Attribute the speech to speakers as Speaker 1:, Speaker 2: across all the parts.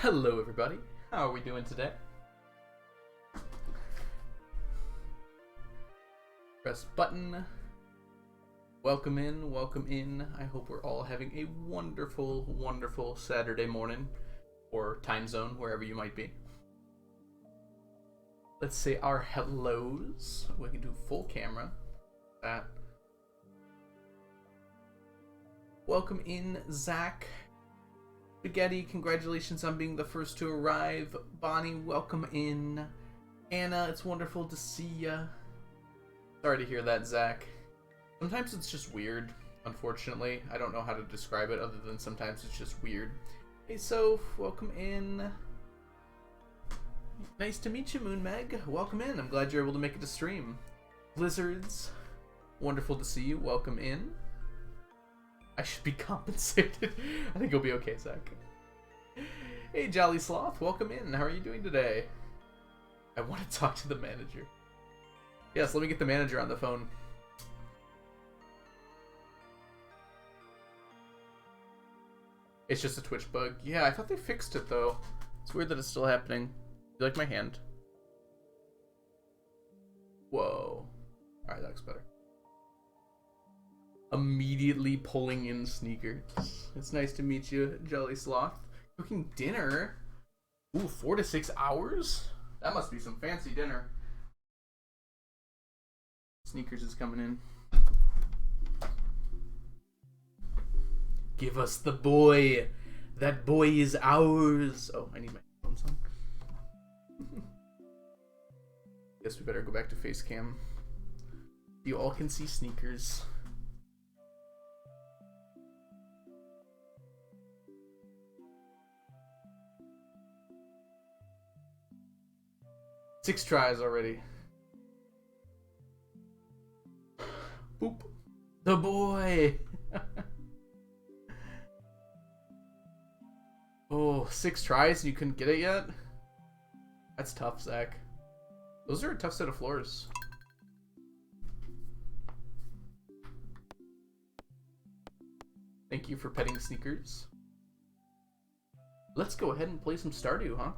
Speaker 1: Hello everybody, how are we doing today? Press button. Welcome in, welcome in. I hope we're all having a wonderful, wonderful Saturday morning, or time zone, wherever you might be. Let's say our hellos. We can do full camera. That. Welcome in, Zach. Spaghetti, congratulations on being the first to arrive. Bonnie, welcome in. Anna, it's wonderful to see ya. Sorry to hear that, Zach. Sometimes it's just weird, unfortunately. I don't know how to describe it other than sometimes it's just weird. Hey, Soph, welcome in. Nice to meet you, Moon Meg. Welcome in. I'm glad you're able to make it to stream. Blizzards, wonderful to see you. Welcome in. I should be compensated. I think you'll be okay, Zach. Hey, Jolly Sloth, welcome in. How are you doing today? I want to talk to the manager. Yes, let me get the manager on the phone. It's just a Twitch bug. Yeah, I thought they fixed it, though. It's weird that it's still happening. You like my hand? Whoa. Alright, that looks better. Immediately pulling in sneakers. It's nice to meet you, Jolly Sloth. Cooking dinner? Ooh, 4 to 6 hours? That must be some fancy dinner. Sneakers is coming in. Give us the boy. That boy is ours. Oh, I need my headphones on. Guess we better go back to face cam. You all can see sneakers. Six tries already. Boop. The boy. Oh, 6 tries and you couldn't get it yet? That's tough, Zach. Those are a tough set of floors. Thank you for petting sneakers. Let's go ahead and play some Stardew, huh?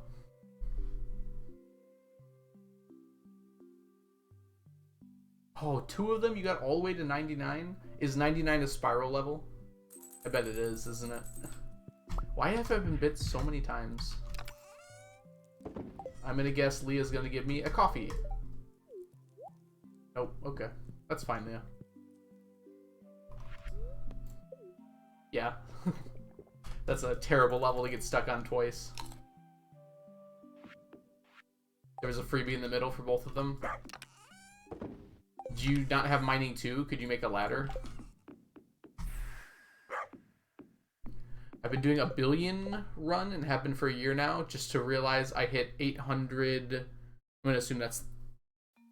Speaker 1: Oh, 2 of them? You got all the way to 99? Is 99 a spiral level? I bet it is, isn't it? Why have I been bit so many times? I'm gonna guess Leah's gonna give me a coffee. Oh, okay. That's fine, Leah. Yeah. That's a terrible level to get stuck on twice. There was a freebie in the middle for both of them. Do you not have mining too? Could you make a ladder? I've been doing a billion run and have been for a year now, just to realize I hit 800. I'm gonna assume that's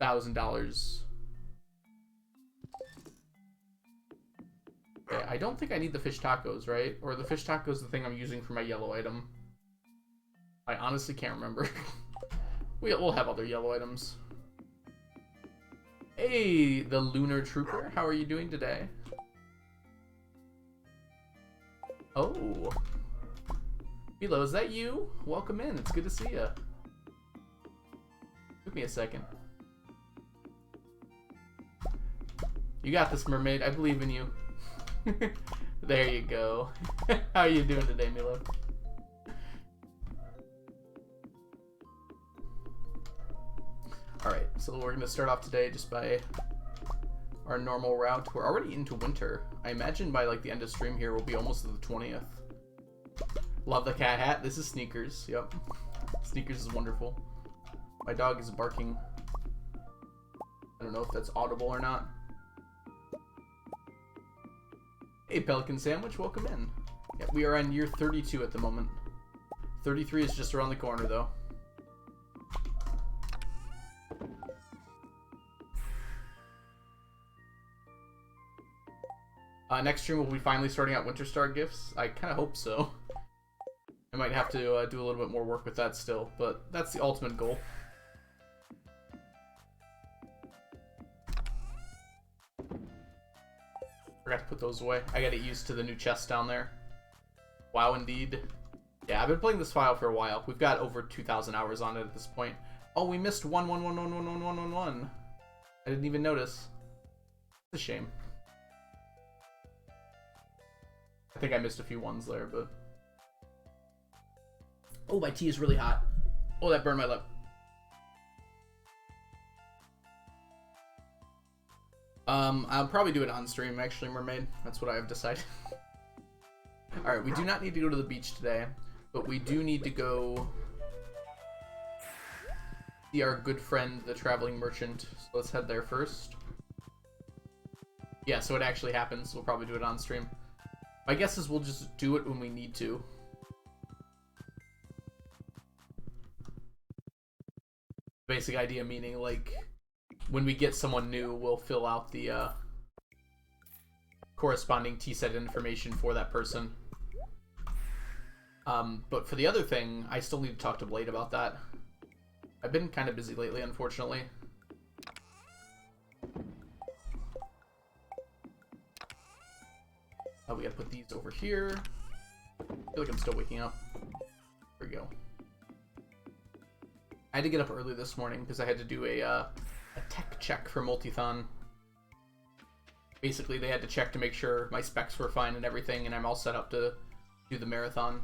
Speaker 1: $1,000. Okay, I don't think I need the fish tacos, right? Or the fish tacos the thing I'm using for my yellow item. I honestly can't remember. We'll have other yellow items. Hey, the Lunar Trooper. How are you doing today? Oh. Milo, is that you? Welcome in. It's good to see you. Took me a second. You got this, mermaid. I believe in you. There you go. How are you doing today, Milo? Alright, so we're going to start off today just by our normal route. We're already into winter. I imagine by like the end of stream here we'll be almost to the 20th. Love the cat hat. This is Sneakers. Yep. Sneakers is wonderful. My dog is barking. I don't know if that's audible or not. Hey, Pelican Sandwich, welcome in. Yeah, we are on year 32 at the moment. 33 is just around the corner, though. Next stream we'll be finally starting out Winter Star gifts. I kind of hope so. I might have to do a little bit more work with that still, but that's the ultimate goal. Forgot to put those away. I gotta get used to the new chest down there. Wow, indeed. Yeah, I've been playing this file for a while. We've got over 2,000 hours on it at this point. Oh, we missed 111111111. I didn't even notice. It's a shame. I think I missed a few ones there, but... Oh, my tea is really hot. Oh, that burned my lip. I'll probably do it on stream, actually, Mermaid. That's what I have decided. Alright, we do not need to go to the beach today, but we do need to go see our good friend, the traveling merchant. So let's head there first. Yeah, so it actually happens. We'll probably do it on stream. My guess is we'll just do it when we need to. Basic idea meaning, like, when we get someone new, we'll fill out the corresponding T-set information for that person. But for the other thing, I still need to talk to Blade about that. I've been kind of busy lately, unfortunately. We gotta put these over here. I feel like I'm still waking up. There we go. I had to get up early this morning because I had to do a tech check for Multithon. Basically, they had to check to make sure my specs were fine and everything, and I'm all set up to do the marathon.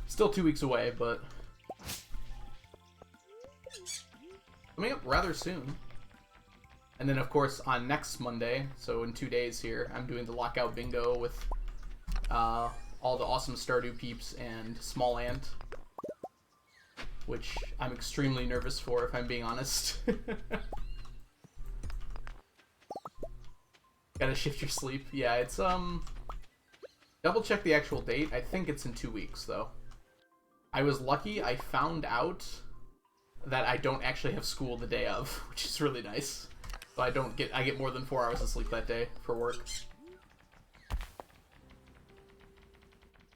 Speaker 1: Still 2 weeks away, but coming up rather soon. And then, of course, on next Monday, so in 2 days here, I'm doing the Lockout Bingo with all the awesome Stardew peeps and Small Ant, which I'm extremely nervous for, if I'm being honest. Gotta shift your sleep. Yeah, it's, double check the actual date. I think it's in 2 weeks, though. I was lucky. I found out that I don't actually have school the day of, which is really nice. So I get more than 4 hours of sleep that day for work.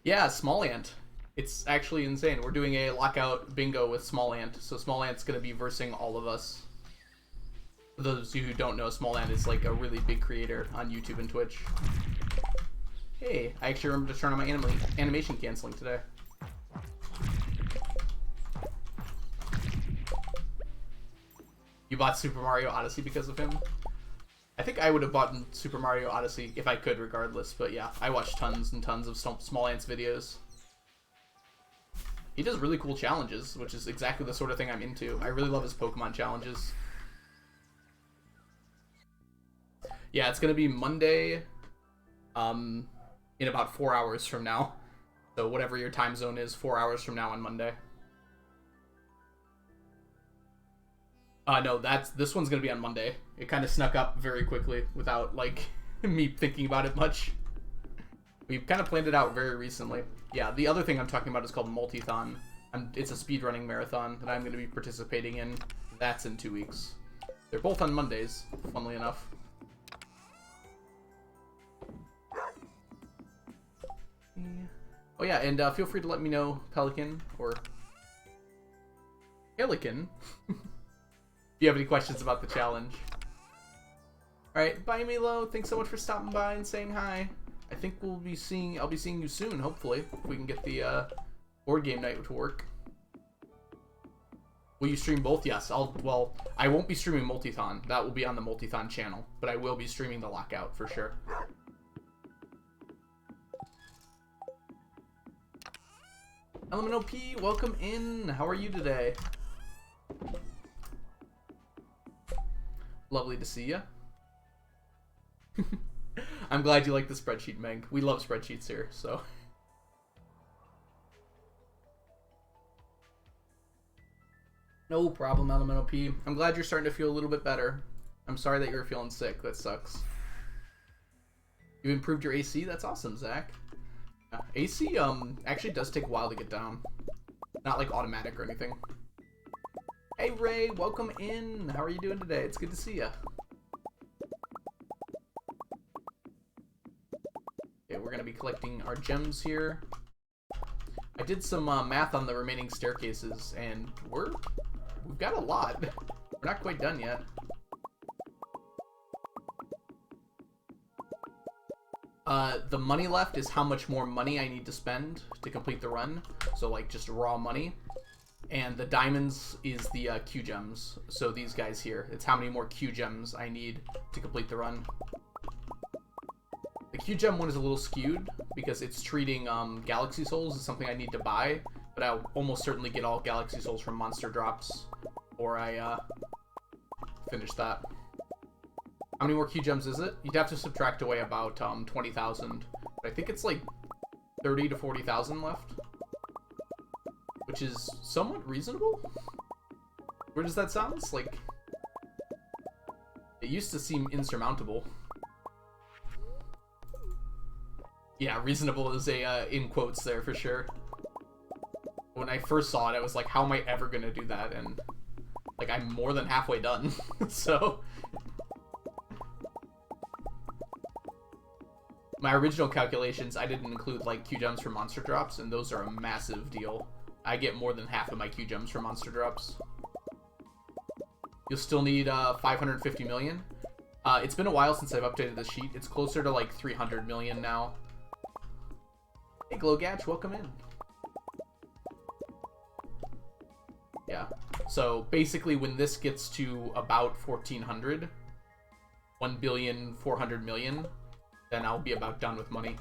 Speaker 1: Yeah, Small Ant. It's actually insane. We're doing a Lockout Bingo with Small Ant, so Small Ant's gonna be versing all of us. For those of you who don't know, Small Ant is like a really big creator on YouTube and Twitch. Hey, I actually remember to turn on my animation canceling today. You bought Super Mario Odyssey because of him? I think I would have bought Super Mario Odyssey if I could regardless, but yeah, I watched tons and tons of Small Ant's videos. He does really cool challenges, which is exactly the sort of thing I'm into. I really love his Pokemon challenges. Yeah, it's gonna be Monday, in about 4 hours from now. So whatever your time zone is, 4 hours from now on Monday. No, this one's gonna be on Monday. It kind of snuck up very quickly without, like, me thinking about it much. We've kind of planned it out very recently. Yeah, the other thing I'm talking about is called Multithon. It's a speedrunning marathon that I'm going to be participating in. That's in 2 weeks. They're both on Mondays, funnily enough. Oh yeah, and feel free to let me know, Pelican, or Pelican, if you have any questions about the challenge. Alright, bye Milo, thanks so much for stopping by and saying hi. I think I'll be seeing you soon, hopefully, if we can get the board game night to work. Will you stream both? Yes, well, I won't be streaming Multithon. That will be on the Multithon channel, but I will be streaming the Lockout for sure. LMNOP, welcome in. How are you today? Lovely to see you. I'm glad you like the spreadsheet, Meg. We love spreadsheets here, so. No problem, LMNOP. I'm glad you're starting to feel a little bit better. I'm sorry that you're feeling sick. That sucks. You've improved your AC? That's awesome, Zach. AC actually does take a while to get down. Not like automatic or anything. Hey Ray, welcome in. How are you doing today? It's good to see you. Okay, we're gonna be collecting our gems here. I did some math on the remaining staircases, and we've got a lot. We're not quite done yet. The money left is how much more money I need to spend to complete the run. So, like, just raw money. And the diamonds is the Q gems. So these guys here. It's how many more Q gems I need to complete the run. The Q gem one is a little skewed because it's treating galaxy souls as something I need to buy. But I'll almost certainly get all galaxy souls from monster drops. Or I finish that. How many more Q gems is it? You'd have to subtract away about 20,000. But I think it's like 30 to 40,000 left. Which is somewhat reasonable? Where does that sound? It's like... It used to seem insurmountable. Yeah, reasonable is a, in quotes there for sure. When I first saw it, I was like, how am I ever gonna do that? And, like, I'm more than halfway done, so... My original calculations, I didn't include, like, Q gems for monster drops, and those are a massive deal. I get more than half of my Q gems from monster drops. You'll still need 550 million. It's been a while since I've updated the sheet. It's closer to like 300 million now. Hey Glowgatch, welcome in. Yeah, so basically when this gets to about 1400, 1,400,000,000, then I'll be about done with money.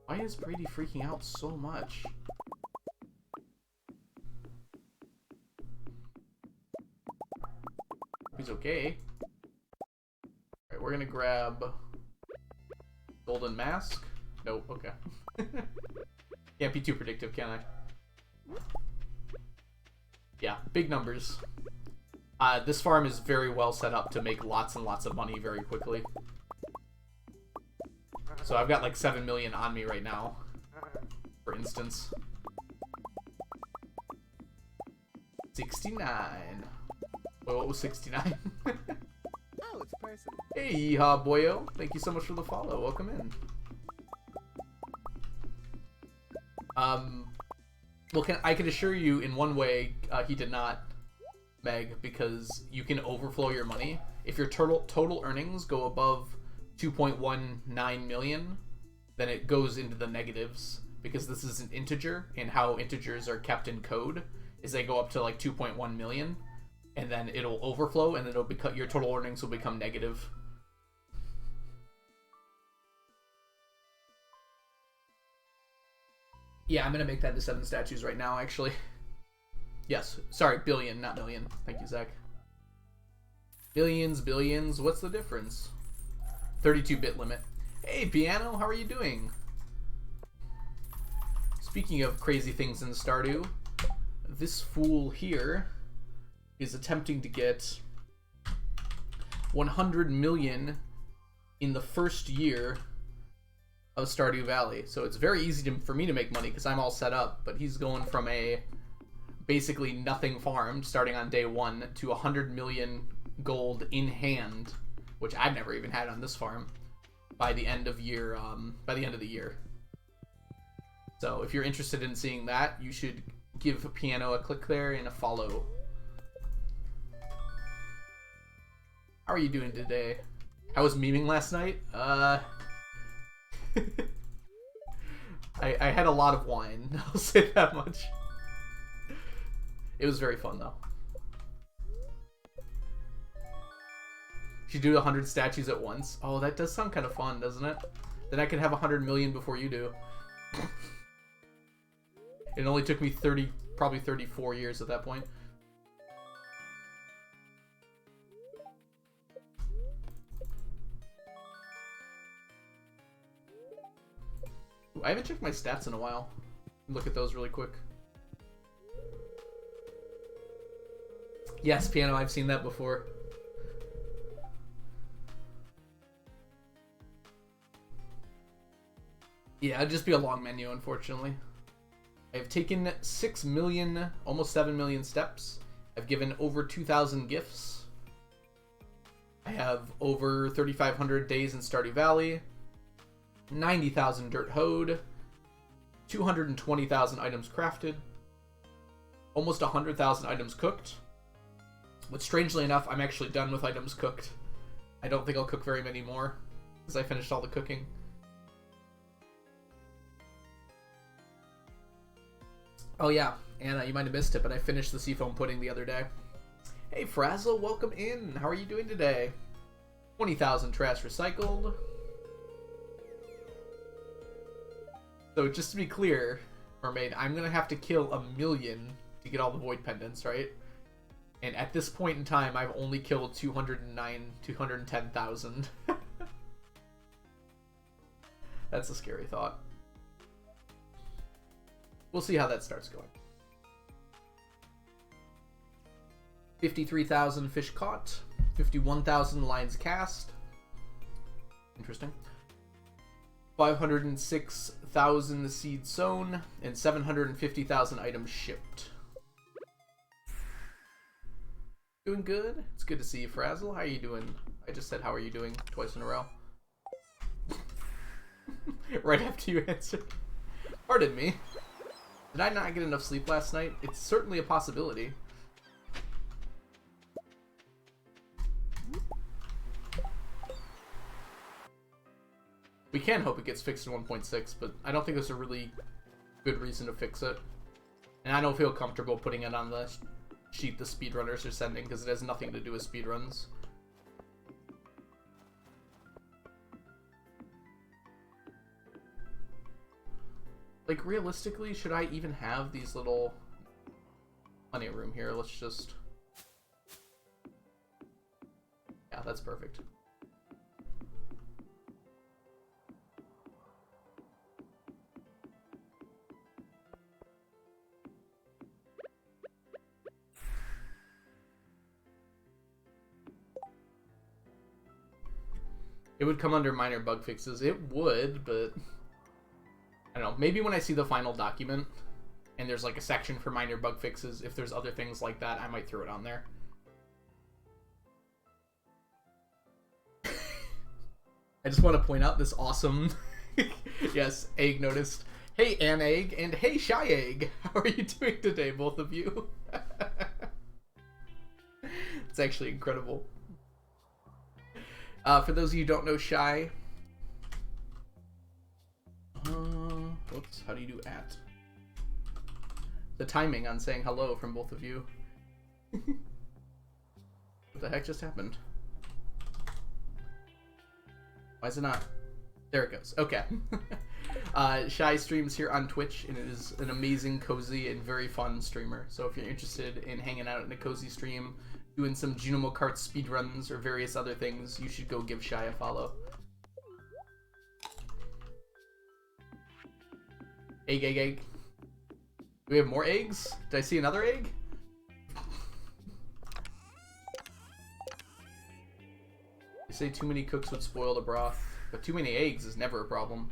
Speaker 1: Why is Brady freaking out so much? He's okay. Alright, we're gonna grab Golden Mask. Nope, okay. Can't be too predictive, can I? Yeah, big numbers. This farm is very well set up to make lots and lots of money very quickly. So I've got like 7 million on me right now, for instance. 69. Wait, what was 69?
Speaker 2: Oh, it's a person.
Speaker 1: Hey, Yeehaw Boyo. Thank you so much for the follow. Welcome in. Well, I can assure you in one way, he did not, Meg, because you can overflow your money. If your total earnings go above 2.19 million, then it goes into the negatives, because this is an integer, and how integers are kept in code is they go up to like 2.1 million, and then it'll overflow, and then it'll become, your total earnings will become negative. Yeah, I'm gonna make that into 7 statues right now, actually. Yes, sorry, billion, not million. Thank you, Zach. Billions, billions, what's the difference? 32-bit limit. Hey, Piano, how are you doing? Speaking of crazy things in Stardew, this fool here is attempting to get 100 million in the first year of Stardew Valley. So it's very easy for me to make money because I'm all set up, but he's going from a basically nothing farmed starting on day 1 to 100 million gold in hand, which I've never even had on this farm, by the end of the year. So if you're interested in seeing that, you should give Piano a click there and a follow. How are you doing today? I was memeing last night. I had a lot of wine, I'll say that much. It was very fun though. You do 100 statues at once. Oh, that does sound kind of fun, doesn't it? Then I could have 100 million before you do. It only took me probably 34 years at that point. Ooh, I haven't checked my stats in a while. Look at those really quick. Yes, Piano, I've seen that before. Yeah, it'd just be a long menu, unfortunately. I've taken 6 million, almost 7 million steps. I've given over 2,000 gifts. I have over 3,500 days in Stardew Valley. 90,000 dirt hoed. 220,000 items crafted. Almost 100,000 items cooked. But strangely enough, I'm actually done with items cooked. I don't think I'll cook very many more, because I finished all the cooking. Oh yeah, Anna, you might have missed it, but I finished the seafoam pudding the other day. Hey Frazzle, welcome in. How are you doing today? 20,000 trash recycled. So just to be clear, Mermaid, I'm gonna have to kill 1,000,000 to get all the void pendants, right? And at this point in time, I've only killed 210,000. That's a scary thought. We'll see how that starts going. 53,000 fish caught. 51,000 lines cast. Interesting. 506,000 seeds sown. And 750,000 items shipped. Doing good? It's good to see you, Frazzle. How are you doing? I just said, how are you doing? Twice in a row. Right after you answered. Pardon me. Did I not get enough sleep last night? It's certainly a possibility. We can hope it gets fixed in 1.6, but I don't think there's a really good reason to fix it. And I don't feel comfortable putting it on the sheet the speedrunners are sending, because it has nothing to do with speedruns. Like, realistically, should I even have these little... Plenty of room here, let's just... Yeah, that's perfect. It would come under minor bug fixes. It would, but... I don't know, maybe when I see the final document, and there's like a section for minor bug fixes, if there's other things like that, I might throw it on there. I just want to point out this awesome... Yes, Egg noticed. Hey, An Egg, and hey, Shy Egg! How are you doing today, both of you? It's actually incredible. For those of you who don't know Shy... Whoops, how do you do at? The timing on saying hello from both of you. What the heck just happened? Why is it not? There it goes. Okay. Shy streams here on Twitch, and it is an amazing, cozy, and very fun streamer. So if you're interested in hanging out in a cozy stream, doing some Junimo Kart speedruns or various other things, you should go give Shy a follow. Egg, egg, egg. Do we have more eggs? Did I see another egg? You say too many cooks would spoil the broth, but too many eggs is never a problem.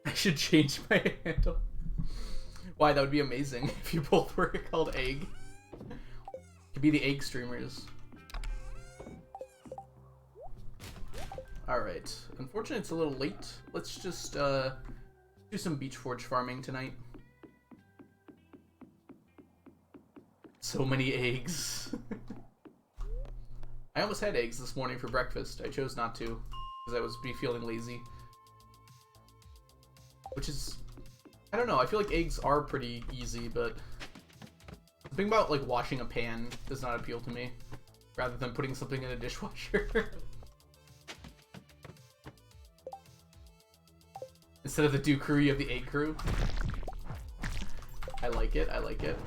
Speaker 1: I should change my handle. Why, that would be amazing if you both were called Egg. Could be the egg streamers. Alright. Unfortunately, it's a little late. Let's just do some Beach Forge farming tonight. So many eggs. I almost had eggs this morning for breakfast. I chose not to, because I was feeling lazy. Which is... I don't know, I feel like eggs are pretty easy, but... The thing about, like, washing a pan does not appeal to me, rather than putting something in a dishwasher. Instead of the do crew, you have the egg crew. I like it, I like it.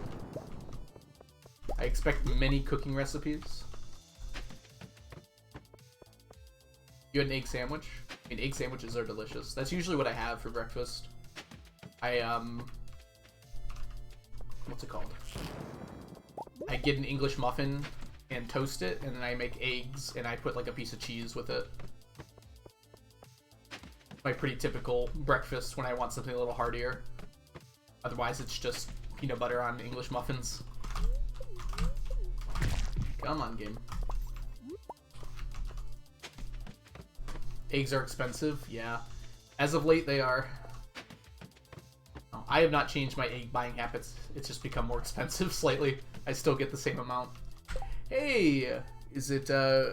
Speaker 1: I expect many cooking recipes. You had an egg sandwich? I mean, egg sandwiches are delicious. That's usually what I have for breakfast. What's it called? I get an English muffin and toast it, and then I make eggs, and I put like a piece of cheese with it. My pretty typical breakfast when I want something a little heartier. Otherwise, it's just peanut butter on English muffins. Come on, game. Eggs are expensive, yeah. As of late, they are. I have not changed my egg buying habits. It's just become more expensive slightly. I still get the same amount. Hey, is it, I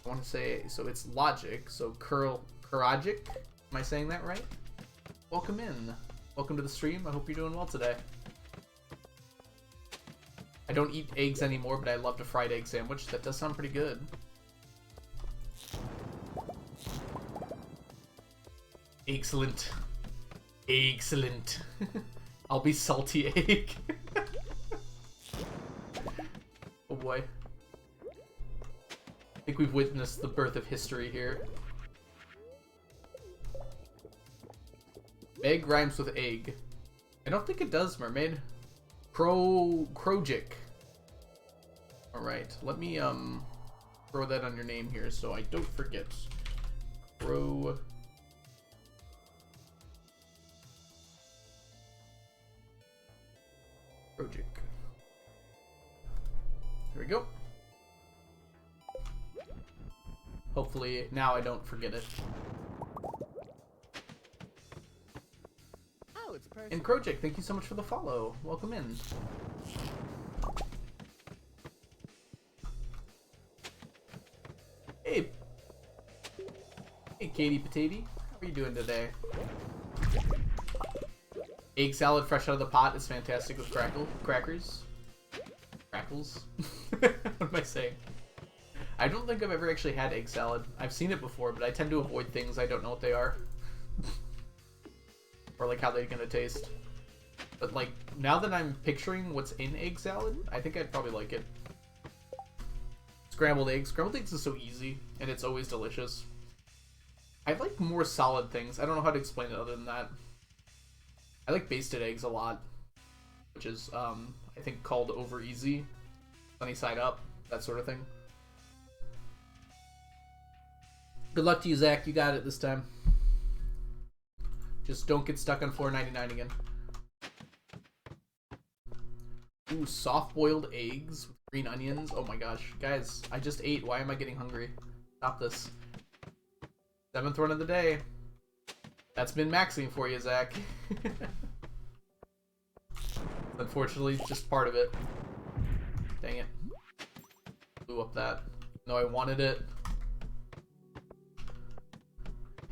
Speaker 1: want to say, so it's Logic, so Kuragic. Am I saying that right? Welcome in. Welcome to the stream. I hope you're doing well today. I don't eat eggs anymore, but I loved a fried egg sandwich. That does sound pretty good. Excellent. Excellent. I'll be salty egg. Oh boy. I think we've witnessed the birth of history here. Egg rhymes with egg. I don't think it does, mermaid. Krogic. Alright, let me throw that on your name here so I don't forget. Krogic. There we go. Hopefully now I don't forget it.
Speaker 2: Oh, it's personal.
Speaker 1: And Krogic, thank you so much for the follow. Welcome in. Hey. Hey, Katie Potato. How are you doing today? Egg salad fresh out of the pot is fantastic with crackers. Crackles? What am I saying? I don't think I've ever actually had egg salad. I've seen it before, but I tend to avoid things I don't know what they are. Or like how they're gonna taste. But like, now that I'm picturing what's in egg salad, I think I'd probably like it. Scrambled eggs. Scrambled eggs is so easy, and it's always delicious. I like more solid things. I don't know how to explain it other than that. I like basted eggs a lot, which is, I think, called over easy, sunny side up, that sort of thing. Good luck to you, Zach. You got it this time. Just don't get stuck on $4.99 again. Ooh, soft-boiled eggs with green onions. Oh my gosh. Guys, I just ate. Why am I getting hungry? Stop this. 7th run of the day. That's been maxing for you, Zach. Unfortunately, just part of it. Dang it. Blew up that. No, I wanted it.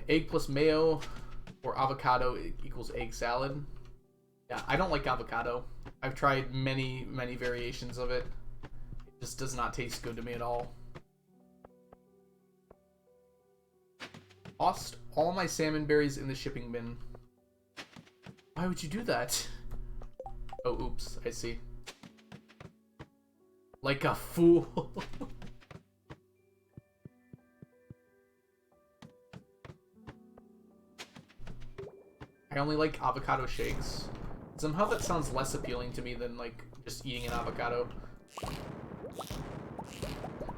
Speaker 1: Egg plus mayo or avocado equals egg salad. Yeah, I don't like avocado. I've tried many variations of it. It just does not taste good to me at all. Lost all my salmon berries in the shipping bin. Why would you do that? Oh, oops, I see. Like a fool. I only like avocado shakes. Somehow that sounds less appealing to me than, like, just eating an avocado.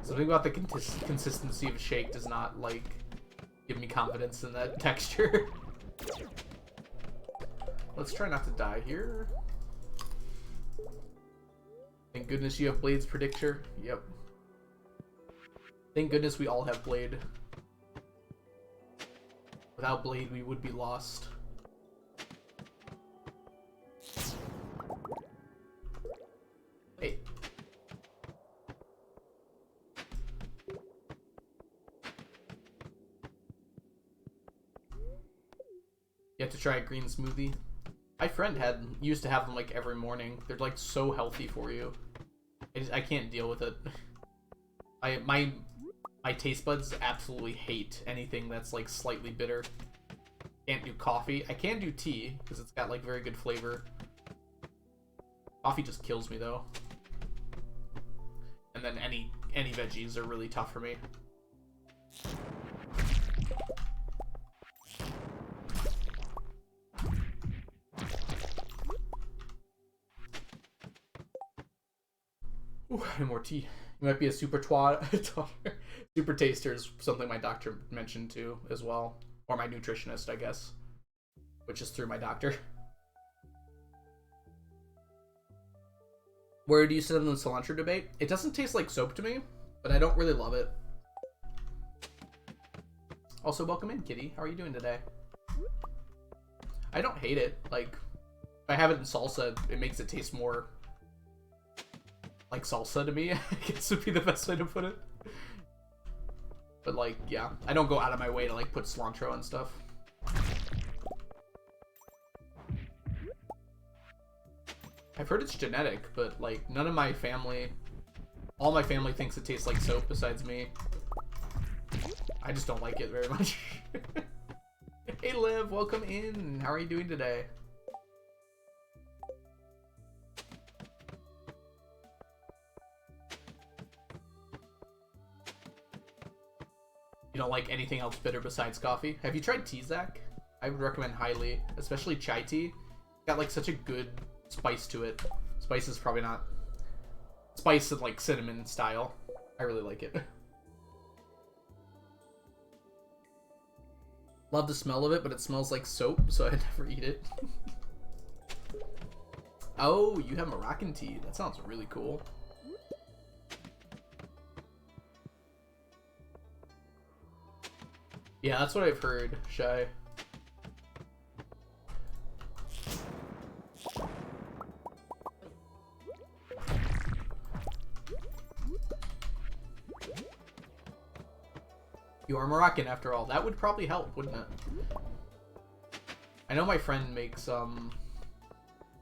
Speaker 1: Something about the consistency of a shake does not, like, give me confidence in that texture. Let's try not to die here. Thank goodness you have Blade's predictor. Yep. Thank goodness we all have Blade. Without Blade, we would be lost. Hey. You have to try a green smoothie. My friend used to have them like every morning. They're like so healthy for you. I can't deal with it. My taste buds absolutely hate anything that's like slightly bitter. Can't do coffee. I can do tea because it's got like very good flavor. Coffee just kills me though. And then any veggies are really tough for me. Ooh, any more tea. You might be a super super taster is something my doctor mentioned too as well. Or my nutritionist, I guess. Which is through my doctor. Where do you sit on the cilantro debate? It doesn't taste like soap to me, but I don't really love it. Also, welcome in, Kitty. How are you doing today? I don't hate it. Like, if I have it in salsa, it makes it taste more like salsa to me, I guess would be the best way to put it. But, like, yeah. I don't go out of my way to, like, put cilantro and stuff. I've heard it's genetic, but, like, none of my family... All my family thinks it tastes like soap besides me. I just don't like it very much. Hey Liv, welcome in. How are you doing today? You don't like anything else bitter besides coffee? Have you tried tea, Zach? I would recommend highly, especially chai tea. Got like such a good spice to it. Spice is probably not spice of like cinnamon style. I really like it. Love the smell of it, but it smells like soap, so I never eat it. Oh, you have Moroccan tea. That sounds really cool. Yeah, that's what I've heard, Shy. You are Moroccan after all. That would probably help, wouldn't it? I know my friend makes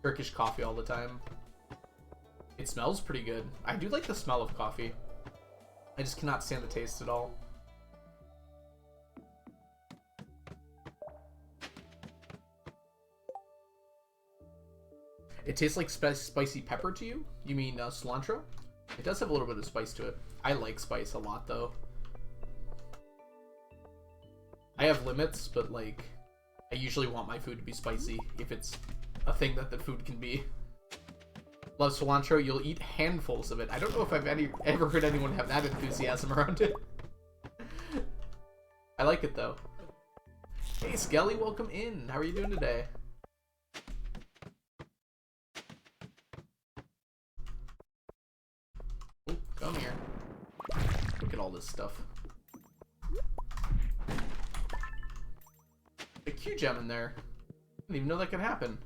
Speaker 1: Turkish coffee all the time. It smells pretty good. I do like the smell of coffee. I just cannot stand the taste at all. It tastes like spicy pepper to you? You mean cilantro? It does have a little bit of spice to it. I like spice a lot, though. I have limits, but, like, I usually want my food to be spicy if it's a thing that the food can be. Love cilantro. You'll eat handfuls of it. I don't know if I've ever heard anyone have that enthusiasm around it. I like it, though. Hey, Skelly, welcome in. How are you doing today? Oh, come here. Look at all this stuff. A Q gem in there. Didn't even know that could happen.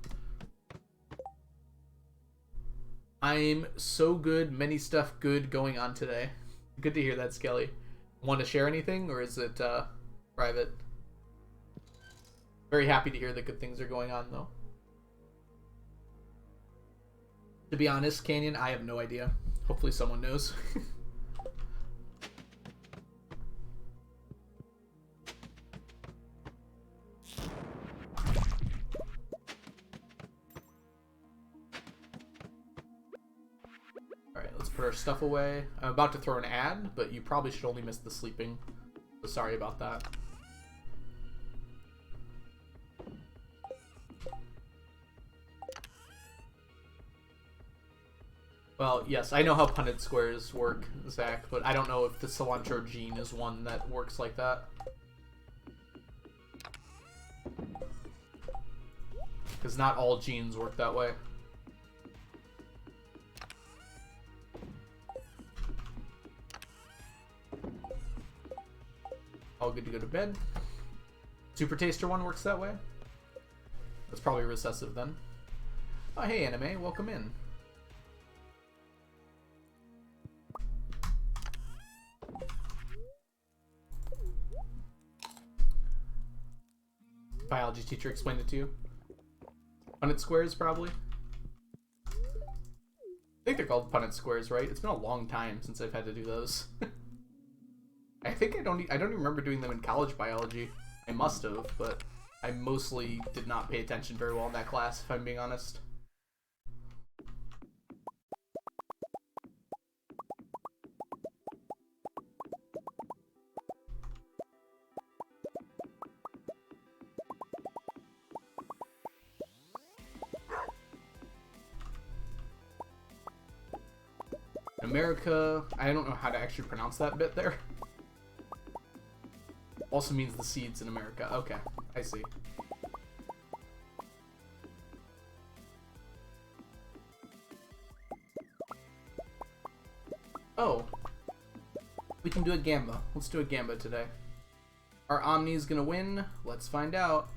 Speaker 1: I'm so good. Many stuff good going on today. Good to hear that, Skelly. Want to share anything, or is it private? Very happy to hear that good things are going on, though. To be honest, Canyon, I have no idea. Hopefully someone knows. Alright, let's put our stuff away. I'm about to throw an ad, but you probably should only miss the sleeping. So sorry about that. Well, yes, I know how Punnett squares work, Zach, but I don't know if the cilantro gene is one that works like that. Because not all genes work that way. All good to go to bed. Super Taster one works that way. That's probably recessive then. Oh, hey, Anime, welcome in. Biology teacher explained it to you. Punnett squares, probably. I think they're called Punnett squares, right? It's been a long time since I've had to do those. I think I don't even remember doing them in college biology. I must have, but I mostly did not pay attention very well in that class, if I'm being honest. America, I don't know how to actually pronounce that bit there. Also means the seeds in America. Okay, I see. Oh. We can do a gamba. Let's do a gamba today. Our Omni's gonna win. Let's find out.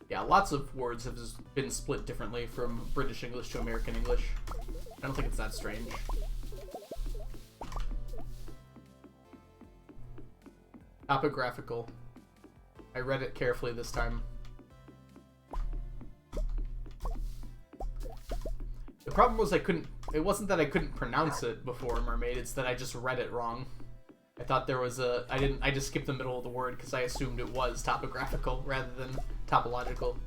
Speaker 1: Yeah, lots of words have been split differently from British English to American English. I don't think it's that strange. Topographical. I read it carefully this time. The problem was it wasn't that I couldn't pronounce it before Mermaid, it's that I just read it wrong. I thought there was I just skipped the middle of the word because I assumed it was topographical rather than topological.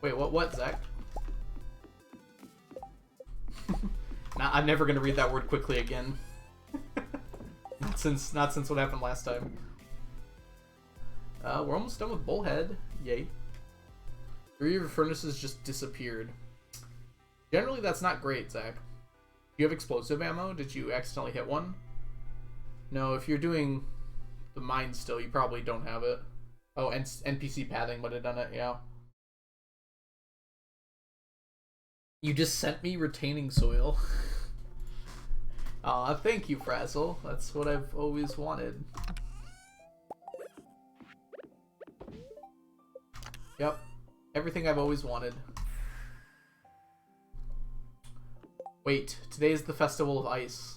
Speaker 1: Wait, what, Zach? Nah, I'm never gonna read that word quickly again. not since what happened last time. We're almost done with Bullhead. Yay. 3 of your furnaces just disappeared. Generally, that's not great, Zach. Do you have explosive ammo? Did you accidentally hit one? No, if you're doing the mine still, you probably don't have it. Oh, and NPC padding would have done it, yeah. You just sent me retaining soil. Aw, thank you, Frazzle. That's what I've always wanted. Yep. Everything I've always wanted. Wait, today is the Festival of Ice.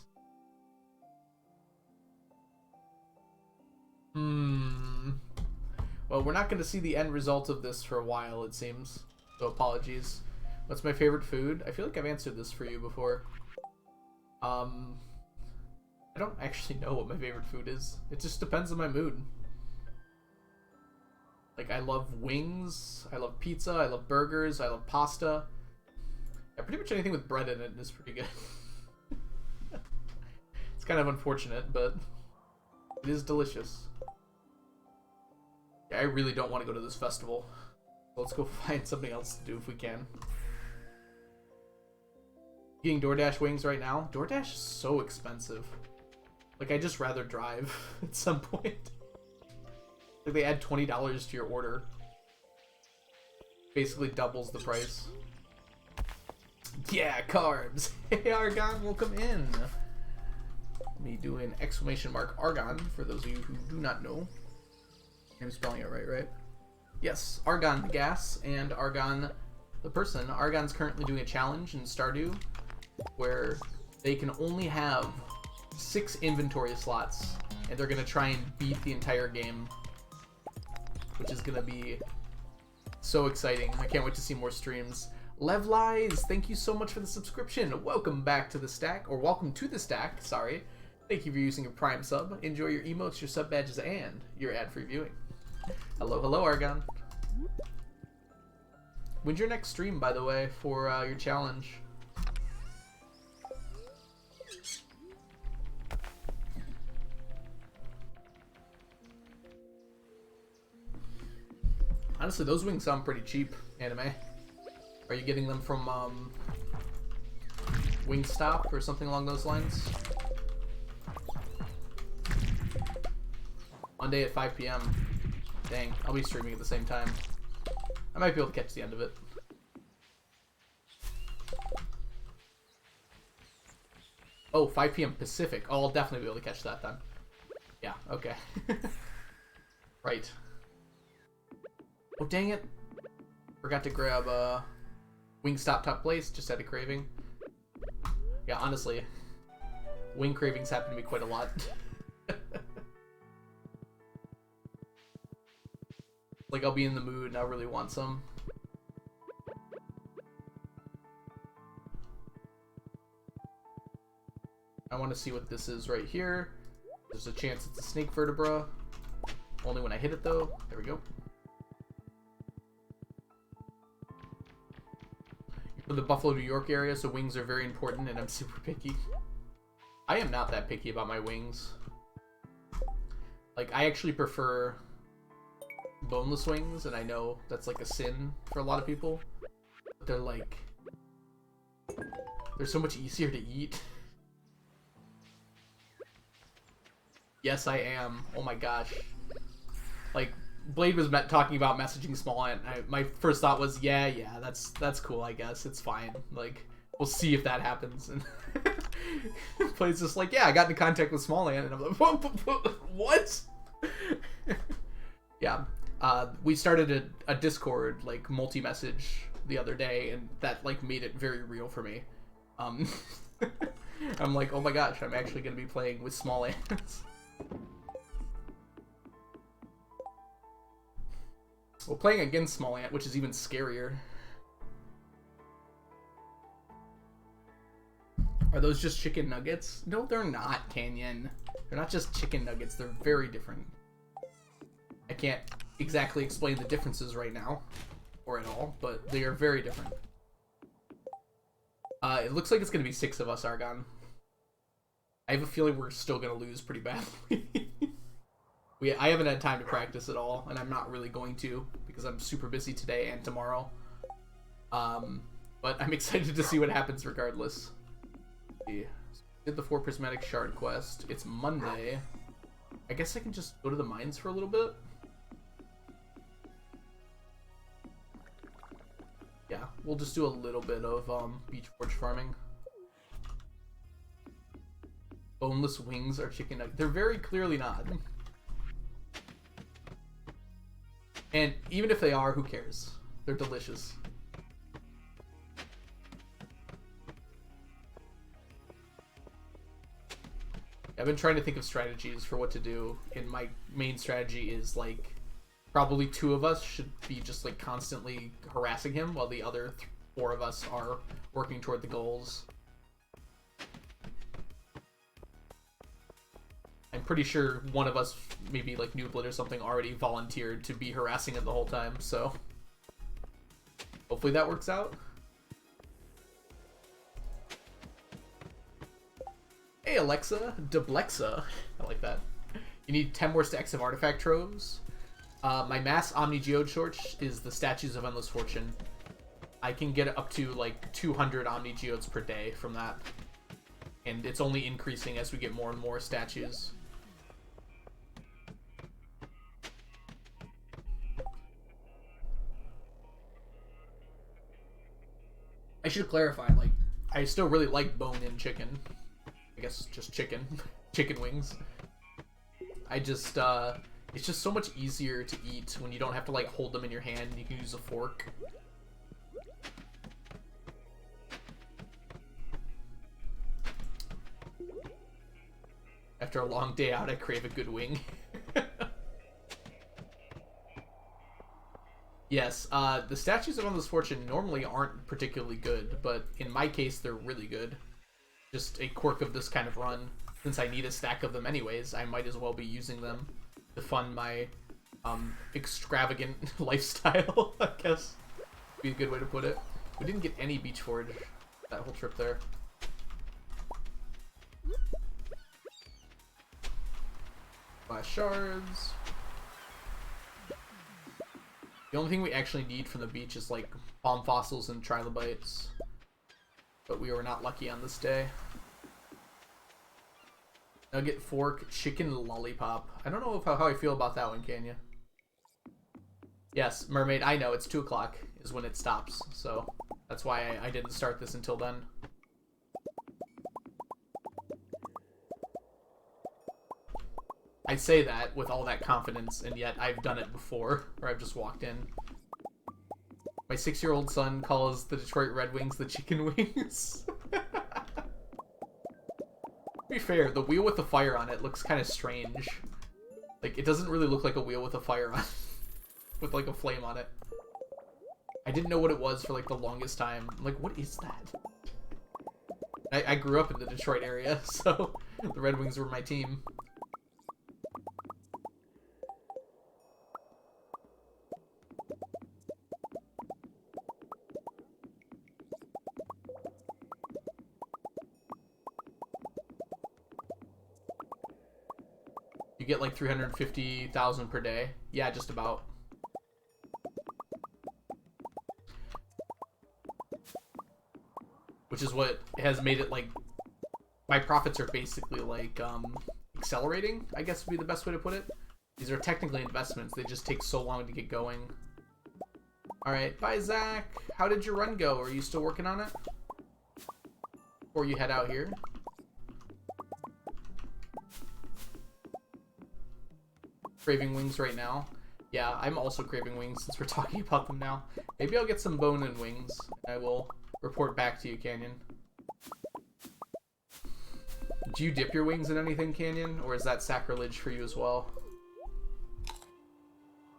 Speaker 1: Well, we're not going to see the end result of this for a while, it seems. So apologies. What's my favorite food? I feel like I've answered this for you before. I don't actually know what my favorite food is. It just depends on my mood. Like, I love wings, I love pizza, I love burgers, I love pasta. Yeah, pretty much anything with bread in it is pretty good. It's kind of unfortunate, but it is delicious. Yeah, I really don't want to go to this festival. Let's go find something else to do if we can. Eating DoorDash wings right now? DoorDash is so expensive. Like, I'd just rather drive at some point. Like, they add $20 to your order. Basically doubles the price. Yeah, carbs! Hey, Argon, welcome in! Let me do an exclamation mark Argon, for those of you who do not know. I'm spelling it right? Yes, Argon the gas and Argon the person. Argon's currently doing a challenge in Stardew where they can only have 6 inventory slots, and they're gonna try and beat the entire game, which is gonna be so exciting. I can't wait to see more streams. Levlies, thank you so much for the subscription. Welcome back to the stack, or welcome to the stack, sorry. Thank you for using your Prime sub. Enjoy your emotes, your sub badges, and your ad-free viewing. Hello, Argon. When's your next stream, by the way, for your challenge? Honestly, those wings sound pretty cheap, Anime. Are you getting them from Wingstop or something along those lines? Monday at 5 p.m. Dang, I'll be streaming at the same time. I might be able to catch the end of it. Oh, 5 p.m. Pacific. Oh, I'll definitely be able to catch that then. Yeah, okay. Right. Oh, dang it. Forgot to grab Wingstop top place. Just had a craving. Yeah, honestly, wing cravings happen to me quite a lot. Like, I'll be in the mood and I'll really want some. I want to see what this is right here. There's a chance it's a snake vertebra. Only when I hit it, though. There we go. You're from the Buffalo, New York area, so wings are very important, and I'm super picky. I am not that picky about my wings. Like, I actually prefer boneless wings, and I know that's like a sin for a lot of people. But they're like... they're so much easier to eat. Yes, I am. Oh my gosh. Like, Blade was talking about messaging small ant. My first thought was, yeah, that's cool, I guess. It's fine. Like, we'll see if that happens. And Blade's just like, yeah, I got into contact with small ant. And I'm like, what? Yeah. We started a Discord, like, multi-message the other day, and that, like, made it very real for me. I'm like, oh my gosh, I'm actually going to be playing with small ants. Well, playing against small ant, which is even scarier. Are those just chicken nuggets? No, they're not, Canyon. They're not just chicken nuggets. They're very different. I can't exactly explain the differences right now, or at all, but they are very different. It looks like it's going to be 6 of us, Argon. I have a feeling we're still going to lose pretty badly. I haven't had time to practice at all, and I'm not really going to, because I'm super busy today and tomorrow. But I'm excited to see what happens regardless. Yeah. Did the 4 prismatic shard quest. It's Monday. I guess I can just go to the mines for a little bit. Yeah, we'll just do a little bit of beach forge farming. Boneless wings are chicken nuggets. They're very clearly not. And even if they are, who cares? They're delicious. I've been trying to think of strategies for what to do, and my main strategy is, like, probably 2 of us should be just, like, constantly harassing him while the other 4 of us are working toward the goals. I'm pretty sure one of us, maybe like Newblit or something, already volunteered to be harassing him the whole time, so hopefully that works out. Hey Alexa, Dublexa. I like that. You need 10 more stacks of artifact troves. My mass Omni Geode short is the Statues of Endless Fortune. I can get up to like 200 Omni Geodes per day from that. And it's only increasing as we get more and more statues. I should clarify, like, I still really like bone-in chicken. I guess just chicken. Chicken wings. I just, it's just so much easier to eat when you don't have to, like, hold them in your hand and you can use a fork. After a long day out, I crave a good wing. Yes, the Statues of Endless Fortune normally aren't particularly good, but in my case, they're really good. Just a quirk of this kind of run. Since I need a stack of them anyways, I might as well be using them to fund my extravagant lifestyle, I guess. Be a good way to put it. We didn't get any beach forage that whole trip there. Buy shards. The only thing we actually need from the beach is like palm fossils and trilobites. But we were not lucky on this day. Nugget fork, chicken lollipop. I don't know how I feel about that one, can you? Yes, Mermaid, I know, it's 2 o'clock is when it stops. So that's why I didn't start this until then. I say that with all that confidence, and yet I've done it before, or I've just walked in. My 6-year-old son calls the Detroit Red Wings the chicken wings. To be fair, the wheel with the fire on it looks kind of strange. Like, it doesn't really look like a wheel with a fire on it. With, like, a flame on it. I didn't know what it was for, like, the longest time. I'm like, what is that? I grew up in the Detroit area, so the Red Wings were my team. You get like 350,000 per day. Yeah, just about. Which is what has made it like my profits are basically like accelerating, I guess would be the best way to put it. These are technically investments. They just take so long to get going. Alright, bye Zach. How did your run go? Are you still working on it? Before you head out here? Craving wings right now. Yeah, I'm also craving wings since we're talking about them now. Maybe I'll get some bone and wings. I will report back to you, Canyon. Do you dip your wings in anything, Canyon? Or is that sacrilege for you as well?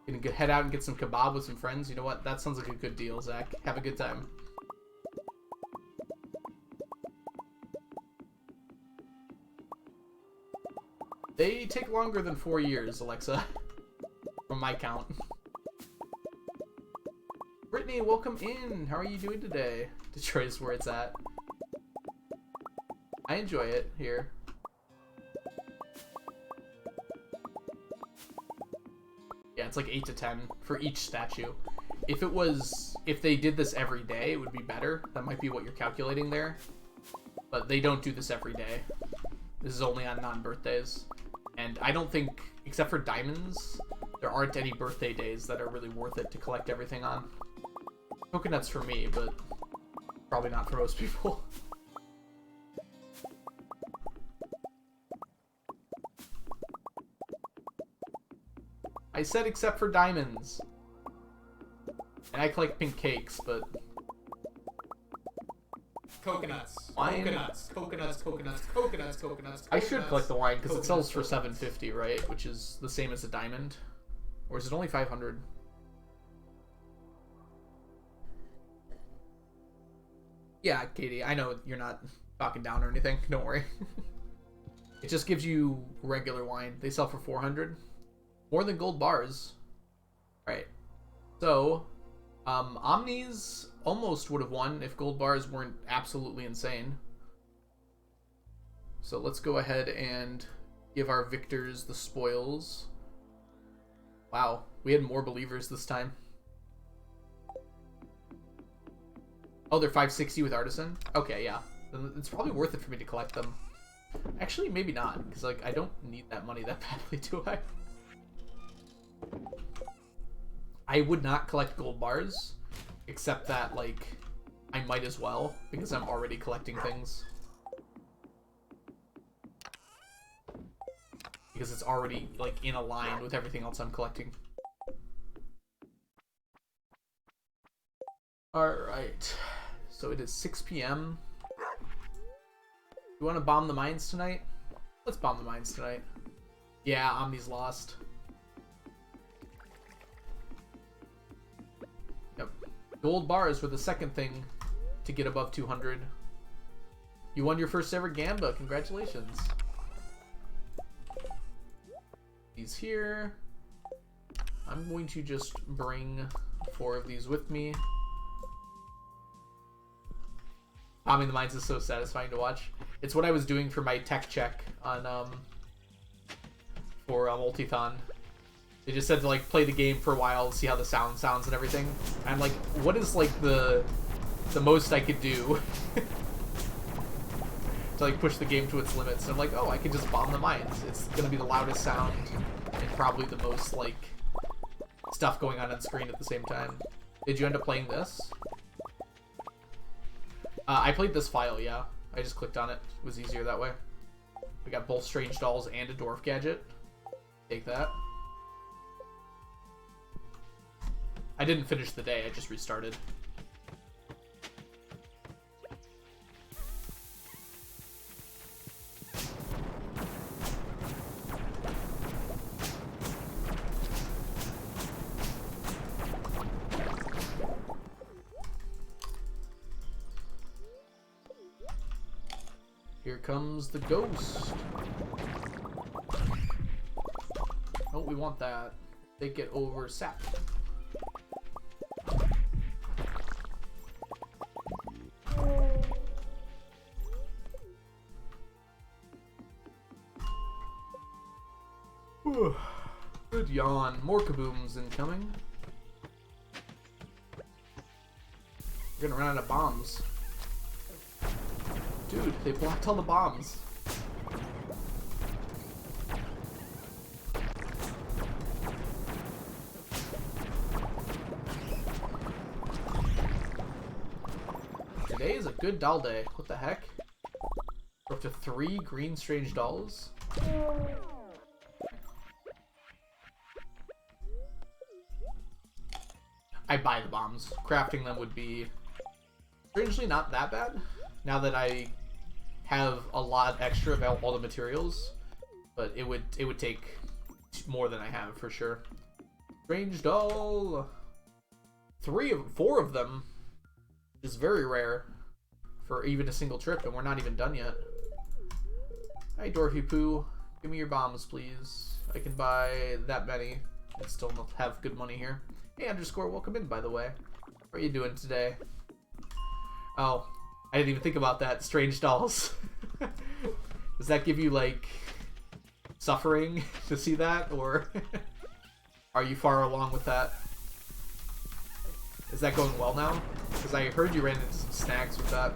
Speaker 1: Gonna head out and get some kebab with some friends? You know what? That sounds like a good deal, Zach. Have a good time. They take longer than 4 years, Alexa. From my count. Brittany, welcome in. How are you doing today? Detroit is where it's at. I enjoy it here. Yeah, it's like 8 to 10 for each statue. If they did this every day, it would be better. That might be what you're calculating there. But they don't do this every day. This is only on non-birthdays. And I don't think, except for diamonds, there aren't any birthday days that are really worth it to collect everything on. Coconuts for me, but probably not for most people. I said except for diamonds. And I collect pink cakes, but...
Speaker 2: Coconuts.
Speaker 1: Wine?
Speaker 2: Coconuts. Coconuts. Coconuts. Coconuts. Coconuts.
Speaker 1: I should collect the wine, because it sells for $750, right? Which is the same as a diamond. Or is it only 500? Yeah, Katie, I know you're not talking down or anything. Don't worry. It just gives you regular wine. They sell for 400. More than gold bars. Right. So, Omnis almost would have won if gold bars weren't absolutely insane. So let's go ahead and give our victors the spoils. Wow, we had more believers this time. Oh, they're 560 with artisan? Okay, yeah. Then it's probably worth it for me to collect them. Actually, maybe not, because like I don't need that money that badly, do I? I would not collect gold bars, except that, like, I might as well, because I'm already collecting things. Because it's already, like, in a line with everything else I'm collecting. Alright, so it is 6 p.m. You want to bomb the mines tonight? Let's bomb the mines tonight. Yeah, Omni's lost. Yep. Gold bars were the second thing to get above 200. You won your first ever Gamba. Congratulations. These here. I'm going to just bring 4 of these with me. Bombing the mines is so satisfying to watch. It's what I was doing for my tech check on for Multithon. They just said to like play the game for a while, see how the sound sounds and everything. And I'm like, what is like the most I could do to like push the game to its limits? And I'm like, oh, I can just bomb the mines. It's gonna be the loudest sound and probably the most like stuff going on screen at the same time. Did you end up playing this? I played this file, yeah. I just clicked on it. It was easier that way. We got both strange dolls and a dwarf gadget. Take that. I didn't finish the day, I just restarted. Here comes the ghost. Oh, we want that. Take it over sap. Good yawn. More kabooms incoming. We're gonna run out of bombs. Dude, they blocked all the bombs. Today is a good doll day. What the heck? We're up to 3 green strange dolls. I buy the bombs. Crafting them would be strangely not that bad. Now that I have a lot extra of all the materials, but it would take more than I have for sure. Strange doll. 4 of them is very rare for even a single trip, and we're not even done yet. Hi, Dorothy Pooh. Give me your bombs, please. I can buy that many and still not have good money here. Hey, underscore, welcome in, by the way. How are you doing today? Oh, I didn't even think about that. Strange dolls. Does that give you, like, suffering to see that, or are you far along with that? Is that going well now? Because I heard you ran into some snags with that.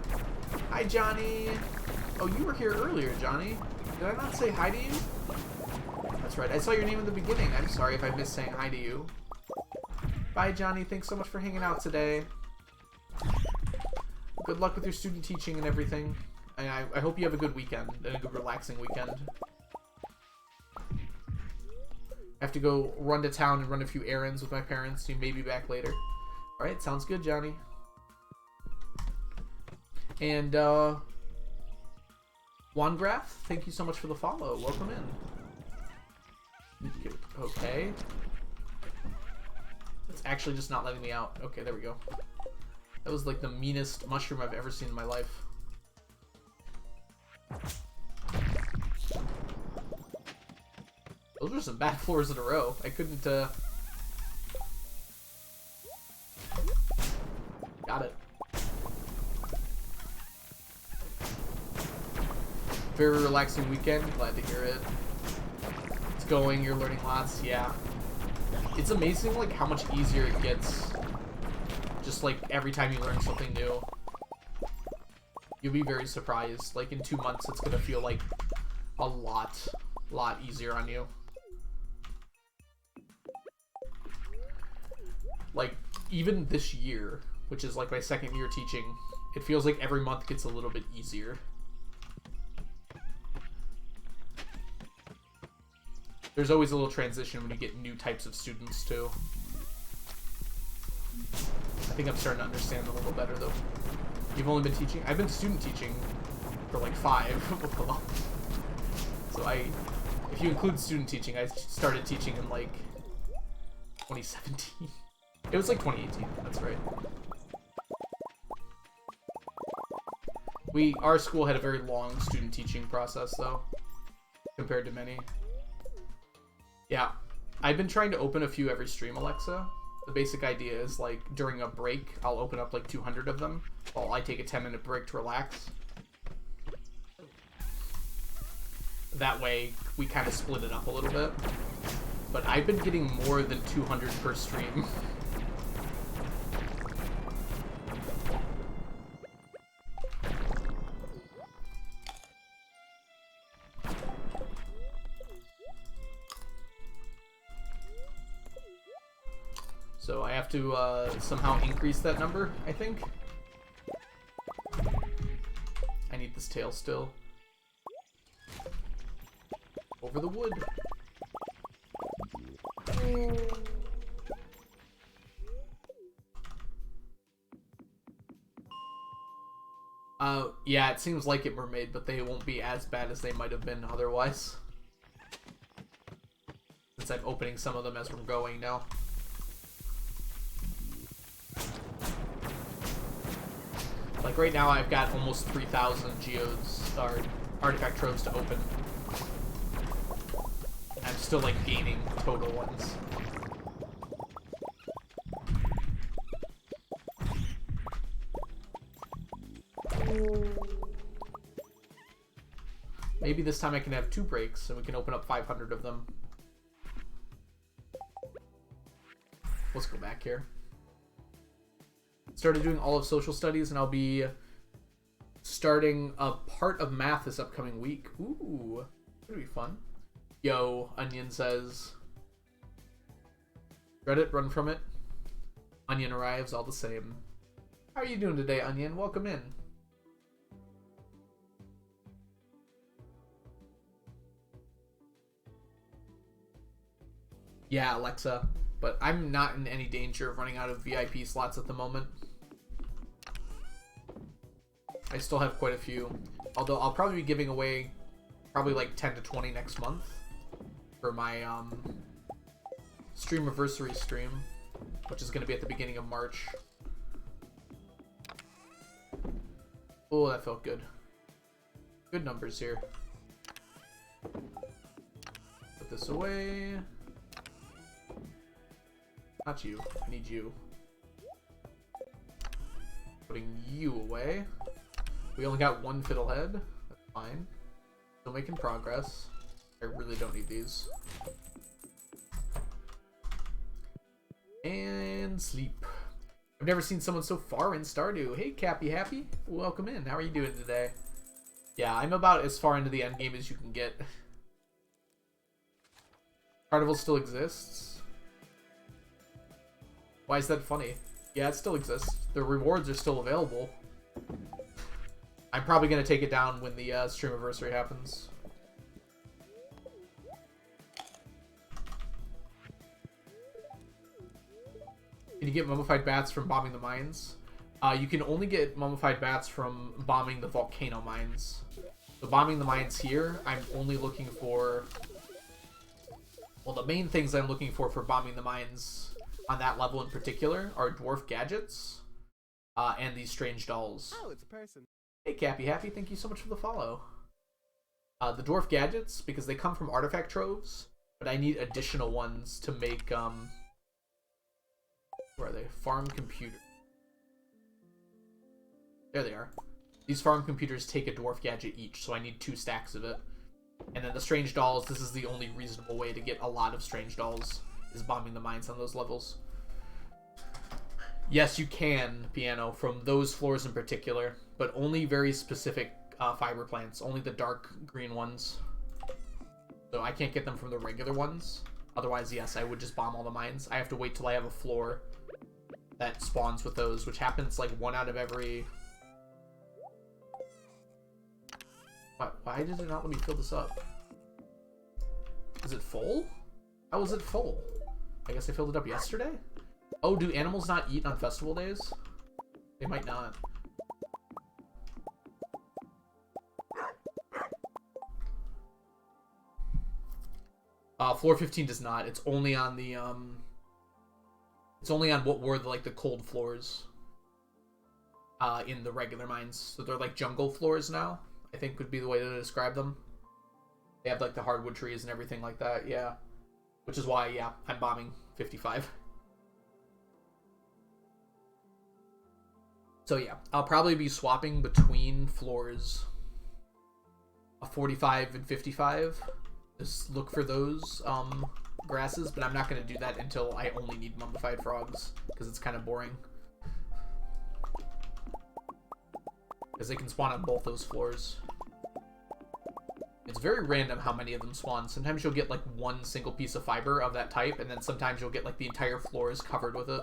Speaker 1: Hi, Johnny! Oh, you were here earlier, Johnny. Did I not say hi to you? That's right. I saw your name in the beginning. I'm sorry if I missed saying hi to you. Bye, Johnny. Thanks so much for hanging out today. Good luck with your student teaching and everything. And I hope you have a good weekend and a good relaxing weekend. I have to go run to town and run a few errands with my parents. So you may be back later. Alright, sounds good, Johnny. And, Wangraf, thank you so much for the follow. Welcome in. Okay. It's actually just not letting me out. Okay, there we go. That was like the meanest mushroom I've ever seen in my life. Those were some bad floors in a row. I couldn't, Got it. Very relaxing weekend. Glad to hear it. It's going. You're learning lots. Yeah. It's amazing, like, how much easier it gets. Just, like, every time you learn something new. You'll be very surprised. Like, in 2 months, it's gonna feel like a lot easier on you. Like, even this year, which is like my 2nd year teaching, it feels like every month gets a little bit easier. There's always a little transition when you get new types of students too. I think I'm starting to understand a little better though. You've only been teaching? I've been student teaching for like 5. So if you include student teaching, I started teaching in like 2017. It was like 2018, that's right. Our school had a very long student teaching process though, compared to many. Yeah, I've been trying to open a few every stream, Alexa. The basic idea is, like, during a break, I'll open up like 200 of them while I take a 10-minute break to relax. That way, we kind of split it up a little bit. But I've been getting more than 200 per stream. So I have to somehow increase that number, I think. I need this tail still. Over the wood. Yeah, it seems like it, Mermaid, but they won't be as bad as they might have been otherwise. Since I'm opening some of them as we're going now. Like right now I've got almost 3,000 geodes, or artifact troves to open. I'm still like gaining total ones. Maybe this time I can have 2 breaks and we can open up 500 of them. Let's go back here. Started doing all of social studies, and I'll be starting a part of math this upcoming week. Ooh, that'll be fun. Yo, Onion says, Reddit, run from it. Onion arrives all the same. How are you doing today, Onion? Welcome in. Yeah, Alexa. But I'm not in any danger of running out of VIP slots at the moment. I still have quite a few. Although I'll probably be giving away probably like 10 to 20 next month for my Streamiversary stream, which is going to be at the beginning of March. Oh, that felt good. Good numbers here. Put this away. Not you. I need you. Putting you away. We only got one fiddlehead. That's fine. Still making progress. I really don't need these. And sleep. I've never seen someone so far in Stardew. Hey, Cappy Happy. Welcome in. How are you doing today? Yeah, I'm about as far into the end game as you can get. Carnival still exists. Why is that funny? Yeah, it still exists. The rewards are still available. I'm probably going to take it down when the Streamiversary happens. Can you get mummified bats from bombing the mines? You can only get mummified bats from bombing the volcano mines. So bombing the mines here, I'm only looking for... Well, the main things I'm looking for bombing the mines on that level in particular are dwarf gadgets and these strange dolls.
Speaker 3: Oh, it's a person.
Speaker 1: Hey, Cappy Happy, thank you so much for the follow. The dwarf gadgets, because they come from artifact troves, but I need additional ones to make... Where are they? Farm computer. There they are. These farm computers take a dwarf gadget each, so I need 2 stacks of it. And then the strange dolls, this is the only reasonable way to get a lot of strange dolls, is bombing the mines on those levels. Yes, you can, Piano, from those floors in particular, but only very specific fiber plants, only the dark green ones. So I can't get them from the regular ones. Otherwise, yes, I would just bomb all the mines. I have to wait till I have a floor that spawns with those, which happens like 1 out of every... Why did it not let me fill this up? Is it full? How is it full? I guess I filled it up yesterday? Oh, do animals not eat on festival days? They might not. Floor 15 does not. It's only on the, It's only on what were the cold floors. In the regular mines. So they're like jungle floors now, I think would be the way to describe them. They have like the hardwood trees and everything like that, yeah. Which is why, yeah, I'm bombing 55. So yeah, I'll probably be swapping between floors. 45 and 55. Just look for those grasses, but I'm not going to do that until I only need mummified frogs, because it's kind of boring. Because they can spawn on both those floors. It's very random how many of them spawn. Sometimes you'll get like 1 single piece of fiber of that type, and then sometimes you'll get like the entire floor is covered with it.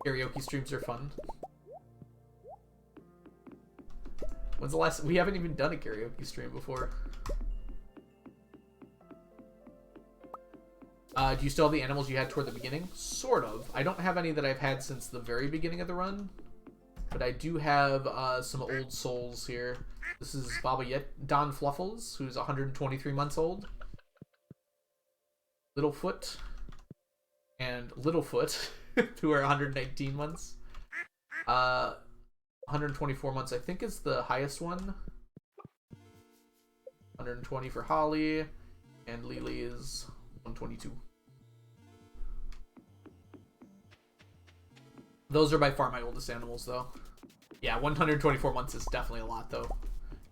Speaker 1: Karaoke streams are fun. When's the last... We haven't even done a karaoke stream before. Do you still have the animals you had toward the beginning? Sort of. I don't have any that I've had since the very beginning of the run. But I do have some old souls here. This is Baba Don Fluffles, who's 123 months old. Littlefoot. And Littlefoot, who are 119 months. 124 months, I think, is the highest one. 120 for Holly. And Lily is 122. Those are by far my oldest animals, though. Yeah, 124 months is definitely a lot, though.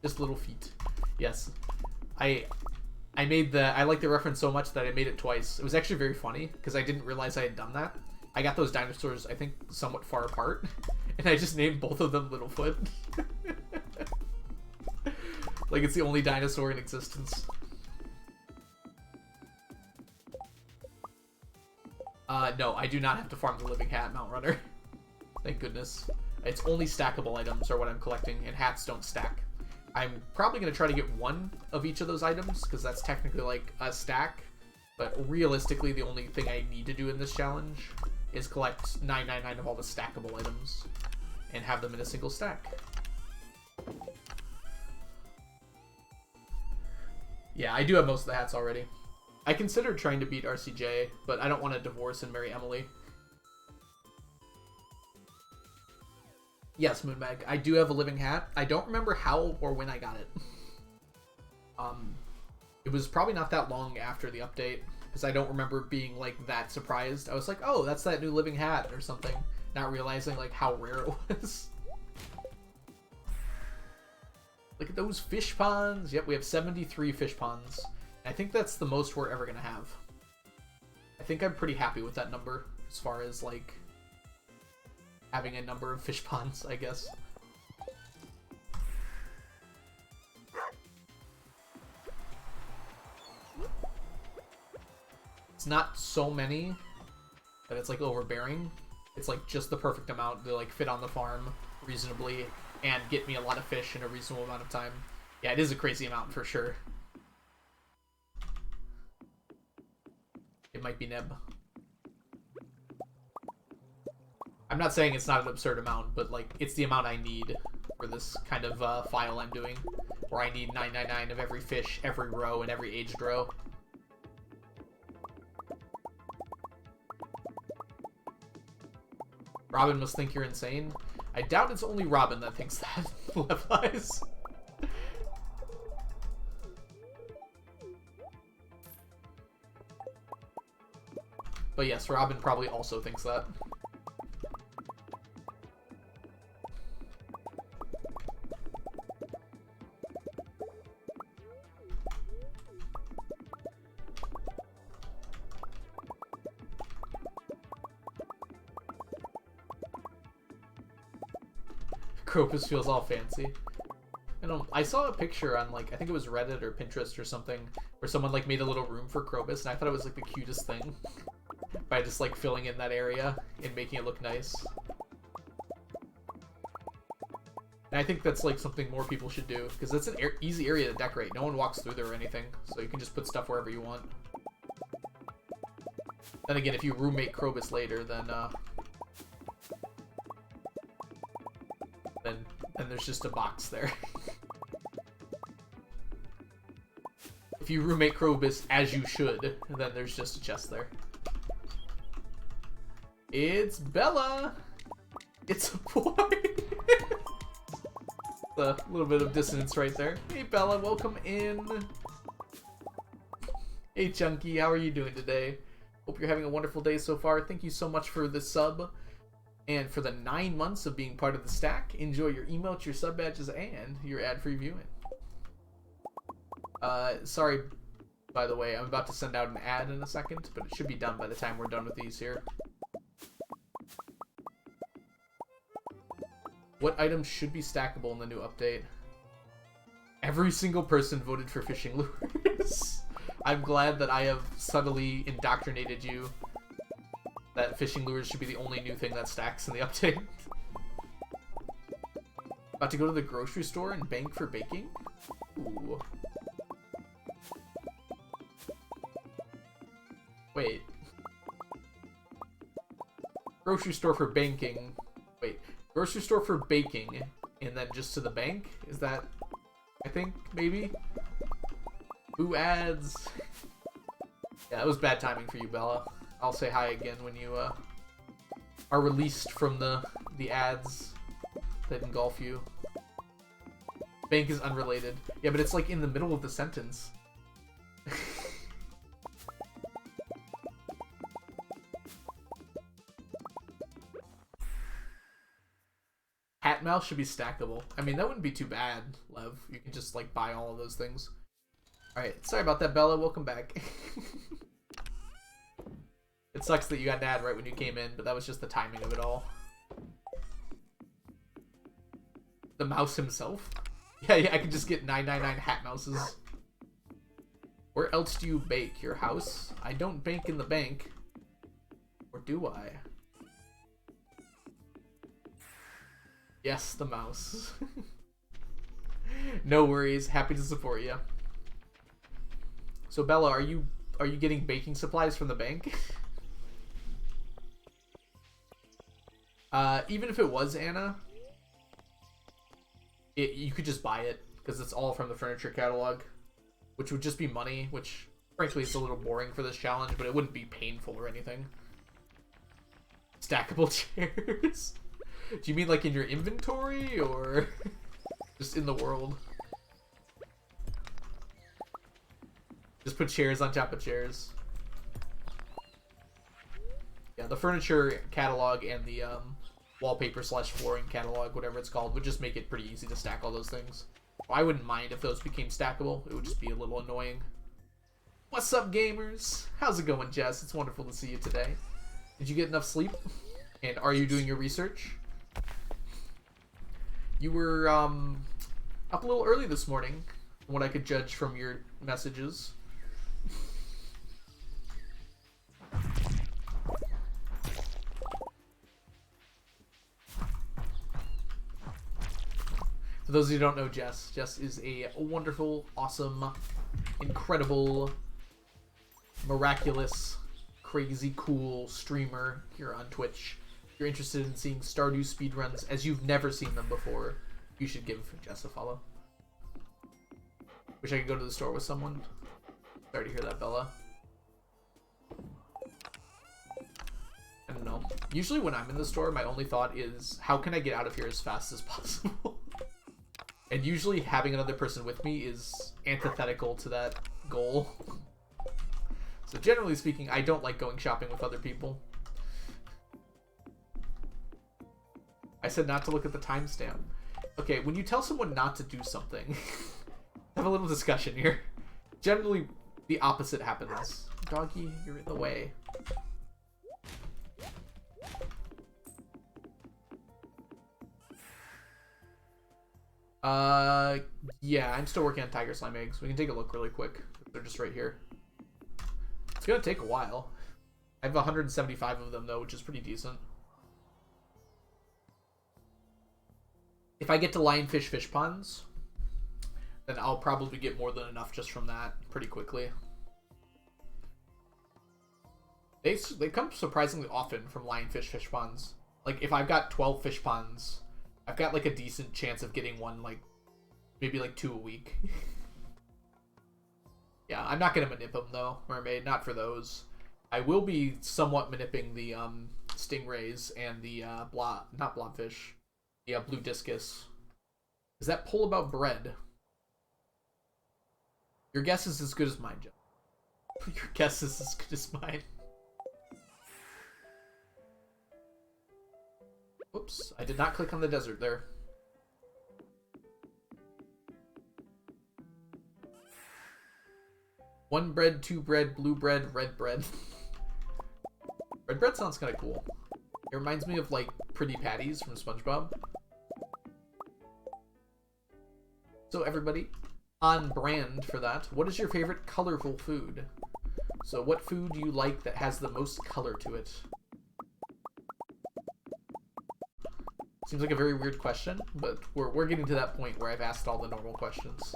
Speaker 1: Just little feet. Yes. I like the reference so much that I made it twice. It was actually very funny, because I didn't realize I had done that. I got those dinosaurs, I think, somewhat far apart, and I just named both of them Littlefoot. Like it's the only dinosaur in existence. No, I do not have to farm the living hat, Mount Runner. Thank goodness. It's only stackable items are what I'm collecting, and hats don't stack. I'm probably going to try to get 1 of each of those items, because that's technically like a stack. But realistically, the only thing I need to do in this challenge is collect 999 of all the stackable items and have them in a single stack. Yeah, I do have most of the hats already. I considered trying to beat RCJ, but I don't want to divorce and marry Emily. Yes, Moonbag, I do have a living hat. I don't remember how or when I got it. It was probably not that long after the update, because I don't remember being like that surprised. I was like, oh, that's that new living hat or something, not realizing like how rare it was. Look at those fish ponds. Yep, we have 73 fish ponds. I think that's the most we're ever gonna have. I think I'm pretty happy with that number as far as like having a number of fish ponds, I guess. It's not so many that it's like overbearing. It's like just the perfect amount to like fit on the farm reasonably and get me a lot of fish in a reasonable amount of time. Yeah, it is a crazy amount for sure. It might be Neb. I'm not saying it's not an absurd amount, but like it's the amount I need for this kind of file I'm doing, where I need 999 of every fish, every row, and every aged row. Robin must think you're insane. I doubt it's only Robin that thinks that. Left eyes. But yes, Robin probably also thinks that. Crocus feels all fancy. I saw a picture on like, I think it was Reddit or Pinterest or something, where someone like made a little room for Krobus, and I thought it was like the cutest thing. By just like filling in that area and making it look nice. And I think that's like something more people should do, because it's an easy area to decorate. No one walks through there or anything, so you can just put stuff wherever you want. Then again, if you roommate Krobus later, then there's just a box there. If you roommate Krobus as you should, then there's just a chest there. It's Bella! It's a boy! A little bit of dissonance right there. Hey Bella, welcome in! Hey Chunky, how are you doing today? Hope you're having a wonderful day so far. Thank you so much for the sub. And for the 9 months of being part of the stack, enjoy your emotes, your sub badges, and your ad-free viewing. Sorry, by the way, I'm about to send out an ad in a second, but it should be done by the time we're done with these here. What items should be stackable in the new update? Every single person voted for fishing lures. I'm glad that I have subtly indoctrinated you that fishing lures should be the only new thing that stacks in the update. About to go to the grocery store and bank for baking? Ooh. Wait. Grocery store for banking. Wait. Grocery store for baking, and then just to the bank? Is that... I think, maybe? Who ads? Yeah, that was bad timing for you, Bella. I'll say hi again when you are released from the ads that engulf you. Bank is unrelated. Yeah, but it's like in the middle of the sentence. Hat mouse should be stackable. I mean, that wouldn't be too bad, Lev. You can just like buy all of those things. Alright, sorry about that, Bella. Welcome back. It sucks that you got an ad right when you came in, but that was just the timing of it all. The mouse himself? Yeah, I could just get 999 hat mouses. Where else do you bake? Your house? I don't bake in the bank. Or do I? Yes, the mouse. No worries. Happy to support you. So, Bella, are you are you getting baking supplies from the bank? Even if it was Anna, you could just buy it because it's all from the furniture catalog, which would just be money, which frankly is a little boring for this challenge, but it wouldn't be painful or anything. Stackable chairs? Do you mean like in your inventory or just in the world? Just put chairs on top of chairs. Yeah, the furniture catalog and the wallpaper / flooring catalog, whatever it's called, would just make it pretty easy to stack all those things. I wouldn't mind if those became stackable. It would just be a little annoying. What's up, gamers? How's it going, Jess? It's wonderful to see you today. Did you get enough sleep? And are you doing your research? You were up a little early this morning, from what I could judge from your messages. For those of you who don't know Jess, Jess is a wonderful, awesome, incredible, miraculous, crazy cool streamer here on Twitch. If you're interested in seeing Stardew speedruns as you've never seen them before, you should give Jess a follow. Wish I could go to the store with someone. Sorry to hear that, Bella. I don't know. Usually when I'm in the store, my only thought is, how can I get out of here as fast as possible? And usually having another person with me is antithetical to that goal. So generally speaking, I don't like going shopping with other people. I said not to look at the timestamp. Okay, when you tell someone not to do something, have a little discussion here. Generally, the opposite happens. Doggy, you're in the way. Yeah, I'm still working on tiger slime eggs. We can take a look really quick. They're just right here. It's gonna take a while. I have 175 of them though, which is pretty decent. If I get to lionfish fish ponds, then I'll probably get more than enough just from that pretty quickly. They come surprisingly often from lionfish fish ponds. Like if I've got 12 fish ponds, I've got like a decent chance of getting one, like maybe like 2 a week. Yeah, I'm not gonna manip them though, mermaid, not for those. I will be somewhat manipping the stingrays and the not blobfish, the blue discus. Is that pull about bread? Your guess is as good as mine, Joe. Your guess is as good as mine. Oops, I did not click on the desert there. One bread, two bread, blue bread, red bread. Red bread sounds kind of cool. It reminds me of like Pretty Patties from SpongeBob. So everybody, on brand for that, what is your favorite colorful food? So what food do you like that has the most color to it? Seems like a very weird question, but we're getting to that point where I've asked all the normal questions.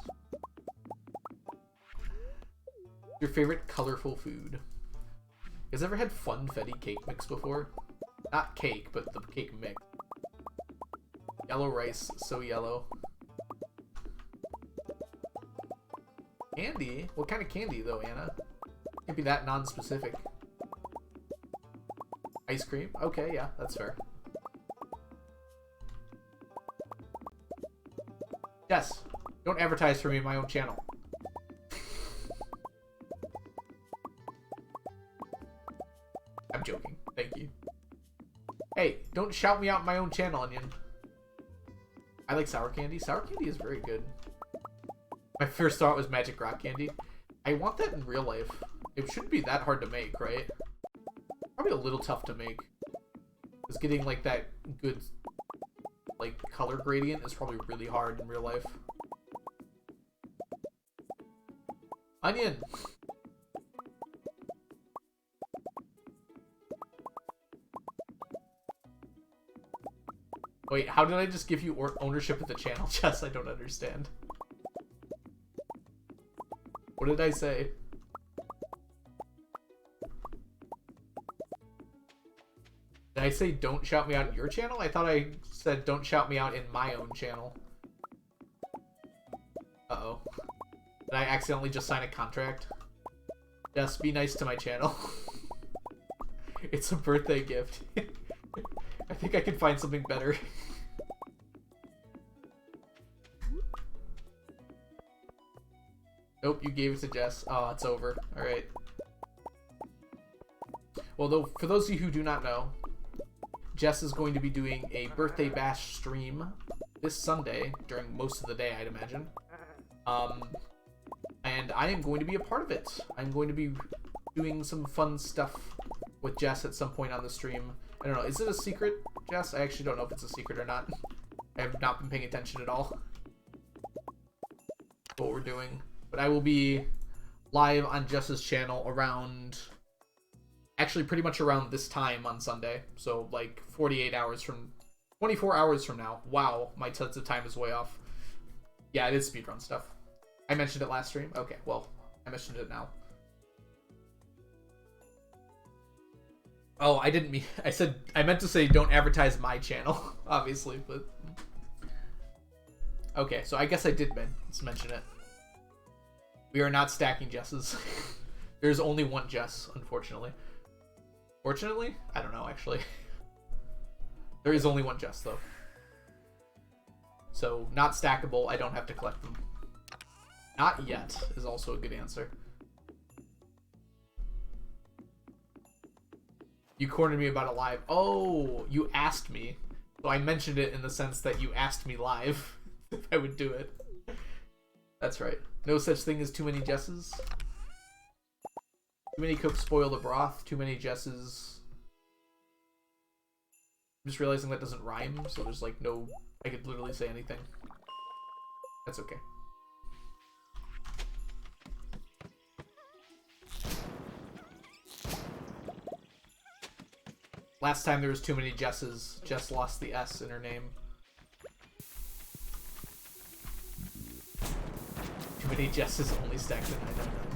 Speaker 1: Your favorite colorful food? You guys ever had funfetti cake mix before? Not cake, but the cake mix. Yellow rice, so yellow. Candy? What kind of candy though, Anna? Can't be that non-specific. Ice cream? Okay, yeah, that's fair. Yes, don't advertise for me on my own channel. I'm joking. Thank you. Hey, don't shout me out my own channel, Onion. I like sour candy. Sour candy is very good. My first thought was magic rock candy. I want that in real life. It shouldn't be that hard to make, right? Probably a little tough to make. Because getting like that good like color gradient is probably really hard in real life. Onion! Wait, how did I just give you ownership of the channel, Jess? I don't understand. What did I say?
Speaker 3: Did I say don't shout me out in your channel? I thought I said don't shout me out in my own channel. Uh-oh. Did I accidentally just sign a contract? Yes, be nice to my channel. It's a birthday gift. I think I can find something better. Nope, you gave it to Jess. Oh, it's over. Alright. Well, though, for those of you who do not know, Jess is going to be doing a birthday bash stream this Sunday during most of the day, I'd imagine. And I am going to be a part of it. I'm going to be doing some fun stuff with Jess at some point on the stream. I don't know, is it a secret, Jess? I actually don't know if it's a secret or not. I have not been paying attention at all to what we're doing. But I will be live on Jess's channel around... Actually, pretty much around this time on Sunday. So, like, 48 hours from... 24 hours from now. Wow, my sense of time is way off. Yeah, it is speedrun stuff. I mentioned it last stream? Okay, well, I mentioned it now. Oh, I didn't mean... I meant to say don't advertise my channel, obviously, but... Okay, so I guess I did mention it. We are not stacking Jesses. There's only one Jess, unfortunately. Fortunately? I don't know, actually. There is only one Jess, though. So, not stackable. I don't have to collect them. Not yet is also a good answer. You cornered me about it live. Oh, you asked me. So I mentioned it in the sense that you asked me live if I would do it. That's right. No such thing as too many Jesses. Too many cooks spoil the broth. Too many Jesses. I'm just realizing that doesn't rhyme, so there's like no... I could literally say anything. That's okay. Last time there was too many Jesses, Jess lost the S in her name. Too many Jesses only stacked at 999.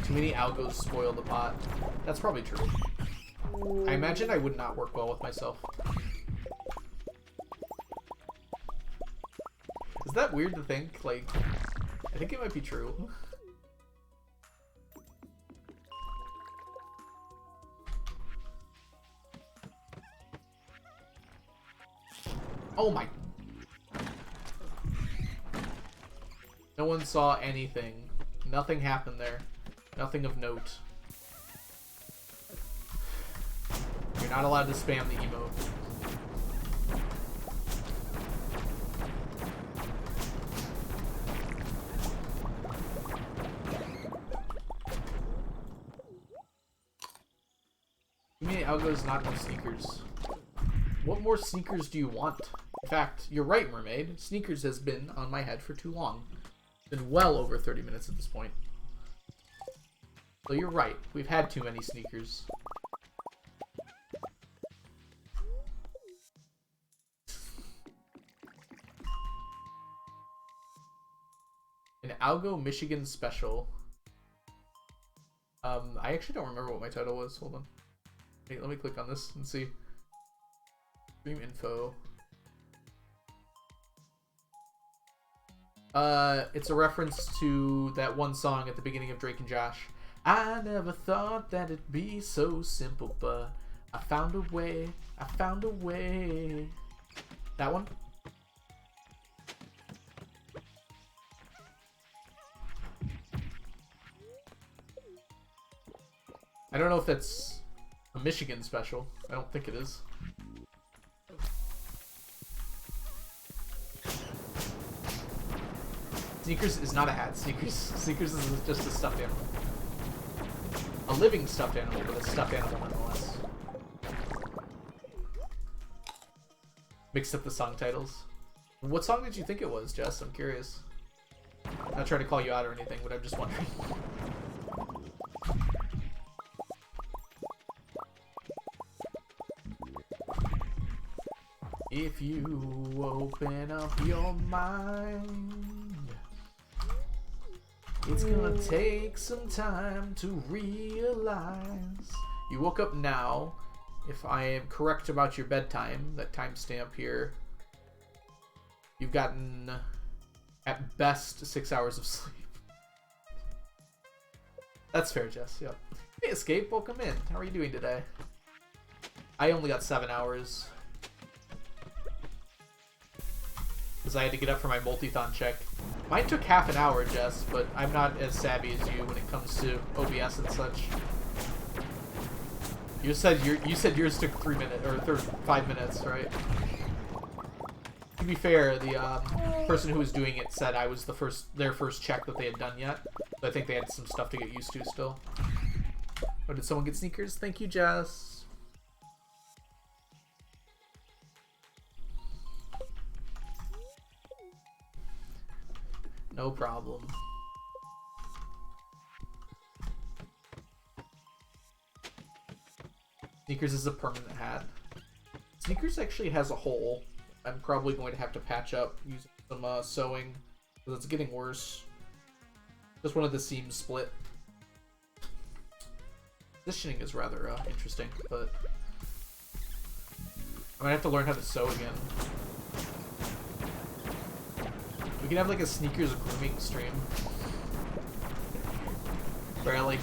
Speaker 3: Too many algos spoil the pot. That's probably true. I imagine I would not work well with myself. Is that weird to think? Like, I think it might be true. Oh my... No one saw anything. Nothing happened there. Nothing of note. You're not allowed to spam the emote. Too many algos, not enough sneakers. What more sneakers do you want? In fact, you're right, Mermaid. Sneakers has been on my head for too long. It's been well over 30 minutes at this point. So you're right. We've had too many sneakers. An Algo Michigan special. I actually don't remember what my title was. Hold on. Wait, let me click on this and see. Stream info. It's a reference to that one song at the beginning of Drake and Josh. I never thought that it'd be so simple, but I found a way. I found a way. That one? I don't know if that's a Michigan special. I don't think it is. Sneakers is not a hat. Sneakers is just a stuffed animal. A living stuffed animal, but a stuffed animal nonetheless. Mixed up the song titles. What song did you think it was, Jess? I'm curious. I'm not trying to call you out or anything, but I'm just wondering. If you open up your mind, it's gonna take some time to realize. You woke up now. If I am correct about your bedtime, that timestamp here, you've gotten at best 6 hours of sleep. That's fair, Jess. Yep. Hey, Escape, welcome in. How are you doing today? I only got 7 hours. Because I had to get up for my multi-thon check. Mine took half an hour, Jess, but I'm not as savvy as you when it comes to OBS and such. You said yours took 3 minutes or 5 minutes, right? To be fair, the person who was doing it said I was their first check that they had done yet. So I think they had some stuff to get used to still. Oh, did someone get sneakers? Thank you, Jess. No problem. Sneakers is a permanent hat. Sneakers actually has a hole. I'm probably going to have to patch up using some sewing because it's getting worse. Just one of the seams split. Positioning is rather interesting, but I'm gonna have to learn how to sew again. We can have like a sneakers grooming stream where I like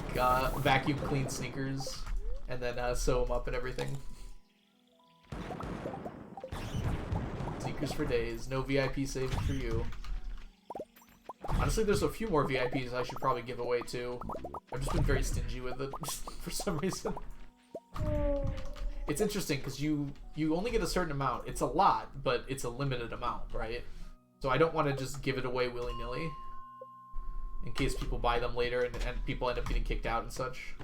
Speaker 3: vacuum clean sneakers and then sew them up and everything. Sneakers for days. No VIP saving for you. Honestly, there's a few more VIPs I should probably give away too. I've just been very stingy with it for some reason. It's interesting because you only get a certain amount. It's a lot, but it's a limited amount, right? So I don't want to just give it away willy-nilly in case people buy them later and people end up getting kicked out and such.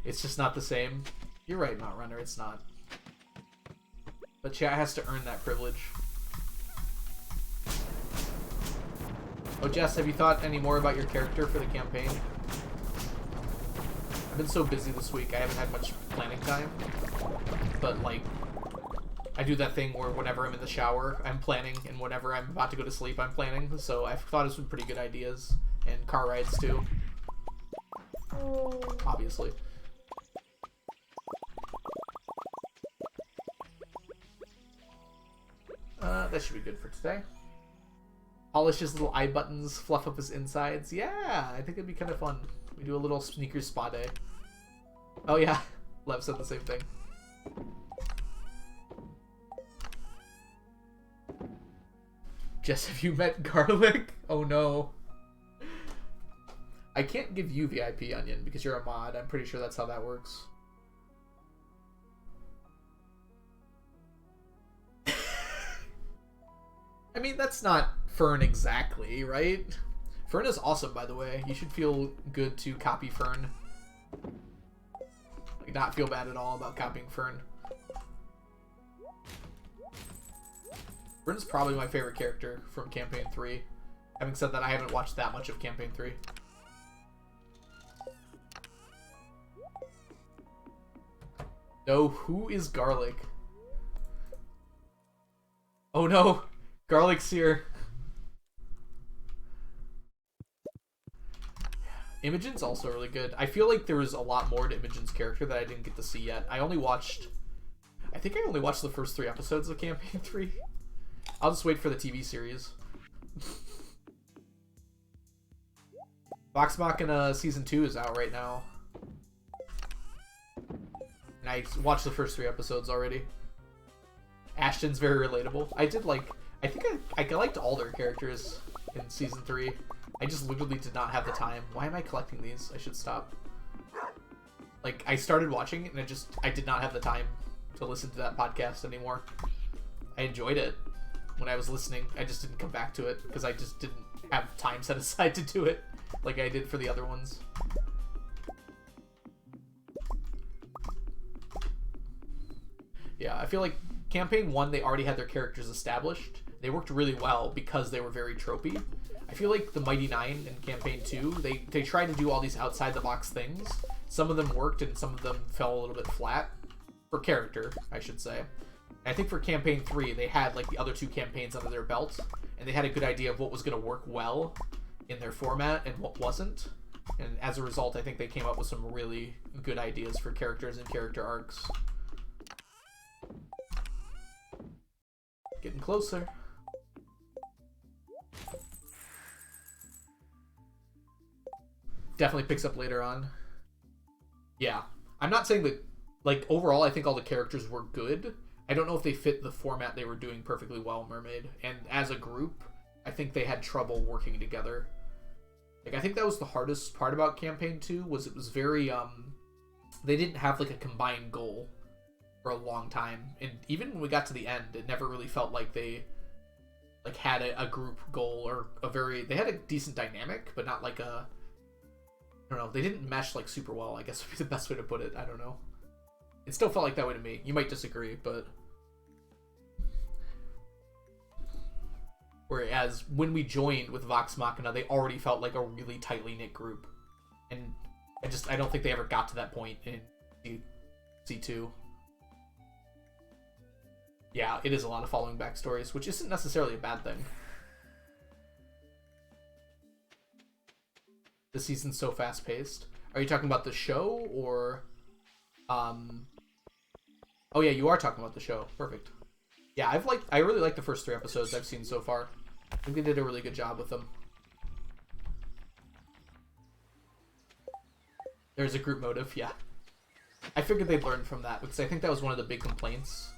Speaker 3: It's just not the same. You're right, Mount Runner, it's not. But chat has to earn that privilege. Oh, Jess, have you thought any more about your character for the campaign? I've been so busy this week, I haven't had much planning time. But, like, I do that thing where whenever I'm in the shower, I'm planning, and whenever I'm about to go to sleep, I'm planning. So I've thought of some pretty good ideas, and car rides too. Obviously. That should be good for today. Polish his little eye buttons, fluff up his insides. Yeah, I think it'd be kind of fun. We do a little sneakers spa day. Oh yeah, Lev said the same thing. Jess, have you met Garlic? Oh no. I can't give you VIP, Onion, because you're a mod. I'm pretty sure that's how that works. I mean, that's not Fern exactly, right? Fern is awesome, by the way. You should feel good to copy Fern. Like, not feel bad at all about copying Fern. Fern's probably my favorite character from Campaign 3. Having said that, I haven't watched that much of Campaign 3. No, who is Garlic? Oh no! Garlic's here. Imogen's also really good. I feel like there was a lot more to Imogen's character that I didn't get to see yet. I think I only watched the first 3 episodes of Campaign 3. I'll just wait for the TV series. Vox Machina Season 2 is out right now. And I watched the first 3 episodes already. Ashton's very relatable. I think I liked all their characters in Season 3. I just literally did not have the time. Why am I collecting these? I should stop. Like, I started watching it and I did not have the time to listen to that podcast anymore. I enjoyed it when I was listening. I just didn't come back to it because I just didn't have time set aside to do it like I did for the other ones. Yeah, I feel like Campaign 1, they already had their characters established. They worked really well because they were very tropey. I feel like the Mighty Nine in Campaign 2, they tried to do all these outside-the-box things. Some of them worked and some of them fell a little bit flat. for character, I should say. And I think for campaign 3, they had like the other 2 campaigns under their belt, and they had a good idea of what was going to work well in their format and what wasn't. And as a result, I think they came up with some really good ideas for characters and character arcs. Getting closer. Definitely picks up later on. Yeah. I'm not saying that, like, overall, I think all the characters were good. I don't know if they fit the format they were doing perfectly well, Mermaid. And as a group, I think they had trouble working together. Like, I think that was the hardest part about Campaign 2, was it was very, they didn't have, like, a combined goal for a long time. And even when we got to the end, it never really felt like they, like, had a group goal or they had a decent dynamic, but not like a, I don't know, they didn't mesh, like, super well, I guess would be the best way to put it. I don't know. It still felt like that way to me. You might disagree, but... Whereas when we joined with Vox Machina, they already felt like a really tightly knit group. And I don't think they ever got to that point in C2. Yeah, it is a lot of following backstories, which isn't necessarily a bad thing. The season's so fast-paced. Are you talking about the show, or... Oh yeah, you are talking about the show. Perfect. Yeah, I really like the first 3 episodes I've seen so far. I think they did a really good job with them. There's a group motive, yeah. I figured they'd learn from that, because I think that was one of the big complaints.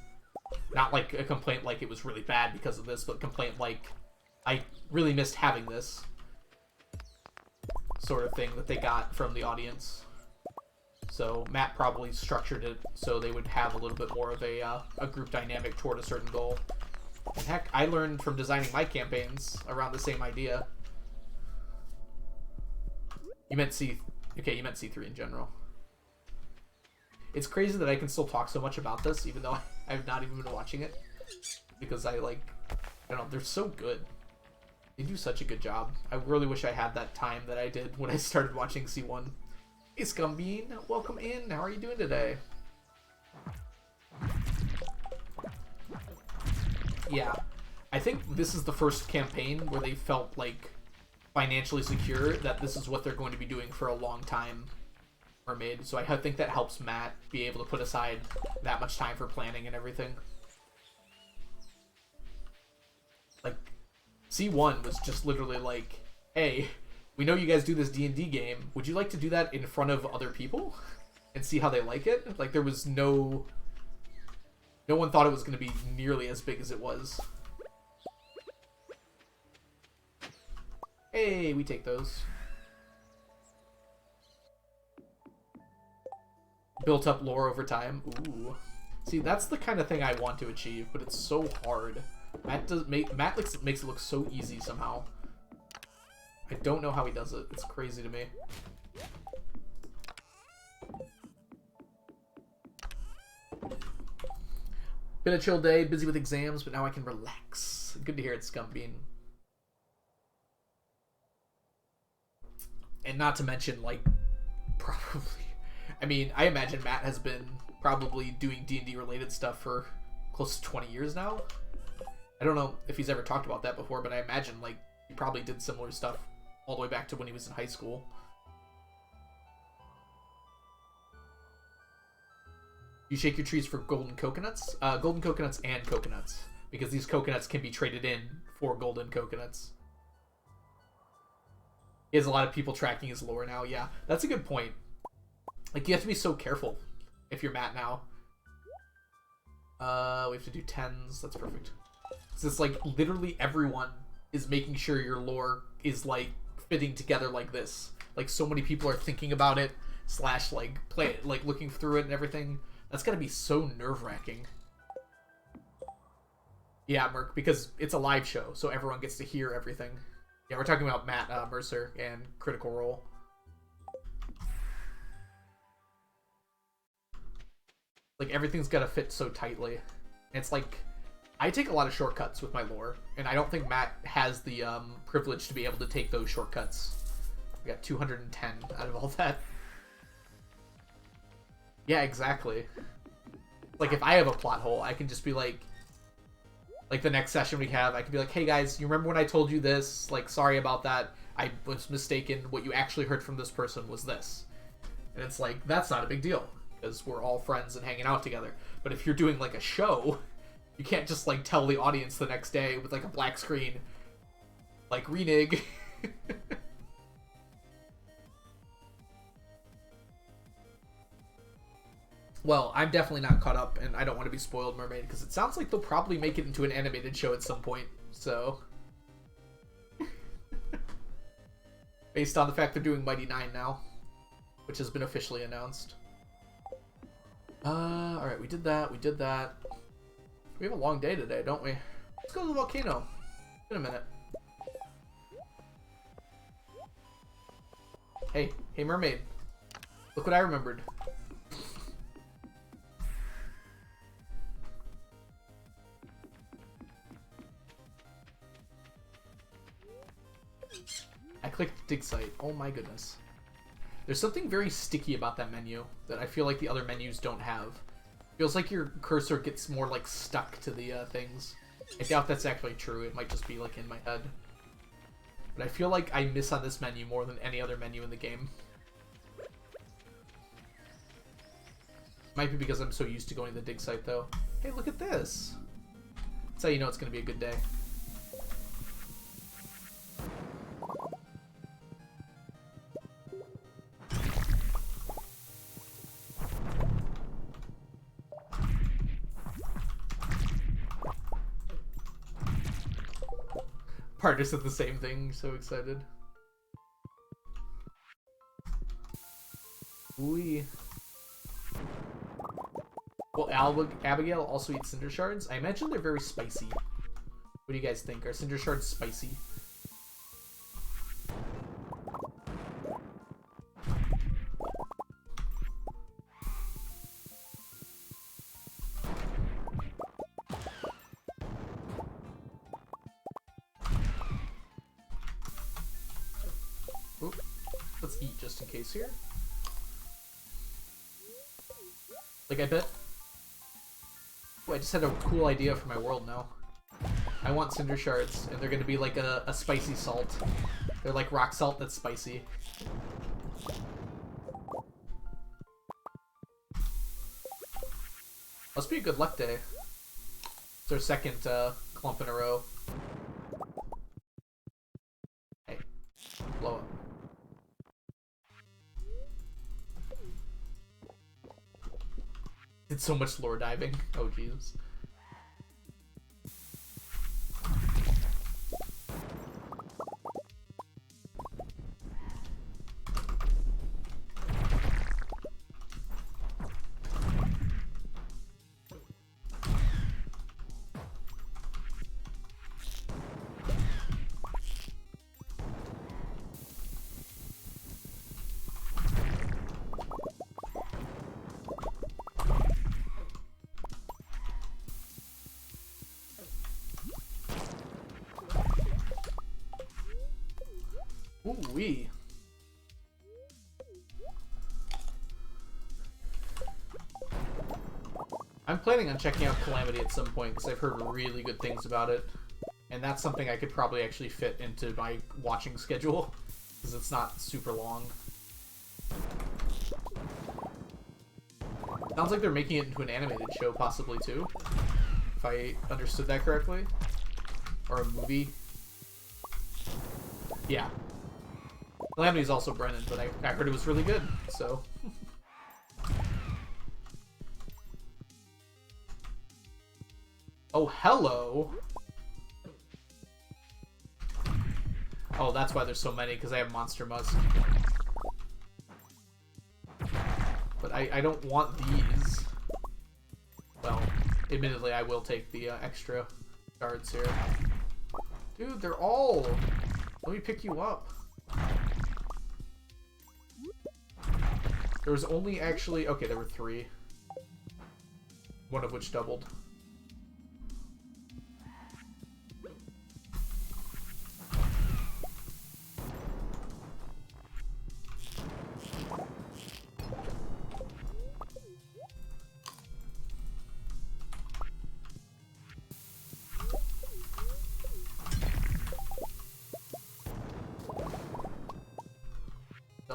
Speaker 3: Not like a complaint like it was really bad because of this, but complaint like, I really missed having this sort of thing that they got from the audience. So Matt probably structured it so they would have a little bit more of a group dynamic toward a certain goal. And heck, I learned from designing my campaigns around the same idea. You meant you meant C3 in general. It's crazy that I can still talk so much about this, even though I've not even been watching it. Because I don't know, they're so good. They do such a good job. I really wish I had that time that I did when I started watching C1. Hey Scumbean, welcome in. How are you doing today? Yeah, I think this is the first campaign where they felt like financially secure that this is what they're going to be doing for a long time, Mermaid. So I think that helps Matt be able to put aside that much time for planning and everything. Like, C1 was just literally like, hey, we know you guys do this D&D game. Would you like to do that in front of other people and see how they like it? Like, there was no one thought it was going to be nearly as big as it was. Hey, we take those. Built up lore over time. Ooh. See, that's the kind of thing I want to achieve, but it's so hard. Matt makes it look so easy somehow. I don't know how he does it. It's crazy to me. Been a chill day, busy with exams, but now I can relax. Good to hear it, Scumbean. And not to mention, like, probably... I mean, I imagine Matt has been probably doing D&D related stuff for close to 20 years now. I don't know if he's ever talked about that before, but I imagine, like, he probably did similar stuff all the way back to when he was in high school. You shake your trees for golden coconuts? Golden coconuts and coconuts. Because these coconuts can be traded in for golden coconuts. He has a lot of people tracking his lore now. Yeah, that's a good point. Like, you have to be so careful if you're Matt now. We have to do 10s. That's perfect. So it's like literally everyone is making sure your lore is like fitting together like this. Like, so many people are thinking about it, / like looking through it and everything. That's gotta be so nerve-wracking. Yeah, Merc, because it's a live show, so everyone gets to hear everything. Yeah, we're talking about Matt Mercer and Critical Role. Like, everything's gotta fit so tightly. And it's like, I take a lot of shortcuts with my lore, and I don't think Matt has the privilege to be able to take those shortcuts. We got 210 out of all that. Yeah, exactly. Like, if I have a plot hole, I can just be like the next session we have, I could be like, hey guys, you remember when I told you this? Like, sorry about that. I was mistaken. What you actually heard from this person was this. And it's like, that's not a big deal, because we're all friends and hanging out together. But if you're doing, like, a show, you can't just, like, tell the audience the next day with, like, a black screen. Like, renege. Well, I'm definitely not caught up, and I don't want to be spoiled, Mermaid, because it sounds like they'll probably make it into an animated show at some point, so... Based on the fact they're doing Mighty 9 now, which has been officially announced. Alright, we did that, We have a long day today, don't we? Let's go to the volcano. In a minute. Hey, Mermaid. Look what I remembered. I clicked dig site. Oh my goodness. There's something very sticky about that menu that I feel like the other menus don't have. Feels like your cursor gets more like stuck to the things. I doubt that's actually true. It might just be like in my head. But I feel like I miss on this menu more than any other menu in the game. Might be because I'm so used to going to the dig site though. Hey, look at this. That's how you know it's going to be a good day. Partner said the same thing, so excited. Ooh. Well, Abigail also eats cinder shards. I imagine they're very spicy. What do you guys think? Are cinder shards spicy? Oop. Let's eat just in case here. Like, I bet... Oh, I just had a cool idea for my world now. I want cinder shards, and they're gonna be like a spicy salt. They're like rock salt that's spicy. Must be a good luck day. It's our second clump in a row. Hey, blow up. Did so much lore diving. Oh, Jesus. Ooh-wee. I'm planning on checking out Calamity at some point because I've heard really good things about it. And that's something I could probably actually fit into my watching schedule because it's not super long. Sounds like they're making it into an animated show possibly too, if I understood that correctly. Or a movie. Yeah. Calamity is also Brennan, but I heard it was really good, so... Oh, hello! Oh, that's why there's so many, because I have Monster Musk. But I don't want these. Well, admittedly, I will take the extra cards here. Dude, they're all... Let me pick you up. There was only actually... Okay, there were 3. One of which doubled.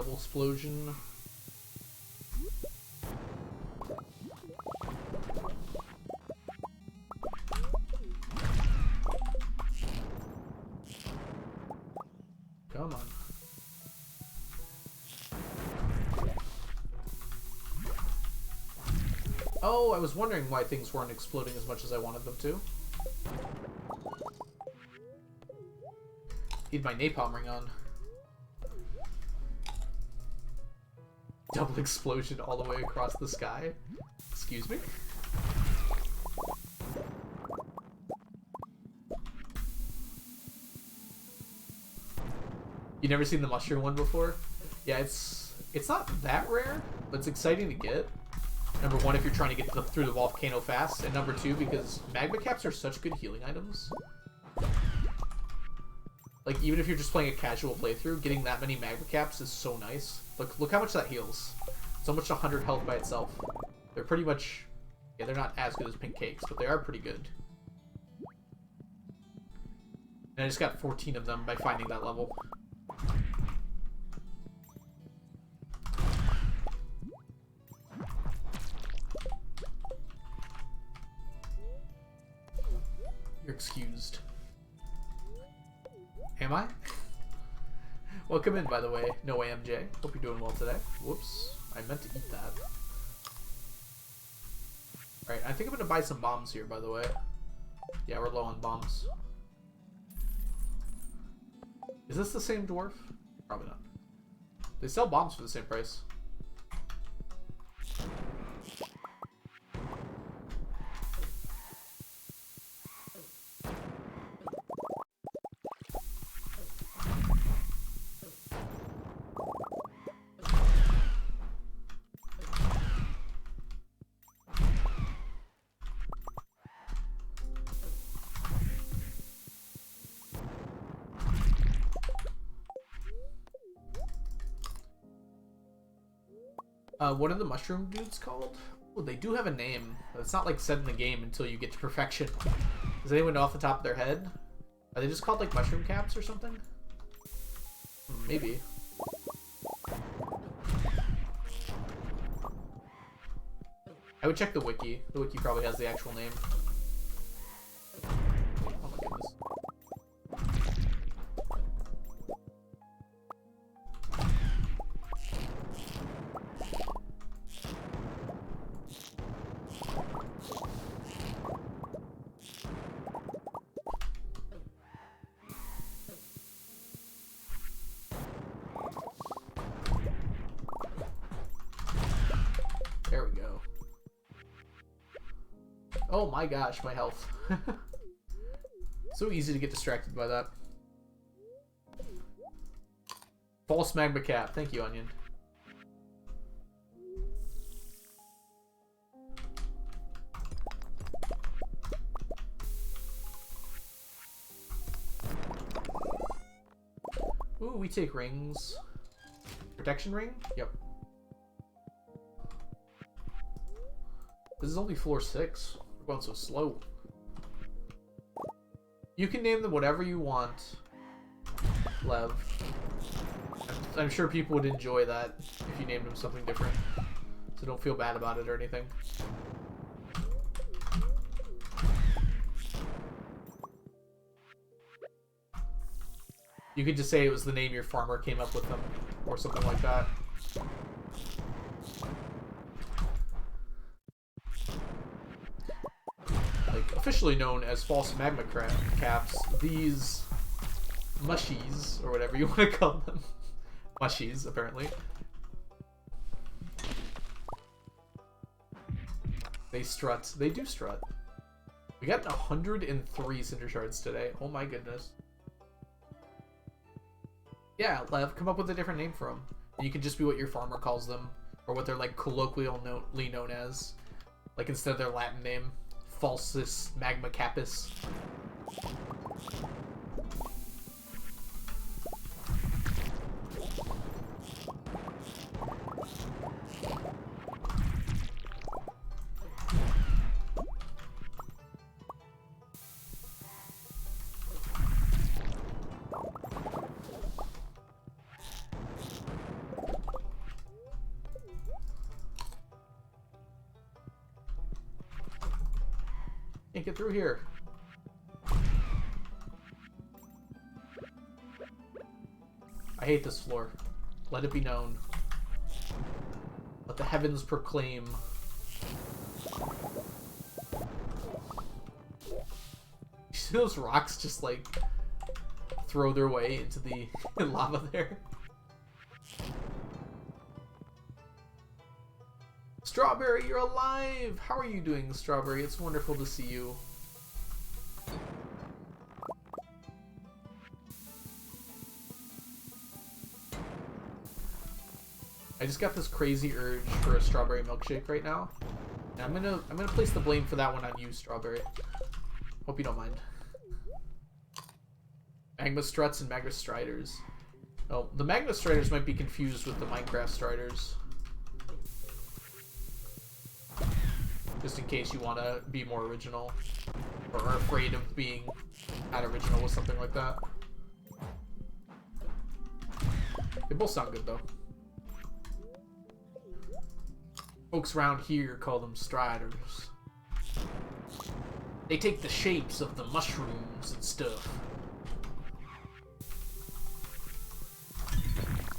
Speaker 3: double explosion. Come on. Oh, I was wondering why things weren't exploding as much as I wanted them to. Need my napalm ring on. Double explosion all the way across the sky. Excuse me? You never seen the mushroom one before? Yeah, it's not that rare, but it's exciting to get. Number one, if you're trying to get through the volcano fast, and number two, because magma caps are such good healing items. Like, even if you're just playing a casual playthrough, getting that many magma caps is so nice. Look how much that heals. It's almost 100 health by itself. They're pretty much... Yeah, they're not as good as pink cakes, but they are pretty good. And I just got 14 of them by finding that level. You're excused. Am I? Welcome in, by the way. No AMJ. Hope you're doing well today. Whoops. I meant to eat that. Alright, I think I'm gonna buy some bombs here, by the way. Yeah, we're low on bombs. Is this the same dwarf? Probably not. They sell bombs for the same price. What are the mushroom dudes called? Oh, they do have a name. It's not like said in the game until you get to perfection. Does anyone know off the top of their head? Are they just called like mushroom caps or something? Maybe. I would check the wiki. The wiki probably has the actual name. Oh my goodness. There we go. Oh my gosh, my health. So easy to get distracted by that. False magma cap. Thank you, Onion. Ooh, we take rings. Protection ring? Yep. This is only floor 6. We're going so slow. You can name them whatever you want, Lev. I'm sure people would enjoy that if you named them something different. So don't feel bad about it or anything. You could just say it was the name your farmer came up with them, or something like that. Officially known as false magma caps, these mushies, or whatever you want to call them, mushies apparently, they strut. They do strut. We got 103 cinder shards today. Oh my goodness. Yeah, Lev, come up with a different name for them. And you can just be what your farmer calls them, or what they're like colloquially known as, like instead of their Latin name. Falsus magma capus. Can't get through here. I hate this floor. Let it be known. Let the heavens proclaim. You see those rocks just like throw their way into the lava there? Strawberry, you're alive! How are you doing, Strawberry? It's wonderful to see you. I just got this crazy urge for a strawberry milkshake right now. And I'm gonna place the blame for that one on you, Strawberry. Hope you don't mind. Magma Struts and Magma Striders. Oh, the Magma Striders might be confused with the Minecraft Striders. Just in case you want to be more original. Or are afraid of being not original with something like that. They both sound good though. Folks around here call them Striders. They take the shapes of the mushrooms and stuff.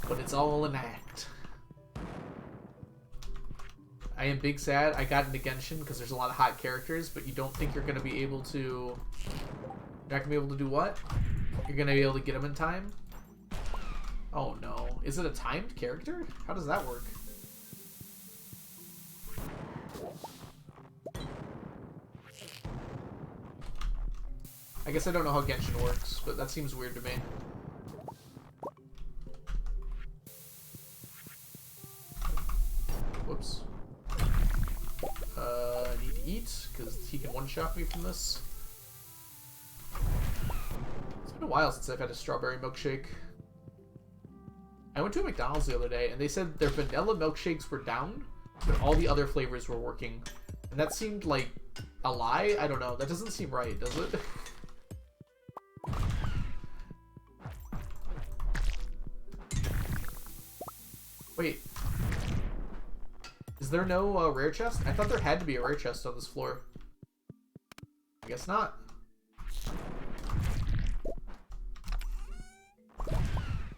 Speaker 3: But it's all an act. I am big sad I got into Genshin because there's a lot of hot characters, but you don't think you're going to be able to... You're not going to be able to do what? You're going to be able to get them in time? Oh no. Is it a timed character? How does that work? I guess I don't know how Genshin works, but that seems weird to me. Whoops. I need to eat, because he can one-shot me from this. It's been a while since I've had a strawberry milkshake. I went to a McDonald's the other day, and they said their vanilla milkshakes were down, but all the other flavors were working. And that seemed like a lie? I don't know. That doesn't seem right, does it? Wait. Is there no rare chest? I thought there had to be a rare chest on this floor. I guess not.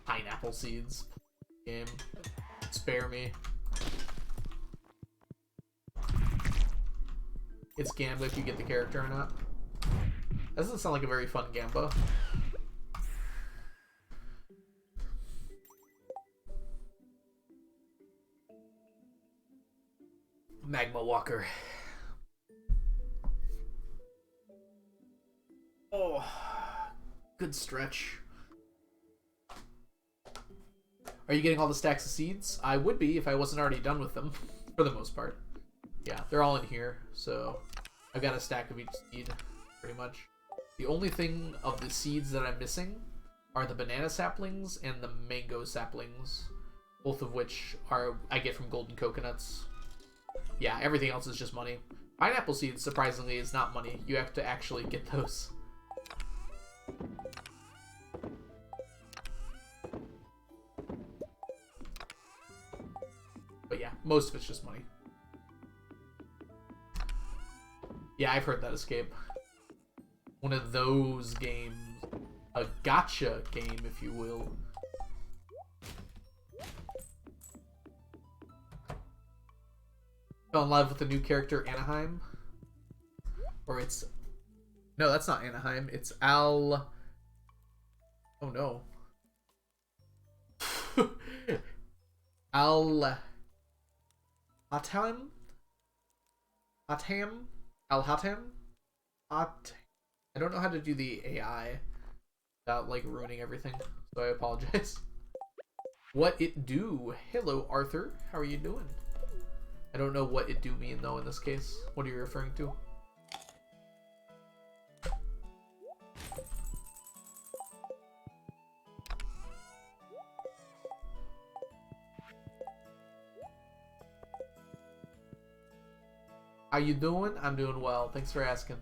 Speaker 3: Pineapple seeds. Game. Spare me. It's Gamba if you get the character or not. That doesn't sound like a very fun Gamba. Magma Walker. Oh, good stretch. Are you getting all the stacks of seeds? I would be if I wasn't already done with them, for the most part. Yeah, they're all in here, so I've got a stack of each seed, pretty much. The only thing of the seeds that I'm missing are the banana saplings and the mango saplings, both of which are I get from golden coconuts. Yeah, everything else is just money. Pineapple seeds, surprisingly, is not money. You have to actually get those. But yeah, most of it's just money. Yeah, I've heard that escape. One of those games. A gotcha game, if you will. Fell in love with the new character Anaheim. Or it's... No, that's not Anaheim. It's Al... Oh no. Al... Hatam? Hatam? Al Hatam? I don't know how to do the AI without like ruining everything, so I apologize. What it do? Hello, Arthur. How are you doing? I don't know what it do mean though in this case. What are you referring to? How you doing? I'm doing well. Thanks for asking.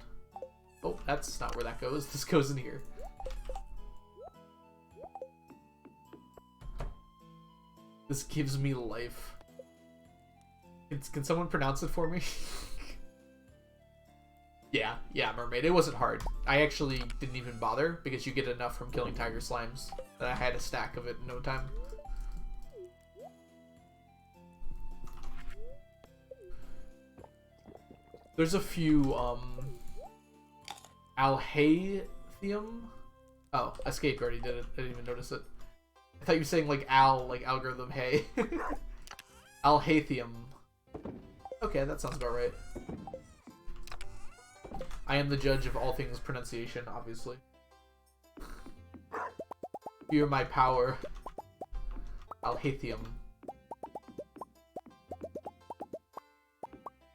Speaker 3: Oh, that's not where that goes. This goes in here. This gives me life. Can someone pronounce it for me? Yeah, mermaid. It wasn't hard. I actually didn't even bother because you get enough from killing tiger slimes that I had a stack of it in no time. There's a few Alhaithium. Oh, escape already did it. I didn't even notice it. I thought you were saying like algorithm hay. Alhaithium. Okay, that sounds about right. I am the judge of all things pronunciation, obviously. Fear my power. Alhaithium.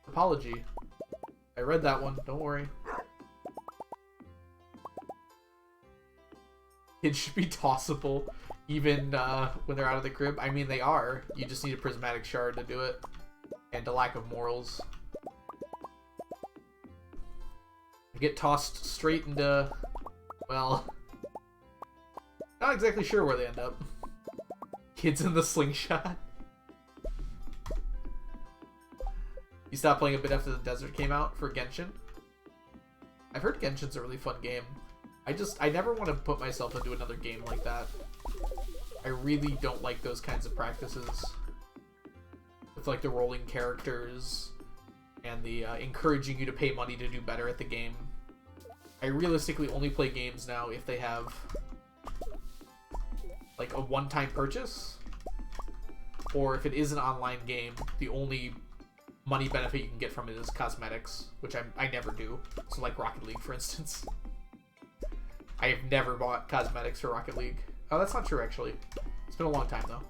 Speaker 3: Apology. I read that one, don't worry. Kids should be tossable, even when they're out of the crib. I mean, they are. You just need a prismatic shard to do it. And a lack of morals. Get tossed straight into, well, not exactly sure where they end up. Kids in the slingshot. You stopped playing a bit after the desert came out for Genshin? I've heard Genshin's a really fun game. I never want to put myself into another game like that. I really don't like those kinds of practices. With like the rolling characters and the encouraging you to pay money to do better at the game. I realistically only play games now if they have like a one-time purchase, or if it is an online game, the only money benefit you can get from it is cosmetics, which I never do. So like Rocket League, for instance. I have never bought cosmetics for Rocket League. Oh, that's not true, actually. It's been a long time, though.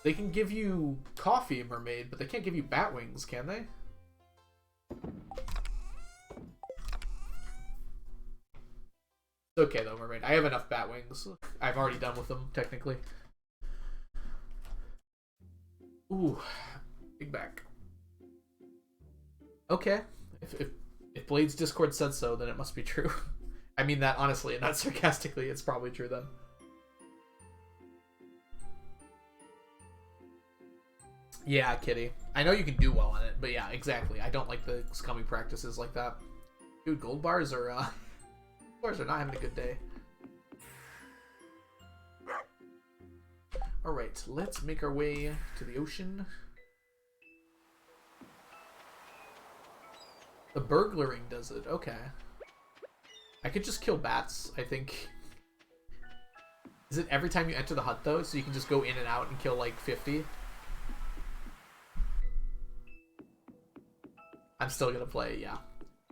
Speaker 3: They can give you coffee, Mermaid, but they can't give you bat wings, can they? It's okay, though, Mermaid. I have enough bat wings. I've already done with them, technically. Ooh. Big back. Okay. If Blade's Discord said so, then it must be true. I mean that honestly and not sarcastically. It's probably true then. Yeah, Kitty. I know you can do well on it, but yeah, exactly. I don't like the scummy practices like that. Dude, gold bars are not having a good day. Alright, let's make our way to the ocean. The burglaring does it. Okay. I could just kill bats, I think. Is it every time you enter the hut, though? So you can just go in and out and kill, like, 50? I'm still gonna play, yeah.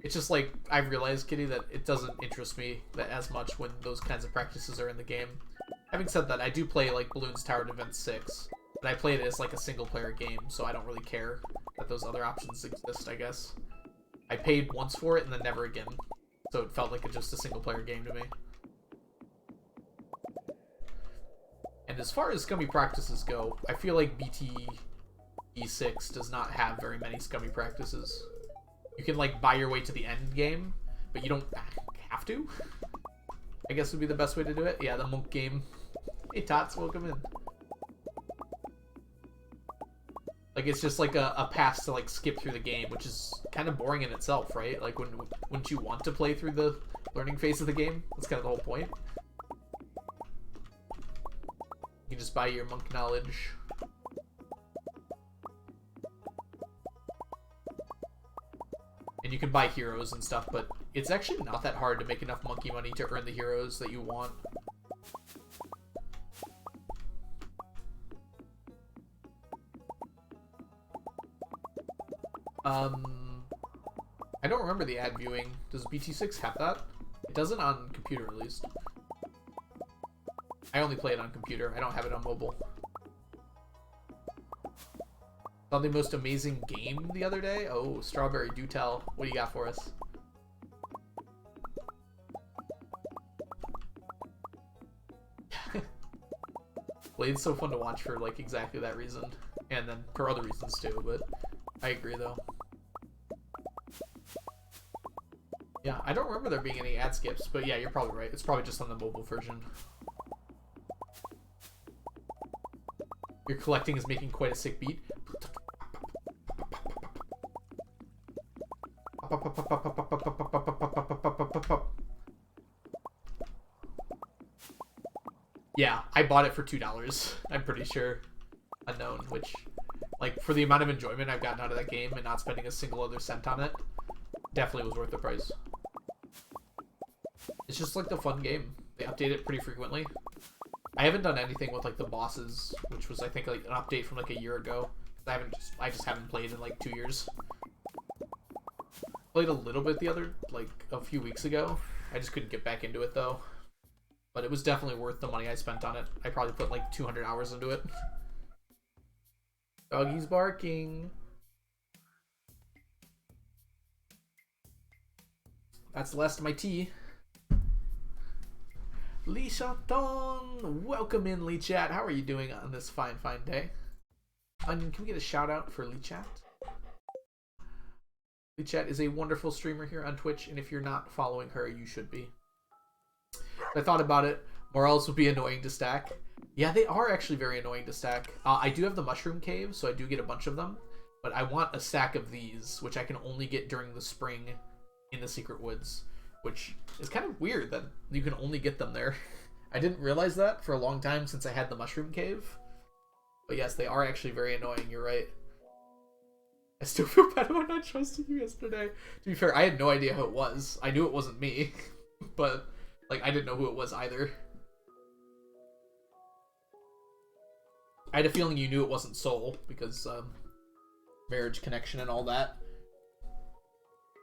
Speaker 3: It's just, like, I've realized, Kitty, that it doesn't interest me that as much when those kinds of practices are in the game. Having said that, I do play, like, Balloons Tower Defense 6. But I play it as, like, a single-player game, so I don't really care that those other options exist, I guess. I paid once for it and then never again. So it felt like just a single player game to me. And as far as scummy practices go, I feel like BTE6 does not have very many scummy practices. You can like buy your way to the end game, but you don't have to. I guess would be the best way to do it. Yeah, the monk game. Hey Tots, welcome in. Like, it's just like a pass to, like, skip through the game, which is kind of boring in itself, right? Like, wouldn't you want to play through the learning phase of the game? That's kind of the whole point. You just buy your monk knowledge. And you can buy heroes and stuff, but it's actually not that hard to make enough monkey money to earn the heroes that you want. I don't remember the ad viewing. Does BT6 have that? It doesn't on computer, at least. I only play it on computer. I don't have it on mobile. Saw the most amazing game the other day? Oh, Strawberry, do tell. What do you got for us? Blade's so fun to watch for, like, exactly that reason. And then for other reasons, too, but I agree, though. Yeah, I don't remember there being any ad skips, but yeah, you're probably right. It's probably just on the mobile version. Your collecting is making quite a sick beat. Yeah, I bought it for $2. I'm pretty sure. Unknown, which, like, for the amount of enjoyment I've gotten out of that game and not spending a single other cent on it, definitely was worth the price. It's just like the fun game. They update it pretty frequently. I haven't done anything with like the bosses, which was I think like an update from like a year ago. I just haven't played in like 2 years. Played a little bit like a few weeks ago. I just couldn't get back into it though. But it was definitely worth the money I spent on it. I probably put like 200 hours into it. Doggy's barking. That's the last of my tea. Lee Chanton, welcome in, Lee Chat. How are you doing on this fine day? Can we get a shout out for Lee Chat? Lee Chat is a wonderful streamer here on Twitch, and if you're not following her, you should be. I thought about it. Morels would be annoying to stack. Yeah, they are actually very annoying to stack. I do have the mushroom cave, so I do get a bunch of them. But I want a stack of these, which I can only get during the spring in the secret woods. Which is kind of weird that you can only get them there. I didn't realize that for a long time since I had the mushroom cave. But yes, they are actually very annoying, you're right. I still feel bad about not trusting you yesterday. To be fair, I had no idea who it was. I knew it wasn't me. But, like, I didn't know who it was either. I had a feeling you knew it wasn't Soul, because, marriage connection and all that.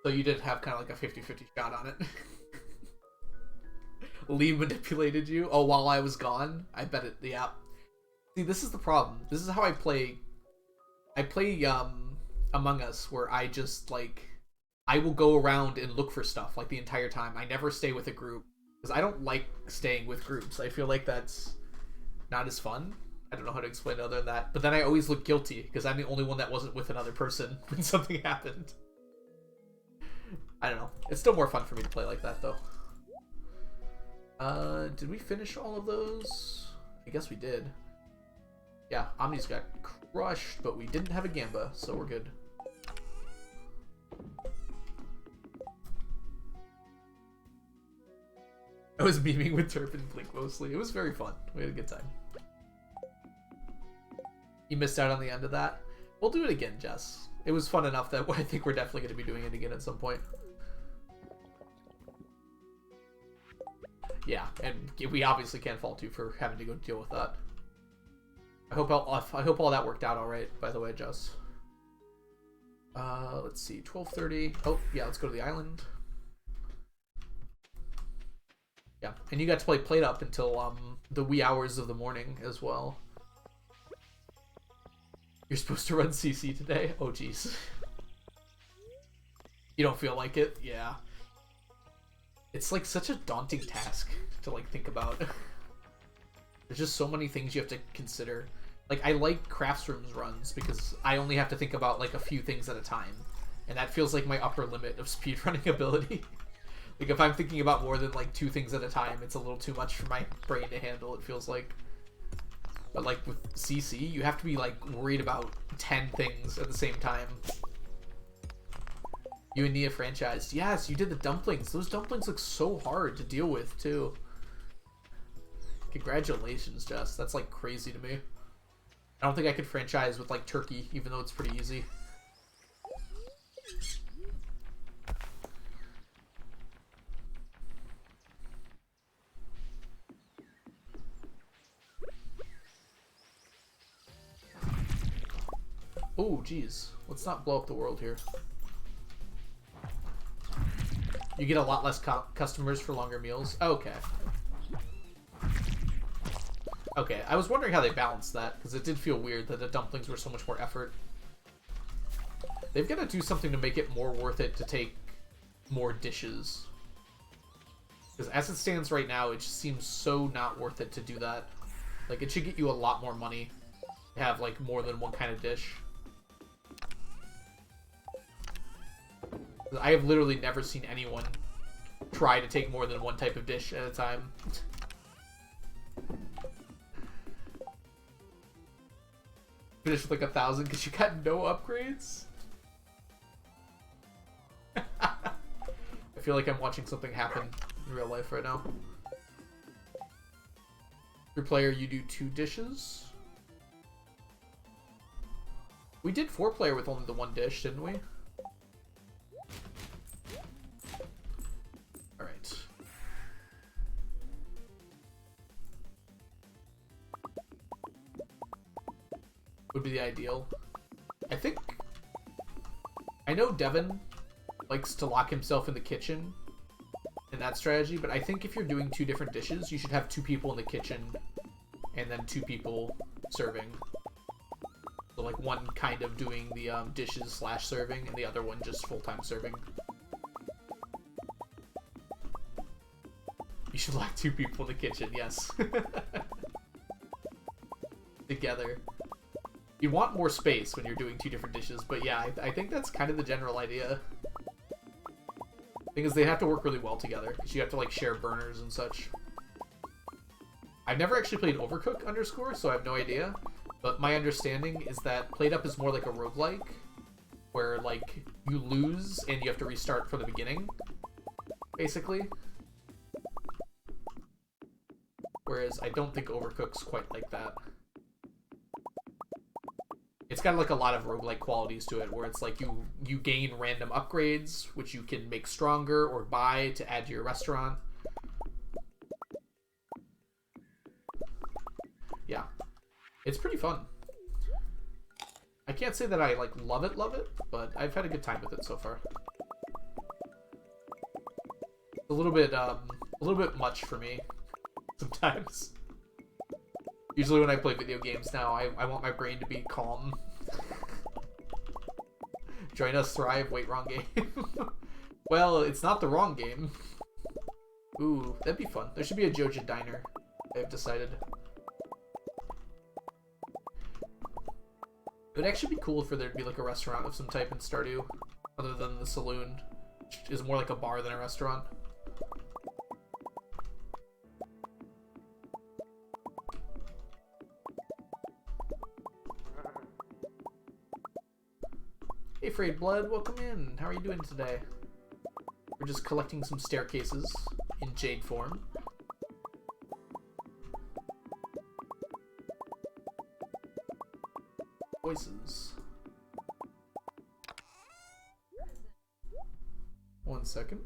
Speaker 3: So you did have kind of like a 50-50 shot on it. Lee manipulated you? Oh, while I was gone? I bet it, yeah. See, this is the problem. This is how I play... I play, Among Us, where I just, like... I will go around and look for stuff, like, the entire time. I never stay with a group. Because I don't like staying with groups. I feel like that's not as fun. I don't know how to explain it other than that. But then I always look guilty, because I'm the only one that wasn't with another person when something happened. I don't know. It's still more fun for me to play like that, though. Did we finish all of those? I guess we did. Yeah, Omni's got crushed, but we didn't have a Gamba, so we're good. I was memeing with Turp and Blink mostly. It was very fun. We had a good time. You missed out on the end of that? We'll do it again, Jess. It was fun enough that I think we're definitely going to be doing it again at some point. Yeah, and we obviously can't fault you for having to go deal with that. I hope all that worked out all right. By the way, Jess. Let's see, 12:30. Oh yeah, let's go to the island. Yeah, and you got to play Plate Up until the wee hours of the morning as well. You're supposed to run CC today? Oh jeez. You don't feel like it? Yeah. It's like such a daunting task to like think about. There's just so many things you have to consider. Like I like Craftsrooms runs because I only have to think about like a few things at a time. And that feels like my upper limit of speedrunning ability. Like if I'm thinking about more than like 2 things at a time, it's a little too much for my brain to handle, it feels like. But like with CC, you have to be like worried about 10 things at the same time. You and Nia franchised. Yes, you did the dumplings. Those dumplings look so hard to deal with, too. Congratulations, Jess. That's, like, crazy to me. I don't think I could franchise with, like, turkey, even though it's pretty easy. Oh, geez. Let's not blow up the world here. You get a lot less customers for longer meals. Okay. Okay, I was wondering how they balanced that, because it did feel weird that the dumplings were so much more effort. They've got to do something to make it more worth it to take more dishes. Because as it stands right now, it just seems so not worth it to do that. Like, it should get you a lot more money to have, like, more than one kind of dish. I have literally never seen anyone try to take more than one type of dish at a time. Finished with like 1,000 because you got no upgrades? feel like I'm watching something happen in real life right now. Your player, you do 2 dishes. We did 4-player with only the 1 dish, didn't we? Alright. Would be the ideal. I know Devin likes to lock himself in the kitchen in that strategy, but I think if you're doing 2 different dishes, you should have 2 people in the kitchen and then 2 people serving. So like one kind of doing the dishes / serving and the other one just full-time serving. You should lock 2 people in the kitchen, yes. Together. You want more space when you're doing 2 different dishes, but yeah, I think that's kind of the general idea. Thing is, they have to work really well together, because you have to like share burners and such. I've never actually played Overcooked _, so I have no idea. But my understanding is that PlateUp is more like a roguelike, where like you lose and you have to restart from the beginning, basically. Whereas I don't think Overcooked's quite like that. It's got like a lot of roguelike qualities to it, where it's like you gain random upgrades, which you can make stronger or buy to add to your restaurant. Yeah. It's pretty fun. I can't say that I like love it, but I've had a good time with it so far. A little bit much for me sometimes. Usually when I play video games now, I want my brain to be calm. Join us, Thrive. Wait, wrong game. Well, it's not the wrong game. Ooh, that'd be fun. There should be a Joja Diner, I've decided. It would actually be cool for there to be like a restaurant of some type in Stardew, other than the saloon, which is more like a bar than a restaurant. Hey Frayed Blood, welcome in. How are you doing today? We're just collecting some staircases in jade form. Voices. 1 second.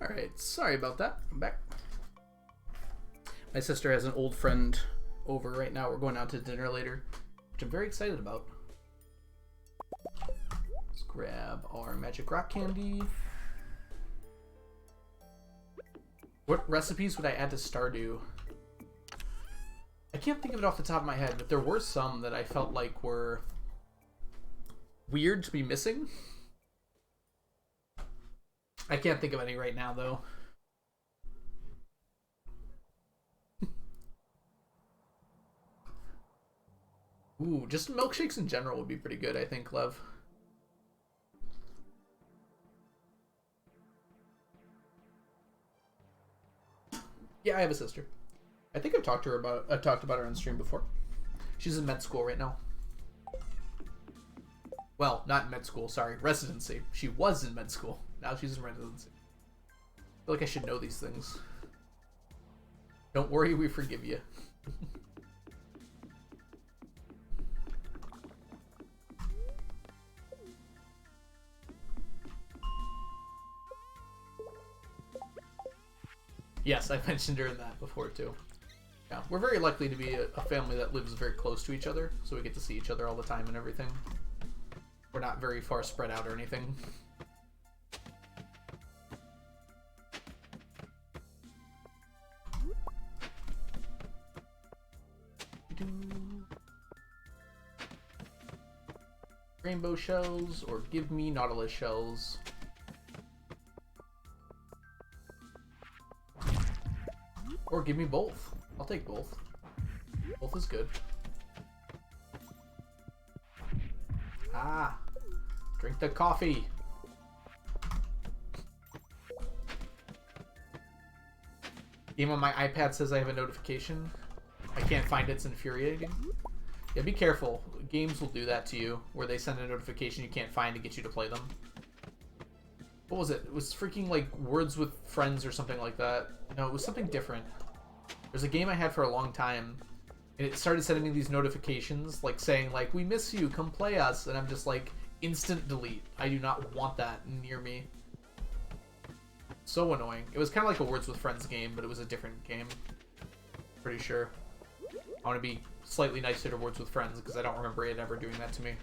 Speaker 3: Alright, sorry about that. I'm back. My sister has an old friend over right now. We're going out to dinner later, which I'm very excited about. Let's grab our magic rock candy. What recipes would I add to Stardew? I can't think of it off the top of my head, but there were some that I felt like were weird to be missing. I can't think of any right now, though. Ooh, just milkshakes in general would be pretty good, I think, Lev. Yeah, I have a sister. I think I've talked about her on stream before. She's in med school right now. Well, not in med school, sorry. Residency. She was in med school. Now she's in residency. I feel like I should know these things. Don't worry, we forgive you. Yes, I mentioned her in that before, too. Yeah, we're very likely to be a family that lives very close to each other, so we get to see each other all the time and everything. We're not very far spread out or anything. Rainbow shells, or give me Nautilus shells. Or give me both. I'll take both. Both is good. Ah, drink the coffee. Game on my iPad says I have a notification. I can't find it. It's infuriating. Yeah, be careful. Games will do that to you, where they send a notification you can't find to get you to play them. What was it? It was freaking like Words with Friends or something like that. No, it was something different. There's a game I had for a long time, and it started sending me these notifications, like saying like, "We miss you, come play us," and I'm just like, instant delete. I do not want that near me. So annoying. It was kind of like a Words with Friends game, but it was a different game. Pretty sure. I want to be slightly nicer to Words with Friends because I don't remember it ever doing that to me.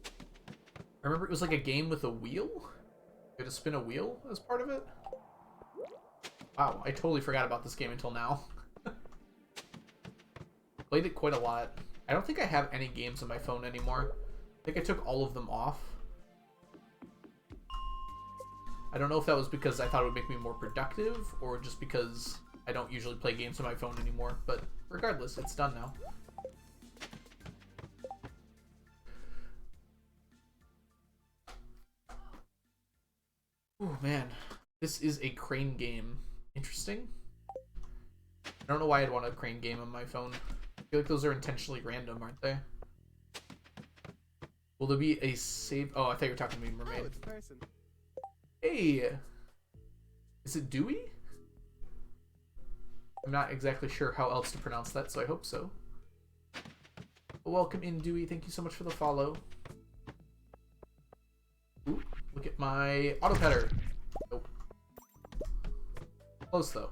Speaker 3: I remember it was like a game with a wheel? You had to spin a wheel as part of it? Wow, I totally forgot about this game until now. Played it quite a lot. I don't think I have any games on my phone anymore. I think I took all of them off. I don't know if that was because I thought it would make me more productive, or just because I don't usually play games on my phone anymore, but regardless, it's done now. Oh man, this is a crane game. Interesting. I don't know why I'd want a crane game on my phone. I feel like those are intentionally random, aren't they? Will there be a save? Oh, I thought you were talking to me, Mermaid.
Speaker 4: Oh, it's a person.
Speaker 3: Hey! Is it Dewey? I'm not exactly sure how else to pronounce that, so I hope so. Welcome in, Dewey. Thank you so much for the follow. Ooh, look at my auto petter. Nope. Close, though.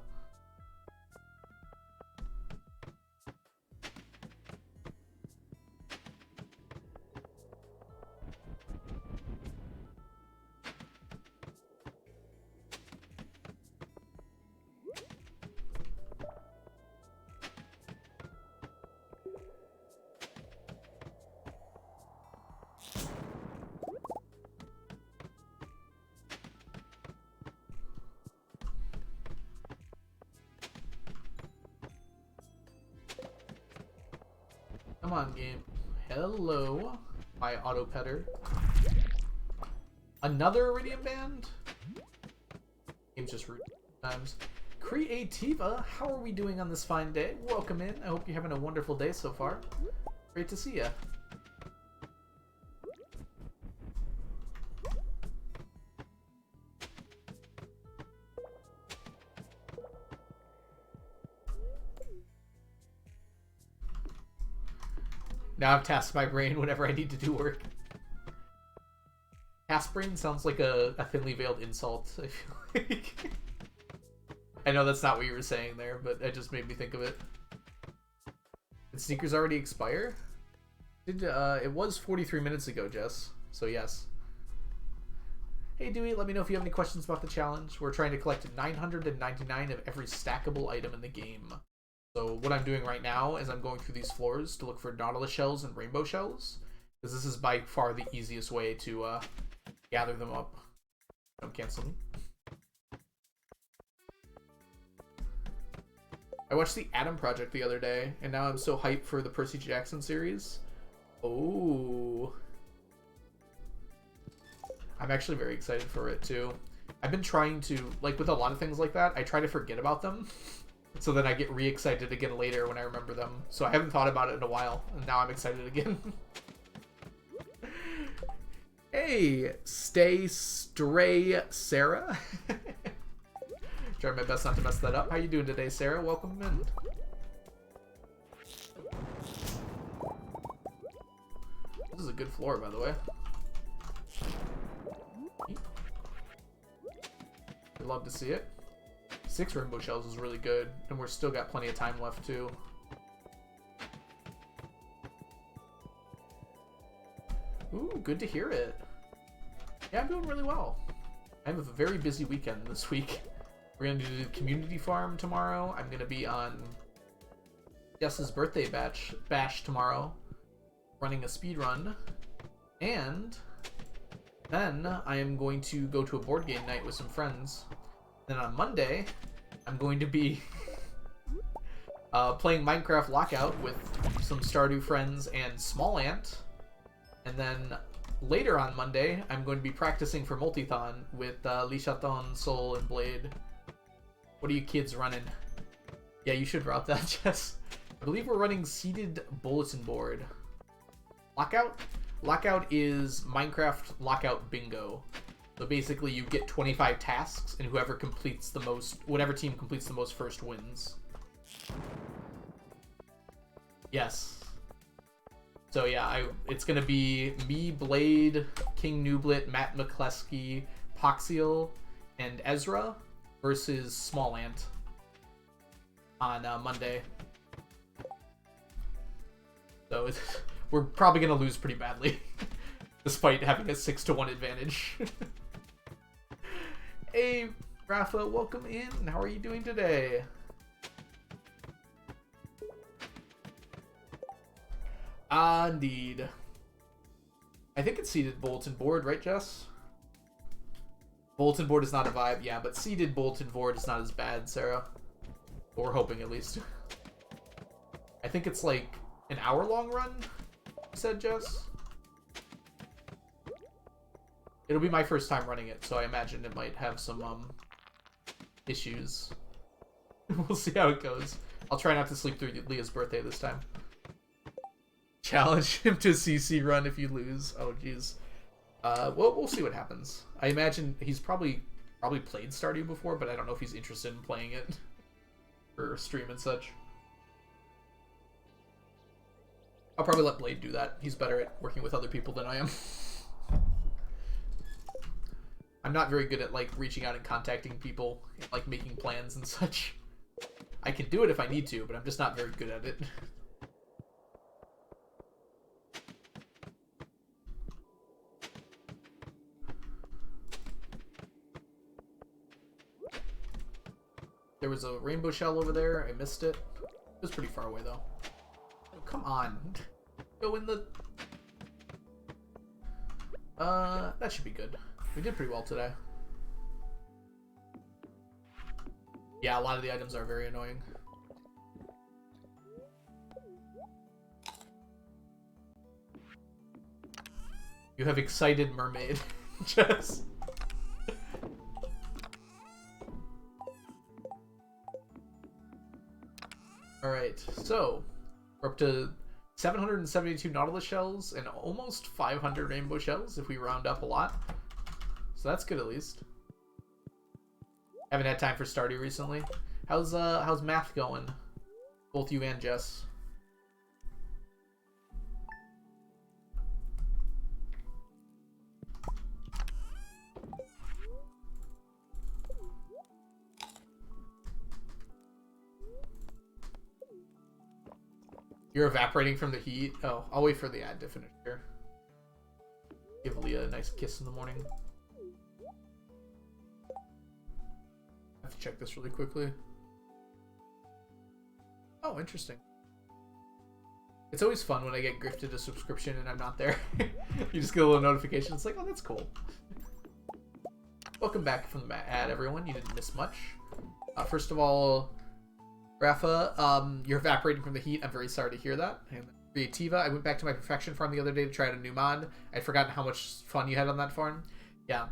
Speaker 3: Come on, game. Hello, my auto petter. Another Iridium Band? Game's just rude times. Creativa, how are we doing on this fine day? Welcome in. I hope you're having a wonderful day so far. Great to see ya. Now I've tasked my brain whenever I need to do work. Task brain sounds like a thinly veiled insult, I feel like. I know that's not what you were saying there, but it just made me think of it. Did sneakers already expire? It was 43 minutes ago, Jess. So yes. Hey Dewey, let me know if you have any questions about the challenge. We're trying to collect 999 of every stackable item in the game. So what I'm doing right now is I'm going through these floors to look for Nautilus shells and rainbow shells, because this is by far the easiest way to gather them up. Don't cancel me. I watched the Adam Project the other day, and now I'm so hyped for the Percy Jackson series. Oh. I'm actually very excited for it too. I've been trying to, like with a lot of things like that, I try to forget about them. So then I get re-excited again later when I remember them. So I haven't thought about it in a while, and now I'm excited again. Hey, Stray Sarah. Trying my best not to mess that up. How you doing today, Sarah? Welcome in. This is a good floor, by the way. I'd love to see it. 6 rainbow shells is really good, and we're still got plenty of time left too. Ooh, good to hear it. Yeah, I'm doing really well. I have a very busy weekend this week. We're gonna do the community farm tomorrow. I'm gonna be on Jess's birthday bash tomorrow, running a speed run, and then I am going to go to a board game night with some friends. Then on Monday, I'm going to be playing Minecraft Lockout with some Stardew friends and Small Ant. And then later on Monday, I'm going to be practicing for Multithon with Lichaton, Soul, and Blade. What are you kids running? Yeah, you should route that, Jess. I believe we're running Seated Bulletin Board. Lockout? Lockout is Minecraft Lockout Bingo. So basically you get 25 tasks, and whoever completes the most, whatever team completes the most first wins. Yes. So yeah, it's gonna be me, Blade, King Nublet, Matt McCleskey, Poxiel, and Ezra versus Small Ant on Monday. So we're probably gonna lose pretty badly, despite having a 6-1 advantage. Hey, Rafa, welcome in. How are you doing today? Indeed. I think it's Seated Bulletin Board, right, Jess? Bulletin Board is not a vibe, yeah, but Seated Bulletin Board is not as bad, Sarah. Or we're hoping, at least. I think it's like an hour-long run, you said, Jess? It'll be my first time running it, so I imagine it might have some, issues. We'll see how it goes. I'll try not to sleep through Leah's birthday this time. Challenge him to CC run if you lose. Oh, jeez. Well, we'll see what happens. I imagine he's probably played Stardew before, but I don't know if he's interested in playing it for stream and such. I'll probably let Blade do that. He's better at working with other people than I am. I'm not very good at, like, reaching out and contacting people, and, like, making plans and such. I can do it if I need to, but I'm just not very good at it. There was a rainbow shell over there. I missed it. It was pretty far away, though. Oh, come on. Go in the... that should be good. We did pretty well today. Yeah, a lot of the items are very annoying. You have excited mermaid. Jess. Alright, so we're up to 772 Nautilus shells and almost 500 rainbow shells if we round up a lot. So that's good at least. Haven't had time for Stardew recently. How's math going? Both you and Jess. You're evaporating from the heat? Oh, I'll wait for the ad to finish here. Give Leah a nice kiss in the morning. I have to check this really quickly. Oh, interesting. It's always fun when I get gifted a subscription and I'm not there. You just get a little notification. It's like, oh, that's cool. Welcome back from the ad, everyone. You didn't miss much. First of all, Rafa, you're evaporating from the heat. I'm very sorry to hear that. And Creativa, I went back to my Perfection farm the other day to try out a new mod. I'd forgotten how much fun you had on that farm. Yeah,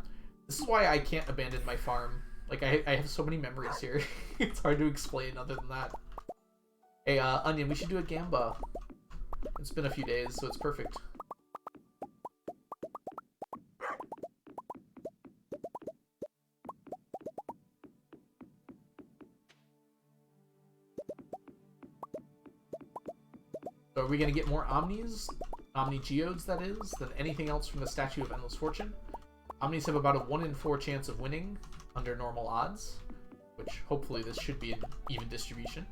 Speaker 3: this is why I can't abandon my farm. Like, I have so many memories here. It's hard to explain other than that. Hey, Onion, we should do a Gamba. It's been a few days, so it's perfect. So are we going to get more Omnis? Omni Geodes, that is, than anything else from the Statue of Endless Fortune. Omnis have about a 1 in 4 chance of winning under normal odds. which hopefully this should be an even distribution.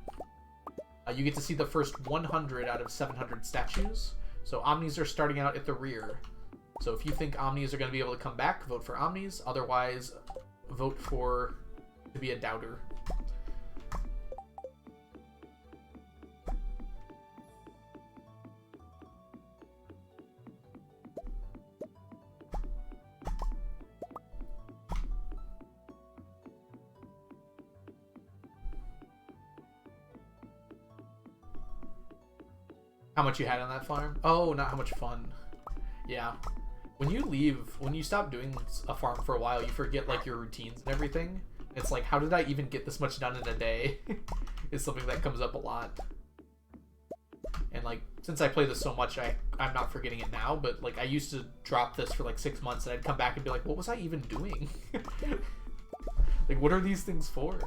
Speaker 3: You get to see the first 100 out of 700 statues. So Omnis are starting out at the rear. So if you think Omnis are going to be able to come back, vote for Omnis. Otherwise, vote for to be a doubter. How much you had on that farm? Oh, not how much fun. Yeah. When you leave, when you stop doing a farm for a while, you forget like your routines and everything. It's like, how did I even get this much done in a day? Is something that comes up a lot. And like, since I play this so much, I'm not forgetting it now, but like I used to drop this for like 6 months and I'd come back and be like, what was I even doing? Like, what are these things for?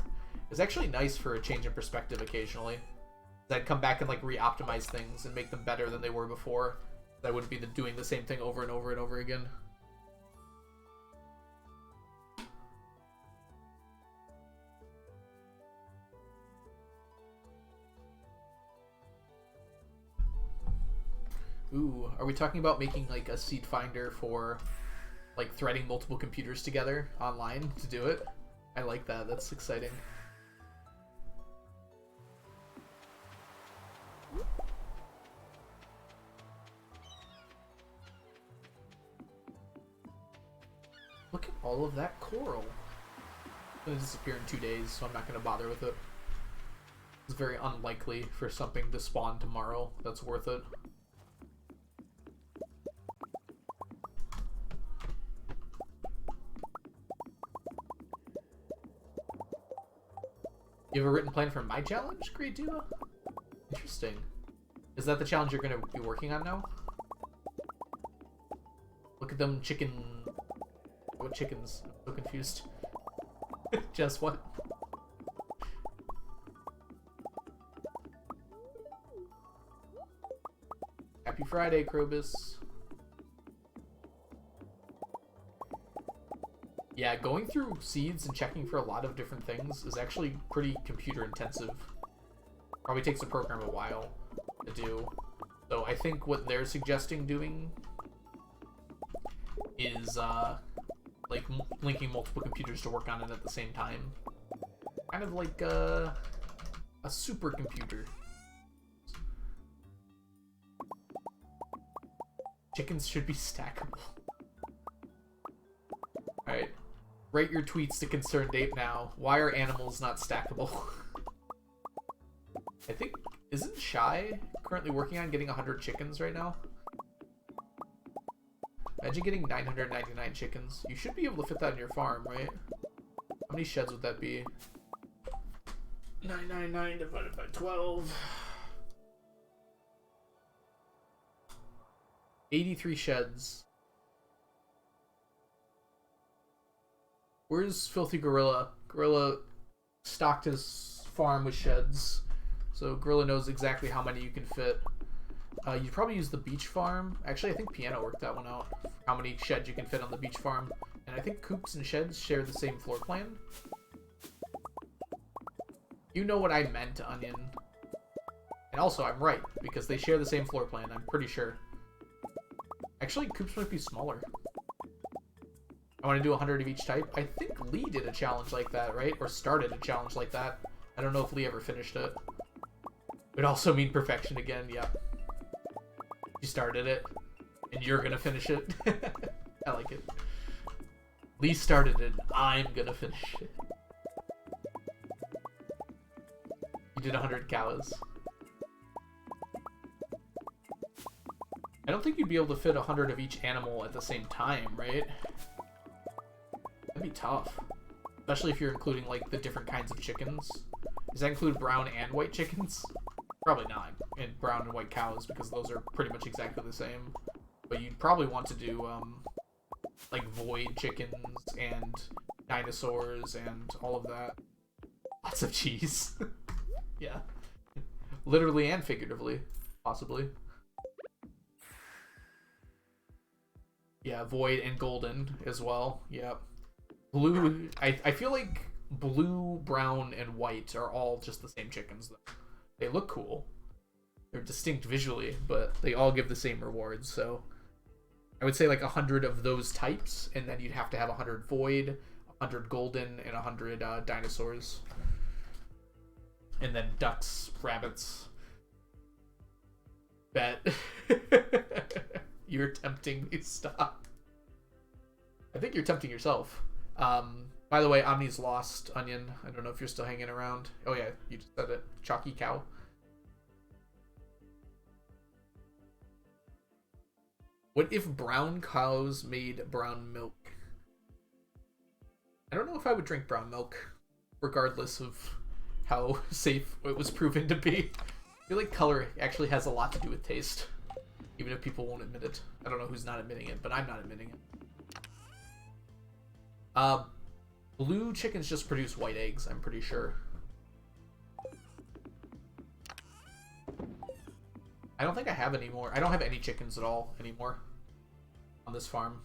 Speaker 3: It's actually nice for a change in perspective occasionally. I'd come back and like re-optimize things and make them better than they were before. I wouldn't be doing the same thing over and over and over again. Ooh, are we talking about making like a seed finder for like threading multiple computers together online to do it? I like that. That's exciting. Look at all of that coral. It's going to disappear in 2 days, so I'm not going to bother with it. It's very unlikely for something to spawn tomorrow that's worth it. You have a written plan for my challenge, Great Duo? Interesting. Is that the challenge you're going to be working on now? Look at them chicken... What chickens? I'm so confused. Just what? Happy Friday, Krobus. Yeah, going through seeds and checking for a lot of different things is actually pretty computer intensive. Probably takes a program a while to do. So I think what they're suggesting doing is like linking multiple computers to work on it at the same time. Kind of like a supercomputer. Chickens should be stackable. Alright. Write your tweets to Concerned Ape now. Why are animals not stackable? I think... Isn't Shy currently working on getting 100 chickens right now? Imagine getting 999 chickens. You should be able to fit that in your farm, right? How many sheds would that be? 999 divided by 12. 83 sheds. Where's Filthy Gorilla? Gorilla stocked his farm with sheds. So Gorilla knows exactly how many you can fit. You'd probably use the beach farm. Actually, I think Piano worked that one out. How many sheds you can fit on the beach farm. And I think coops and sheds share the same floor plan. You know what I meant, Onion. And also, I'm right, because they share the same floor plan, I'm pretty sure. Actually, coops might be smaller. I want to do 100 of each type. I think Lee did a challenge like that, right? Or started a challenge like that. I don't know if Lee ever finished it. It would also mean perfection again, yep. You started it, and you're gonna finish it. I like it. Lee started it, I'm gonna finish it. You did 100 cows. I don't think you'd be able to fit 100 of each animal at the same time, right? That'd be tough. Especially if you're including, like, the different kinds of chickens. Does that include brown and white chickens? Probably not. And brown and white cows, because those are pretty much exactly the same. But you'd probably want to do, like, void chickens and dinosaurs and all of that. Lots of cheese. Yeah. Literally and figuratively, possibly. Yeah, void and golden as well. Yep. Blue, I feel like blue, brown, and white are all just the same chickens, though. They look cool. They're distinct visually, but they all give the same rewards, so I would say like 100 of those types, and then you'd have to have 100 void, 100 golden, and 100 dinosaurs. And then ducks, rabbits. Bet. You're tempting me, stop. I think you're tempting yourself. By the way, Omni's lost, Onion. I don't know if you're still hanging around. Oh yeah, you just said it. Chalky cow. What if brown cows made brown milk? I don't know if I would drink brown milk, regardless of how safe it was proven to be. I feel like color actually has a lot to do with taste, even if people won't admit it. I don't know who's not admitting it, but I'm not admitting it. Blue chickens just produce white eggs, I'm pretty sure. I don't think I have any more. I don't have any chickens at all anymore on this farm.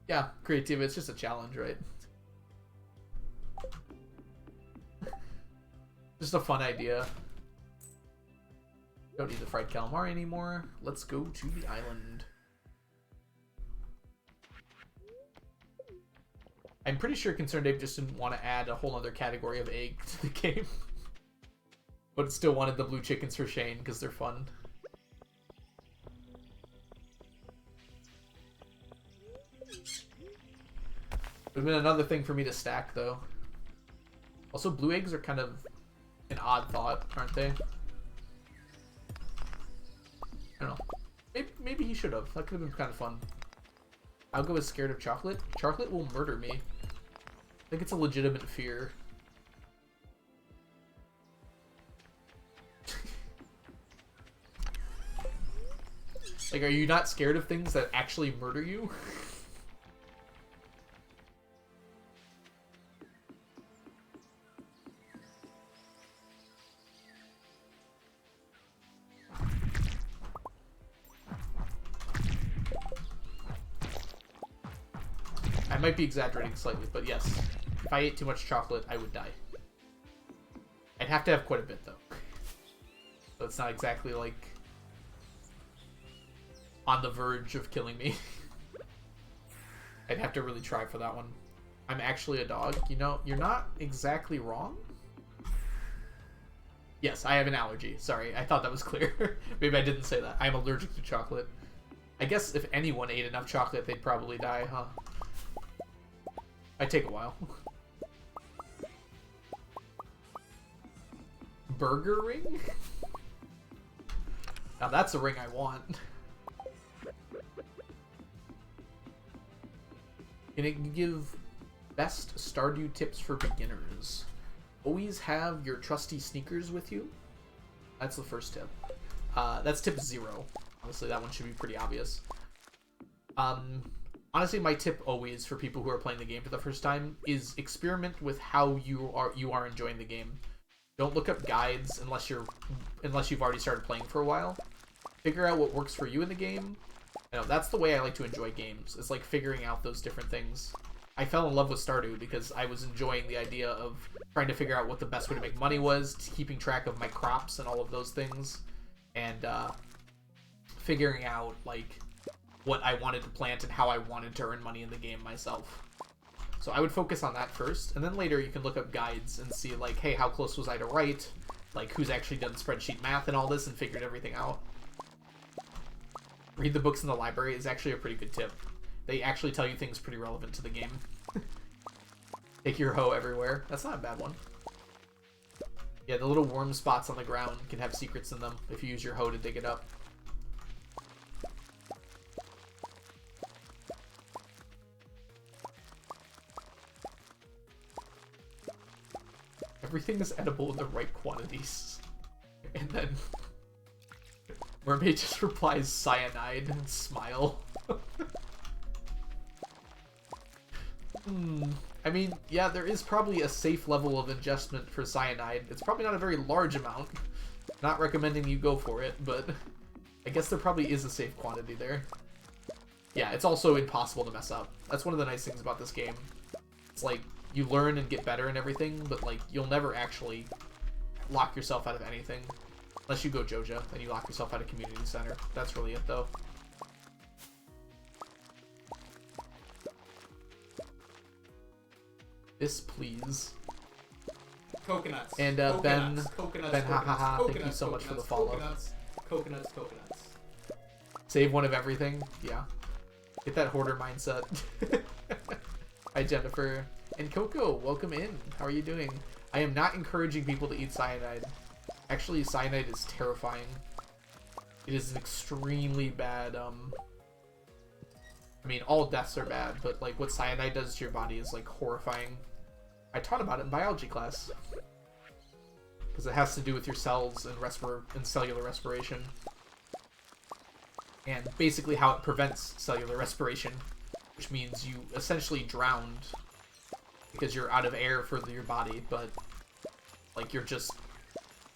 Speaker 3: Yeah, creativity, it's just a challenge, right? Just a fun idea. Don't need the fried calamari anymore. Let's go to the island. I'm pretty sure Concerned Ape just didn't want to add a whole other category of egg to the game. But still wanted the blue chickens for Shane because they're fun. Would have been another thing for me to stack, though. Also, blue eggs are kind of an odd thought, aren't they? I don't know. Maybe he should have. That could have been kind of fun. I'll go with scared of chocolate. Chocolate will murder me. I think it's a legitimate fear. Like, are you not scared of things that actually murder you? I might be exaggerating slightly, but yes. If I ate too much chocolate, I would die. I'd have to have quite a bit, though. So it's not exactly, like, on the verge of killing me. I'd have to really try for that one. I'm actually a dog. You know, you're not exactly wrong. Yes, I have an allergy. Sorry, I thought that was clear. Maybe I didn't say that. I'm allergic to chocolate. I guess if anyone ate enough chocolate, they'd probably die, huh? I'd take a while. Burger ring? Now that's a ring I want. Can it give best Stardew tips for beginners? Always have your trusty sneakers with you. That's the first tip. That's tip 0. Honestly, that one should be pretty obvious. Honestly, my tip always for people who are playing the game for the first time is experiment with how you are enjoying the game. Don't look up guides unless you've already started playing for a while. Figure out what works for you in the game. You know, that's the way I like to enjoy games. It's like figuring out those different things. I fell in love with Stardew because I was enjoying the idea of trying to figure out what the best way to make money was, keeping track of my crops and all of those things, and figuring out like what I wanted to plant and how I wanted to earn money in the game myself. So I would focus on that first, and then later you can look up guides and see like, hey, how close was I to right? Like, who's actually done spreadsheet math and all this and figured everything out. Read the books in the library is actually a pretty good tip. They actually tell you things pretty relevant to the game. Take your hoe everywhere. That's not a bad one. Yeah, the little worm spots on the ground can have secrets in them if you use your hoe to dig it up. Everything is edible in the right quantities. And then Mermaid just replies cyanide and smile. I mean, yeah, there is probably a safe level of ingestment for cyanide. It's probably not a very large amount. Not recommending you go for it, but I guess there probably is a safe quantity there. Yeah, it's also impossible to mess up. That's one of the nice things about this game. It's like, you learn and get better and everything, but like, you'll never actually lock yourself out of anything. Unless you go Joja, then you lock yourself out of Community Center. That's really it, though. This, please.
Speaker 2: Coconuts.
Speaker 3: And
Speaker 2: coconuts. Coconuts.
Speaker 3: Ben,
Speaker 2: coconuts,
Speaker 3: hahaha, thank you
Speaker 2: coconuts,
Speaker 3: so much for the
Speaker 2: coconuts,
Speaker 3: follow.
Speaker 2: Coconuts. Coconuts. Coconuts.
Speaker 3: Save one of everything. Yeah. Get that hoarder mindset. Hi, Jennifer. And Coco, welcome in. How are you doing? I am not encouraging people to eat cyanide. Actually, cyanide is terrifying. It is an extremely bad, I mean, all deaths are bad, but, like, what cyanide does to your body is, like, horrifying. I taught about it in biology class. Because it has to do with your cells and cellular respiration. And basically how it prevents cellular respiration, which means you essentially drowned because you're out of air for your body, but like you're just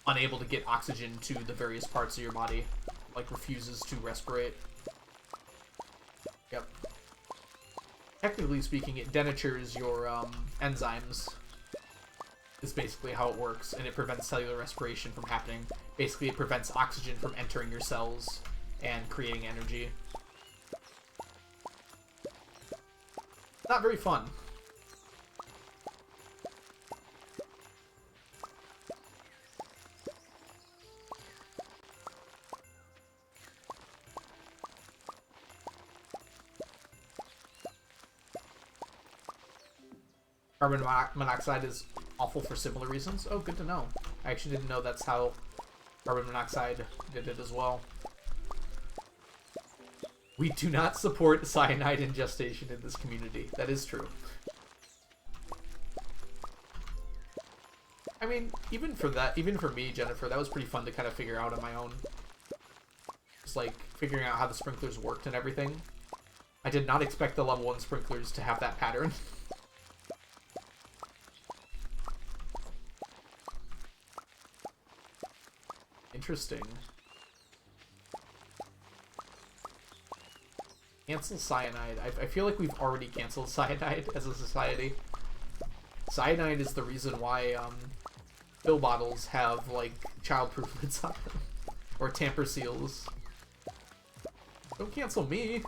Speaker 3: unable to get oxygen to the various parts of your body, like refuses to respirate. Yep. Technically speaking, it denatures your enzymes. Is basically how it works, and it prevents cellular respiration from happening. Basically, it prevents oxygen from entering your cells and creating energy. Not very fun. Carbon monoxide is awful for similar reasons. Oh, good to know. I actually didn't know that's how carbon monoxide did it as well. We do not support cyanide ingestion in this community. That is true. I mean, even for me, Jennifer, that was pretty fun to kind of figure out on my own. Just like figuring out how the sprinklers worked and everything. I did not expect the level 1 sprinklers to have that pattern. Interesting. Cancel cyanide. I feel like we've already canceled cyanide as a society. Cyanide is the reason why pill bottles have like childproof lids on them. Or tamper seals. Don't cancel me.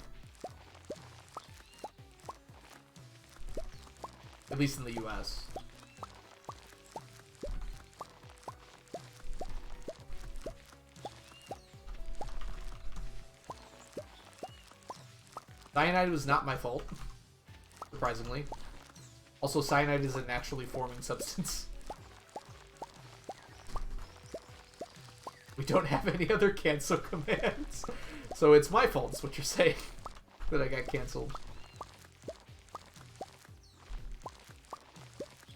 Speaker 3: At least in the US. Cyanide was not my fault, surprisingly. Also, cyanide is a naturally forming substance. We don't have any other cancel commands. So it's my fault, is what you're saying, that I got canceled.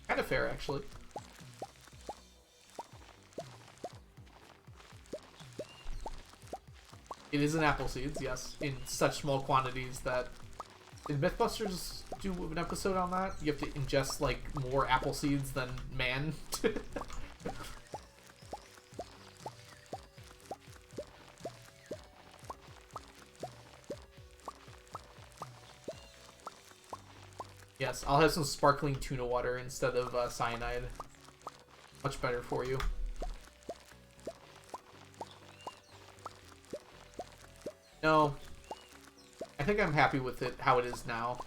Speaker 3: Kind of fair, actually. It is in apple seeds, yes, in such small quantities that... Did Mythbusters do an episode on that? You have to ingest, like, more apple seeds than man? Yes, I'll have some sparkling tuna water instead of cyanide. Much better for you. No. I think I'm happy with it how it is now.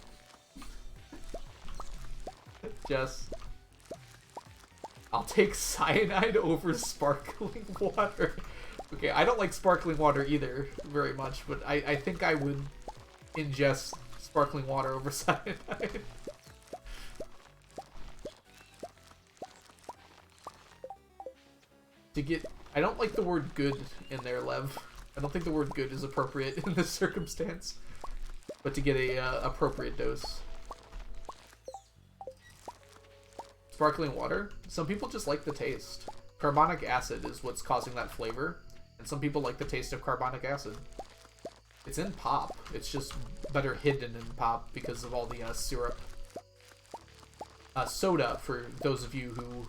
Speaker 3: Just... I'll take cyanide over sparkling water. Okay, I don't like sparkling water either very much, but I think I would ingest sparkling water over cyanide. To get... I don't like the word good in there, Lev. I don't think the word good is appropriate in this circumstance. But to get a appropriate dose. Sparkling water? Some people just like the taste. Carbonic acid is what's causing that flavor. And some people like the taste of carbonic acid. It's in pop. It's just better hidden in pop because of all the syrup. Soda, for those of you who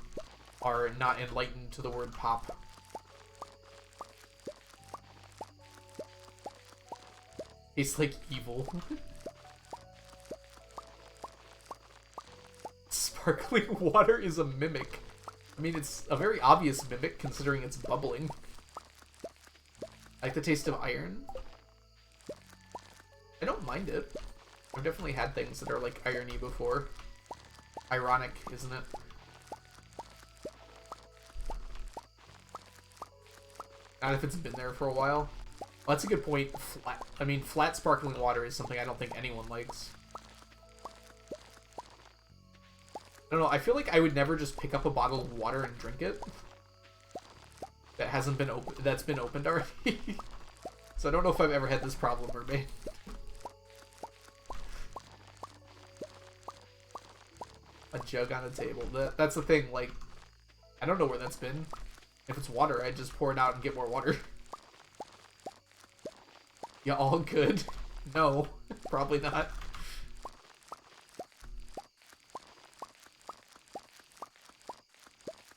Speaker 3: are not enlightened to the word pop. Tastes like evil. Sparkling water is a mimic. I mean, it's a very obvious mimic considering it's bubbling. I like the taste of iron. I don't mind it. I've definitely had things that are like irony before. Ironic, isn't it? Not if it's been there for a while. Well, that's a good point. Flat sparkling water is something I don't think anyone likes. I don't know, I feel like I would never just pick up a bottle of water and drink it. That hasn't been that's been opened already. So I don't know if I've ever had this problem, Mermaid. A jug on a table. That's the thing, like, I don't know where that's been. If it's water, I just pour it out and get more water. Yeah, all good? No, probably not.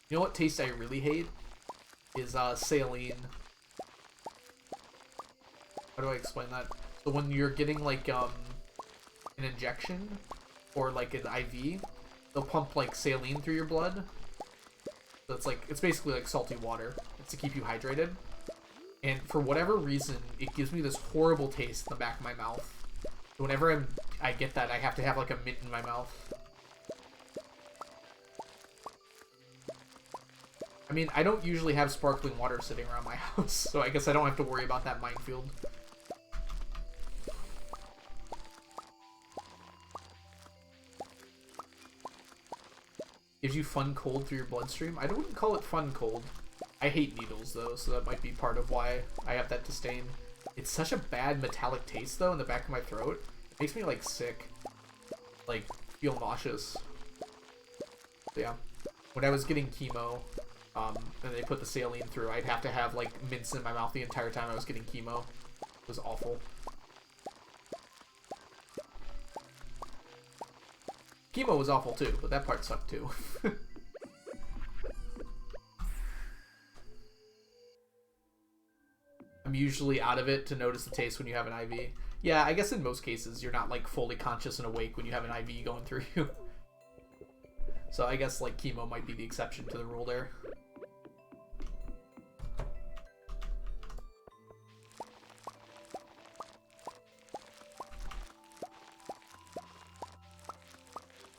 Speaker 3: You know what taste I really hate? Is saline. How do I explain that? So when you're getting like an injection or like an IV, they'll pump like saline through your blood. So it's basically like salty water. It's to keep you hydrated. And for whatever reason, it gives me this horrible taste in the back of my mouth. So whenever I get that, I have to have like a mint in my mouth. I mean, I don't usually have sparkling water sitting around my house, so I guess I don't have to worry about that minefield. Gives you fun cold through your bloodstream? I wouldn't call it fun cold. I hate needles, though, so that might be part of why I have that disdain. It's such a bad metallic taste, though, in the back of my throat. It makes me, like, sick. Like, feel nauseous. So, yeah. When I was getting chemo, and they put the saline through, I'd have to have, like, mints in my mouth the entire time I was getting chemo. It was awful. Chemo was awful, too, but that part sucked, too. I'm usually out of it to notice the taste when you have an IV. Yeah, I guess in most cases, you're not, like, fully conscious and awake when you have an IV going through you. So I guess, like, chemo might be the exception to the rule there.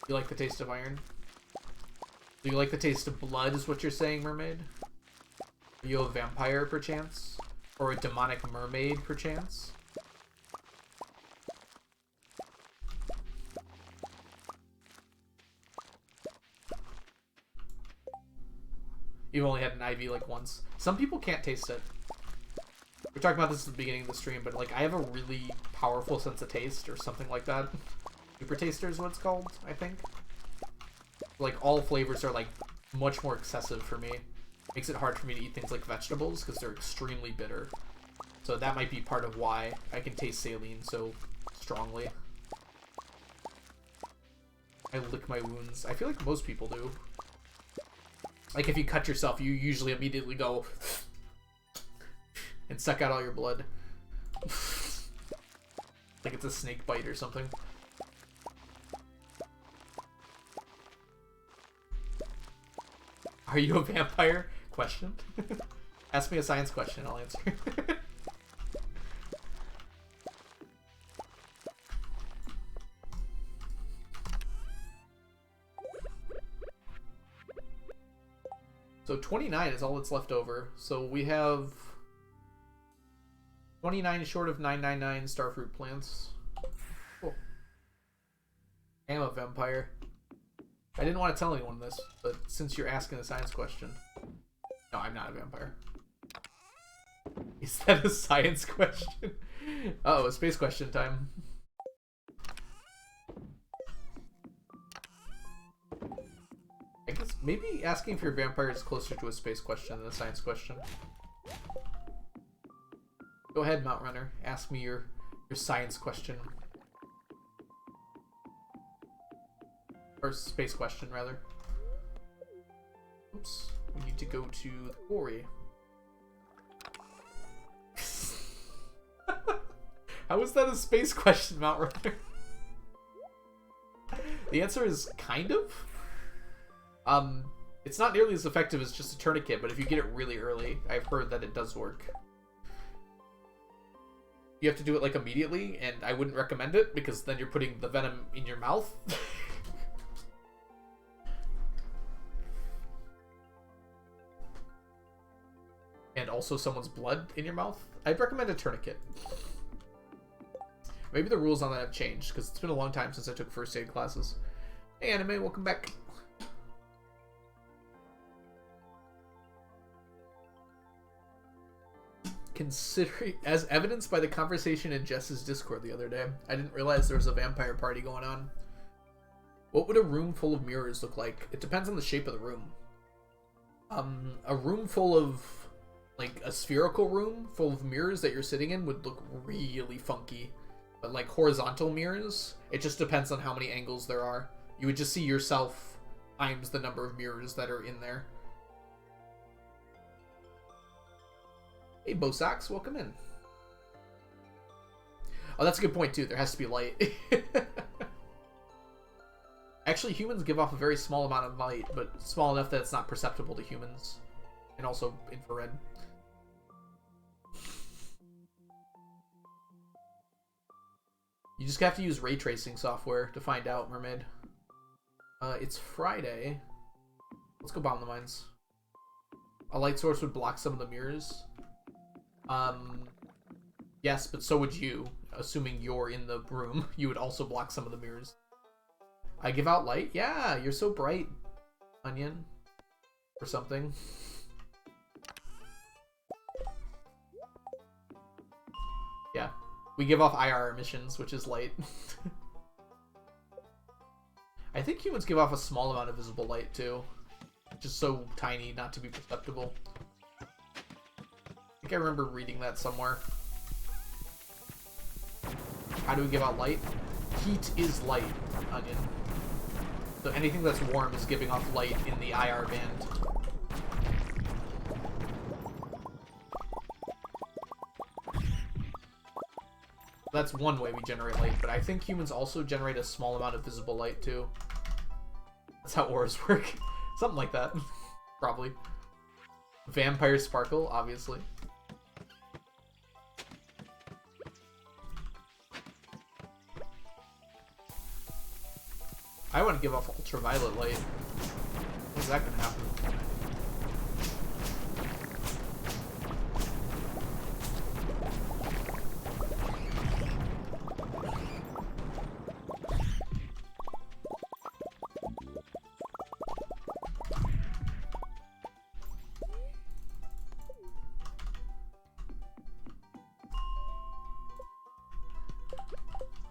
Speaker 3: You like the taste of iron? Do you like the taste of blood, is what you're saying, Mermaid? Are you a vampire, perchance? Or a demonic mermaid, perchance? You've only had an IV, like, once. Some people can't taste it. We were talking about this at the beginning of the stream, but, like, I have a really powerful sense of taste, or something like that. Super taster is what it's called, I think. Like, all flavors are, like, much more excessive for me. Makes it hard for me to eat things like vegetables, because they're extremely bitter. So that might be part of why I can taste saline so strongly. I lick my wounds. I feel like most people do. Like, if you cut yourself, you usually immediately go and suck out all your blood. Like it's a snake bite or something. Are you a vampire? Question. Ask me a science question, I'll answer. So 29 is all that's left over. So we have 29 short of 999 starfruit plants. Cool. I am a vampire. I didn't want to tell anyone this, but since you're asking a science question. No, I'm not a vampire. Is that a science question? Uh-oh, space question time. I guess maybe asking if you're a vampire is closer to a space question than a science question. Go ahead, Mount Runner. Ask me your science question. Or space question, rather. Oops. We need to go to the quarry. How is that a space question, Mount Runner? The answer is kind of. It's not nearly as effective as just a tourniquet, but if you get it really early, I've heard that it does work. You have to do it like immediately, and I wouldn't recommend it because then you're putting the venom in your mouth. And also someone's blood in your mouth. I'd recommend a tourniquet. Maybe the rules on that have changed because it's been a long time since I took first aid classes. Hey Anime, welcome back. Considering, as evidenced by the conversation in Jess's Discord the other day, I didn't realize there was a vampire party going on. What would a room full of mirrors look like? It depends on the shape of the room. A room full of, like, a spherical room full of mirrors that you're sitting in would look really funky. But, like, horizontal mirrors, it just depends on how many angles there are. You would just see yourself times the number of mirrors that are in there. Hey, Bosax, welcome in. Oh, that's a good point, too. There has to be light. Actually, humans give off a very small amount of light, but small enough that it's not perceptible to humans. And also infrared. You just have to use ray tracing software to find out, Mermaid. It's Friday. Let's go bomb the mines. A light source would block some of the mirrors. Yes, but so would you. Assuming you're in the room, you would also block some of the mirrors. I give out light? Yeah, you're so bright, Onion. Or something. Yeah. We give off IR emissions, which is light. I think humans give off a small amount of visible light, too. Just so tiny not to be perceptible. I think I remember reading that somewhere. How do we give out light? Heat is light, Onion. So anything that's warm is giving off light in the IR band. That's one way we generate light, but I think humans also generate a small amount of visible light, too. That's how auras work. Something like that. Probably. Vampire sparkle, obviously. I want to give off ultraviolet light. How's that gonna happen?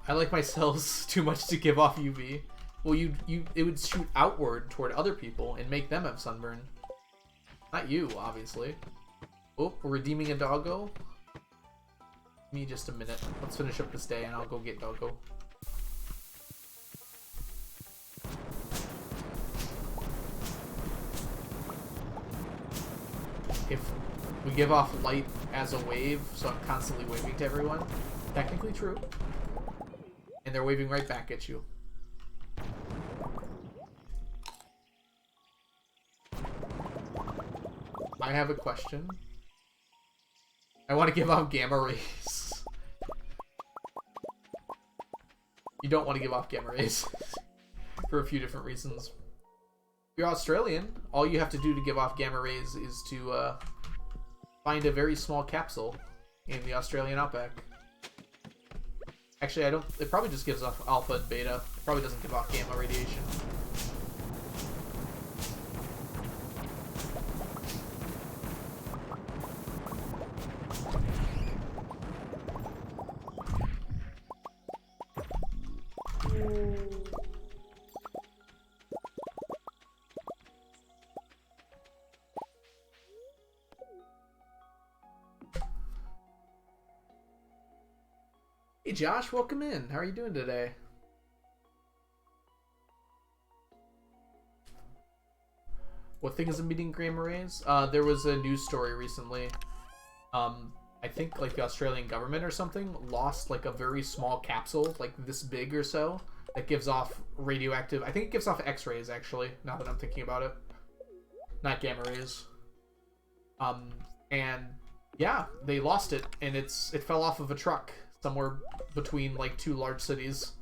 Speaker 3: I like my cells too much to give off UV. Well, it would shoot outward toward other people and make them have sunburn. Not you, obviously. Oh, we're redeeming a doggo. Give me just a minute. Let's finish up this day and I'll go get doggo. If we give off light as a wave, so I'm constantly waving to everyone, technically true. And they're waving right back at you. I have a question. I want to give off gamma rays. You don't want to give off gamma rays. For a few different reasons. If you're Australian, all you have to do to give off gamma rays is to find a very small capsule in the Australian outback. Actually, I don't... It probably just gives off alpha and beta. It probably doesn't give off gamma radiation. Hey Josh, welcome in. How are you doing today? What thing is emitting gamma rays? There was a news story recently I think like the Australian government or something lost like a very small capsule, like this big or so, that gives off radioactive. I think it gives off X-rays actually. Now that I'm thinking about it, not gamma rays. And yeah, they lost it, and it fell off of a truck somewhere between like two large cities.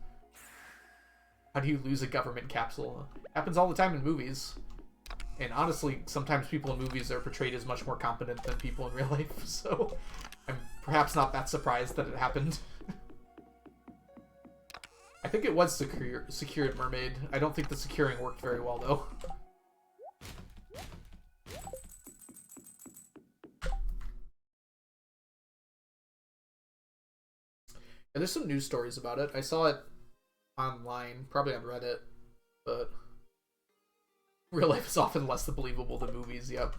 Speaker 3: How do you lose a government capsule? Happens all the time in movies. And honestly, sometimes people in movies are portrayed as much more competent than people in real life, so I'm perhaps not that surprised that it happened. I think it was secured Mermaid. I don't think the securing worked very well, though. Yeah, there's some news stories about it. I saw it online, probably on Reddit, but real life is often less believable than movies. Yep.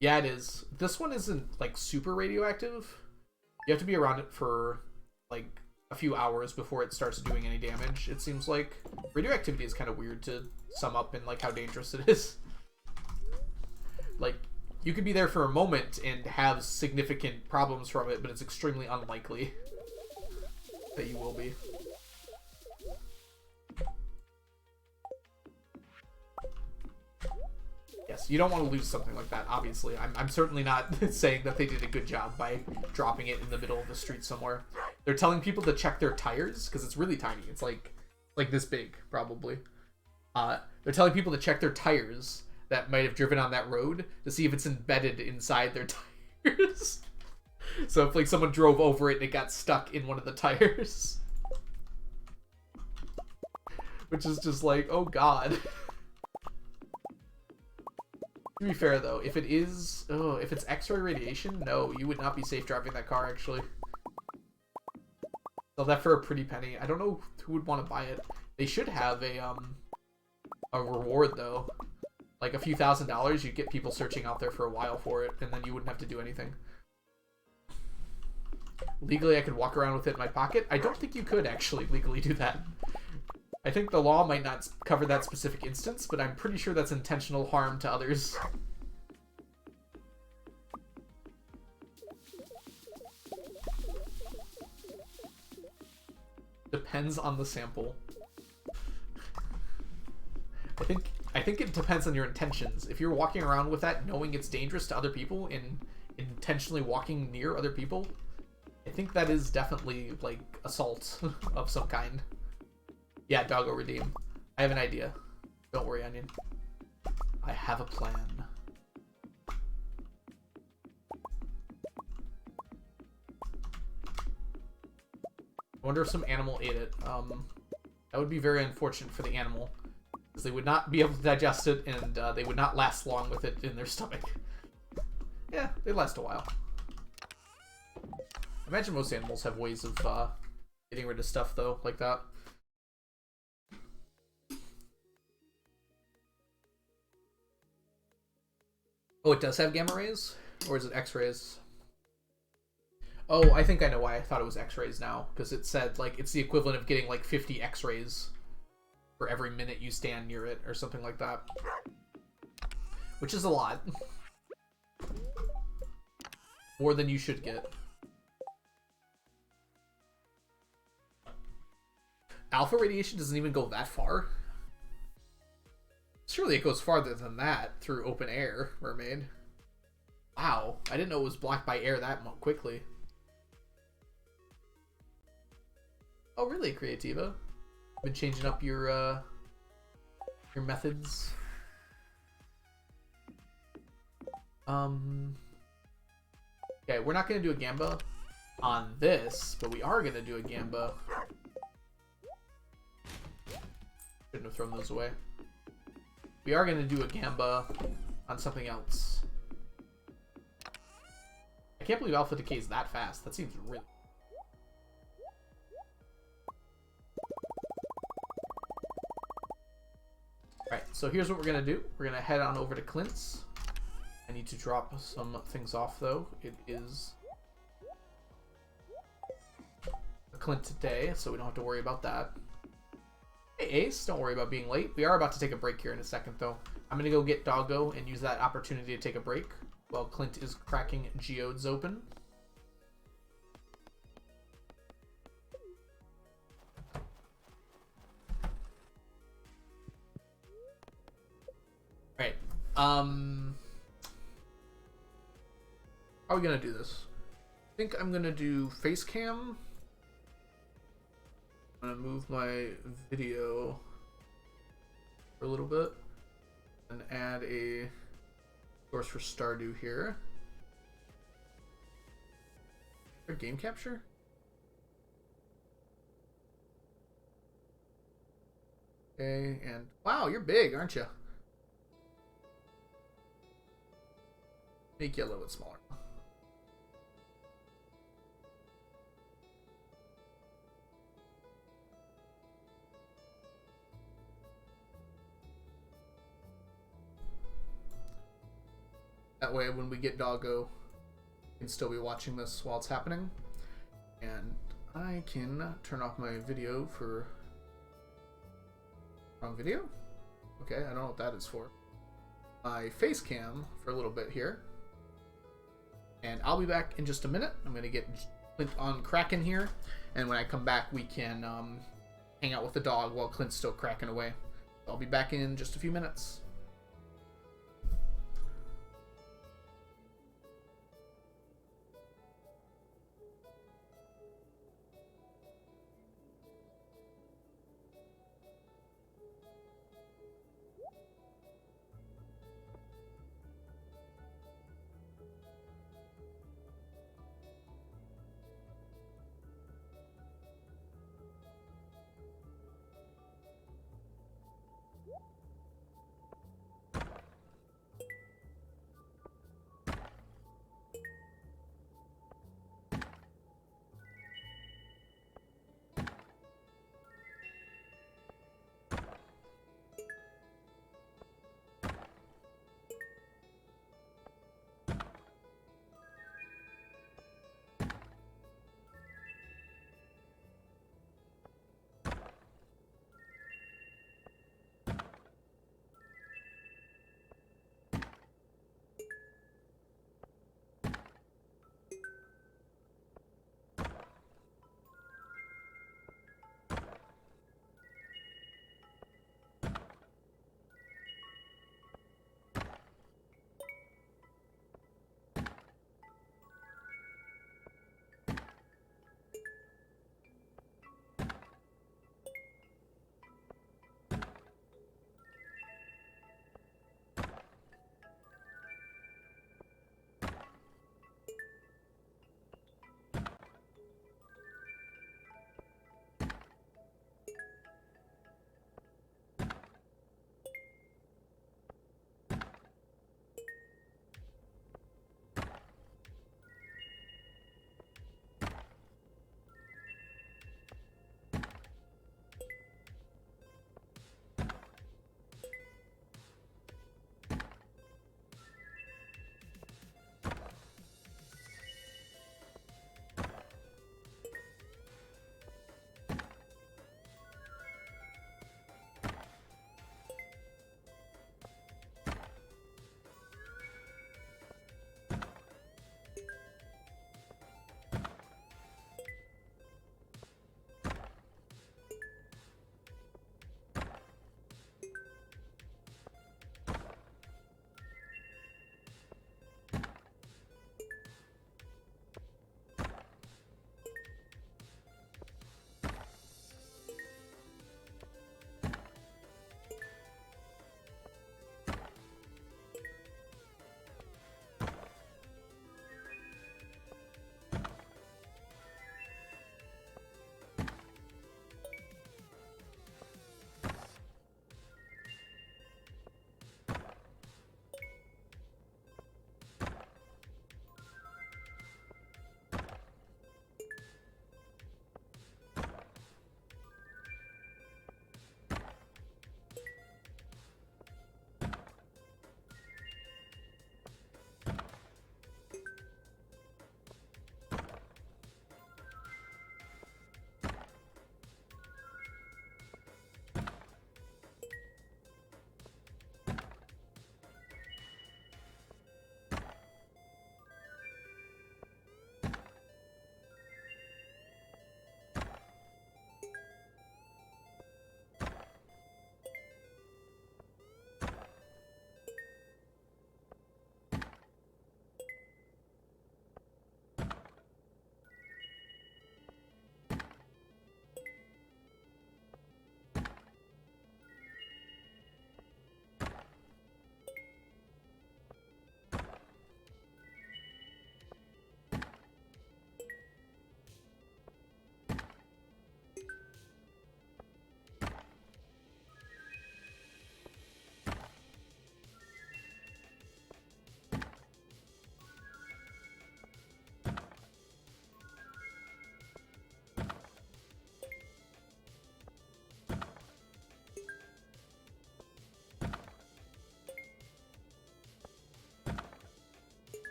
Speaker 3: Yeah, it is. This one isn't like super radioactive. You have to be around it for like a few hours before it starts doing any damage. It seems like radioactivity is kind of weird to sum up in like how dangerous it is. Like, you could be there for a moment and have significant problems from it, but it's extremely unlikely that you will be. Yes, you don't want to lose something like that, obviously. I'm certainly not saying that they did a good job by dropping it in the middle of the street somewhere. They're telling people to check their tires, because it's really tiny. It's like this big, probably. They're telling people to check their tires that might have driven on that road to see if it's embedded inside their tires. So if like someone drove over it and it got stuck in one of the tires. Which is just like, oh god. To be fair though, if it's X-ray radiation, no, you would not be safe driving that car actually. Sell that for a pretty penny. I don't know who would want to buy it. They should have a reward though. Like a few $1,000s, you'd get people searching out there for a while for it, and then you wouldn't have to do anything. Legally, I could walk around with it in my pocket. I don't think you could actually legally do that. I think the law might not cover that specific instance, but I'm pretty sure that's intentional harm to others. Depends on the sample. I think it depends on your intentions. If you're walking around with that knowing it's dangerous to other people and intentionally walking near other people, I think that is definitely like assault of some kind. Yeah, doggo redeem. I have an idea. Don't worry, Onion. I have a plan. I wonder if some animal ate it. That would be very unfortunate for the animal, because they would not be able to digest it, and they would not last long with it in their stomach. Yeah, they last a while. I imagine most animals have ways of getting rid of stuff, though, like that. Oh, it does have gamma rays? Or is it X-rays? Oh, I think I know why I thought it was X-rays now. Because it said, like, it's the equivalent of getting, like, 50 X-rays for every minute you stand near it, or something like that. Which is a lot. More than you should get. Alpha radiation doesn't even go that far. Surely it goes farther than that through open air, Mermaid. Wow, I didn't know it was blocked by air that quickly. Oh, really, Creativa? Been changing up your methods. Okay, we're not gonna do a gamba on this, but we are gonna do a gamba. Shouldn't have thrown those away. We are gonna do a gamba on something else. I can't believe alpha decays that fast. That seems really... Alright, so here's what we're gonna do. We're gonna head on over to Clint's. I need to drop some things off, though. It is a Clint day, so we don't have to worry about that. Hey, Ace, don't worry about being late. We are about to take a break here in a second, though. I'm going to go get Doggo and use that opportunity to take a break. while Clint is cracking geodes open. Alright. How are we gonna do this? I think I'm gonna do face cam. I'm gonna move my video for a little bit and add a source for Stardew here. For game capture? Okay, and wow, you're big, aren't you? Make you a little bit smaller. That way, when we get doggo, we can still be watching this while it's happening. And I can turn off my video for... Wrong video? Okay, I don't know what that is for. My face cam for a little bit here. And I'll be back in just a minute. I'm going to get Clint on Kraken here. And when I come back, we can hang out with the dog while Clint's still cracking away. I'll be back in just a few minutes.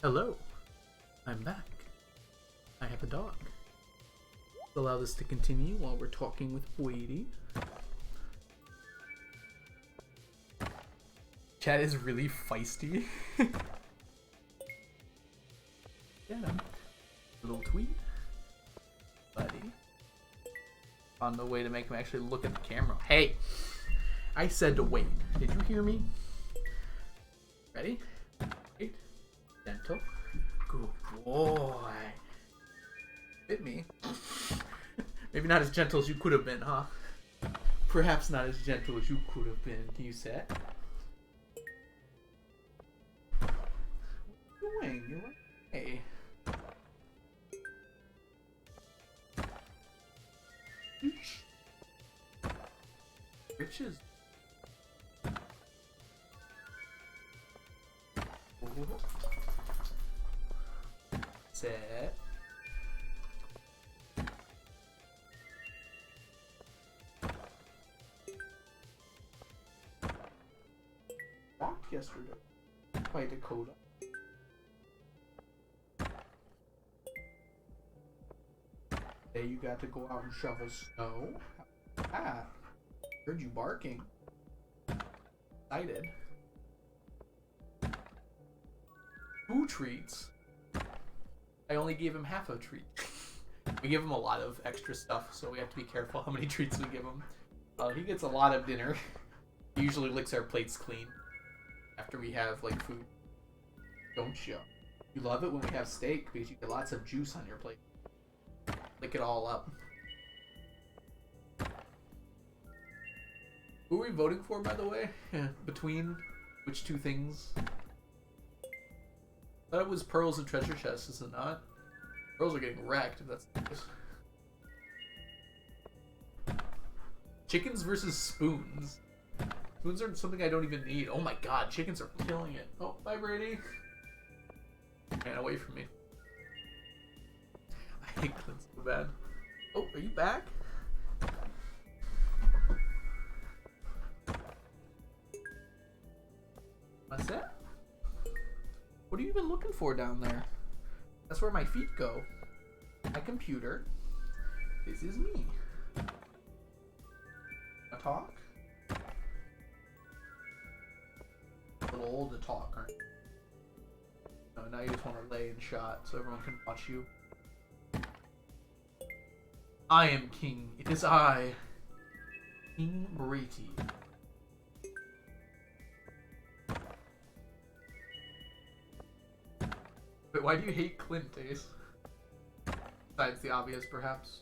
Speaker 1: Hello, I'm back. I have a dog. Allow this to continue while we're talking with Boydie. Chat is really feisty. Get him. Little tweet. Buddy. On the way to make him actually look at the camera. Hey! I said to wait. Did you hear me? Ready? Wait. Gentle. Good boy. Bit me. Maybe not as gentle as you could have been, huh? Perhaps not as gentle as you could have been. Can you sit? What are you doing? You're right. Hey. Riches. Set. Back yesterday by Dakota. Today you got to go out and shovel snow. Ah, heard you barking. Excited. 2 treats. I only gave him half a treat. We give him a lot of extra stuff, so we have to be careful how many treats we give him. He gets a lot of dinner. He usually licks our plates clean after we have like food. Don't you? You love it when we have steak because you get lots of juice on your plate. Lick it all up. Who are we voting for, by the way? Between which 2 things? I thought it was pearls and treasure chests, is it not? Pearls are getting wrecked, if that's the case. Chickens versus spoons. Spoons are something I don't even need. Oh my god, chickens are killing it. Oh, bye Brady. Man, away from me. I hate Clint so bad. Oh, are you back? What's that? What are you even looking for down there? That's where my feet go. My computer. This is me. A talk? A little old to talk, aren't you? No, now you just want to lay in shot so everyone can watch you. I am king. It is I. King Brady. But why do you hate Clint, Ace? Besides the obvious, perhaps.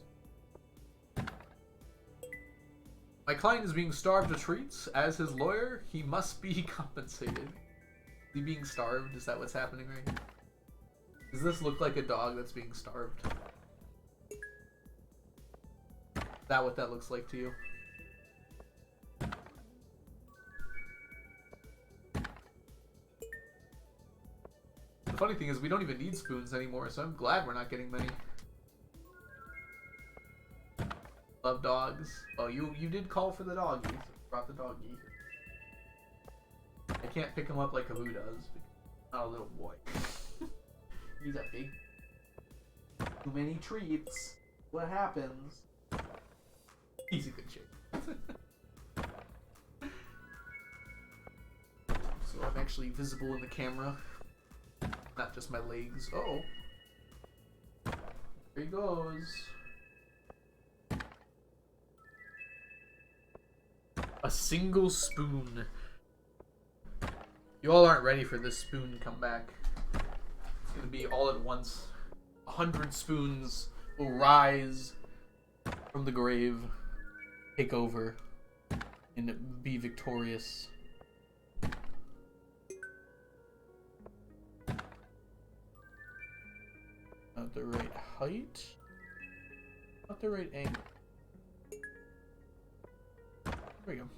Speaker 1: My client is being starved of treats. As his lawyer, he must be compensated. Is he being starved? Is that what's happening right here? Does this look like a dog that's being starved? Is that what that looks like to you? The funny thing is we don't even need spoons anymore, so I'm glad we're not getting many. Love dogs. Oh, you did call for the doggy. So brought the doggy. I can't pick him up like Habu does. Because he's not a little boy. He's a big... Too many treats. What happens? He's a good chick. So I'm actually visible in the camera. Not just my legs. Oh. There he goes. A single spoon. You all aren't ready for this spoon comeback. It's gonna be all at once. 100 spoons will rise from the grave, take over, and be victorious. Not the right height. Not the right angle. There we go.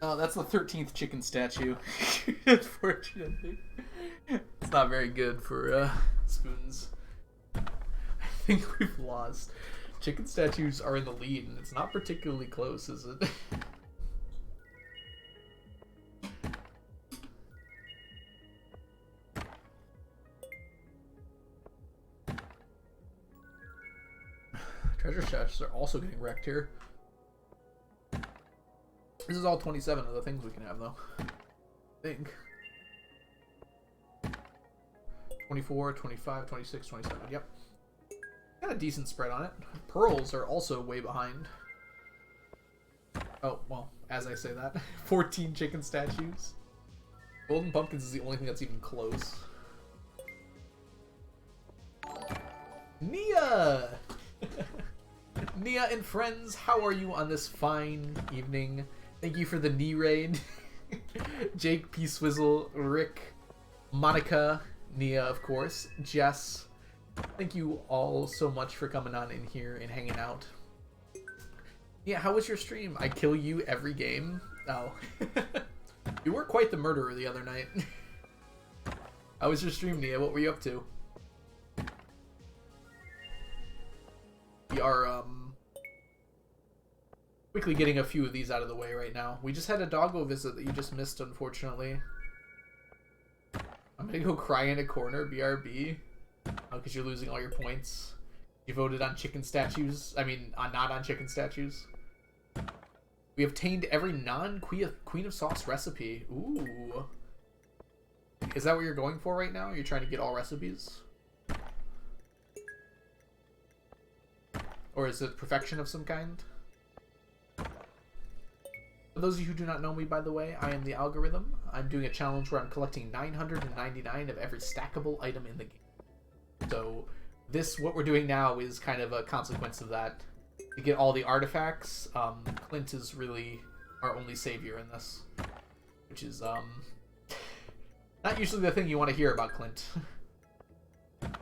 Speaker 1: Oh, that's the 13th chicken statue. Unfortunately. It's not very good for spoons. I think we've lost. Chicken statues are in the lead, and it's not particularly close, is it?
Speaker 3: chests are also getting wrecked here. This is all 27 of the things we can have, though. I think. 24, 25, 26, 27. Yep. Got a decent spread on it. Pearls are also way behind. Oh, well, as I say that. 14 chicken statues. Golden pumpkins is the only thing that's even close. Nia! Nia and friends, how are you on this fine evening? Thank you for the knee raid. Jake, P. Swizzle, Rick, Monica, Nia, of course, Jess. Thank you all so much for coming on in here and hanging out. Yeah, how was your stream? I kill you every game. Oh. You were quite the murderer the other night. How was your stream, Nia? What were you up to? We are, quickly getting a few of these out of the way right now. We just had a doggo visit that you just missed, unfortunately. I'm gonna go cry in a corner, BRB. Oh, because you're losing all your points. You voted on chicken statues. I mean, not on chicken statues. We obtained every non-Queen of Sauce recipe. Ooh. Is that what you're going for right now? You're trying to get all recipes? Or is it perfection of some kind? For those of you who do not know me, by the way, I am the algorithm. I'm doing a challenge where I'm collecting 999 of every stackable item in the game. So what we're doing now is kind of a consequence of that. To get all the artifacts, Clint is really our only savior in this. Which is, not usually the thing you want to hear about Clint.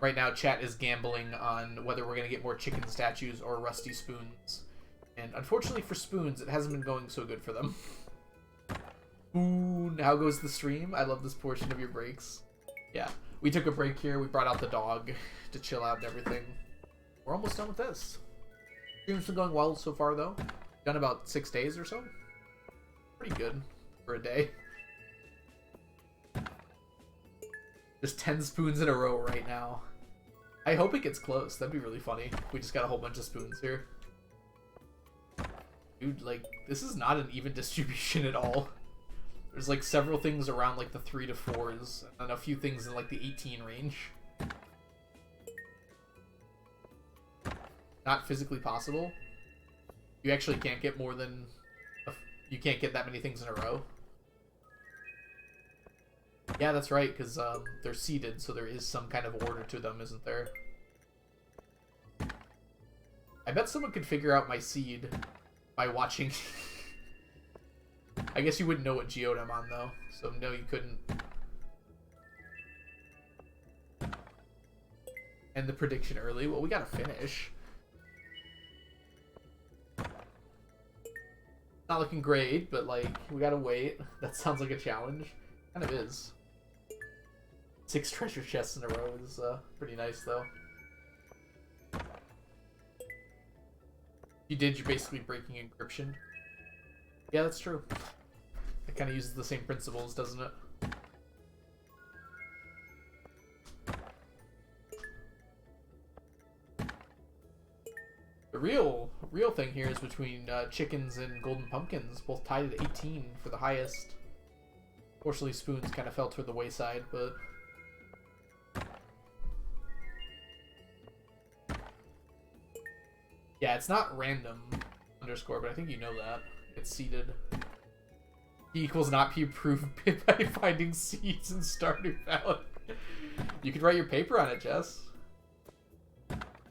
Speaker 3: Right now, chat is gambling on whether we're going to get more chicken statues or rusty spoons. And unfortunately for spoons, it hasn't been going so good for them. Ooh, how goes the stream? I love this portion of your breaks. Yeah, we took a break here. We brought out the dog to chill out and everything. We're almost done with this. Stream's been going well so far, though. Done about 6 days or so. Pretty good for a day. There's 10 spoons in a row right now. I hope it gets close. That'd be really funny. We just got a whole bunch of spoons here. Dude, like, this is not an even distribution at all. There's, like, several things around, like, the 3 to 4s, and a few things in, like, the 18 range. Not physically possible. You actually can't get more than... You can't get that many things in a row. Yeah, that's right, because they're seeded, so there is some kind of order to them, isn't there? I bet someone could figure out my seed by watching... I guess you wouldn't know what geode I'm on, though, so no, you couldn't. End the prediction early? Well, we gotta finish. Not looking great, but, like, we gotta wait. That sounds like a challenge. Kind of is. 6 treasure chests in a row is pretty nice, though. You did, you're basically breaking encryption. Yeah, that's true. It kind of uses the same principles, doesn't it? The real thing here is between chickens and golden pumpkins, both tied at 18 for the highest. Fortunately, spoons kind of fell to the wayside, but... Yeah, it's not random underscore, but I think you know that. It's seeded. P equals not P approved by finding seeds in Stardew Valley. You could write your paper on it, Jess.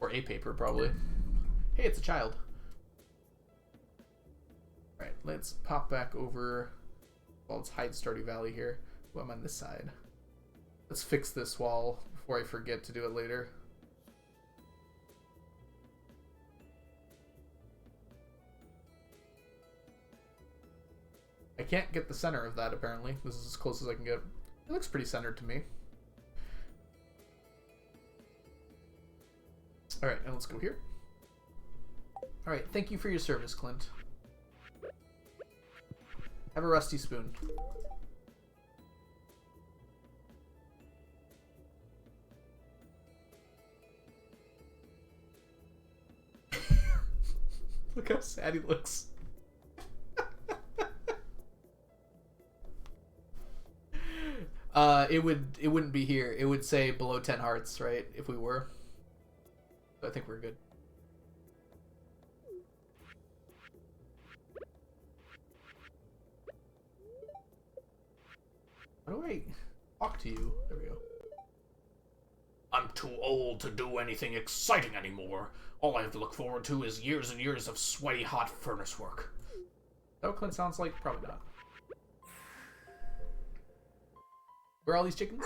Speaker 3: Or a paper, probably. Hey, it's a child. Alright, let's pop back over. Well, let's hide Stardew Valley here. Oh, I'm on this side. Let's fix this wall before I forget to do it later. I can't get the center of that, apparently. This is as close as I can get. It looks pretty centered to me. Alright, and let's go here. Alright, thank you for your service, Clint. Have a rusty spoon. Look how sad he looks. It wouldn't be here. It would say below 10 hearts, right? If we were. So I think we're good. How do I talk to you? There we go.
Speaker 4: I'm too old to do anything exciting anymore. All I have to look forward to is years and years of sweaty hot furnace work.
Speaker 3: Is that what Clint sounds like? Probably not. Where are all these chickens?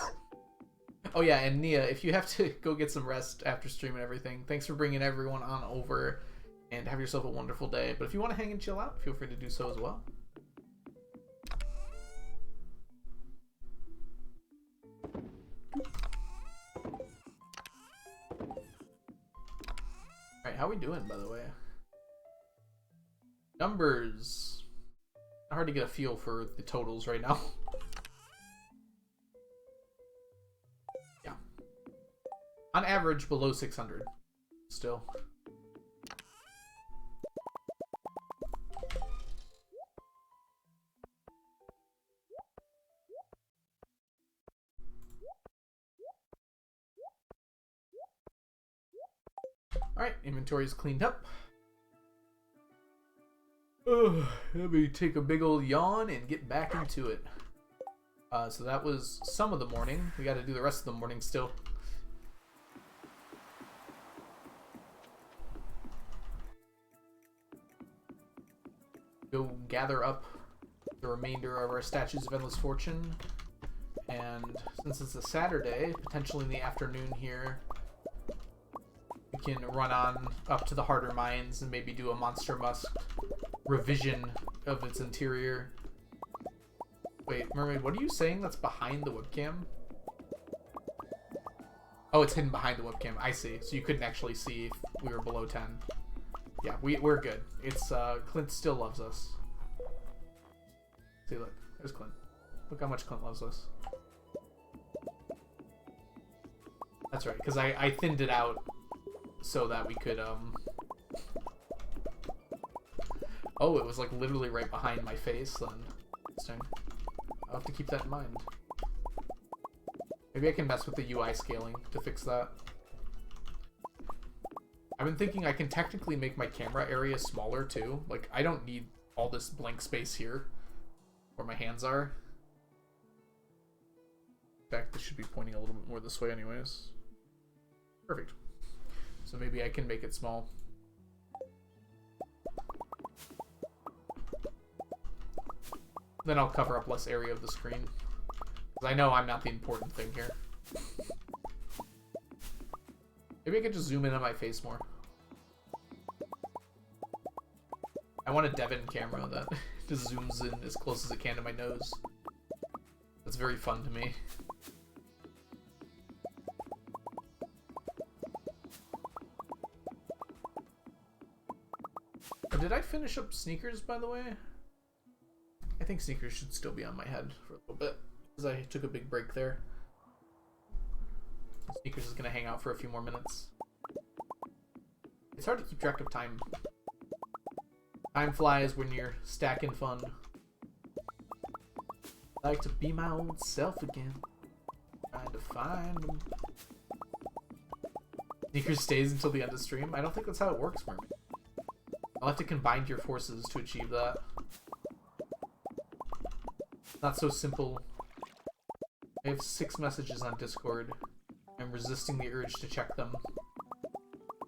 Speaker 3: Oh yeah, and Nia, if you have to go get some rest after stream and everything, thanks for bringing everyone on over, and have yourself a wonderful day. But if you want to hang and chill out, feel free to do so as well. Alright, how we doing, by the way? Numbers. Hard to get a feel for the totals right now. Yeah. On average, below 600. Still. Alright, inventory is cleaned up. Ugh, let me take a big old yawn and get back into it. So that was some of the morning. We got to do the rest of the morning still. Go gather up the remainder of our statues of endless fortune. And since it's a Saturday, potentially in the afternoon here, we can run on up to the harder mines and maybe do a Monster Musk revision of its interior. Wait, Mermaid, what are you saying that's behind the webcam? Oh, it's hidden behind the webcam. I see. So you couldn't actually see if we were below 10. Yeah, we're good. It's, Clint still loves us. See, look. There's Clint. Look how much Clint loves us. That's right, because I thinned it out so that we could, Oh, it was like literally right behind my face then. Interesting. I'll have to keep that in mind. Maybe I can mess with the UI scaling to fix that. I've been thinking I can technically make my camera area smaller too. Like, I don't need all this blank space here where my hands are. In fact, this should be pointing a little bit more this way anyways. Perfect. So maybe I can make it small. Then I'll cover up less area of the screen. Because I know I'm not the important thing here. Maybe I could just zoom in on my face more. I want a Devon camera that just zooms in as close as it can to my nose. That's very fun to me. Did I finish up Sneakers, by the way? I think Sneakers should still be on my head for a little bit, because I took a big break there. Sneakers is going to hang out for a few more minutes. It's hard to keep track of time. Time flies when you're stacking fun. I like to be my old self again. Trying to find them. Sneakers stays until the end of stream? I don't think that's how it works, Mermaid. I'll have to combine your forces to achieve that. Not so simple. I have 6 messages on Discord. I'm resisting the urge to check them.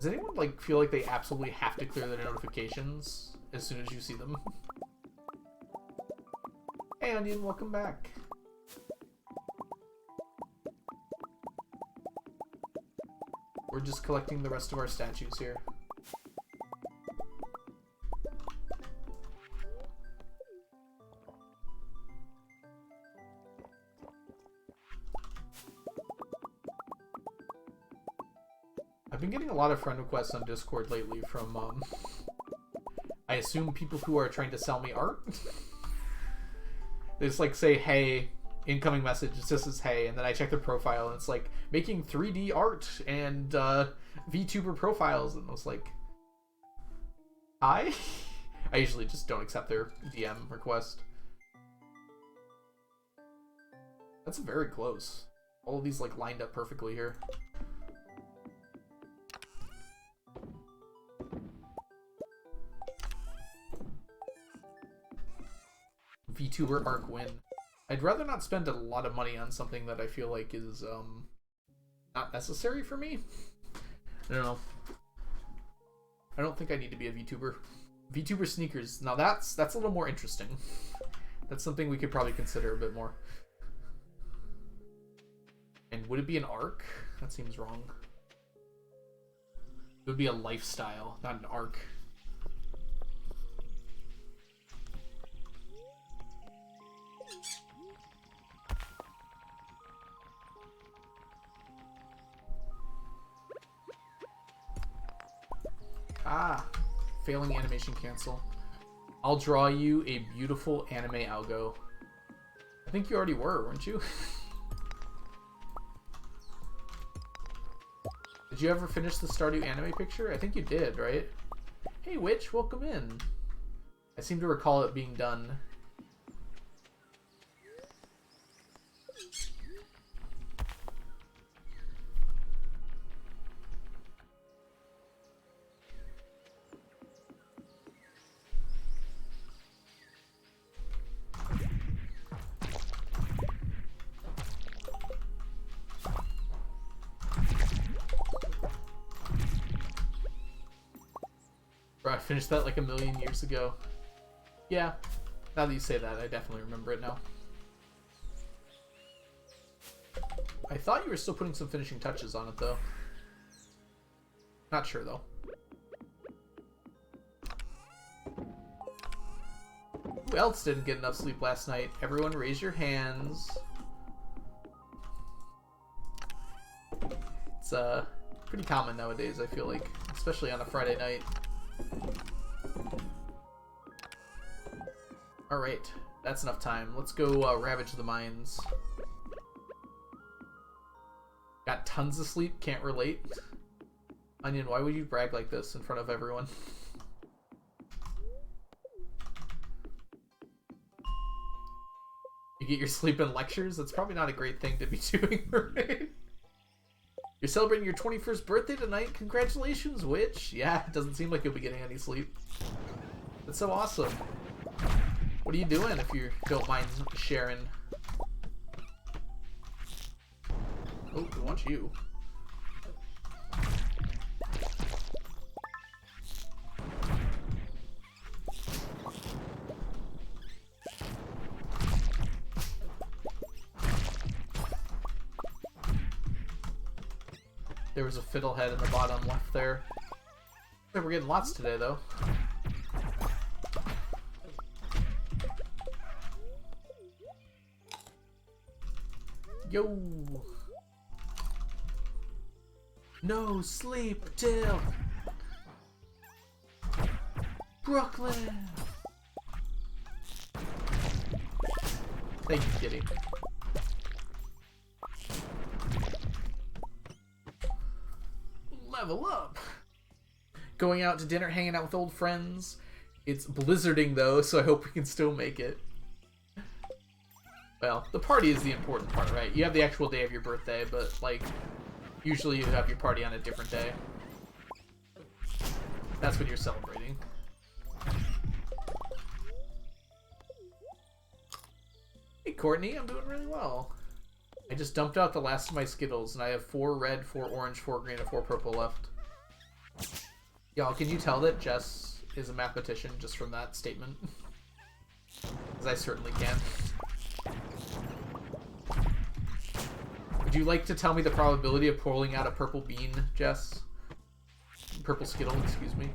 Speaker 3: Does anyone like feel like they absolutely have to clear their notifications as soon as you see them? Hey Onion, welcome back. We're just collecting the rest of our statues here. I've been getting a lot of friend requests on Discord lately from, I assume people who are trying to sell me art. They just, like, say, hey, incoming message, it just says, hey, and then I check their profile, and it's, like, making 3D art and, VTuber profiles, and I was like, Hi? I usually just don't accept their DM request. That's very close. All of these like lined up perfectly here. VTuber arc win. I'd rather not spend a lot of money on something that I feel like is not necessary for me. I don't know. I don't think I need to be a VTuber. VTuber sneakers. Now that's a little more interesting. That's something we could probably consider a bit more. And would it be an arc? That seems wrong. It would be a lifestyle, not an arc. Ah, failing animation cancel. I'll draw you a beautiful anime algo. I think you already were, weren't you? Did you ever finish the Stardew anime picture? I think you did, right? Hey, Witch, welcome in. I seem to recall it being done. Bro, I finished that like a million years ago. Yeah, now that you say that, I definitely remember it now. I thought you were still putting some finishing touches on it, though. Not sure, though. Who else didn't get enough sleep last night? Everyone raise your hands. It's pretty common nowadays, I feel like. Especially on a Friday night. Alright, that's enough time. Let's go ravage the mines. Got tons of sleep, can't relate. Onion, why would you brag like this in front of everyone? You get your sleep in lectures? That's probably not a great thing to be doing, right? You're celebrating your 21st birthday tonight. Congratulations, Witch. Yeah, it doesn't seem like you'll be getting any sleep. That's so awesome. What are you doing if you don't mind sharing? Oh, we want you. There was a fiddlehead in the bottom left there. We're getting lots today, though. Yo! No sleep till Brooklyn! Thank you, Kitty. Level up! Going out to dinner, hanging out with old friends. It's blizzarding though, so I hope we can still make it. Well, the party is the important part, right? You have the actual day of your birthday, but like, usually you have your party on a different day. That's when you're celebrating. Hey Courtney, I'm doing really well. I just dumped out the last of my Skittles, and I have 4 red, 4 orange, 4 green, and 4 purple left. Y'all, can you tell that Jess is a mathematician just from that statement? Because I certainly can. Would you like to tell me the probability of pulling out a purple bean, Jess? Purple Skittle, excuse me.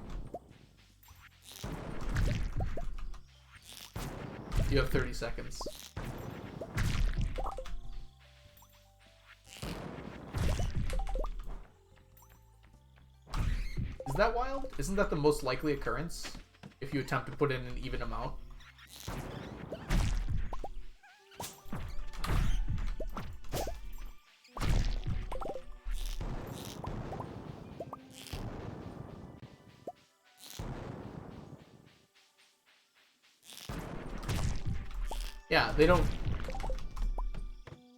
Speaker 3: You have 30 seconds. Is that wild? Isn't that the most likely occurrence? If you attempt to put in an even amount? Yeah, they don't...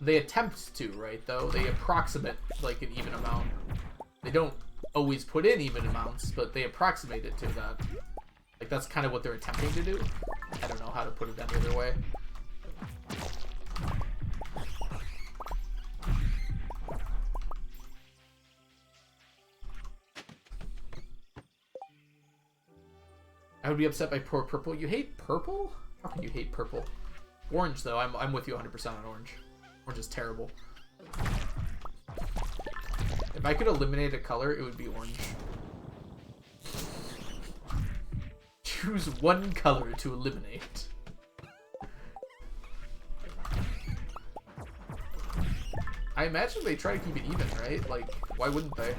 Speaker 3: They attempt to, right, though? They approximate, like, an even amount. They don't always put in even amounts, but they approximate it to that. Like, that's kind of what they're attempting to do. I don't know how to put it any other way. I would be upset by poor purple. You hate purple? How can you hate purple? Orange, though. I'm with you 100% on orange. Orange is terrible. If I could eliminate a color, it would be orange. Choose one color to eliminate. I imagine they try to keep it even, right? Like, why wouldn't they?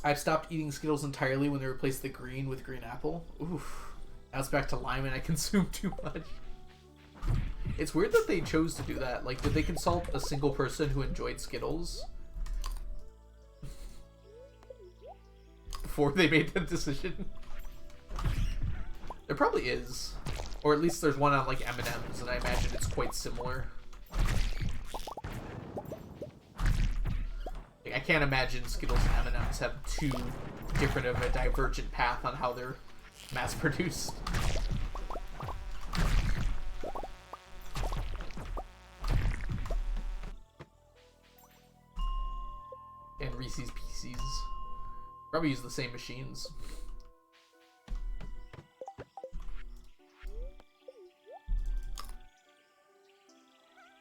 Speaker 3: I've stopped eating Skittles entirely when they replaced the green with green apple. Oof. Now it's back to lime and I consume too much. It's weird that they chose to do that. Like, did they consult a single person who enjoyed Skittles before they made that decision? There probably is. Or at least there's one on, like, M&M's, and I imagine it's quite similar. Like, I can't imagine Skittles and M&M's have too different of a divergent path on how they're mass-produced. And Reese's Pieces. Probably use the same machines.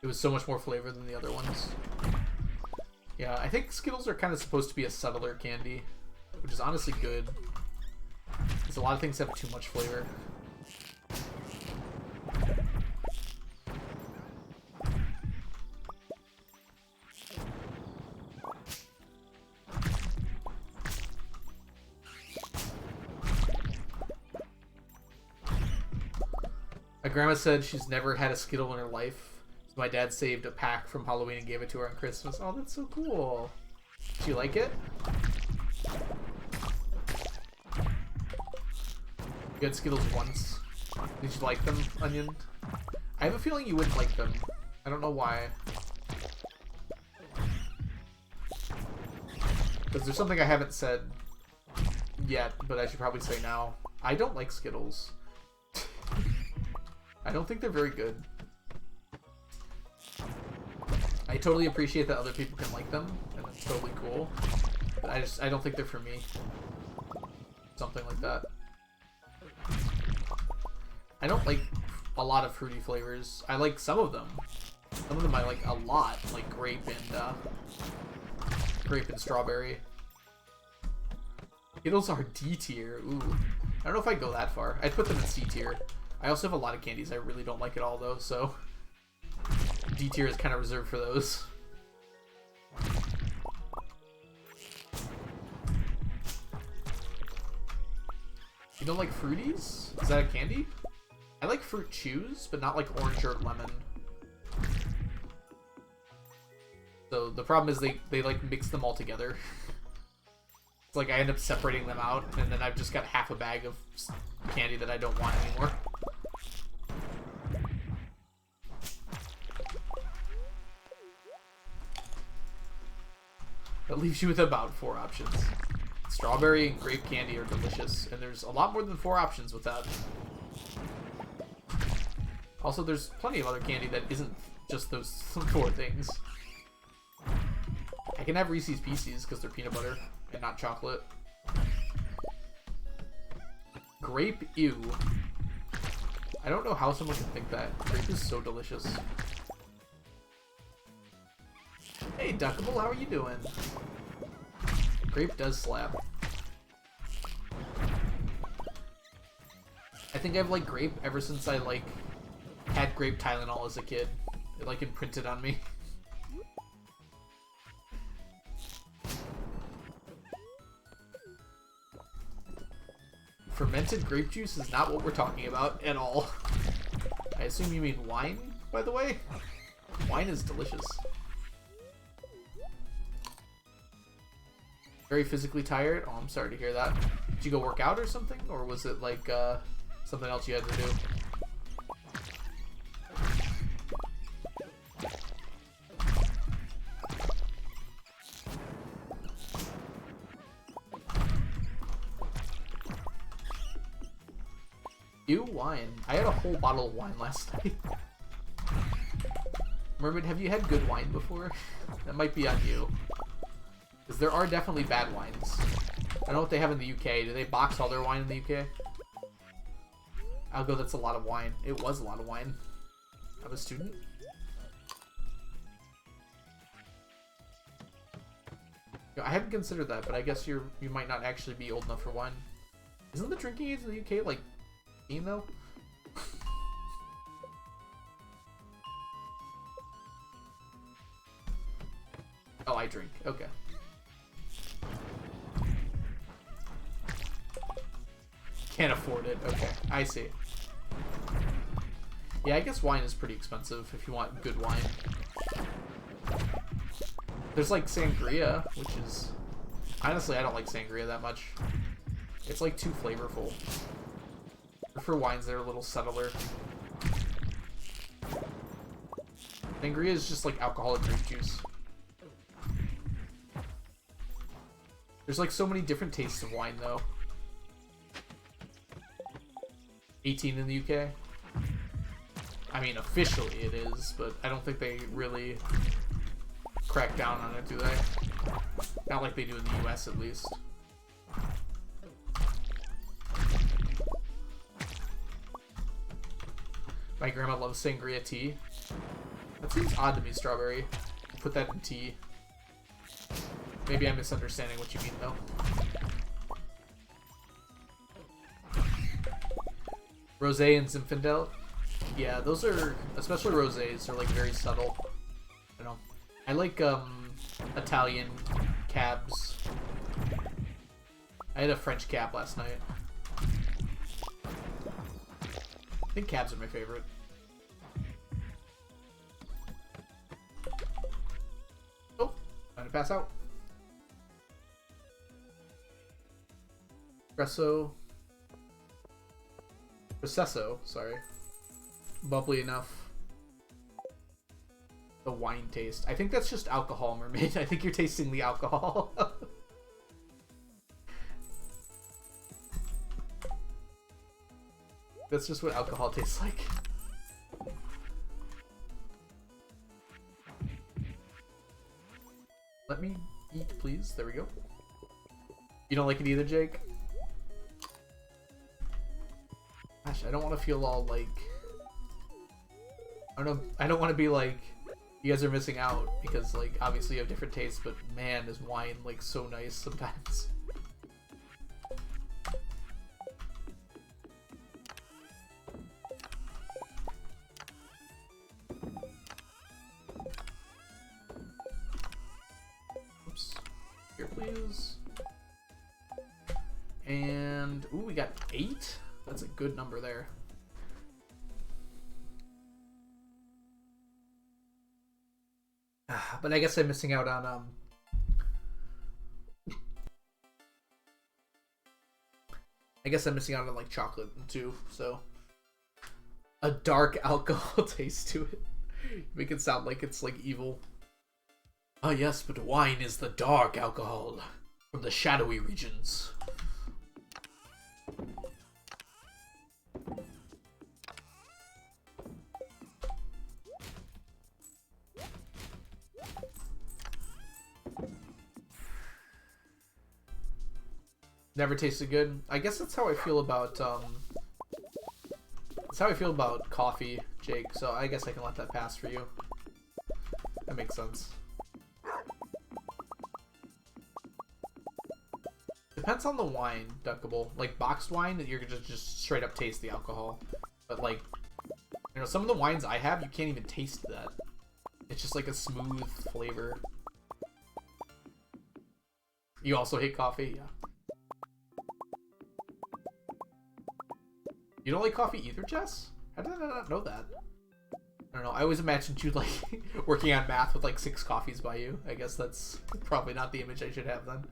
Speaker 3: It was so much more flavor than the other ones. Yeah, I think Skittles are kind of supposed to be a subtler candy, which is honestly good. Because a lot of things have too much flavor. My grandma said she's never had a Skittle in her life. My dad saved a pack from Halloween and gave it to her on Christmas. Oh, that's so cool. Do you like it? You had Skittles once. Did you like them, Onion? I have a feeling you wouldn't like them. I don't know why. Because there's something I haven't said yet, but I should probably say now. I don't like Skittles. I don't think they're very good. I totally appreciate that other people can like them, and it's totally cool. But I don't think they're for me. Something like that. I don't like a lot of fruity flavors. I like some of them. Some of them I like a lot, like grape and strawberry. Skittles are D tier. Ooh, I don't know if I'd go that far. I'd put them in C tier. I also have a lot of candies I really don't like at all, though. So D tier is kind of reserved for those. You don't like fruities? Is that a candy? I like fruit chews, but not like orange or lemon. So the problem is they like mix them all together. It's like I end up separating them out, and then I've just got half a bag of candy that I don't want anymore. That leaves you with about 4 options. Strawberry and grape candy are delicious, and there's a lot more than 4 options with that. Also, there's plenty of other candy that isn't just those 4 things. I can have Reese's Pieces because they're peanut butter and not chocolate. Grape, ew. I don't know how someone can think that. Grape is so delicious. Hey, Duckable, how are you doing? Grape does slap. I think I've liked grape ever since I had grape Tylenol as a kid. It imprinted on me. Fermented grape juice is not what we're talking about at all. I assume you mean wine, by the way? Wine is delicious. Very physically tired? Oh, I'm sorry to hear that. Did you go work out or something? Or was it like something else you had to do? Ew, wine. I had a whole bottle of wine last night. Mermaid, have you had good wine before? That might be on you. Because there are definitely bad wines. I don't know what they have in the UK. Do they box all their wine in the UK? I'll go, that's a lot of wine. It was a lot of wine. I'm a student. I hadn't considered that, but I guess you might not actually be old enough for wine. Isn't the drinking age in the UK like 18 though? Oh, I drink. Okay. Can't afford it. Okay, I see. Yeah, I guess wine is pretty expensive if you want good wine. There's like sangria, which is... Honestly, I don't like sangria that much. It's like too flavorful. For wines, they're a little subtler. Sangria is just like alcoholic grape juice. There's like so many different tastes of wine, though. 18 in the UK? I mean, officially it is, but I don't think they really crack down on it, do they? Not like they do in the US, at least. My grandma loves sangria tea. That seems odd to me, Strawberry. Put that in tea. Maybe I'm misunderstanding what you mean, though. Rosé and Zinfandel? Yeah, those are, especially rosés, are like very subtle. I don't know. I like Italian cabs. I had a French cab last night. I think cabs are my favorite. Oh, time to pass out. Processo, sorry. Bubbly enough. The wine taste. I think that's just alcohol, Mermaid. I think you're tasting the alcohol. That's just what alcohol tastes like. Let me eat, please. There we go. You don't like it either, Jake? Gosh, I don't want to feel all like... I don't want to be like, you guys are missing out, because like, obviously you have different tastes, but man, is wine like so nice sometimes. Oops. Here, please. And, ooh, we got 8? That's a good number there. But I guess I'm missing out on, I guess I'm missing out on, like, chocolate, too, so. A dark alcohol taste to it. Make it sound like it's, like, evil. Ah, yes, but wine is the dark alcohol from the shadowy regions. Never tasted good. I guess that's how I feel about that's how I feel about coffee, Jake. So I guess I can let that pass for you. That makes sense. Depends on the wine, Duckable. Like boxed wine, you're gonna just straight up taste the alcohol. But like, you know, some of the wines I have, you can't even taste that. It's just like a smooth flavor. You also hate coffee? Yeah. You don't like coffee either, Jess? How did I not know that? I don't know. I always imagined you like working on math with like 6 coffees by you. I guess that's probably not the image I should have then.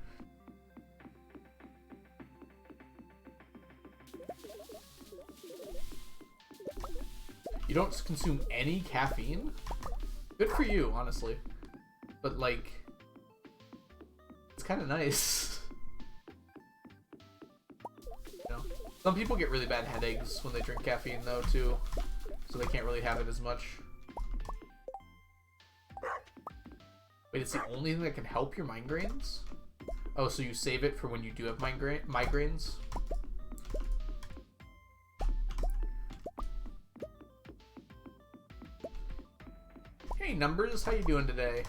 Speaker 3: You don't consume any caffeine? Good for you, honestly. But, like, it's kind of nice. You know? Some people get really bad headaches when they drink caffeine, though, too. So they can't really have it as much. Wait, it's the only thing that can help your migraines? Oh, so you save it for when you do have migraines? Hey, Numbers, how you doing today?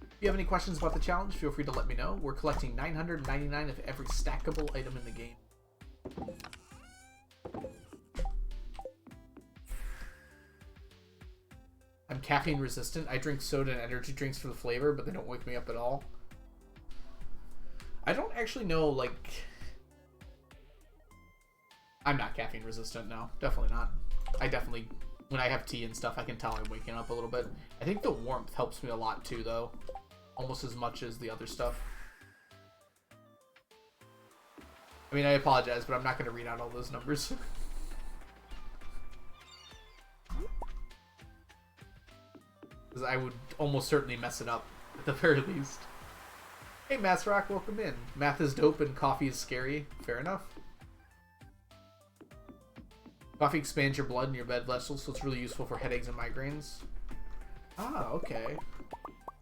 Speaker 3: If you have any questions about the challenge, feel free to let me know. We're collecting 999 of every stackable item in the game. I'm caffeine resistant. I drink soda and energy drinks for the flavor, but they don't wake me up at all. I don't actually know, like... I'm not caffeine resistant, no. Definitely not. I definitely... When I have tea and stuff, I can tell I'm waking up a little bit. I think the warmth helps me a lot too, though. Almost as much as the other stuff. I mean, I apologize, but I'm not going to read out all those numbers. Because I would almost certainly mess it up, at the very least. Hey, Maths Rock, welcome in. Math is dope and coffee is scary. Fair enough. Coffee expands your blood and your blood vessels, so it's really useful for headaches and migraines. Ah, okay.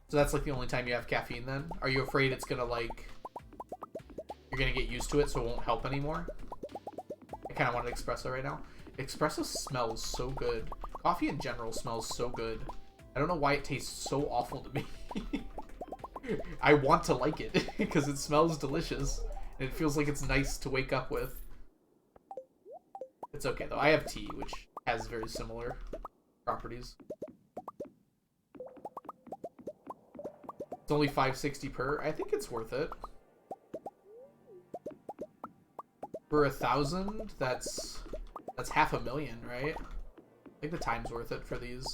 Speaker 3: So that's like the only time you have caffeine then? Are you afraid it's gonna like... You're gonna get used to it so it won't help anymore? I kinda want an espresso right now. Espresso smells so good. Coffee in general smells so good. I don't know why it tastes so awful to me. I want to like it because it smells delicious and it feels like it's nice to wake up with. It's okay though. I have tea, which has very similar properties. It's only $5.60 per. I think it's worth it. For 1,000, that's $500,000, right? I think the time's worth it for these.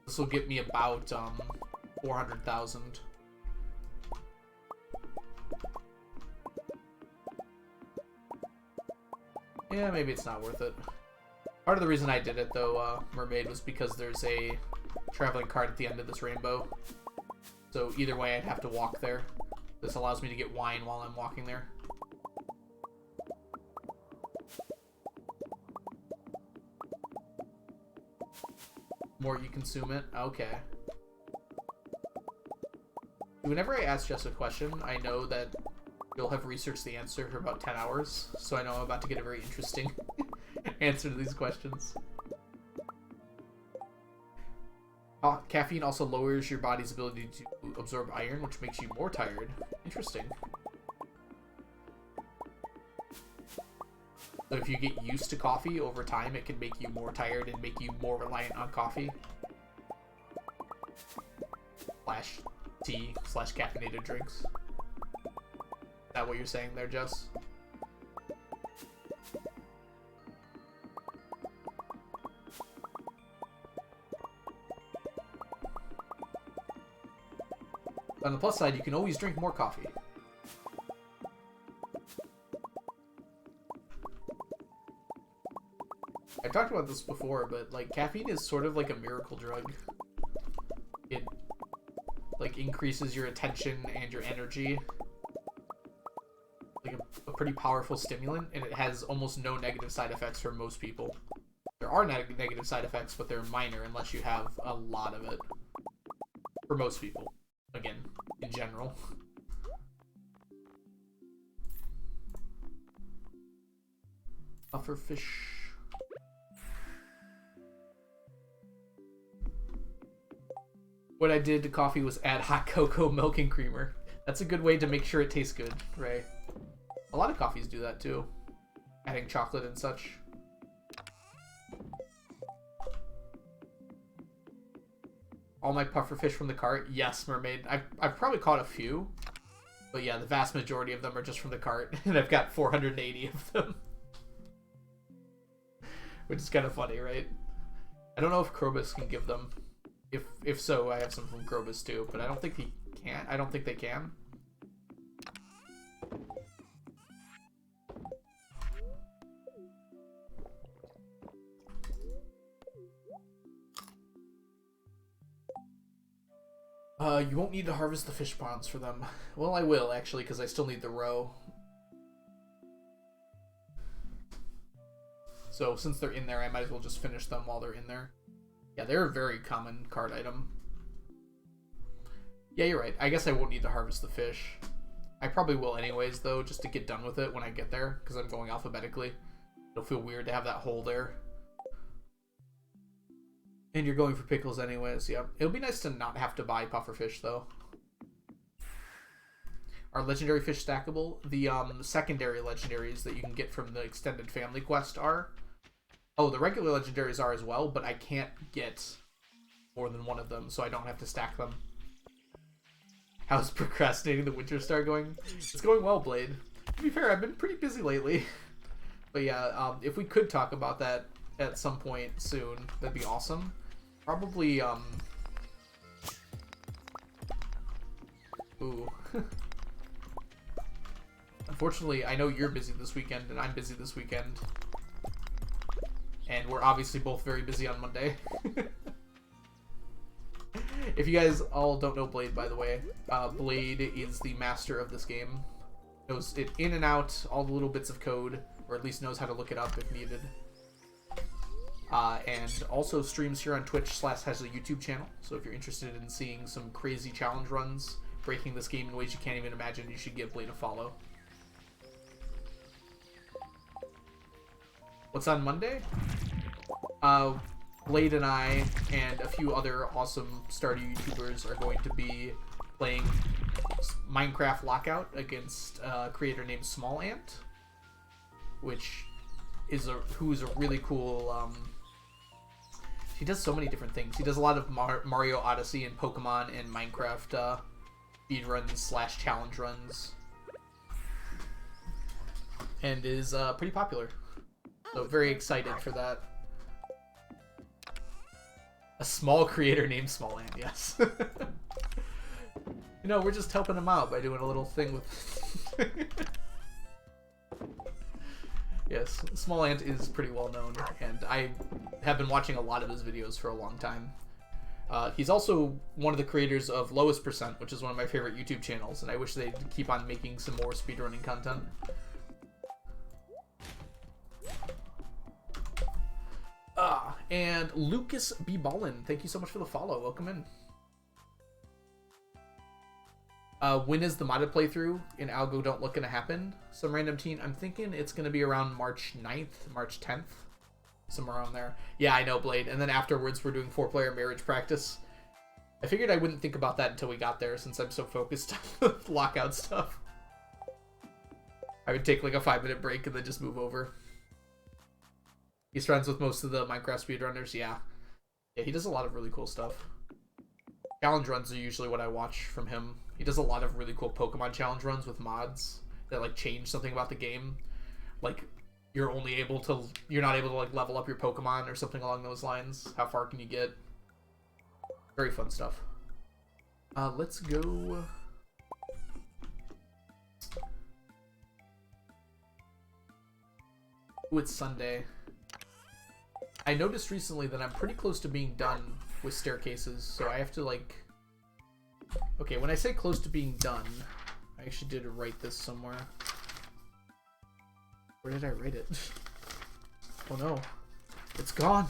Speaker 3: This will get me about 400,000. Yeah, maybe it's not worth it. Part of the reason I did it, though, Mermaid, was because there's a traveling cart at the end of this rainbow. So either way, I'd have to walk there. This allows me to get wine while I'm walking there. More you consume it? Okay. Whenever I ask Jess a question, I know that you'll have researched the answer for about 10 hours, so I know I'm about to get a very interesting answer to these questions. Caffeine also lowers your body's ability to absorb iron, which makes you more tired. Interesting. So if you get used to coffee over time, it can make you more tired and make you more reliant on coffee. Slash tea, slash caffeinated drinks. Is that what you're saying there, Jess? On the plus side, you can always drink more coffee. I talked about this before, but like caffeine is sort of like a miracle drug. It like increases your attention and your energy. Like a pretty powerful stimulant, and it has almost no negative side effects for most people. There are negative side effects, but they're minor unless you have a lot of it. For most people. Again, in general. Pufferfish. What I did to coffee was add hot cocoa, milk, and creamer. That's a good way to make sure it tastes good, right? A lot of coffees do that too. Adding chocolate and such. All my pufferfish from the cart? Yes, Mermaid. I've probably caught a few. But yeah, the vast majority of them are just from the cart. And I've got 480 of them. Which is kind of funny, right? I don't know if Krobus can give them. If so, I have some from Krobus too. But I don't think he can. I don't think they can. You won't need to harvest the fish ponds for them. Well, I will, actually, because I still need the roe. So, since they're in there, I might as well just finish them while they're in there. Yeah, they're a very common card item. Yeah, you're right. I guess I won't need to harvest the fish. I probably will anyways, though, just to get done with it when I get there, because I'm going alphabetically. It'll feel weird to have that hole there. And you're going for pickles anyways, yeah. It'll be nice to not have to buy pufferfish, though. Are legendary fish stackable? The secondary legendaries that you can get from the extended family quest are. Oh, the regular legendaries are as well, but I can't get more than one of them, so I don't have to stack them. How's procrastinating the Winter Star going? It's going well, Blade. To be fair, I've been pretty busy lately. But yeah, if we could talk about that at some point soon, that'd be awesome. Probably, ooh. Unfortunately, I know you're busy this weekend, and I'm busy this weekend. And we're obviously both very busy on Monday. If you guys all don't know Blade, by the way, Blade is the master of this game. Knows it in and out, all the little bits of code, or at least knows how to look it up if needed. And also streams here on Twitch / has a YouTube channel. So if you're interested in seeing some crazy challenge runs, breaking this game in ways you can't even imagine, you should give Blade a follow. What's on Monday? Blade and I and a few other awesome Stardew YouTubers are going to be playing Minecraft Lockout against a creator named Small Ant, which is who's a really cool. He does so many different things. He does a lot of Mario Odyssey and Pokemon and Minecraft speed runs / challenge runs, and is pretty popular. So very excited for that. A small creator named Small Ant, yes. You know, we're just helping him out by doing a little thing with... Yes, Small Ant is pretty well known, and I have been watching a lot of his videos for a long time. He's also one of the creators of Lowest Percent, which is one of my favorite YouTube channels, and I wish they'd keep on making some more speedrunning content. And Lucas B. Ballin, thank you so much for the follow. Welcome in. When is the modded playthrough in Algo Don't Look gonna happen? Some random teen. I'm thinking it's gonna be around March 9th, March 10th. Somewhere around there. Yeah, I know, Blade. And then afterwards we're doing 4-player marriage practice. I figured I wouldn't think about that until we got there since I'm so focused on the lockout stuff. I would take like a 5-minute break and then just move over. He's friends with most of the Minecraft speedrunners, yeah. Yeah, he does a lot of really cool stuff. Challenge runs are usually what I watch from him. He does a lot of really cool Pokemon challenge runs with mods that like change something about the game. Like you're not able to like level up your Pokemon or something along those lines. How far can you get? Very fun stuff. Let's go. Ooh, it's Sunday. I noticed recently that I'm pretty close to being done with staircases, so I have to like... Okay, when I say close to being done, I actually did write this somewhere. Where did I write it? Oh no. It's gone!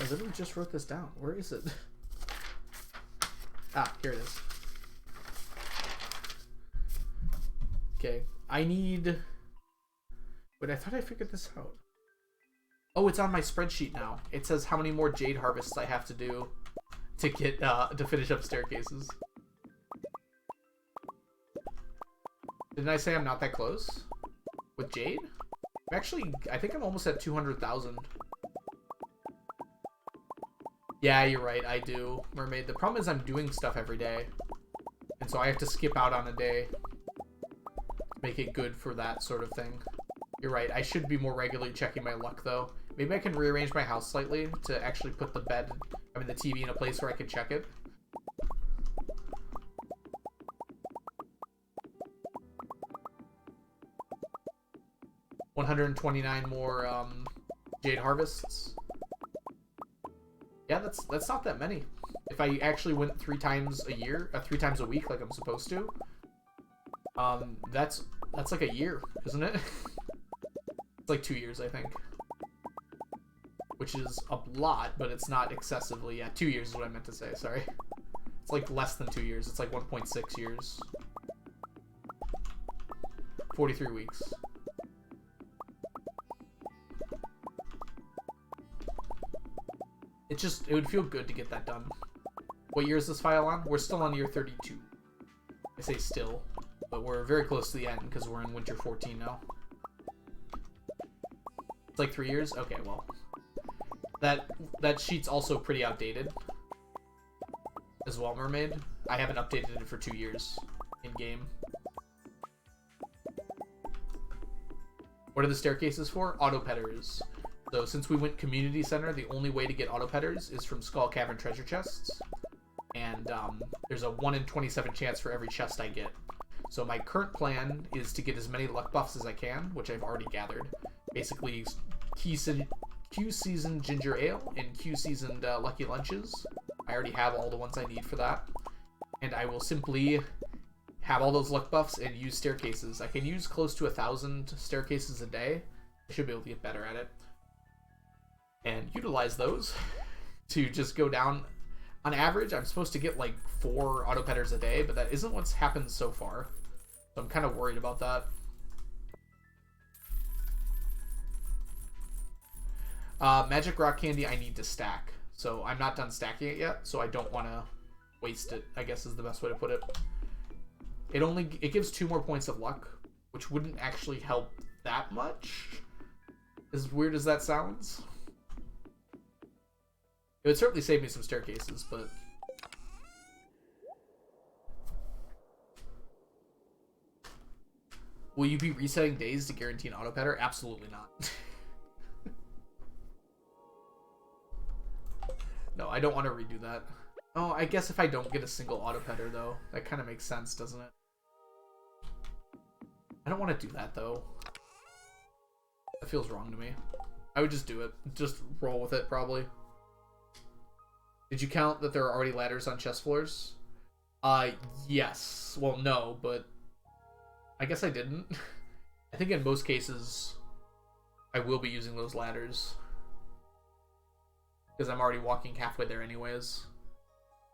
Speaker 3: I literally just wrote this down. Where is it? Ah, here it is. Okay, I need... Wait, I thought I figured this out. Oh, it's on my spreadsheet now. It says how many more jade harvests I have to do to get to finish up staircases. Didn't I say I'm not that close with jade? Actually, I think I'm almost at 200,000. Yeah, you're right. I do, Mermaid. The problem is I'm doing stuff every day, and so I have to skip out on a day. Make it good for that sort of thing. You're right. I should be more regularly checking my luck, though. Maybe I can rearrange my house slightly to actually put the the TV in a place where I can check it. 129 more jade harvests. Yeah, that's not that many. If I actually went 3 times a year, 3 times a week, like I'm supposed to, that's like a year, isn't it? It's like 2 years, I think, which is a lot, but it's not excessively. Yeah, 2 years is what I meant to say. Sorry, it's like less than 2 years. It's like 1.6 years. 43 weeks. It would feel good to get that done. What year is this file on? We're still on year 32. I say still, but we're very close to the end because we're in winter 14 now. It's like 3 years? Okay, well. That sheet's also pretty outdated as well, Mermaid. I haven't updated it for 2 years in-game. What are the staircases for? Auto-petters. So since we went community center, the only way to get auto-petters is from Skull Cavern treasure chests. And there's a 1 in 27 chance for every chest I get. So my current plan is to get as many luck buffs as I can, which I've already gathered. Basically, Q-seasoned ginger ale and Q-seasoned lucky lunches. I already have all the ones I need for that. And I will simply have all those luck buffs and use staircases. I can use close to 1,000 staircases a day. I should be able to get better at it. And utilize those to just go down. On average, I'm supposed to get like 4 auto-petters a day, but that isn't what's happened so far. So I'm kind of worried about that. Magic rock candy I need to stack. So I'm not done stacking it yet, so I don't want to waste it, I guess is the best way to put it. It gives 2 more points of luck, which wouldn't actually help that much. As weird as that sounds. It would certainly save me some staircases, but... Will you be resetting days to guarantee an auto-petter? Absolutely not. No, I don't want to redo that. Oh, I guess if I don't get a single auto-petter, though. That kind of makes sense, doesn't it? I don't want to do that, though. That feels wrong to me. I would just do it. Just roll with it, probably. Did you count that there are already ladders on chest floors? Yes. Well, no, but I guess I didn't. I think in most cases, I will be using those ladders. Because I'm already walking halfway there anyways.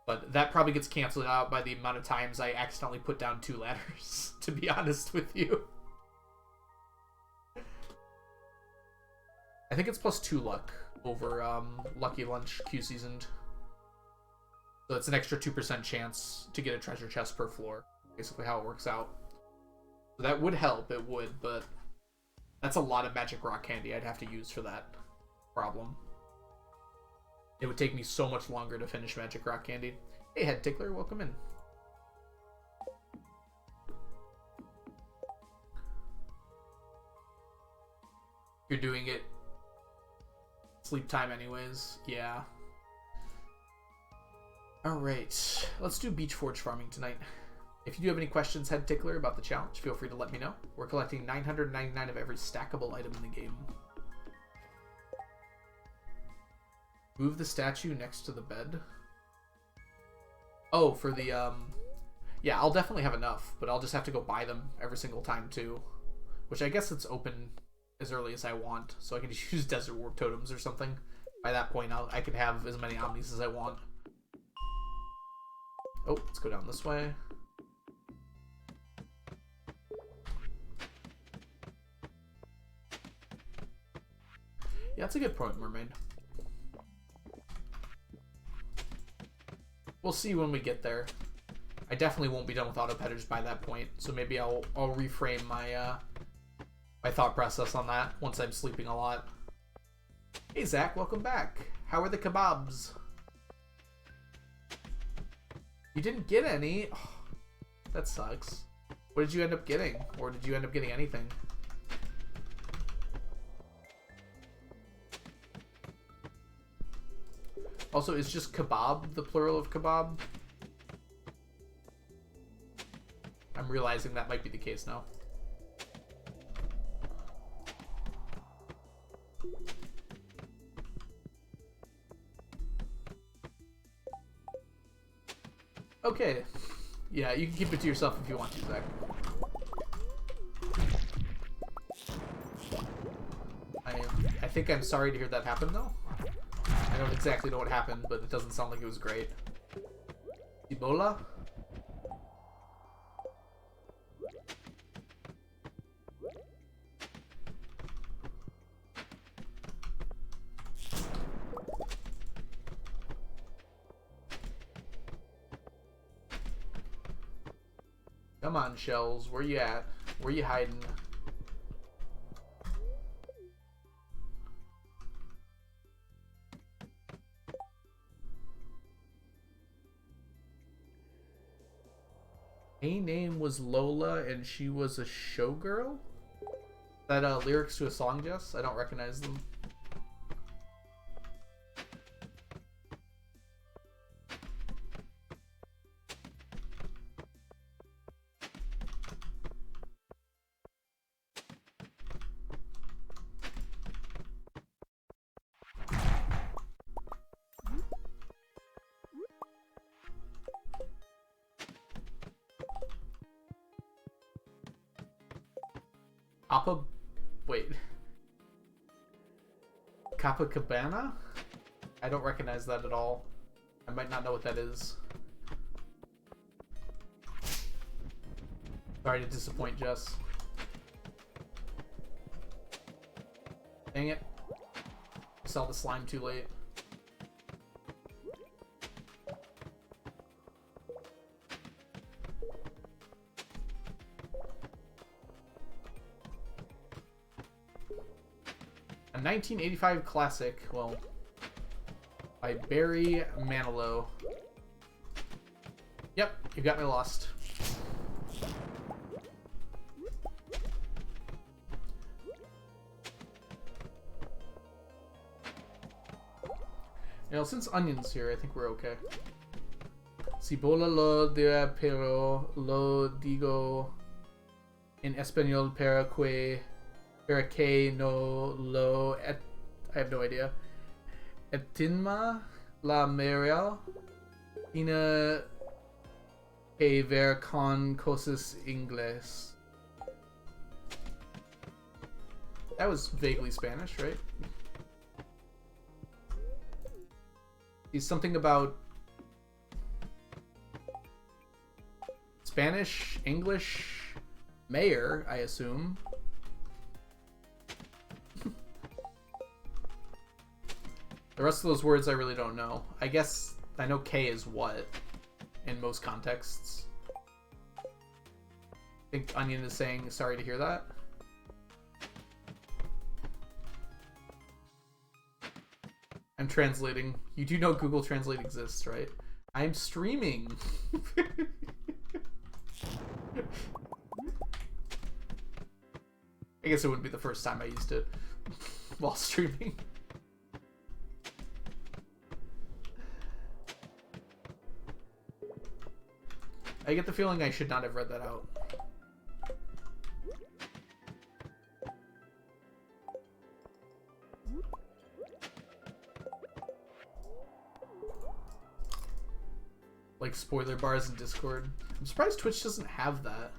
Speaker 3: But that probably gets canceled out by the amount of times I accidentally put down 2 ladders, to be honest with you. I think it's plus 2 luck over Lucky Lunch Q-seasoned. So it's an extra 2% chance to get a treasure chest per floor. Basically how it works out. So that would help, it would, but that's a lot of magic rock candy I'd have to use for that problem. It would take me so much longer to finish magic rock candy. Hey, Head Tickler, welcome in. You're doing it sleep time anyways, yeah. Alright, let's do beach forge farming tonight. If you do have any questions, Head Tickler, about the challenge, feel free to let me know. We're collecting 999 of every stackable item in the game. Move the statue next to the bed. Oh, for the, yeah, I'll definitely have enough, but I'll just have to go buy them every single time, too. Which I guess it's open as early as I want, so I can just use Desert Warp Totems or something. By that point, I can have as many Omnis as I want. Oh, let's go down this way. Yeah, that's a good point, Mermaid. We'll see when we get there. I definitely won't be done with auto-petters by that point, so maybe I'll reframe my my thought process on that once I'm sleeping a lot. Hey Zach, welcome back. How are the kebabs? You didn't get any? Oh, that sucks. What did you end up getting? Or did you end up getting anything? Also, is just kebab the plural of kebab? I'm realizing that might be the case now. Okay. Yeah, you can keep it to yourself if you want to, Zach. I think I'm sorry to hear that happen, though. I don't exactly know what happened, but it doesn't sound like it was great. Ebola? Come on, Shells. Where you at? Where you hiding? Her name was Lola, and she was a showgirl? That lyrics to a song, Jess? I don't recognize them. Wait. Copacabana? I don't recognize that at all. I might not know what that is. Sorry to disappoint, Jess. Dang it. I saw the slime too late. A 1985 classic, well, by Barry Manilow. Yep, you got me lost. You know, since Onion's here, I think we're okay. Cibola lo dirá pero lo digo en español para que no lo I have no idea. Etinma la Mariel tiene que ver con cosas inglés. That was vaguely Spanish, right? He's something about Spanish, English, mayor, I assume. The rest of those words I really don't know. I guess I know K is what in most contexts. I think Onion is saying sorry to hear that. I'm translating. You do know Google Translate exists, right? I'm streaming. I guess it wouldn't be the first time I used it while streaming. I get the feeling I should not have read that out. Like spoiler bars in Discord. I'm surprised Twitch doesn't have that.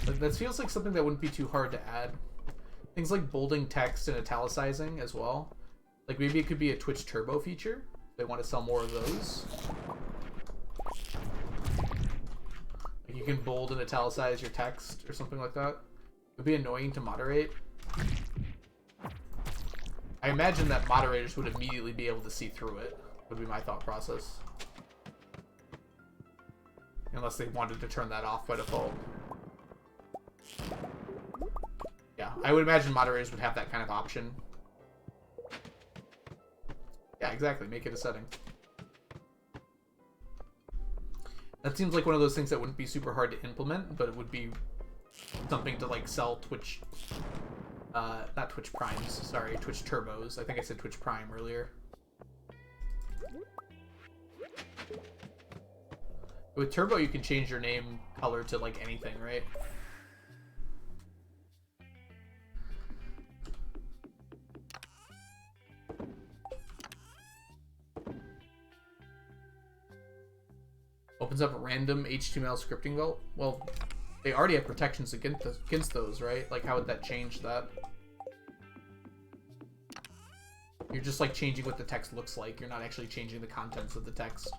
Speaker 3: Like, that feels like something that wouldn't be too hard to add. Things like bolding text and italicizing as well. Like maybe it could be a Twitch Turbo feature. They want to sell more of those. Like you can bold and italicize your text or something like that. It would be annoying to moderate. I imagine that moderators would immediately be able to see through it, would be my thought process. Unless they wanted to turn that off by default. Yeah, I would imagine moderators would have that kind of option. Yeah, exactly. Make it a setting. That seems like one of those things that wouldn't be super hard to implement, but it would be something to like sell Twitch. Not Twitch Primes, sorry, Twitch Turbos. I think I said Twitch Prime earlier. With Turbo, you can change your name color to like anything, right? opens up a random HTML scripting vault. Well, they already have protections against those, right? Like, how would that change that? You're just like changing what the text looks like. You're not actually changing the contents of the text.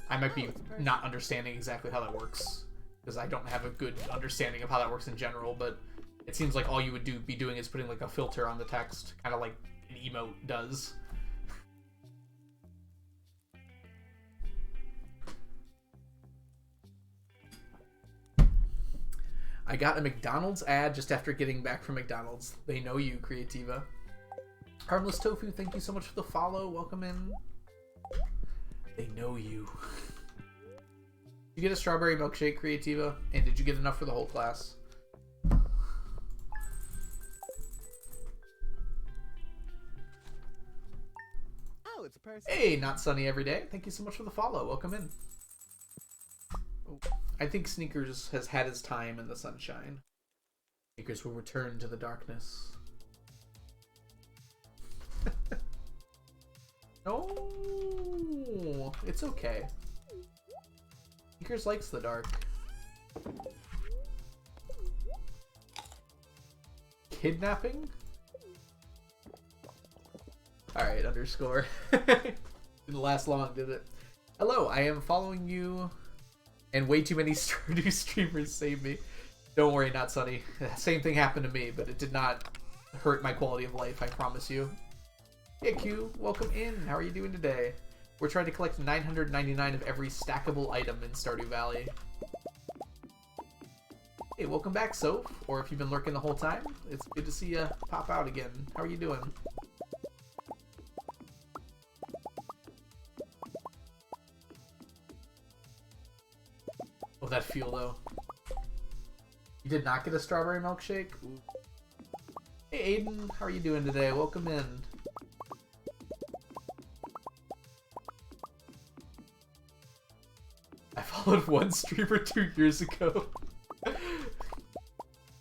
Speaker 3: I might be not understanding exactly how that works, because I don't have a good understanding of how that works in general, but it seems like all you would be doing is putting like a filter on the text, kind of like an emote does. I got a McDonald's ad just after getting back from McDonald's. They know you, Creativa. Harmless Tofu, thank you so much for the follow. Welcome in. They know you. Did you get a strawberry milkshake, Creativa? And did you get enough for the whole class?
Speaker 5: Oh, it's a person.
Speaker 3: Hey, not sunny every day. Thank you so much for the follow. Welcome in. Oh, I think Sneakers has had his time in the sunshine. Sneakers will return to the darkness. No, it's okay. Sneakers likes the dark. Kidnapping? Alright, underscore. Didn't last long, did it? Hello, I am following you, and way too many Stardew streamers saved me. Don't worry, not Sunny. Same thing happened to me, but it did not hurt my quality of life, I promise you. Hey Q, welcome in. How are you doing today? We're trying to collect 999 of every stackable item in Stardew Valley. Hey, welcome back, Soph. Or if you've been lurking the whole time, it's good to see you pop out again. How are you doing? Oh, that feel though. You did not get a strawberry milkshake? Ooh. Hey Aiden, how are you doing today? Welcome in. I followed one streamer 2 years ago.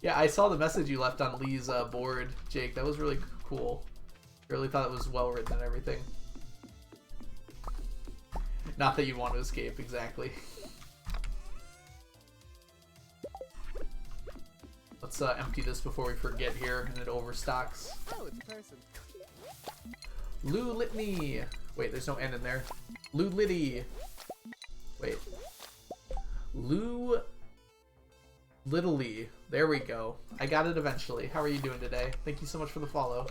Speaker 3: Yeah, I saw the message you left on Lee's board, Jake. That was really cool. I really thought it was well written and everything. Not that you want to escape, exactly. Let's empty this before we forget here and it overstocks.
Speaker 5: Oh, it's a person.
Speaker 3: Lou Litney. Wait, there's no N in there. Lou Liddy. Wait. Lou Littly. There we go. I got it eventually. How are you doing today? Thank you so much for the follow.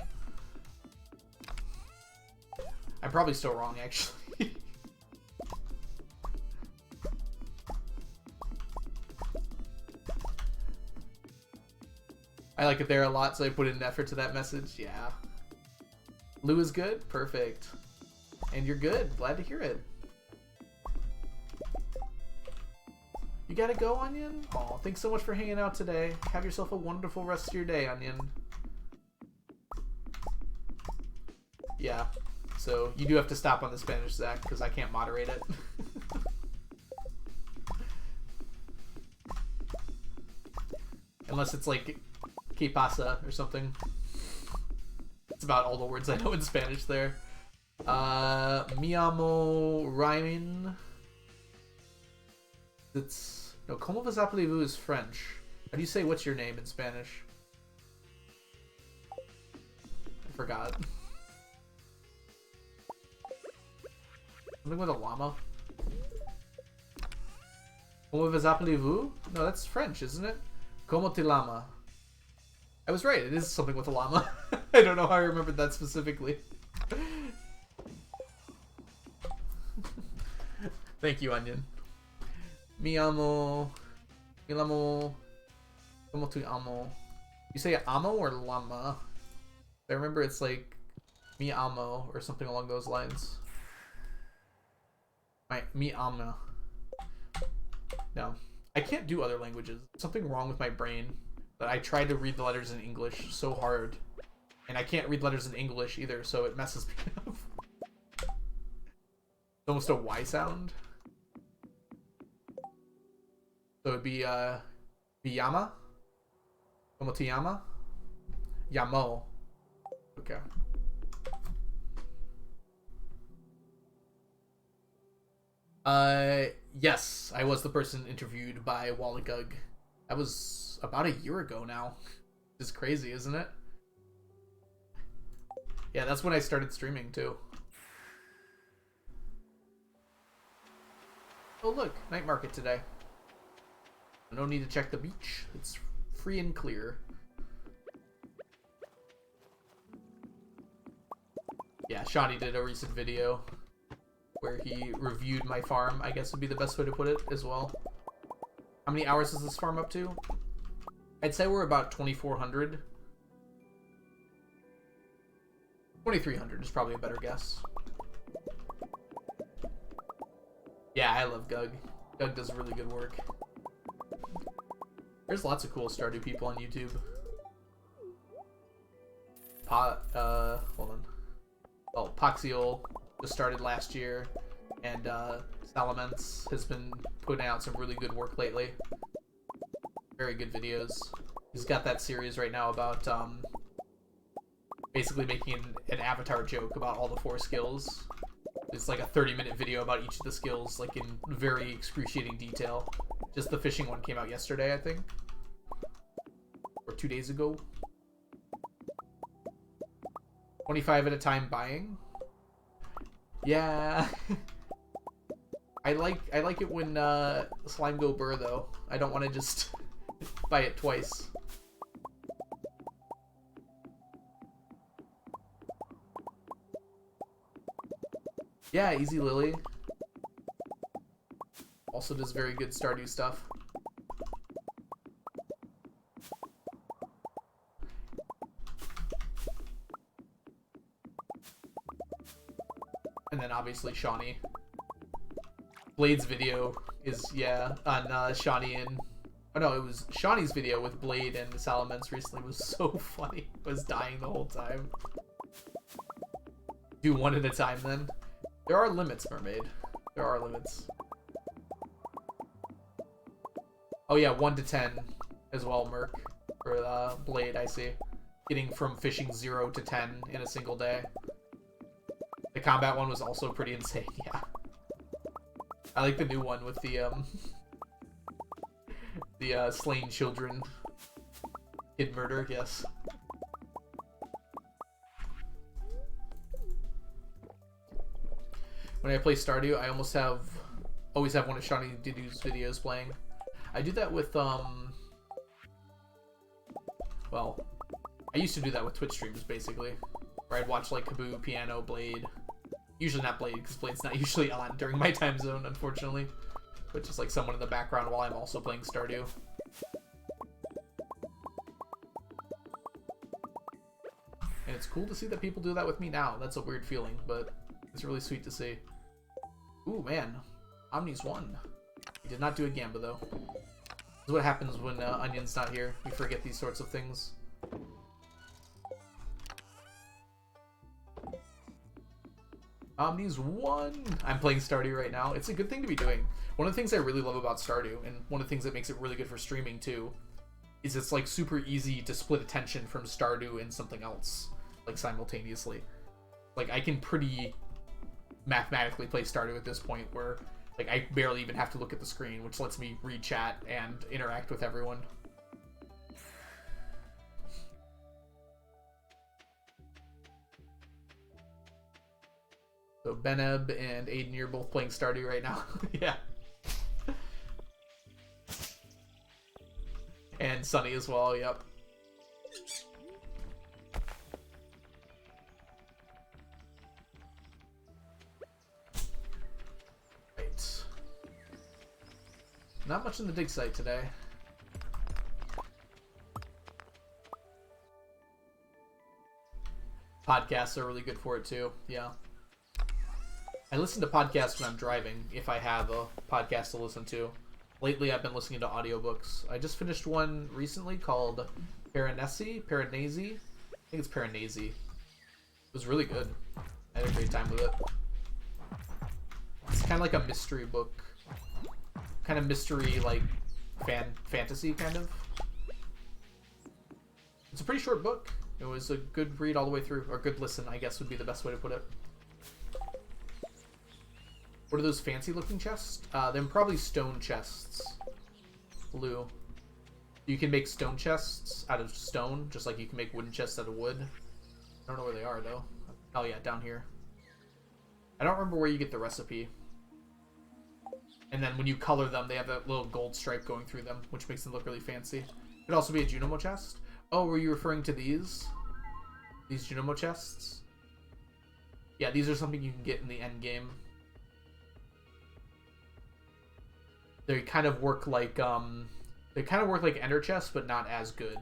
Speaker 3: I'm probably still wrong, actually. I like it there a lot, so I put in effort to that message. Yeah. Lou is good? Perfect. And you're good. Glad to hear it. You gotta go, Onion? Aw, thanks so much for hanging out today. Have yourself a wonderful rest of your day, Onion. Yeah. So, you do have to stop on the Spanish, Zach, because I can't moderate it. Unless it's like, que pasa or something. It's about all the words I know in Spanish there. Mi amo Ryan. It's no, como vous appelez-vous is French. How do you say what's your name in Spanish? I forgot. Something with a llama. Como vous appelez-vous? No, that's French, isn't it? Como te llama? I was right, it is something with a llama. I don't know how I remembered that specifically. Thank you, Onion. Mi amo. Mi amo. Como tu amo. You say amo or llama? I remember it's like mi amo or something along those lines. Mi ama. No. I can't do other languages. Something wrong with my brain. But I tried to read the letters in English so hard. And I can't read letters in English either, so it messes me up. It's almost a Y sound. So it'd be, Yama? Como te llama? Yamo. Okay. Yes, I was the person interviewed by Wallagug. That was about a year ago now. It's crazy, isn't it? Yeah, that's when I started streaming too. Oh look, night market today. No need to check the beach. It's free and clear. Yeah, Shoddy did a recent video where he reviewed my farm, I guess would be the best way to put it as well. How many hours is this farm up to? I'd say we're about 2,400. 2,300 is probably a better guess. Yeah, I love Gug. Gug does really good work. There's lots of cool Stardew people on YouTube. Hold on. Well, Poxiel just started last year, and Salamence has been putting out some really good work lately. Very good videos. He's got that series right now about basically making an avatar joke about all the 4 skills. It's like a 30-minute video about each of the skills, like in very excruciating detail. Just the fishing one came out yesterday, I think. Or 2 days ago. 25 at a time buying. Yeah. I like it when slime go burr though. I don't want to just buy it twice. Yeah, Easy Lily. Also does very good Stardew stuff. And then obviously Shawnee. Blade's video is, yeah, on Shawnee and... Oh no, it was Shawnee's video with Blade and Salamence recently was so funny. I was dying the whole time. Do one at a time then. There are limits, Mermaid. There are limits. Oh yeah, 1 to 10 as well, Merc. For Blade, I see. Getting from fishing 0 to 10 in a single day. The combat one was also pretty insane, yeah. I like the new one with the slain children. Kid murder, yes. When I play Stardew, I always have one of Shawnee Didu's videos playing. I do that with, well, I used to do that with Twitch streams, basically. Where I'd watch, like, Kaboo, Piano, Blade. Usually not Blade, because Blade's not usually on during my time zone, unfortunately. But just, like, someone in the background while I'm also playing Stardew. And it's cool to see that people do that with me now. That's a weird feeling, but it's really sweet to see. Ooh, man. Omni's won. He did not do a Gamba, though. This is what happens when Onion's not here. We forget these sorts of things. Omni's won! I'm playing Stardew right now. It's a good thing to be doing. One of the things I really love about Stardew, and one of the things that makes it really good for streaming, too, is it's, like, super easy to split attention from Stardew and something else, like, simultaneously. Like, I can pretty mathematically play Stardew at this point where, like, I barely even have to look at the screen, which lets me read chat and interact with everyone. So Beneb and Aiden, you're both playing Stardew right now. Yeah. And Sunny as well, yep. Right. Not much in the dig site today. Podcasts are really good for it too, yeah. I listen to podcasts when I'm driving, if I have a podcast to listen to. Lately, I've been listening to audiobooks. I just finished one recently called Paranesi? I think it's Paranesi. It was really good. I had a great time with it. It's kind of like a mystery book. Kind of mystery, like, fantasy, kind of. It's a pretty short book. It was a good read all the way through. Or good listen, I guess would be the best way to put it. What are those fancy looking chests? They're probably stone chests. Blue. You can make stone chests out of stone, just like you can make wooden chests out of wood. I don't know where they are, though. Oh, yeah, down here. I don't remember where you get the recipe. And then when you color them, they have that little gold stripe going through them, which makes them look really fancy. It could also be a Junimo chest. Oh, were you referring to these? These Junimo chests? Yeah, these are something you can get in the end game. They kind of work like ender chests, but not as good.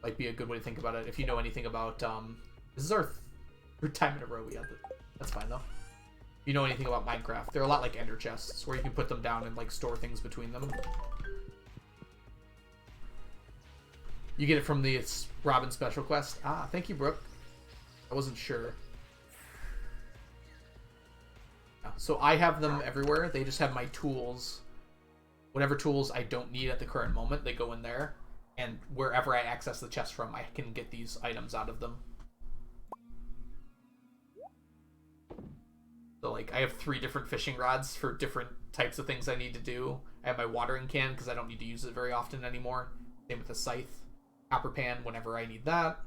Speaker 3: Like, be a good way to think about it if you know anything about this is our third time in a row we have it. That's fine though. If you know anything about Minecraft, they're a lot like ender chests where you can put them down and like store things between them. You get it from the Robin special quest. Ah, thank you, Brooke. I wasn't sure. So I have them everywhere. They just have my tools. Whatever tools I don't need at the current moment, they go in there. And wherever I access the chest from, I can get these items out of them. So, like, I have 3 different fishing rods for different types of things I need to do. I have my watering can because I don't need to use it very often anymore. Same with the scythe. Copper pan whenever I need that.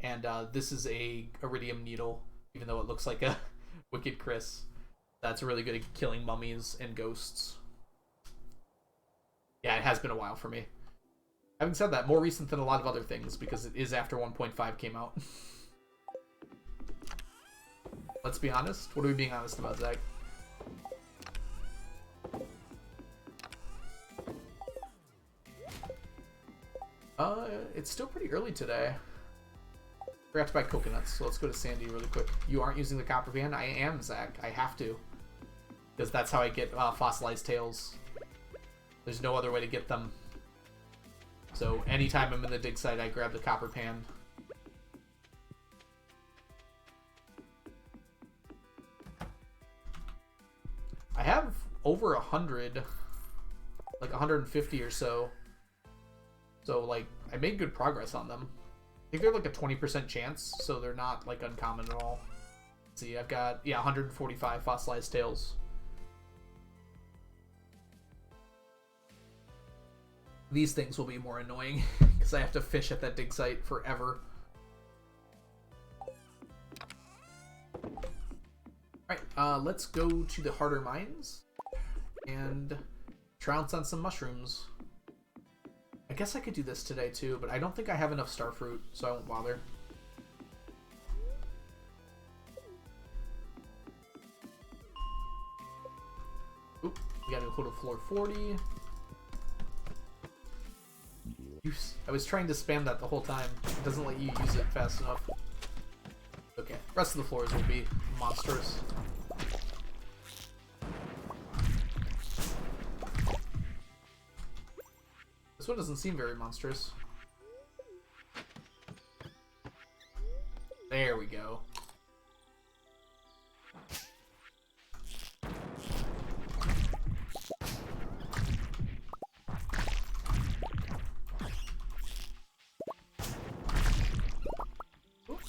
Speaker 3: And this is a iridium needle, even though it looks like a Wicked Chris. That's really good at killing mummies and ghosts. Yeah, it has been a while for me. Having said that, more recent than a lot of other things, because it is after 1.5 came out. Let's be honest. What are we being honest about, Zach? It's still pretty early today. Forgot to buy coconuts, so let's go to Sandy really quick. You aren't using the copper pan? I am, Zach. I have to. Because that's how I get fossilized tails. There's no other way to get them. So anytime I'm in the dig site, I grab the copper pan. I have over 100, like 150 or so. So, like, I made good progress on them. I think they're like a 20% chance, so they're not, like, uncommon at all. Let's see, I've got, yeah, 145 fossilized tails. These things will be more annoying, because I have to fish at that dig site forever. Alright, let's go to the harder mines, and trounce on some mushrooms. I guess I could do this today too, but I don't think I have enough starfruit, so I won't bother. Oop, we gotta go to floor 40. I was trying to spam that the whole time. It doesn't let you use it fast enough. Okay, rest of the floors will be monstrous. This one doesn't seem very monstrous. There we go.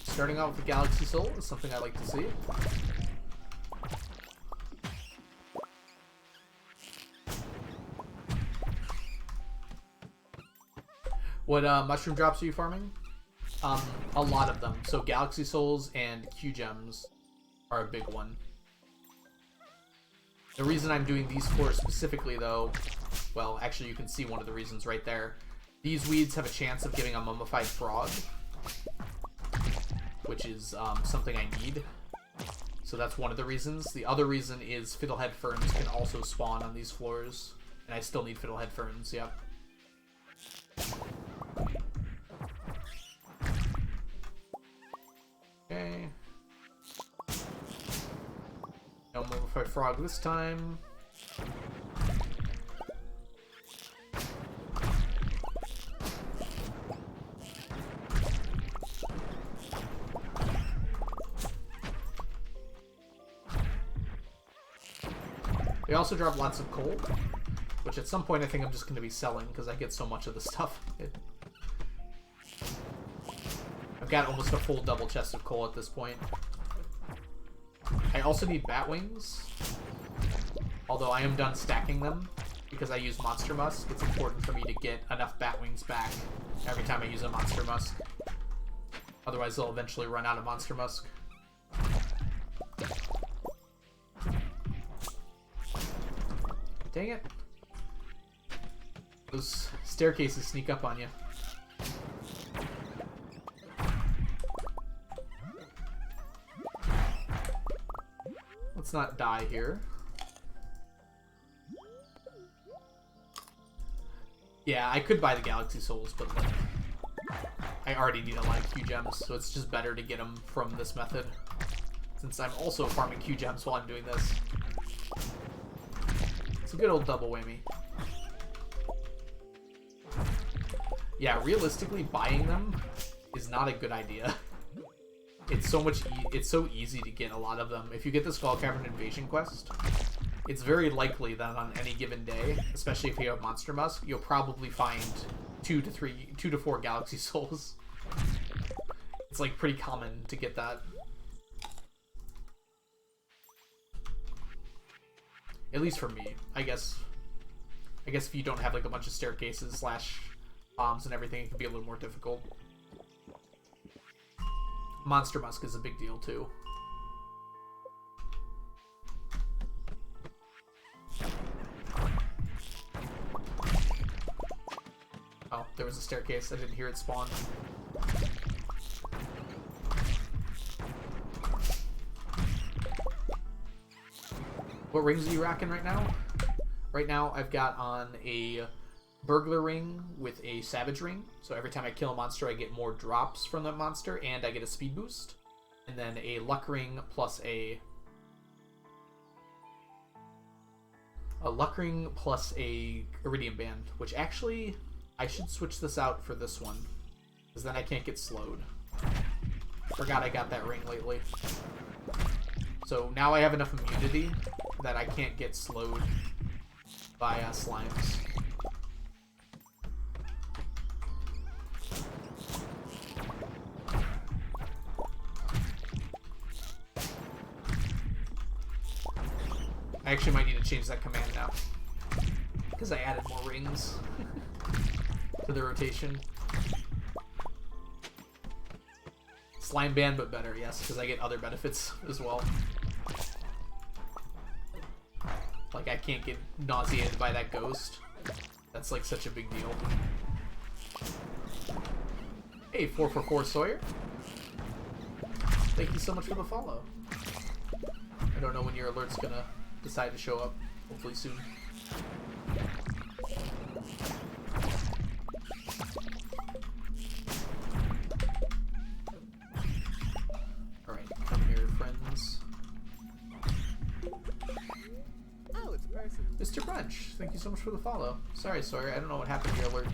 Speaker 3: Starting out with the Galaxy Soul is something I like to see. What mushroom drops are you farming? A lot of them. So Galaxy Souls and Q Gems are a big one. The reason I'm doing these four specifically, though, well, actually you can see one of the reasons right there. These weeds have a chance of giving a mummified frog, which is something I need. So that's one of the reasons. The other reason is fiddlehead ferns can also spawn on these floors, and I still need fiddlehead ferns, yep. Okay. No mummified frog this time. They also drop lots of coal, which at some point I think I'm just going to be selling because I get so much of the stuff. I've got almost a full double chest of coal at this point. I also need bat wings, Although I am done stacking them because I use Monster Musk. It's important for me to get enough bat wings back every time I use a Monster Musk. Otherwise, they'll eventually run out of Monster Musk. Dang it. Those staircases sneak up on you. Let's not die here. Yeah, I could buy the Galaxy Souls, but like, I already need a lot of Q gems, so it's just better to get them from this method. Since I'm also farming Q gems while I'm doing this. It's a good old double whammy. Yeah, realistically, buying them is not a good idea. It's so much. It's so easy to get a lot of them. If you get the Skull Cavern Invasion quest, it's very likely that on any given day, especially if you have Monster Musk, you'll probably find 2 to 4 Galaxy Souls. It's like pretty common to get that. At least for me, I guess if you don't have like a bunch of staircases slash bombs and everything, it can be a little more difficult. Monster Musk is a big deal too. Oh, there was a staircase. I didn't hear it spawn. What rings are you rocking right now? Right now, I've got on a burglar ring with a savage ring. So every time I kill a monster, I get more drops from that monster, and I get a speed boost. And then a luck ring plus a luck ring plus a iridium band, which actually I should switch this out for this one, because then I can't get slowed. Forgot I got that ring lately. So now I have enough immunity that I can't get slowed by slimes. I actually might need to change that command now, because I added more rings to the rotation. Slime ban, but better, yes, because I get other benefits as well. Like, I can't get nauseated by that ghost. That's like such a big deal. Hey, 444 Sawyer. Thank you so much for the follow. I don't know when your alert's gonna decide to show up. Hopefully soon. Alright, come here, friends.
Speaker 5: Oh, it's a person.
Speaker 3: Mr. Brunch, thank you so much for the follow. Sorry, Sawyer, I don't know what happened to your alert.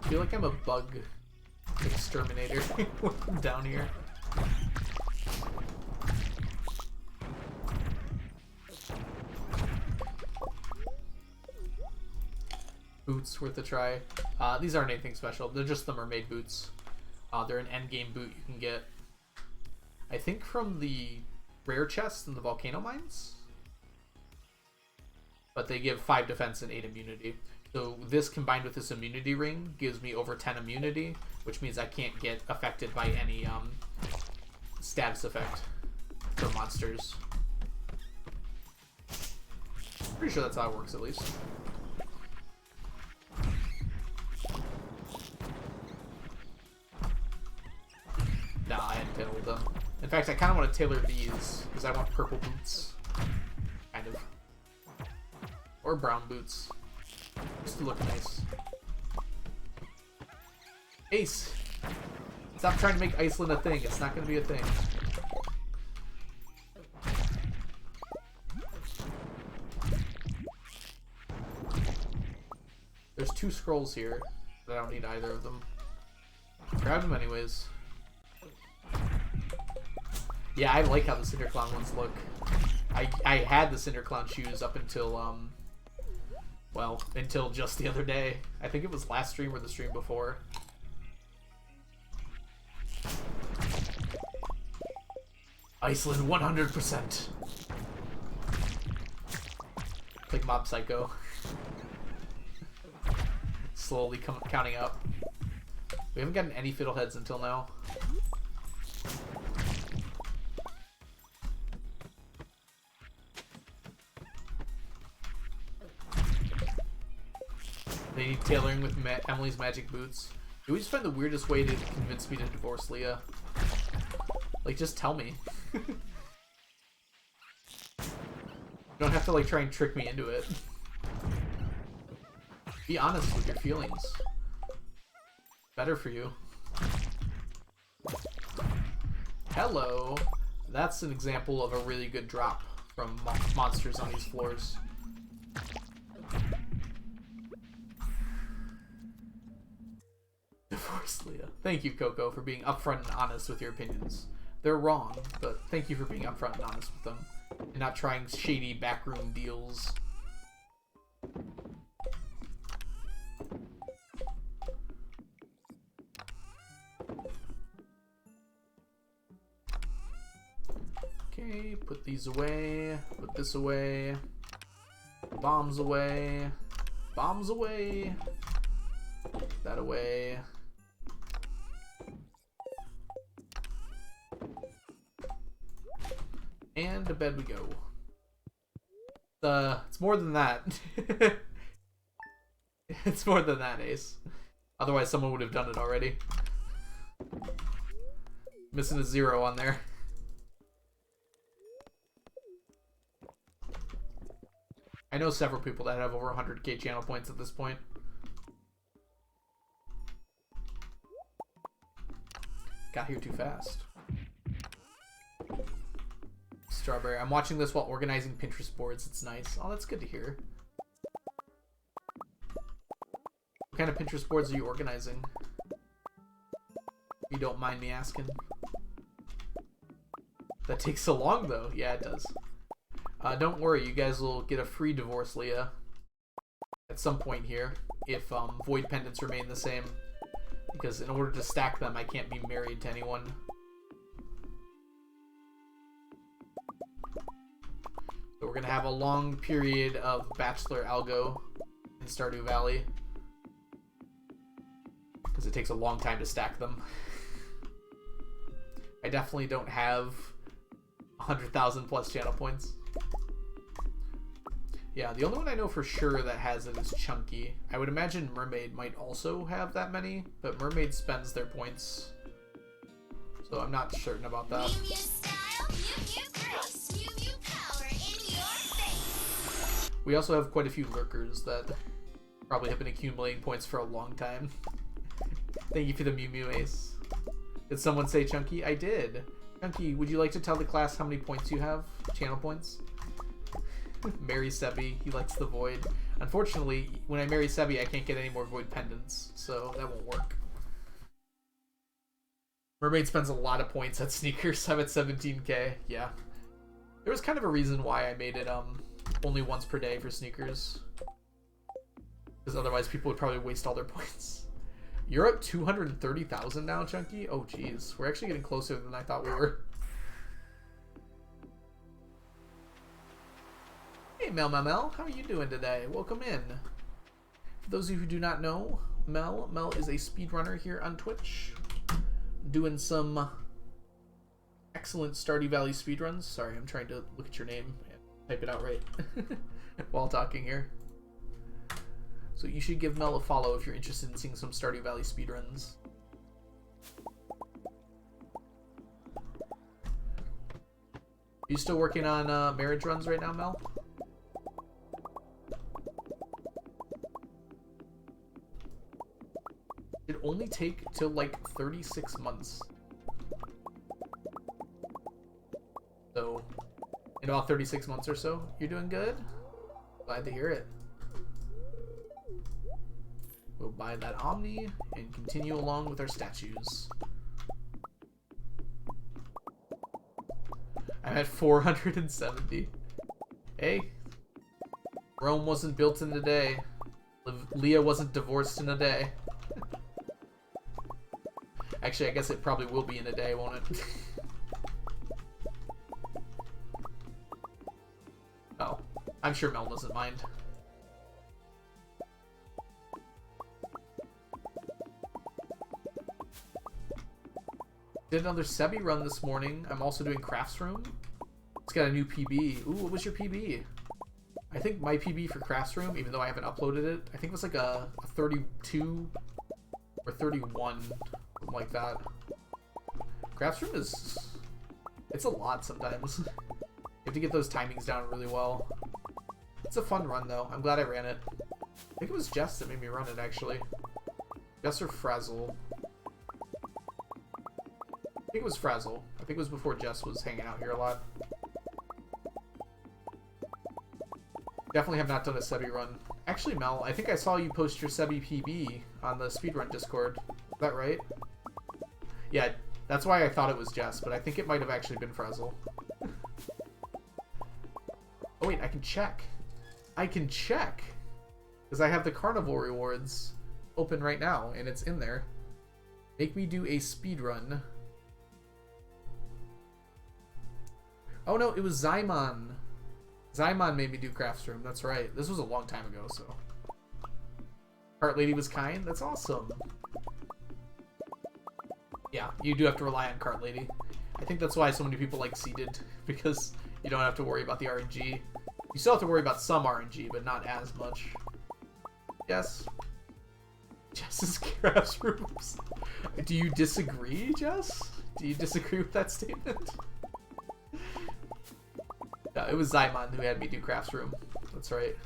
Speaker 3: I feel like I'm a bug exterminator when I'm down here. Boots worth a try. These aren't anything special. They're just the mermaid boots. They're an endgame boot you can get, I think, from the rare chests in the volcano mines. But they give 5 defense and 8 immunity. So this combined with this immunity ring gives me over 10 immunity, which means I can't get affected by any status effect for monsters. Pretty sure that's how it works, at least. Nah, I hadn't tailored them. In fact, I kind of want to tailor these, because I want purple boots. Kind of. Or brown boots. Just to look nice. Ace! Stop trying to make Iceland a thing. It's not going to be a thing. There's 2 scrolls here, but I don't need either of them. Grab them anyways. Yeah, I like how the Cinder Clown ones look. I had the Cinder Clown shoes up until well, until just the other day. I think it was last stream or the stream before. Iceland 100%. Like Mob Psycho. Slowly counting up. We haven't gotten any fiddleheads until now. They need tailoring with Emily's magic boots. You always find the weirdest way to convince me to divorce Leah. Like, just tell me. You don't have to, like, try and trick me into it. Be honest with your feelings. Better for you. Hello. That's an example of a really good drop from monsters on these floors. Divorce Leah. Thank you, Coco, for being upfront and honest with your opinions. They're wrong, but thank you for being upfront and honest with them. And not trying shady backroom deals. Okay, put these away. Put this away. Bombs away. Bombs away. That away. And to bed we go. It's more than that. It's more than that, Ace. Otherwise someone would have done it already. Missing a 0 on there. I know several people that have over 100k channel points at this point. Got here too fast. Strawberry. I'm watching this while organizing Pinterest boards. It's nice. Oh, that's good to hear. What kind of Pinterest boards are you organizing? If you don't mind me asking. That takes so long, though. Yeah, it does. Don't worry, you guys will get a free divorce, Leah, at some point here, if void pendants remain the same. Because in order to stack them, I can't be married to anyone. So we're going to have a long period of Bachelor Algo in Stardew Valley. Because it takes a long time to stack them. I definitely don't have 100,000 plus channel points. Yeah, the only one I know for sure that has it is Chunky. I would imagine Mermaid might also have that many, but Mermaid spends their points. So I'm not certain about that.
Speaker 6: Mew Mew style, Mew Mew grace, Mew Mew power in your face.
Speaker 3: We also have quite a few lurkers that probably have been accumulating points for a long time. Thank you for the Mew Mew Ace. Did someone say Chunky? I did. Chunky, would you like to tell the class how many points you have? Channel points? Marry Sebi, he likes the void. Unfortunately, when I marry Sebi, I can't get any more void pendants, so that won't work. Mermaid spends a lot of points at sneakers. I'm at 17k. Yeah. There was kind of a reason why I made it only once per day for sneakers. Because otherwise people would probably waste all their points. You're at 230,000 now, Chunky? Oh, jeez. We're actually getting closer than I thought we were. Hey, Mel, how are you doing today? Welcome in. For those of you who do not know, Mel is a speedrunner here on Twitch. Doing some excellent Stardew Valley speedruns. Sorry, I'm trying to look at your name and type it out right while talking here. So you should give Mel a follow if you're interested in seeing some Stardew Valley speedruns. Are you still working on marriage runs right now, Mel? It only take till like 36 months. So, in about 36 months or so, you're doing good? Glad to hear it. We'll buy that Omni and continue along with our statues. I'm at 470. Hey, Rome wasn't built in a day. Leah wasn't divorced in a day. Actually, I guess it probably will be in a day, won't it? Oh, I'm sure Mel doesn't mind. Did another Sebi run this morning. I'm also doing Crafts Room. It's got a new PB. Ooh, what was your PB? I think my PB for Crafts Room, even though I haven't uploaded it, I think it was like a 32 or 31, something like that. Crafts Room is... it's a lot sometimes. You have to get those timings down really well. It's a fun run, though. I'm glad I ran it. I think it was Jess that made me run it, actually. Jess or Frazzle. I think it was Frazzle. I think it was before Jess was hanging out here a lot. Definitely have not done a Sebi run. Actually, Mel, I think I saw you post your Sebi PB on the speedrun Discord. Is that right? Yeah, that's why I thought it was Jess, but I think it might have actually been Frazzle. Oh wait, I can check. I can check! Because I have the Carnival rewards open right now, and it's in there. Make me do a speedrun. Oh no, it was Zymon. Zymon made me do Crafts Room, that's right. This was a long time ago, so. Cart Lady was kind? That's awesome. Yeah, you do have to rely on Cart Lady. I think that's why so many people like Seeded, because you don't have to worry about the RNG. You still have to worry about some RNG, but not as much. Yes. Jess's Crafts Rooms. Do you disagree, Jess? Do you disagree with that statement? No, it was Zymon who had me do Crafts Room. That's right.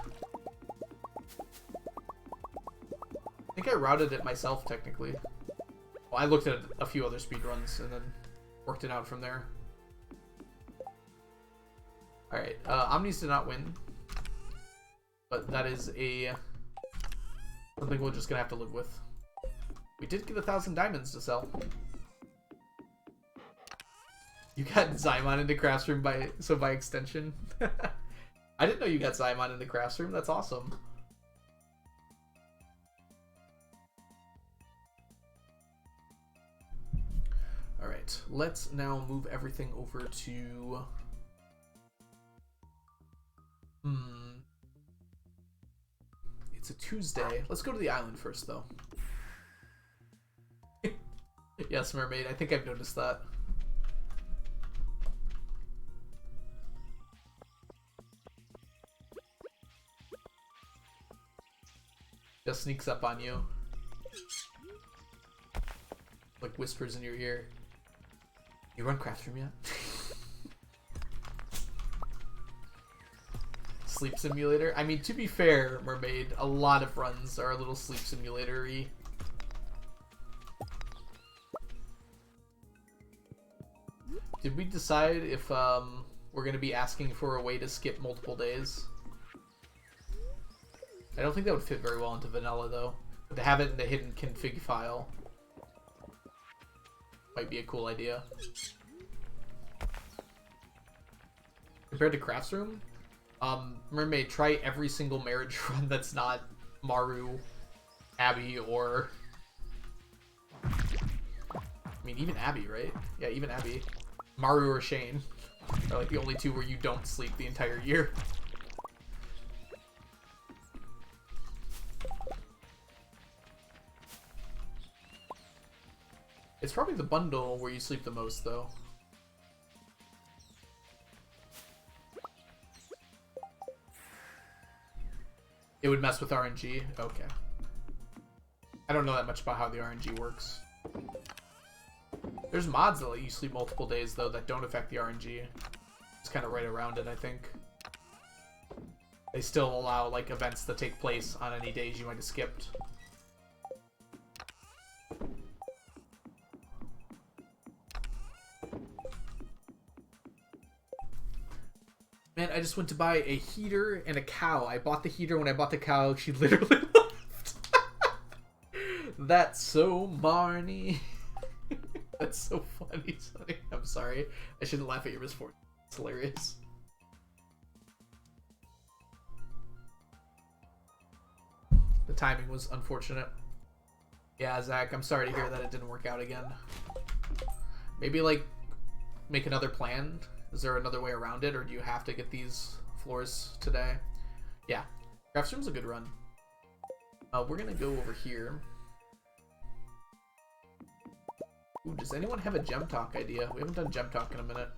Speaker 3: I think I routed it myself, technically. Well, I looked at a few other speedruns and then worked it out from there. Alright, Omnis did not win. But that is something we're just gonna have to live with. We did get 1,000 diamonds to sell. You got Zymon into Crafts Room by extension. I didn't know you got Zymon into Crafts Room. That's awesome. Alright, let's now move everything over to... It's a Tuesday. Let's go to the island first, though. Yes, Mermaid. I think I've noticed that. Just sneaks up on you. Like whispers in your ear. You run Crafts Room yet? Sleep simulator? I mean, to be fair, Mermaid, a lot of runs are a little sleep simulator-y. Did we decide if we're going to be asking for a way to skip multiple days? I don't think that would fit very well into vanilla, though. But to have it in the hidden config file might be a cool idea. Compared to Crafts Room, Mermaid, try every single marriage run that's not Maru, Abby, or... I mean, even Abby, right? Yeah, even Abby. Maru or Shane are like the only two where you don't sleep the entire year. It's probably the bundle where you sleep the most, though. It would mess with RNG? Okay. I don't know that much about how the RNG works. There's mods that let you sleep multiple days, though, that don't affect the RNG. It's kind of right around it, I think. They still allow, like, events that take place on any days you might have skipped. Man, I just went to buy a heater and a cow. I bought the heater when I bought the cow. She literally left. That's so Marnie. That's so funny, Sonny. I'm sorry. I shouldn't laugh at your misfortune. It's hilarious. timing was unfortunate. Yeah, Zach, I'm sorry to hear that it didn't work out again. Maybe, like, make another plan? Is there another way around it, or do you have to get these floors today? Yeah, Crafts Room's a good run. We're gonna go over here. Ooh, does anyone have a Gem Talk idea? We haven't done Gem Talk in a minute.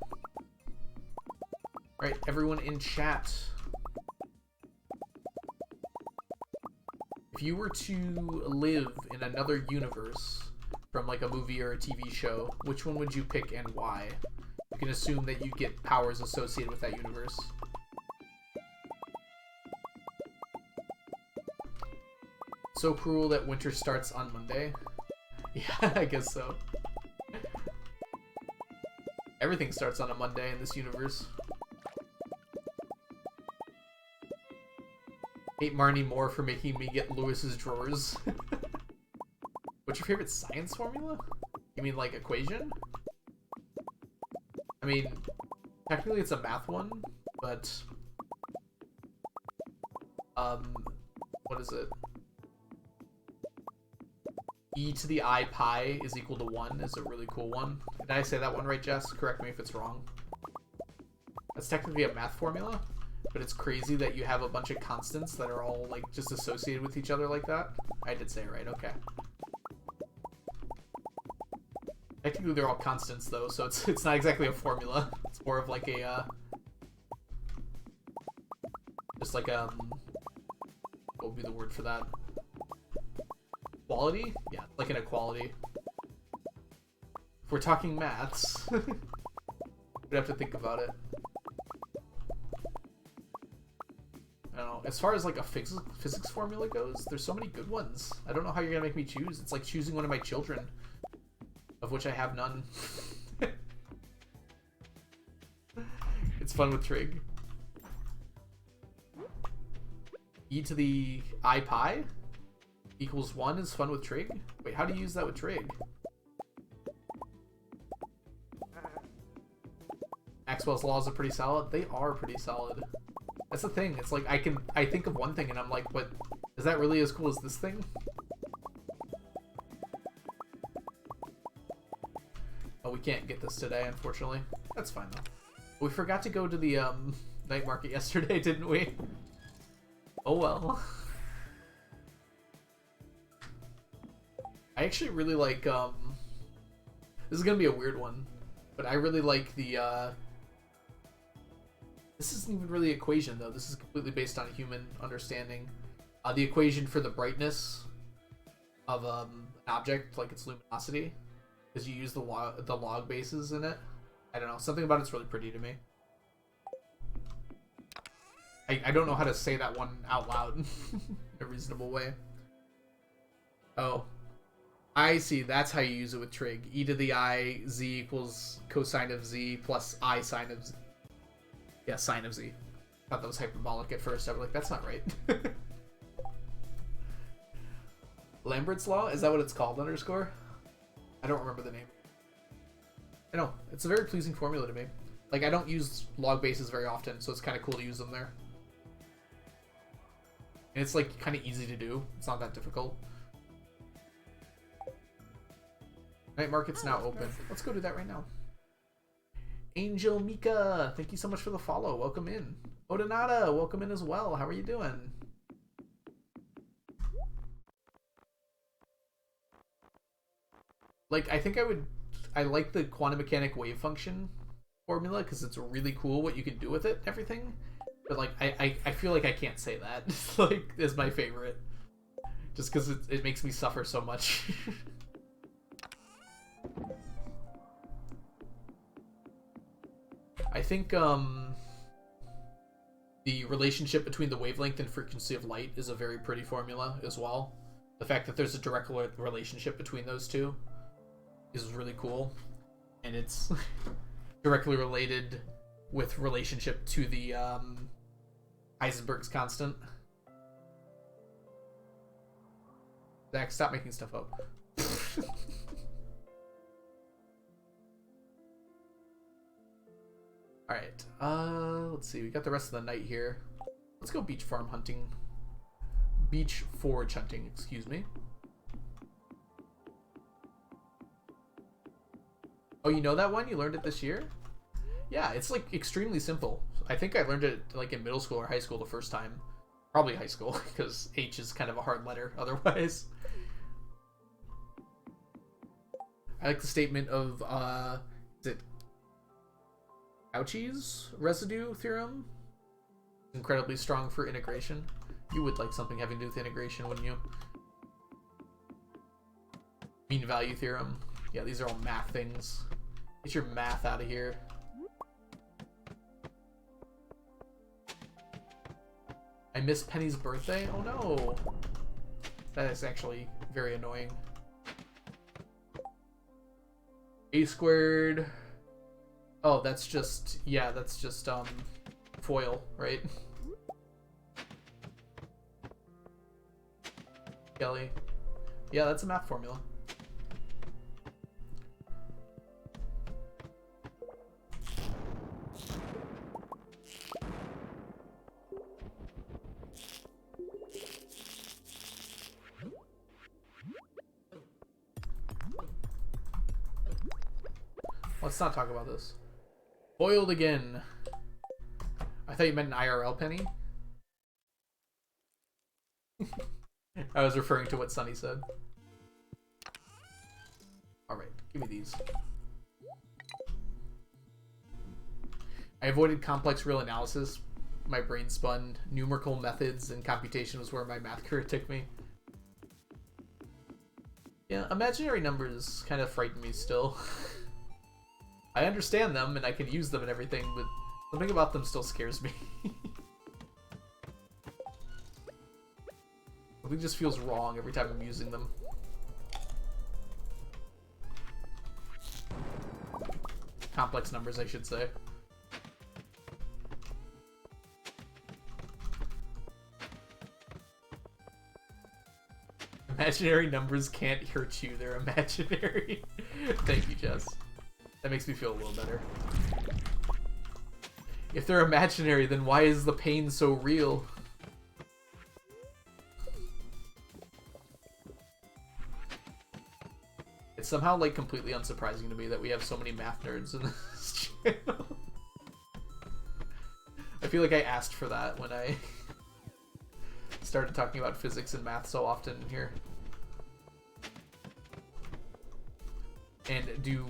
Speaker 3: Right, everyone in chat. If you were to live in another universe from like a movie or a TV show, which one would you pick and why? You can assume that you get powers associated with that universe. So cruel that winter starts on Monday. Yeah, I guess so. Everything starts on a Monday in this universe. Hate Marnie more for making me get Lewis's drawers. What's your favorite science formula? You mean like equation? I mean, technically it's a math one, but what is it? E to the I pi is equal to 1 is a really cool one. Did I say that one right, Jess? Correct me if it's wrong. That's technically a math formula, but it's crazy that you have a bunch of constants that are all like just associated with each other like that. I did say it right, okay. Technically they're all constants though, so it's not exactly a formula. It's more of like a just like what would be the word for that? Quality? Yeah, like an equality. If we're talking maths, we'd have to think about it. I don't know. As far as like a physics formula goes, there's so many good ones. I don't know how you're gonna make me choose. It's like choosing one of my children, of which I have none. It's fun with trig. E to the I pi equals 1 is fun with trig? Wait, how do you use that with trig? Maxwell's laws are pretty solid. They are pretty solid. That's the thing. It's like I think of one thing and I'm like, but is that really as cool as this thing? Oh, we can't get this today, unfortunately. That's fine though. We forgot to go to the night market yesterday, didn't we? Oh well. I actually really like, this is gonna be a weird one, but I really like the, this isn't even really equation though, this is completely based on human understanding. The equation for the brightness of an object, like its luminosity, because you use the log bases in it. I don't know, something about it's really pretty to me. I don't know how to say that one out loud in a reasonable way. Oh. I see, that's how you use it with trig. E to the I, z equals cosine of z plus I sine of z. Yeah, sine of z. Thought that was hyperbolic at first. I was like, that's not right. Lambert's law? Is that what it's called, underscore? I don't remember the name. I know, it's a very pleasing formula to me. Like, I don't use log bases very often, so it's kind of cool to use them there. And it's, like, kind of easy to do. It's not that difficult. Night market's now open. Let's go do that right now. Angel Mika, thank you so much for the follow. Welcome in. Odonata, welcome in as well. How are you doing? Like, I think I like the quantum mechanic wave function formula because it's really cool what you can do with it and everything. But, like, I feel like I can't say that. Like, is my favorite. Just because it makes me suffer so much. I think the relationship between the wavelength and frequency of light is a very pretty formula as well. The fact that there's a direct relationship between those two is really cool, and it's directly related with relationship to the Heisenberg's constant. Zach, stop making stuff up. Alright, let's see, we got the rest of the night here. Let's go beach farm hunting. beach forage hunting, excuse me. Oh, you know that one? You learned it this year? Yeah, it's like extremely simple. I think I learned it like in middle school or high school the first time. Probably high school, because H is kind of a hard letter otherwise. I like the statement of, is it Cauchy's residue theorem? Incredibly strong for integration. You would like something having to do with integration, wouldn't you? Mean value theorem. Yeah, these are all math things. Get your math out of here. I missed Penny's birthday? Oh no! That is actually very annoying. A squared. Oh, that's just, yeah, that's just, foil, right? Kelly. Yeah, that's a math formula. Let's not talk about this. Boiled again. I thought you meant an IRL penny. I was referring to what Sunny said. Alright, give me these. I avoided complex real analysis. My brain spun. Numerical methods and computation was where my math career took me. Yeah, imaginary numbers kind of frighten me still. I understand them and I can use them and everything, but something about them still scares me. Something just feels wrong every time I'm using them. Complex numbers, I should say. Imaginary numbers can't hurt you, they're imaginary. Thank you, Jess. That makes me feel a little better. If they're imaginary, then why is the pain so real? It's somehow like completely unsurprising to me that we have so many math nerds in this channel. I feel like I asked for that when I started talking about physics and math so often here. And do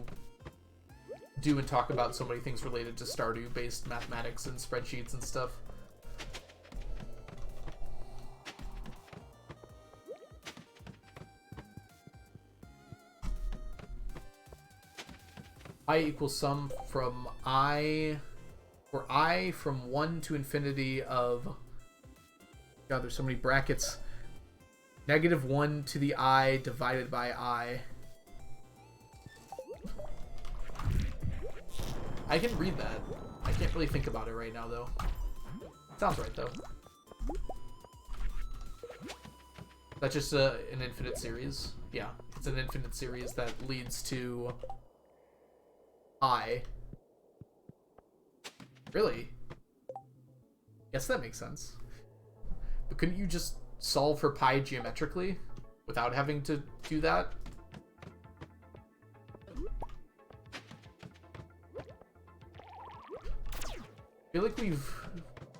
Speaker 3: and talk about so many things related to Stardew based mathematics and spreadsheets and stuff. I equals sum from I, or I from 1 to infinity of, God, there's so many brackets. -1 to the I divided by I. I can read that. I can't really think about it right now, though. Sounds right, though. That's just an infinite series. Yeah, it's an infinite series that leads to I. Really? Yes, that makes sense. But couldn't you just solve for pi geometrically without having to do that? I feel like we've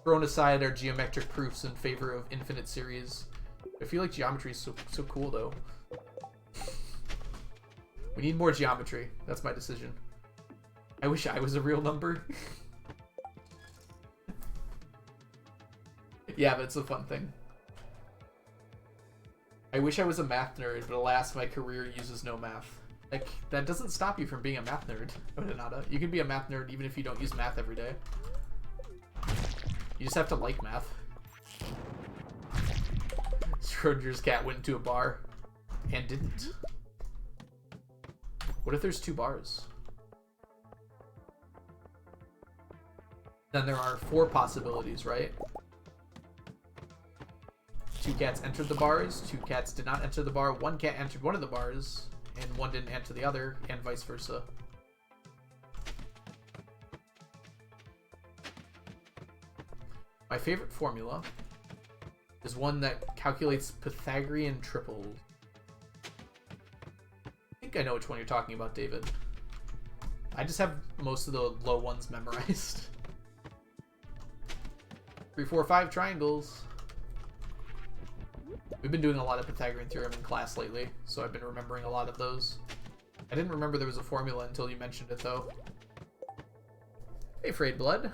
Speaker 3: thrown aside our geometric proofs in favor of infinite series. I feel like geometry is so cool, though. We need more geometry. That's my decision. I wish I was a real number. Yeah, but it's a fun thing. I wish I was a math nerd, but alas, my career uses no math. Like, that doesn't stop you from being a math nerd, Odanada. You can be a math nerd even if you don't use math every day. You just have to like math. Schrodinger's cat went into a bar and didn't. What if there's 2 bars? Then there are 4 possibilities, right? 2 cats entered the bars, 2 cats did not enter the bar, 1 cat entered one of the bars, and 1 didn't enter the other, and vice versa. My favorite formula There's one that calculates Pythagorean triples. I think I know which one you're talking about, David. I just have most of the low ones memorized. 3, 4, 5 triangles. We've been doing a lot of Pythagorean theorem in class lately, so I've been remembering a lot of those. I didn't remember there was a formula until you mentioned it, though. Hey, Frayed Blood.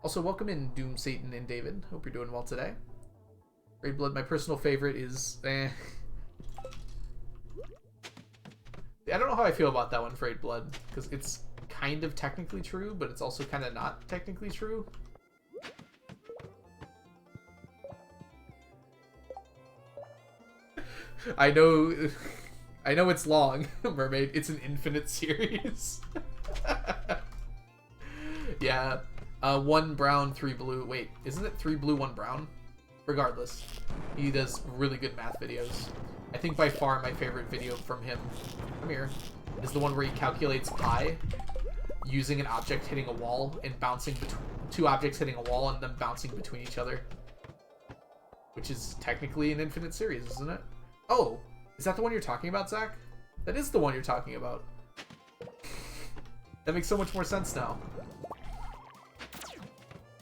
Speaker 3: Also, welcome in Doom, Satan, and David. Hope you're doing well today. Frayed Blood, my personal favorite is... I don't know how I feel about that one, Frayed Blood, because it's kind of technically true, but it's also kind of not technically true. I know it's long, Mermaid. It's an infinite series. Yeah. 1 brown, 3 blue. Wait, isn't it 3 blue, 1 brown? Regardless, he does really good math videos. I think by far my favorite video from him, come here, is the one where he calculates pi using an object hitting a wall and bouncing between 2 objects hitting a wall and then bouncing between each other. Which is technically an infinite series, isn't it? Oh, is that the one you're talking about, Zach? That is the one you're talking about. That makes so much more sense now.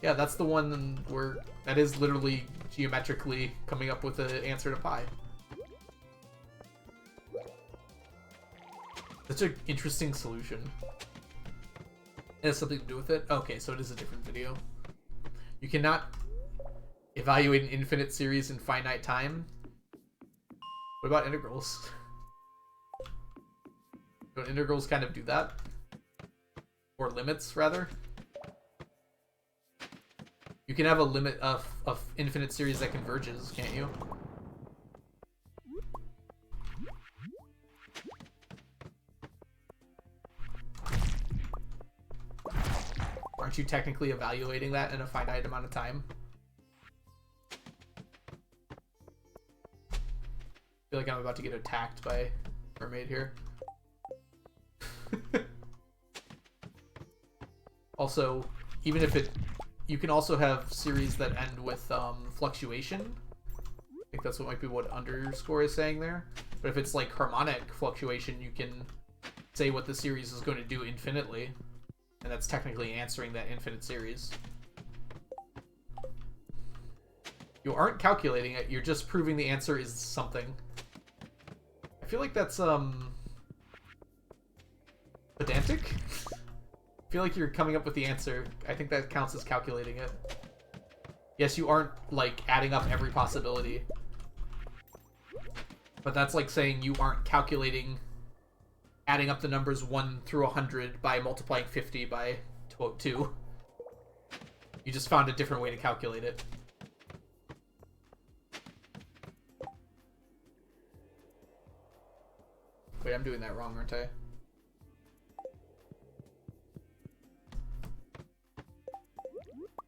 Speaker 3: Yeah, that's the one where that is literally geometrically coming up with the answer to pi. Such an interesting solution. It has something to do with it? Okay, so it is a different video. You cannot evaluate an infinite series in finite time. What about integrals? Don't integrals kind of do that? Or limits, rather? You can have a limit of infinite series that converges, can't you? Aren't you technically evaluating that in a finite amount of time? I feel like I'm about to get attacked by Mermaid here. Also, even if it... You can also have series that end with fluctuation. I think that's what might be what underscore is saying there. But if it's like harmonic fluctuation, you can say what the series is going to do infinitely. And that's technically answering that infinite series. You aren't calculating it, you're just proving the answer is something. I feel like that's pedantic? I feel like you're coming up with the answer. I think that counts as calculating it. Yes, you aren't, like, adding up every possibility. But that's like saying you aren't calculating adding up the numbers 1 through 100 by multiplying 50 by 2. You just found a different way to calculate it. Wait, I'm doing that wrong, aren't I?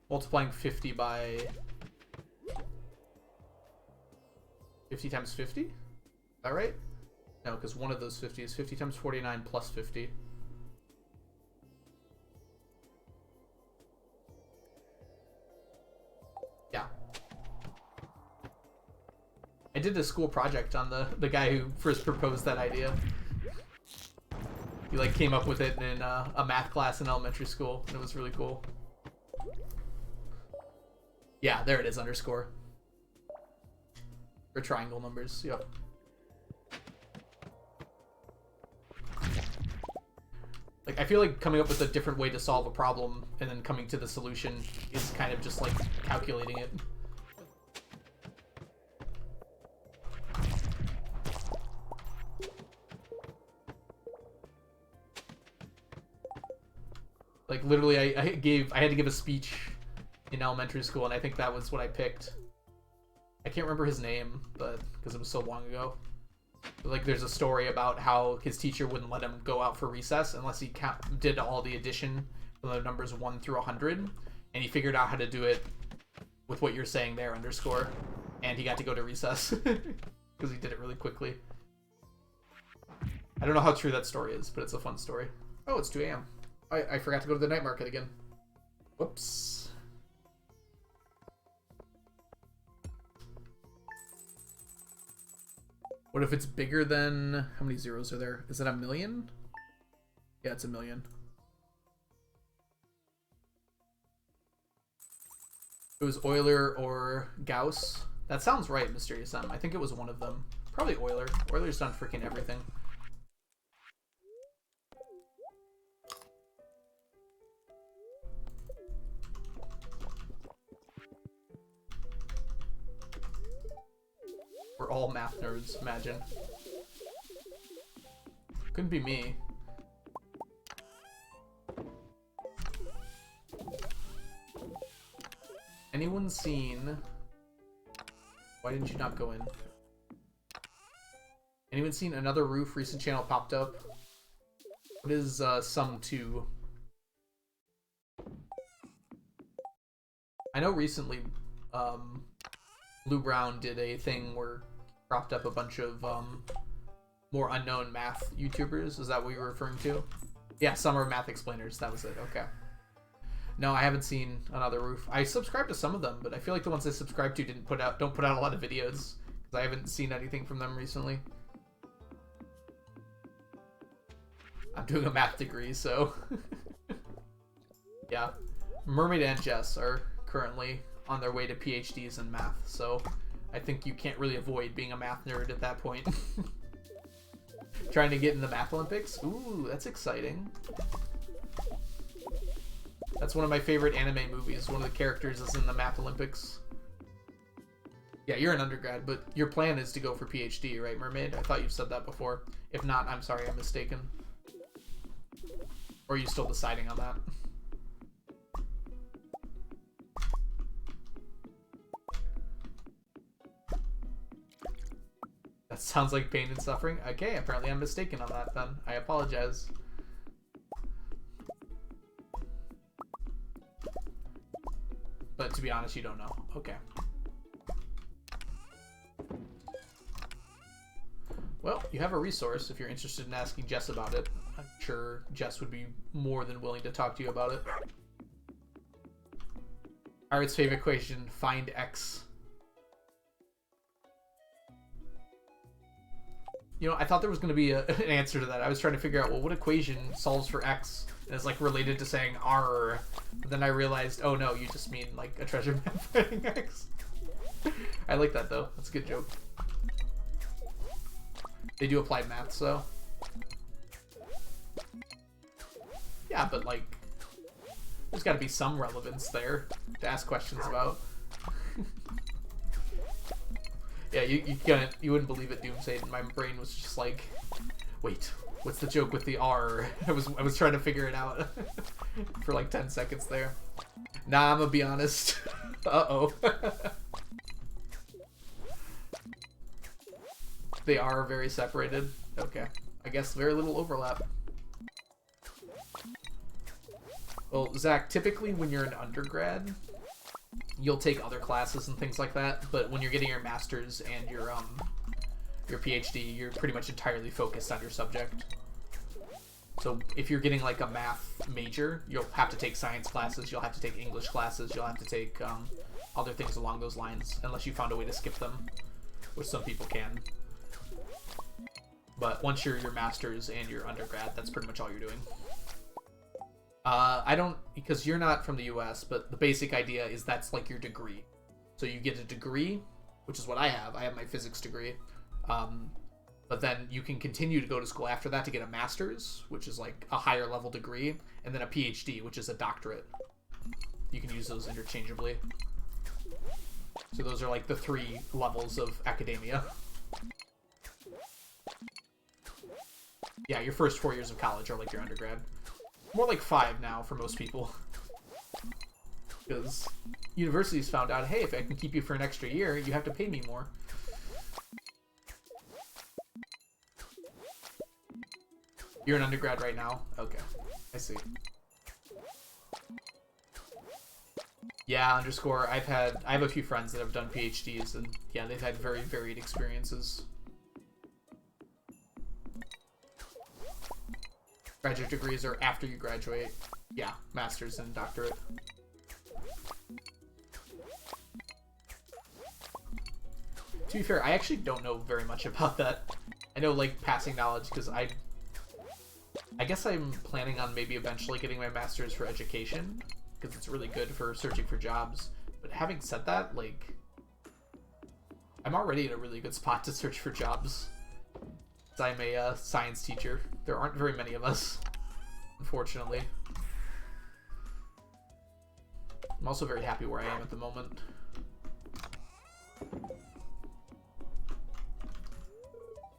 Speaker 3: Multiplying 50 by 50 times 50? Is that right? No, because one of those 50 is 50 times 49 plus 50. Yeah. I did a school project on the guy who first proposed that idea. He like came up with it in a math class in elementary school, and it was really cool. Yeah, there it is, underscore. For triangle numbers, yep. Like, I feel like coming up with a different way to solve a problem and then coming to the solution is kind of just like calculating it. Like, literally, I had to give a speech in elementary school, and I think that was what I picked. I can't remember his name, but because it was so long ago. But, like, there's a story about how his teacher wouldn't let him go out for recess unless he did all the addition from the numbers 1 through 100, and he figured out how to do it with what you're saying there, underscore, and he got to go to recess because he did it really quickly. I don't know how true that story is, but it's a fun story. Oh, it's 2 a.m. I forgot to go to the night market again. Whoops. What if it's bigger than... How many zeros are there? Is it 1,000,000? Yeah, it's 1,000,000. It was Euler or Gauss. That sounds right, Mysterious M. I think it was one of them. Probably Euler. Euler's done freaking everything. We're all math nerds, imagine. Couldn't be me. Anyone seen... Why didn't you not go in? Anyone seen Another Roof? Recent channel popped up. What is sum 2? I know recently Blue Brown did a thing where propped up a bunch of more unknown math YouTubers. Is that what you were referring to? Yeah, Summer Math Explainers. That was it. Okay. No, I haven't seen Another Roof. I subscribed to some of them, but I feel like the ones I subscribed to don't put out a lot of videos because I haven't seen anything from them recently. I'm doing a math degree, so yeah. Mermaid and Jess are currently on their way to PhDs in math, so I think you can't really avoid being a math nerd at that point. Trying to get in the Math Olympics? Ooh, that's exciting. That's one of my favorite anime movies. One of the characters is in the Math Olympics. Yeah, you're an undergrad, but your plan is to go for PhD, right, Mermaid? I thought you said that before. If not, I'm sorry, I'm mistaken. Or are you still deciding on that? That sounds like pain and suffering. Okay, apparently I'm mistaken on that then. I apologize. But to be honest, you don't know. Okay. Well, you have a resource if you're interested in asking Jess about it. I'm sure Jess would be more than willing to talk to you about it. Art's favorite equation, find X. You know, I thought there was going to be an answer to that. I was trying to figure out, well, what equation solves for X and is, like, related to saying R. But then I realized, oh, no, you just mean, like, a treasure map finding X. I like that, though. That's a good joke. They do applied maths, though. Yeah, but, like, there's got to be some relevance there to ask questions about. Yeah, you wouldn't believe it, Doomsday. My brain was just like, wait, what's the joke with the R? I was trying to figure it out for like 10 seconds there. Nah, I'm gonna be honest. Uh-oh. They are very separated. Okay. I guess very little overlap. Well, Zach, typically when you're an undergrad, you'll take other classes and things like that, but when you're getting your master's and your PhD, you're pretty much entirely focused on your subject. So if you're getting like a math major, you'll have to take science classes, you'll have to take English classes, you'll have to take other things along those lines, unless you found a way to skip them, which some people can. But once you're your master's and your undergrad, that's pretty much all you're doing. I don't, because you're not from the US, but the basic idea is that's like your degree. So you get a degree, which is what I have. I have my physics degree. But then you can continue to go to school after that to get a master's, which is like a higher level degree, and then a PhD, which is a doctorate. You can use those interchangeably. So those are like the 3 levels of academia. Yeah, your first 4 years of college are like your undergrad. More like 5 now for most people. Because universities found out, hey, if I can keep you for an extra year, you have to pay me more. You're an undergrad right now? Okay. I see. Yeah, underscore. I have a few friends that have done PhDs, and yeah, they've had very varied experiences. Graduate degrees are after you graduate. Yeah, master's and doctorate. To be fair, I actually don't know very much about that. I know, like, passing knowledge, because I guess I'm planning on maybe eventually getting my master's for education, because it's really good for searching for jobs. But having said that, like, I'm already in a really good spot to search for jobs. I'm a science teacher. There aren't very many of us, unfortunately. I'm also very happy where I am at the moment.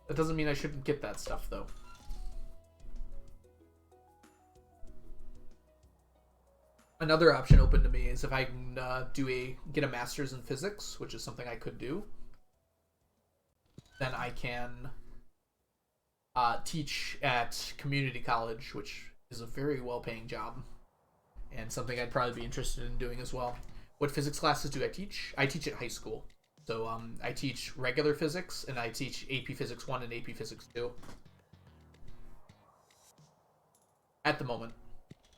Speaker 3: That doesn't mean I shouldn't get that stuff, though. Another option open to me is if I can get a master's in physics, which is something I could do. Then I can teach at community college, which is a very well-paying job, and something I'd probably be interested in doing as well. What physics classes do I teach? I teach at high school. So I teach regular physics, and I teach AP Physics 1 and AP Physics 2. At the moment.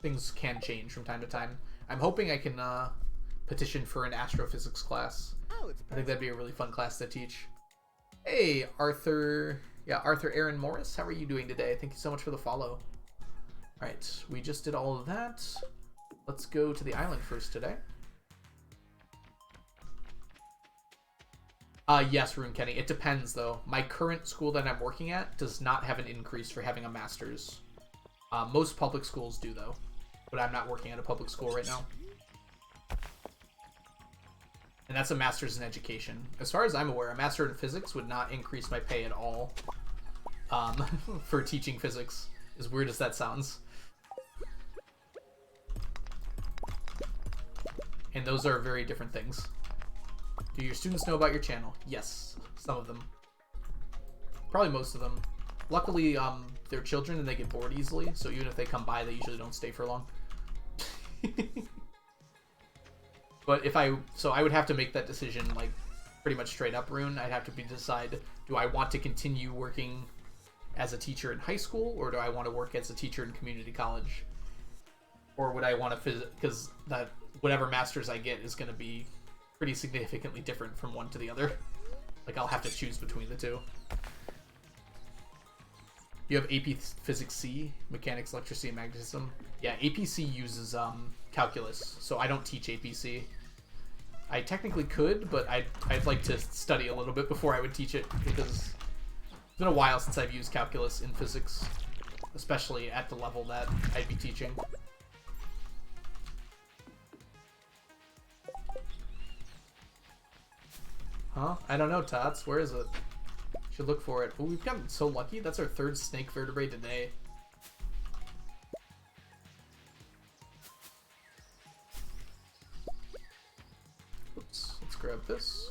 Speaker 3: Things can change from time to time. I'm hoping I can petition for an astrophysics class. I think that'd be a really fun class to teach. Hey, Arthur. Yeah, Arthur Aaron Morris. How are you doing today? Thank you so much for the follow. Alright, we just did all of that. Let's go to the island first today. Yes, Rune Kenny. It depends, though. My current school that I'm working at does not have an increase for having a master's. Most public schools do, though. But I'm not working at a public school right now. And that's a master's in education. As far as I'm aware, a master in physics would not increase my pay at all for teaching physics. As weird as that sounds. And those are very different things. Do your students know about your channel? Yes, some of them. Probably most of them. Luckily, they're children and they get bored easily, so even if they come by, they usually don't stay for long. But I would have to make that decision, like, pretty much straight up, Rune. I'd have to decide, do I want to continue working as a teacher in high school, or do I want to work as a teacher in community college? Or would I want to because that whatever master's I get is going to be pretty significantly different from one to the other. Like, I'll have to choose between the two. You have AP Physics C, Mechanics, Electricity, and Magnetism. Yeah, APC uses calculus, so I don't teach APC. I technically could, but I'd like to study a little bit before I would teach it, because it's been a while since I've used calculus in physics, especially at the level that I'd be teaching. Huh? I don't know, Tots. Where is it? Should look for it. Oh, we've gotten so lucky. That's our third snake vertebrae today. Oops. Let's grab this.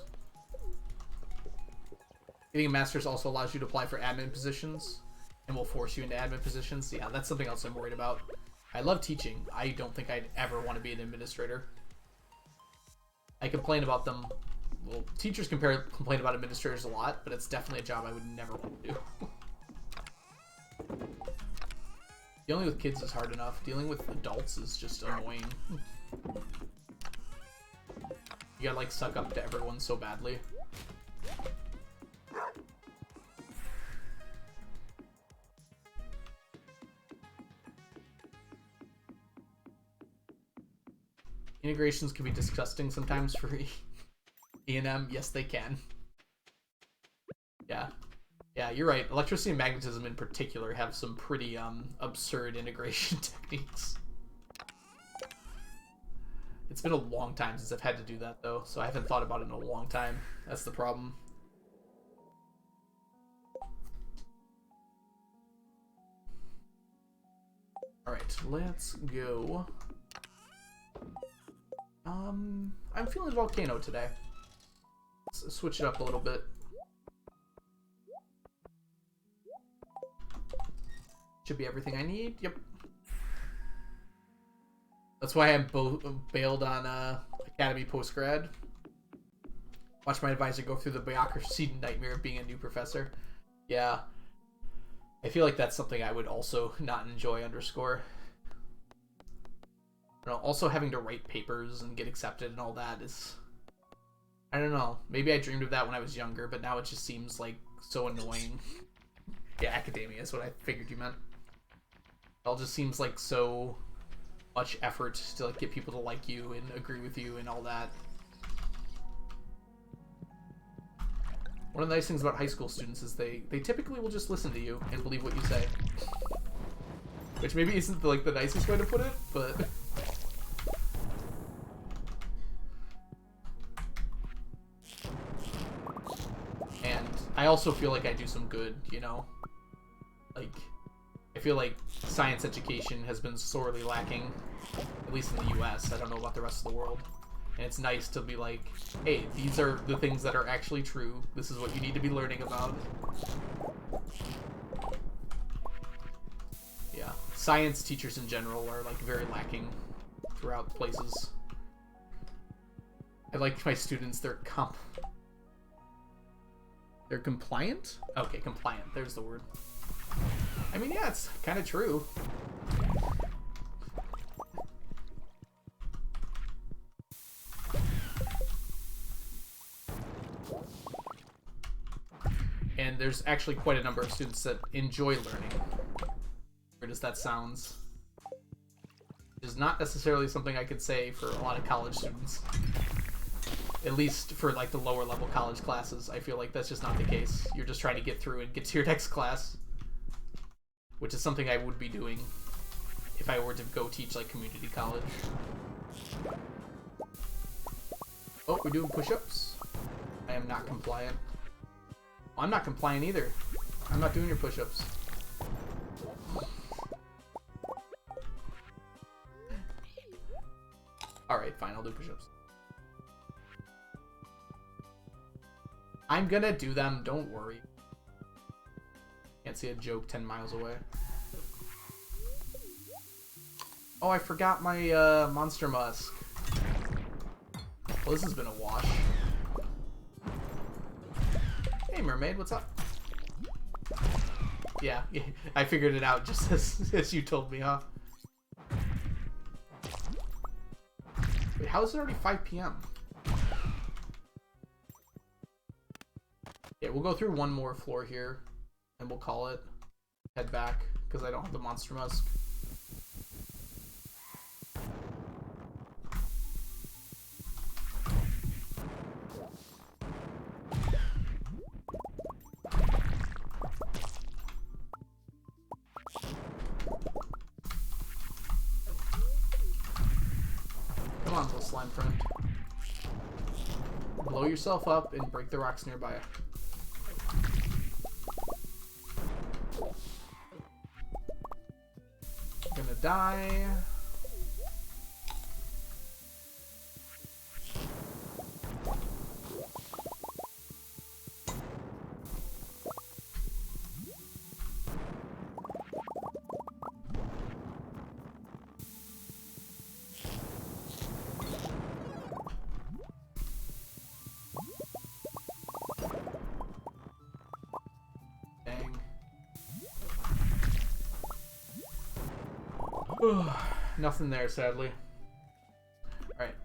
Speaker 3: Getting a master's also allows you to apply for admin positions and will force you into admin positions. Yeah, that's something else I'm worried about. I love teaching. I don't think I'd ever want to be an administrator. I complain about them. Well, teachers complain about administrators a lot, but it's definitely a job I would never want to do. Dealing with kids is hard enough. Dealing with adults is just annoying. You gotta, like, suck up to everyone so badly. Integrations can be disgusting sometimes for E&M. Yes, they can. Yeah. Yeah, you're right. Electricity and magnetism in particular have some pretty absurd integration techniques. It's been a long time since I've had to do that, though, so I haven't thought about it in a long time. That's the problem. Alright, let's go. I'm feeling volcano today. Let's switch it up a little bit. Should be everything I need. Yep. That's why I'm bailed on Academy Postgrad. Watch my advisor go through the bureaucracy nightmare of being a new professor. Yeah. I feel like that's something I would also not enjoy underscore. You know, also having to write papers and get accepted and all that is I don't know. Maybe I dreamed of that when I was younger, but now it just seems like so annoying. Yeah, academia is what I figured you meant. It all just seems like so much effort to like get people to like you and agree with you and all that. One of the nice things about high school students is they typically will just listen to you and believe what you say. Which maybe isn't like the nicest way to put it, but... And I also feel like I do some good, you know? Like, I feel like science education has been sorely lacking, at least in the US. I don't know about the rest of the world. And it's nice to be like, hey, these are the things that are actually true. This is what you need to be learning about. Yeah. Science teachers in general are like very lacking throughout places. I like my students, they're compliant? Okay, compliant. There's the word. I mean, yeah, it's kind of true. And there's actually quite a number of students that enjoy learning. Weird as that sounds. It is not necessarily something I could say for a lot of college students. At least for like the lower level college classes, I feel like that's just not the case. You're just trying to get through and get to your next class. Which is something I would be doing if I were to go teach like community college. Oh, we're doing push-ups. I am not compliant. I'm not compliant either. I'm not doing your push-ups. Alright, fine, I'll do push-ups. I'm gonna do them, don't worry. Can't see a joke 10 miles away. Oh, I forgot my monster musk. Well, this has been a wash. Hey, mermaid, what's up? Yeah, I figured it out just as you told me, huh? Wait, how is it already 5 p.m.? Yeah, we'll go through one more floor here, and we'll call it. Head back, because I don't have the monster musk. Come on, little slime friend. Blow yourself up and break the rocks nearby. Gonna die. Nothing there, sadly. Alright.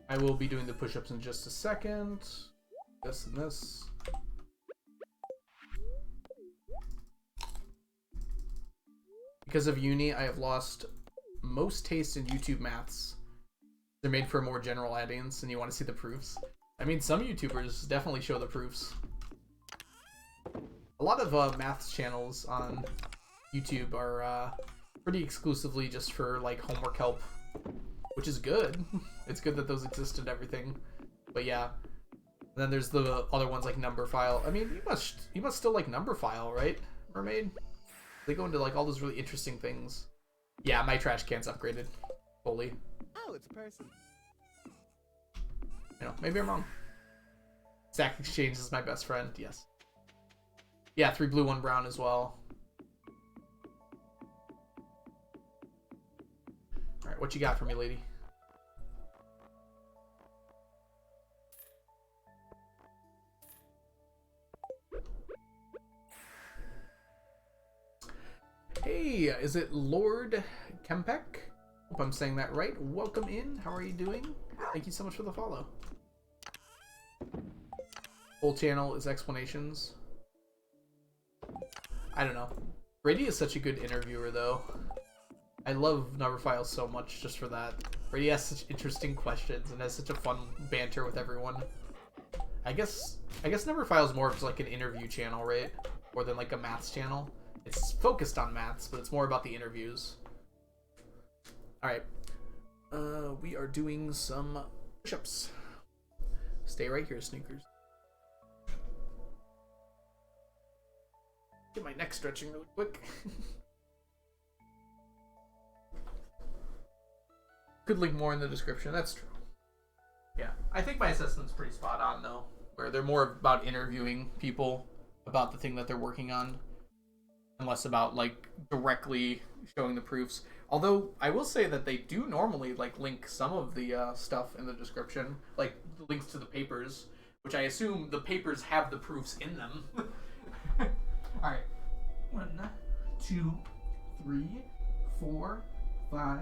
Speaker 3: I will be doing the push-ups in just a second. This and this. Because of uni, I have lost most taste in YouTube maths. They're made for a more general audience, and you want to see the proofs. I mean, some YouTubers definitely show the proofs. A lot of maths channels on YouTube are pretty exclusively just for like homework help, which is good. It's good that those exist and everything. But yeah. And then there's the other ones like Numberphile. I mean, you must still like Numberphile, right, mermaid? They go into like all those really interesting things. Yeah, my trash can's upgraded fully.
Speaker 5: Oh, it's a person.
Speaker 3: You know, maybe I'm wrong. Stack Exchange is my best friend. Yes. Yeah, 3 blue, 1 brown as well. Alright, what you got for me, lady? Hey, is it Lord Kempek? Hope I'm saying that right. Welcome in. How are you doing? Thank you so much for the follow. Whole channel is explanations. I don't know. Brady is such a good interviewer, though. I love Numberphile so much just for that. Brady asks such interesting questions and has such a fun banter with everyone. I guess Numberphile is more of just like an interview channel, right? More than like a maths channel. It's focused on maths, but it's more about the interviews. Alright. We are doing some push-ups. Stay right here, sneakers. Get my neck stretching really quick. Could link more in the description, that's true. Yeah, I think my assessment's pretty spot on, though. Where they're more about interviewing people about the thing that they're working on. And less about, like, directly showing the proofs. Although, I will say that they do normally, like, link some of the stuff in the description. Like, the links to the papers. Which I assume the papers have the proofs in them. Alright. 1, 2, 3, 4, 5,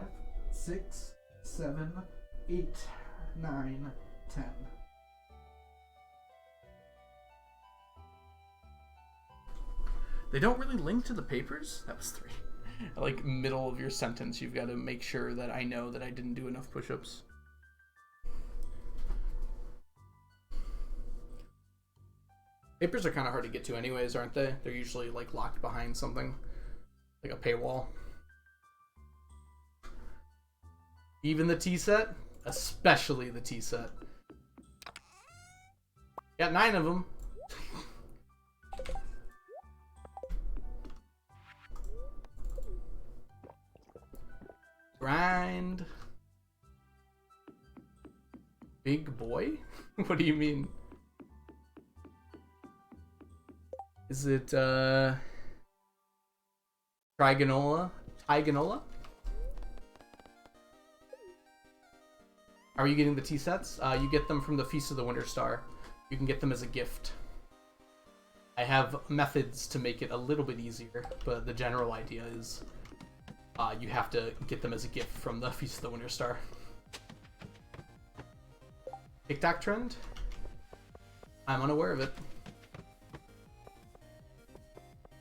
Speaker 3: 6, 7, 8, 9, 10. They don't really link to the papers? That was 3. Like, middle of your sentence, you've got to make sure that I know that I didn't do enough push-ups. Papers are kind of hard to get to anyways, aren't they? They're usually, like, locked behind something. Like a paywall. Even the T-set? Especially the T-set. Got 9 of them. Grind. Big boy? What do you mean? Is it, Triganola? Tiganola? Are you getting the tea sets? You get them from the Feast of the Winter Star. You can get them as a gift. I have methods to make it a little bit easier, but the general idea is you have to get them as a gift from the Feast of the Winter Star. TikTok trend? I'm unaware of it.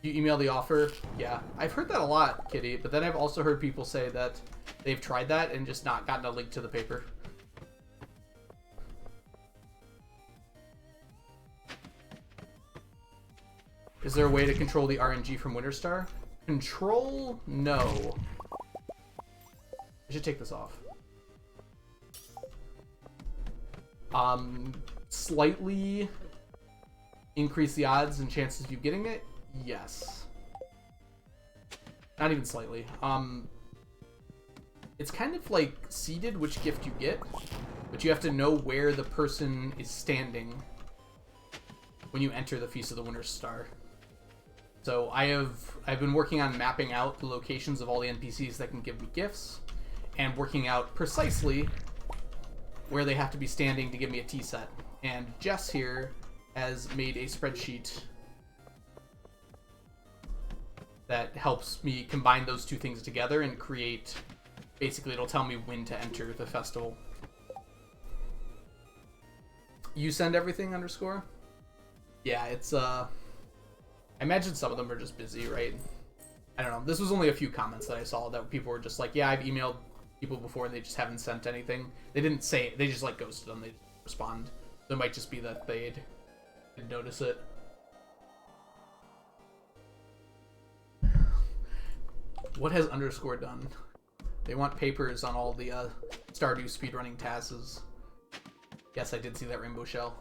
Speaker 3: You email the offer? Yeah. I've heard that a lot, Kitty, but then I've also heard people say that they've tried that and just not gotten a link to the paper. Is there a way to control the RNG from Winterstar? Control? No. I should take this off. Slightly increase the odds and chances of you getting it? Yes. Not even slightly. It's kind of like seeded which gift you get, but you have to know where the person is standing when you enter the Feast of the Winter Star. So I've been working on mapping out the locations of all the NPCs that can give me gifts, and working out precisely where they have to be standing to give me a tea set. And Jess here has made a spreadsheet that helps me combine those two things together and create, basically it'll tell me when to enter the festival. You send everything underscore? Yeah, it's I imagine some of them are just busy, right? I don't know. This was only a few comments that I saw that people were just like, yeah, I've emailed people before and they just haven't sent anything. They didn't say it. They just like ghosted them. They just respond. So it might just be that they didn't notice it. What has underscore done? They want papers on all the Stardew speedrunning tasks. Yes, I did see that rainbow shell.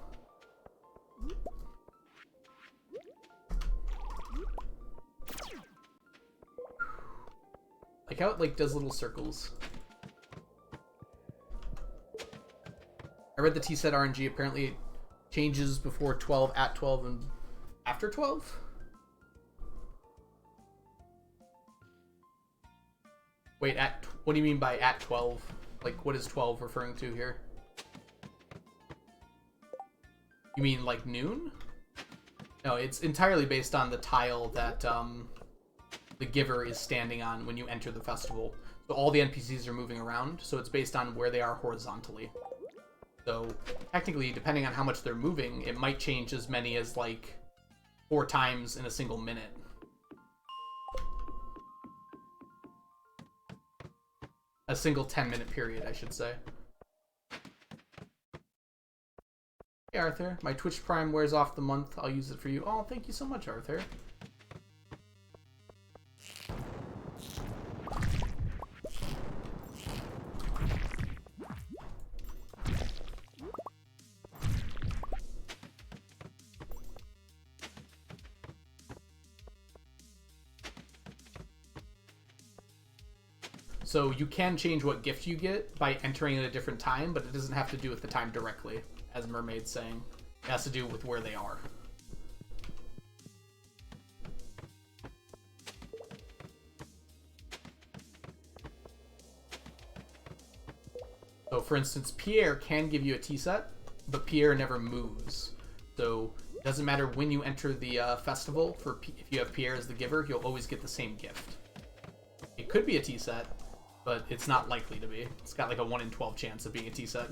Speaker 3: Like how it like does little circles. I read the T-set RNG apparently it changes before 12, at 12, and after 12? Wait, what do you mean by at 12? Like, what is 12 referring to here? You mean like noon? No, it's entirely based on the tile that the giver is standing on when you enter the festival. So all the NPCs are moving around, so it's based on where they are horizontally. So technically, depending on how much they're moving, it might change as many as like 4 times in a single minute. A single 10-minute period, I should say. Hey Arthur, my Twitch Prime wears off the month. I'll use it for you. Oh, thank you so much, Arthur. So you can change what gift you get by entering at a different time, but it doesn't have to do with the time directly, as Mermaid's saying. It has to do with where they are. So for instance, Pierre can give you a tea set, but Pierre never moves. So it doesn't matter when you enter the festival, if you have Pierre as the giver, you'll always get the same gift. It could be a tea set, but it's not likely to be. It's got like a 1 in 12 chance of being a tea set.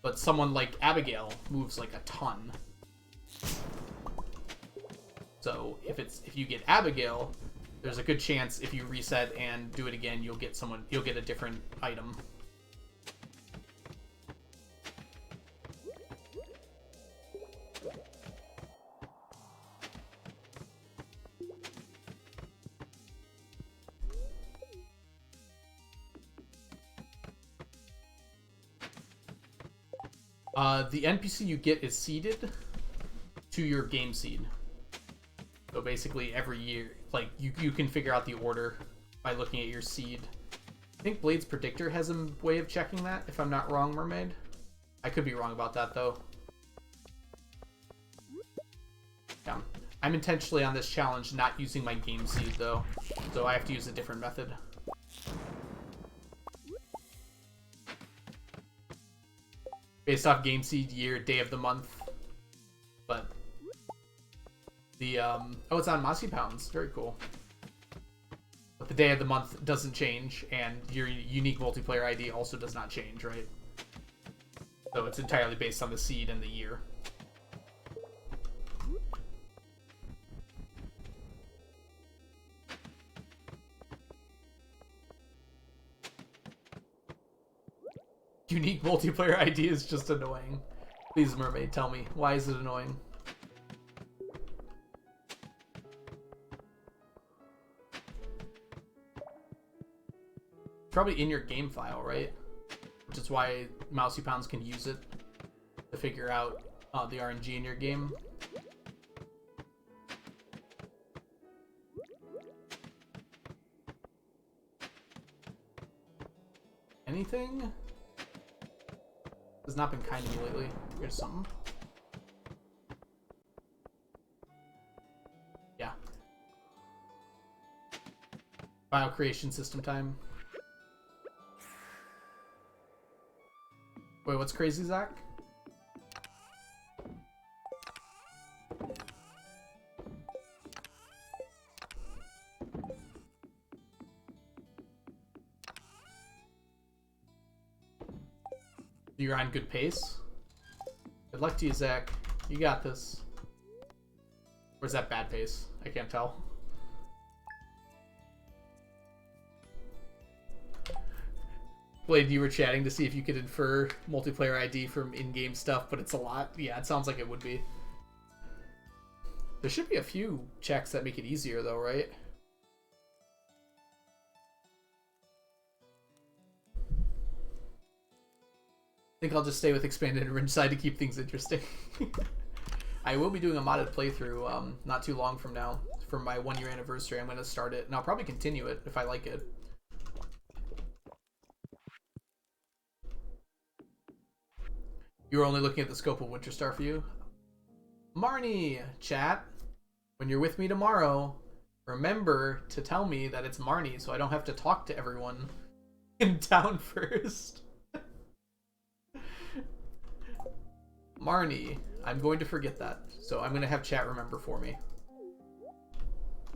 Speaker 3: But someone like Abigail moves like a ton. So if you get Abigail, there's a good chance if you reset and do it again, you'll get a different item. The NPC you get is seeded to your game seed. So basically every year, like, you can figure out the order by looking at your seed. I think Blade's Predictor has a way of checking that, if I'm not wrong, Mermaid. I could be wrong about that, though. Yeah. I'm intentionally on this challenge not using my game seed, though. So I have to use a different method. Based off game seed year, day of the month. But the oh, it's on Mossy Pounds. Very cool. But the day of the month doesn't change, and your unique multiplayer ID also does not change, right? So it's entirely based on the seed and the year. Unique multiplayer ID is just annoying. Please, Mermaid, tell me. Why is it annoying? Probably in your game file, right? Which is why Mousy Pounds can use it to figure out the RNG in your game. Anything? Has not been kind to me lately. Here's something. Yeah. File creation system time. Wait, what's crazy, Zach? You're on good pace. Good luck to you, Zach. You got this. Or is that bad pace? I can't tell. Blade, you were chatting to see if you could infer multiplayer ID from in-game stuff, but it's a lot. Yeah, it sounds like it would be. There should be a few checks that make it easier, though, right? I think I'll just stay with Expanded and Ringside to keep things interesting. I will be doing a modded playthrough not too long from now. For my 1-year anniversary, I'm going to start it, and I'll probably continue it if I like it. You were only looking at the scope of Winter Star for you? Marnie, chat, when you're with me tomorrow, remember to tell me that it's Marnie so I don't have to talk to everyone in town first. Marnie, I'm going to forget that, so I'm going to have chat remember for me.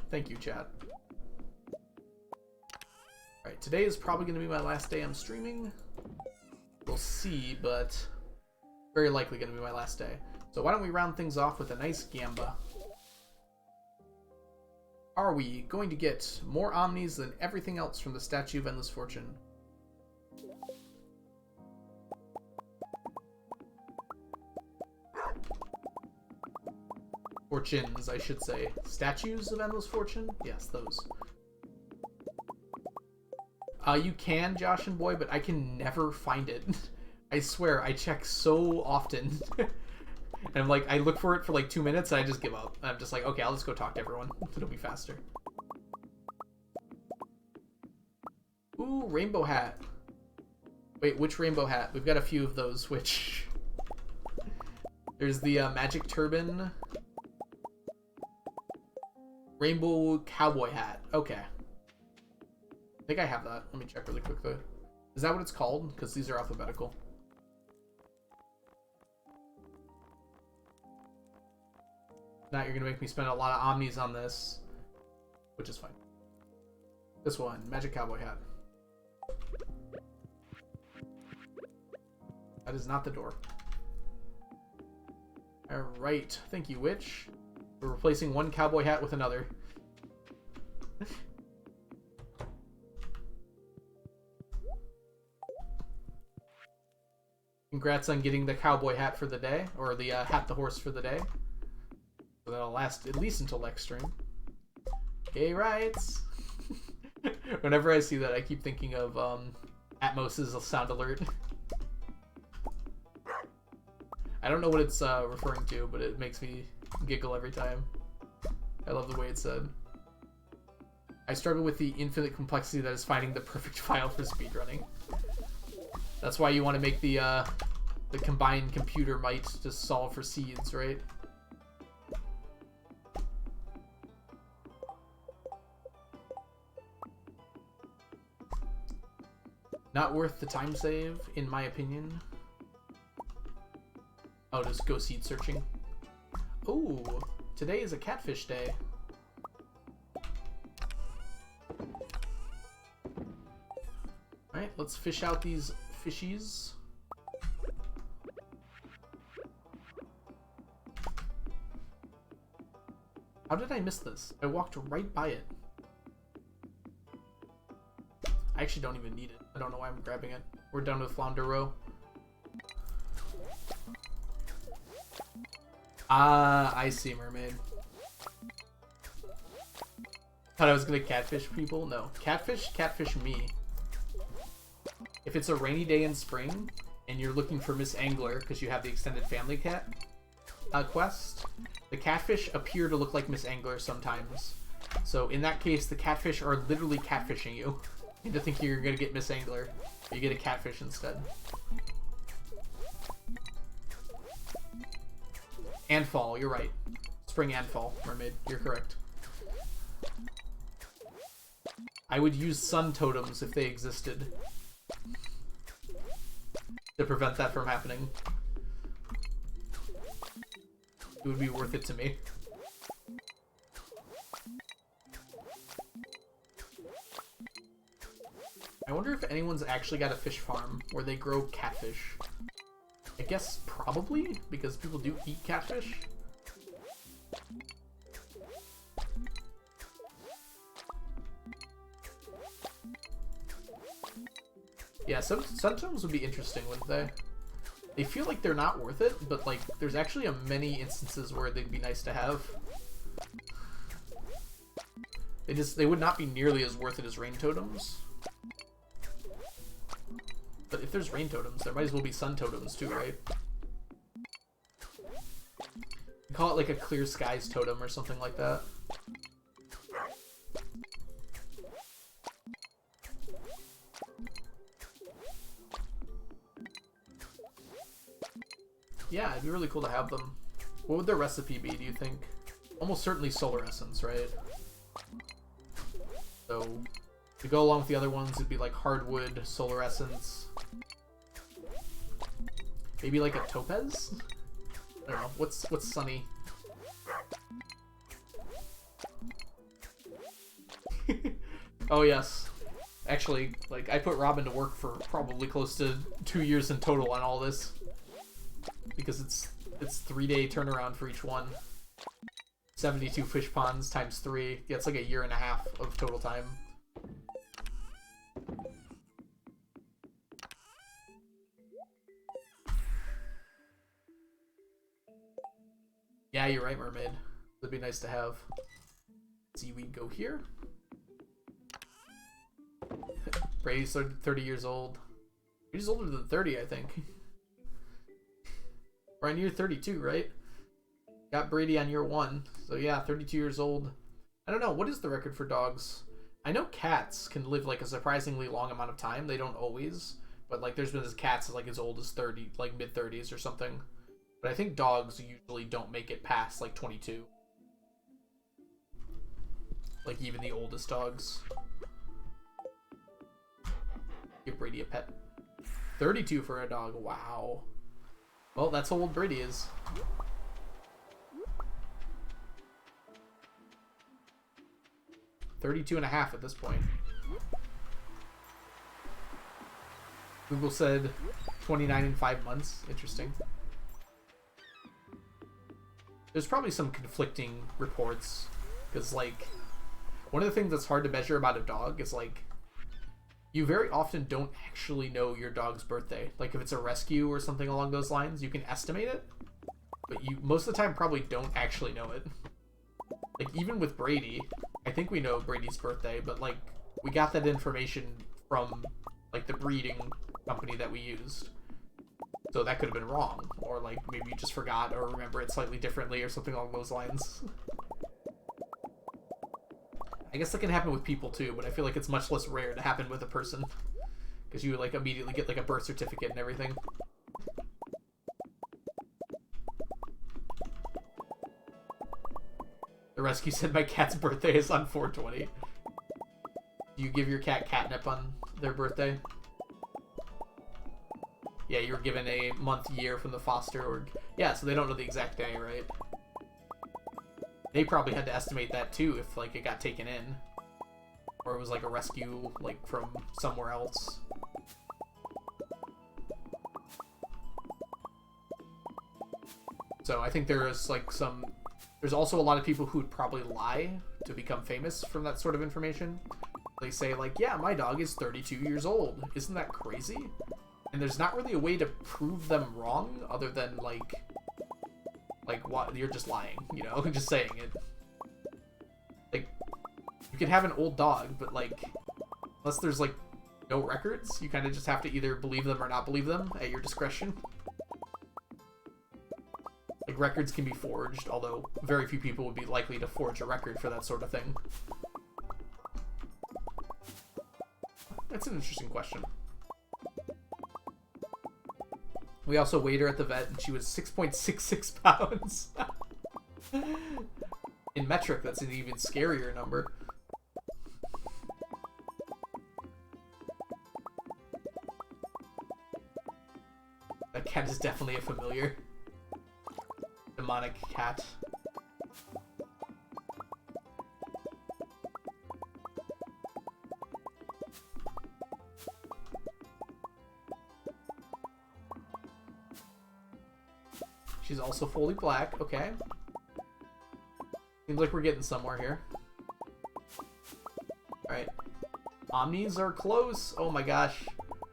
Speaker 3: Thank you, chat. Alright, today is probably going to be my last day I'm streaming. We'll see, but very likely going to be my last day. So why don't we round things off with a nice gamba? Are we going to get more omnis than everything else from the Statue of Endless Fortune? Fortunes, I should say. Statues of Endless Fortune? Yes, those. You can, Josh and Boy, but I can never find it. I swear, I check so often. And I'm like, I look for it for like 2 minutes and I just give up. I'm just like, okay, I'll just go talk to everyone. It'll be faster. Ooh, rainbow hat. Wait, which rainbow hat? We've got a few of those, which... There's the magic turban. Rainbow cowboy hat. Okay. I think I have that. Let me check really quick though. Is that what it's called? Because these are alphabetical. Now you're gonna make me spend a lot of omnis on this, which is fine. This one, magic cowboy hat. That is not the door. Alright, thank you, witch. We're replacing one cowboy hat with another. Congrats on getting the cowboy hat for the day, or the hat the horse for the day. So that'll last at least until next stream. Gay rights! Whenever I see that, I keep thinking of Atmos's sound alert. I don't know what it's referring to, but it makes me giggle every time. I love the way it's said. I struggle with the infinite complexity that is finding the perfect file for speedrunning. That's why you want to make the combined computer might to solve for seeds, right? Not worth the time save, in my opinion. Oh, just go seed searching. Ooh, today is a catfish day. Alright, let's fish out these fishies. How did I miss this? I walked right by it. I actually don't even need it. I don't know why I'm grabbing it. We're done with Flounder Row. Ah, I see, mermaid. Thought I was gonna catfish people? No. Catfish me. If it's a rainy day in spring, and you're looking for Miss Angler, because you have the extended family cat quest, the catfish appear to look like Miss Angler sometimes. So in that case, the catfish are literally catfishing you. Into thinking you're gonna get Miss Angler, but you get a catfish instead. And fall, you're right. Spring and fall, mermaid, you're correct. I would use sun totems if they existed to prevent that from happening. It would be worth it to me. I wonder if anyone's actually got a fish farm where they grow catfish. I guess probably, because people do eat catfish. Yeah, sun totems would be interesting, wouldn't they? They feel like they're not worth it, but like there's actually many instances where they'd be nice to have. They would not be nearly as worth it as rain totems. But if there's rain totems, there might as well be sun totems too, right? You call it like a clear skies totem or something like that. Yeah, it'd be really cool to have them. What would their recipe be, do you think? Almost certainly solar essence, right? So, to go along with the other ones, it'd be like hardwood, solar essence. Maybe like a topaz? I don't know. What's sunny? Oh yes. actually, like, I put Robin to work for probably close to 2 years in total on all this. Because it's 3-day turnaround for each one. 72 fish ponds times 3. Yeah, it's like a year and a half of total time. Yeah, you're right, Mermaid. That'd be nice to have. See, we go here. Brady's 30 years old. He's older than 30, I think. We're on year 32, right? Got Brady on year 1. So yeah, 32 years old. I don't know, what is the record for dogs? I know cats can live like a surprisingly long amount of time. They don't always. But like there's been cats like as old as 30, like mid-30s or something. But I think dogs usually don't make it past like 22. Like even the oldest dogs. Give Brady a pet. 32 for a dog. Wow. Well, that's how old Brady is. $32.5 at this point. Google said 29 in 5 months. Interesting. There's probably some conflicting reports. Because, like, one of the things that's hard to measure about a dog is, like, you very often don't actually know your dog's birthday. Like, if it's a rescue or something along those lines, you can estimate it. But you, most of the time, probably don't actually know it. Like, even with Brady, I think we know Brady's birthday, but, like, we got that information from, like, the breeding company that we used. So that could have been wrong. Or, like, maybe you just forgot or remember it slightly differently or something along those lines. I guess that can happen with people, too, but I feel like it's much less rare to happen with a person. Because you, like, immediately get, like, a birth certificate and everything. The rescue said my cat's birthday is on 4/20. Do you give your cat catnip on their birthday? Yeah, you were given a month year from the foster org. Yeah, so they don't know the exact day, right? They probably had to estimate that too if like it got taken in. Or it was like a rescue like from somewhere else. So I think there's like there's also a lot of people who would probably lie to become famous from that sort of information. They say like, yeah, my dog is 32 years old. Isn't that crazy? And there's not really a way to prove them wrong other than like what, you're just lying, you know, just saying it. Like, you can have an old dog, but like, unless there's like no records, you kind of just have to either believe them or not believe them at your discretion. Like, records can be forged, although very few people would be likely to forge a record for that sort of thing. That's an interesting question. We also weighed her at the vet, and she was 6.66 pounds. In metric, that's an even scarier number. That cat is definitely a familiar. Demonic cat. She's also fully black. Okay. Seems like we're getting somewhere here. Alright. Omnis are close. Oh my gosh.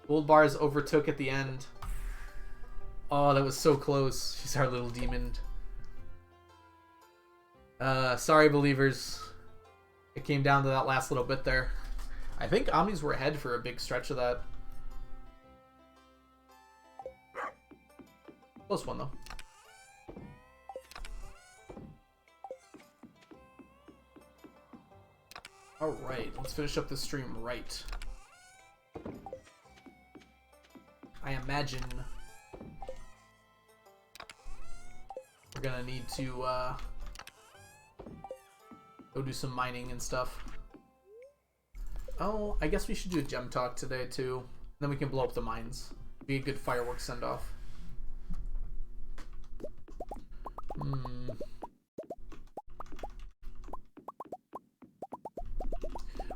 Speaker 3: Gold bars overtook at the end. Oh, that was so close. She's our little demon. Sorry, believers. It came down to that last little bit there. I think Omnis were ahead for a big stretch of that. Close one, though. Alright, let's finish up this stream right. I imagine we're gonna need to go do some mining and stuff. Oh, I guess we should do a gem talk today too. Then we can blow up the mines. Be a good fireworks send off.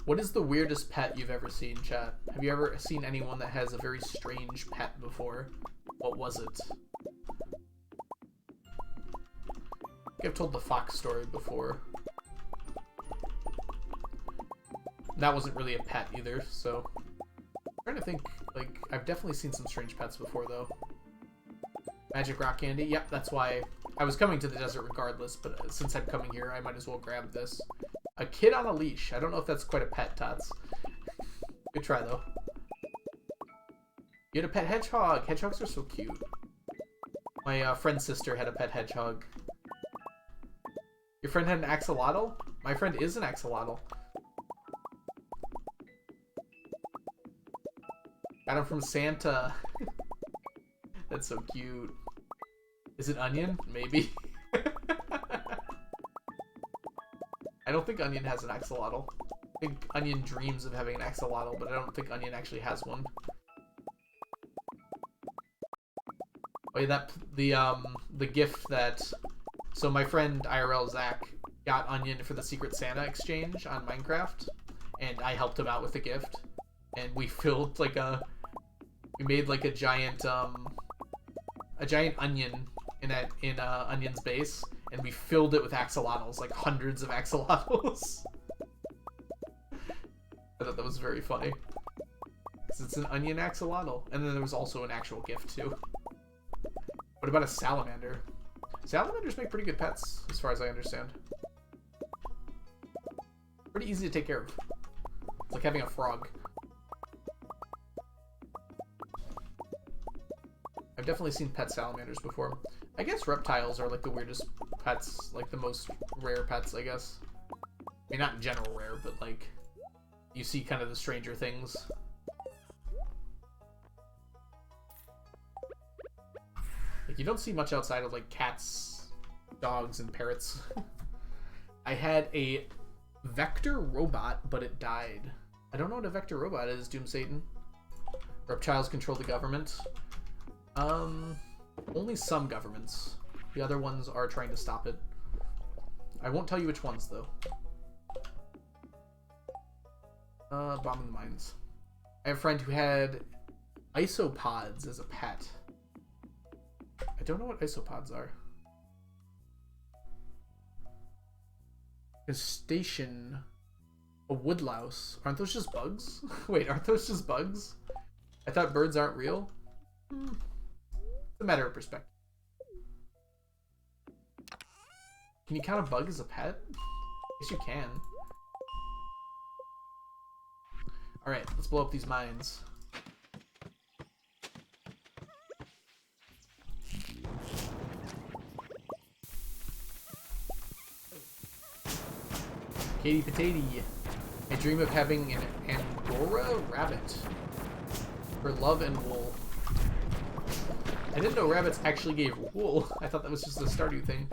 Speaker 3: What is the weirdest pet you've ever seen, chat? Have you ever seen anyone that has a very strange pet before? What was it? I think I've told the fox story before. That wasn't really a pet either, so... I'm trying to think, like, I've definitely seen some strange pets before, though. Magic rock candy? Yep, that's why I was coming to the desert regardless, but since I'm coming here, I might as well grab this. A kid on a leash. I don't know if that's quite a pet, Tots. Good try, though. You had a pet hedgehog. Hedgehogs are so cute. My friend's sister had a pet hedgehog. Your friend had an axolotl? My friend is an axolotl. Got him from Santa. That's so cute. Is it Onion? Maybe. I don't think Onion has an axolotl. I think Onion dreams of having an axolotl, but I don't think Onion actually has one. Oh yeah, the gift that... So my friend IRL Zach got Onion for the Secret Santa exchange on Minecraft, and I helped him out with the gift. And we filled like we made like a giant onion in Onion's base, and we filled it with axolotls, like hundreds of axolotls. I thought that was very funny. Because it's an onion axolotl. And then there was also an actual gift too. What about a salamander? Salamanders make pretty good pets, as far as I understand. Pretty easy to take care of. It's like having a frog. I've definitely seen pet salamanders before. I guess reptiles are like the weirdest pets, like the most rare pets, I guess. I mean, not in general rare, but like, you see kind of the stranger things. Like, you don't see much outside of like cats, dogs, and parrots. I had a vector robot, but it died. I don't know what a vector robot is, Doom Satan. Reptiles control the government. Only some governments. The other ones are trying to stop it. I won't tell you which ones, though. Bombing the mines. I have a friend who had isopods as a pet. I don't know what isopods are. Station. A woodlouse. Aren't those just bugs? Wait, aren't those just bugs? I thought birds aren't real. It's a matter of perspective. Can you count a bug as a pet? Yes, you can. Alright, let's blow up these mines. Katie Potato. I dream of having an Angora rabbit. For love and wool. I didn't know rabbits actually gave wool. I thought that was just a Stardew thing.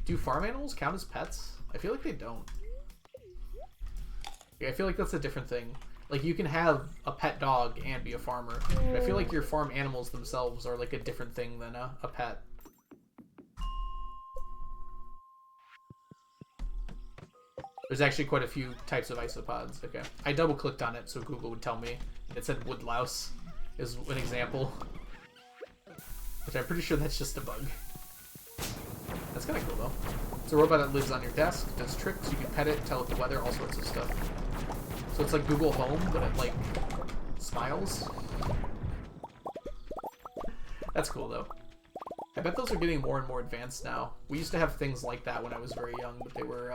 Speaker 3: Do farm animals count as pets? I feel like they don't. I feel like that's a different thing. Like, you can have a pet dog and be a farmer. But I feel like your farm animals themselves are like a different thing than a pet. There's actually quite a few types of isopods. Okay. I double clicked on it so Google would tell me. It said woodlouse is an example. Which I'm pretty sure that's just a bug. That's kind of cool though. It's a robot that lives on your desk, does tricks, you can pet it, tell it the weather, all sorts of stuff. So it's like Google Home, but it like smiles. That's cool though. I bet those are getting more and more advanced now. We used to have things like that when I was very young, but they were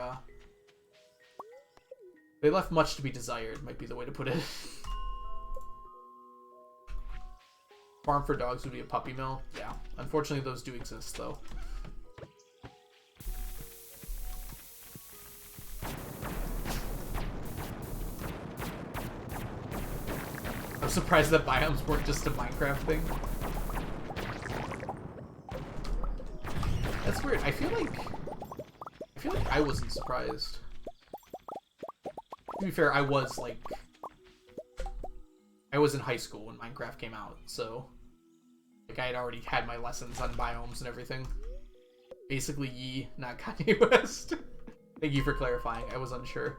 Speaker 3: they left much to be desired, might be the way to put it. Farm for dogs would be a puppy mill. Yeah, unfortunately those do exist though. I'm surprised that biomes weren't just a Minecraft thing. That's weird. I feel like I wasn't surprised. To be fair, I was in high school when Minecraft came out, so Like, I had already had my lessons on biomes and everything. Basically, Yee, not Kanye West. Thank you for clarifying. I was unsure.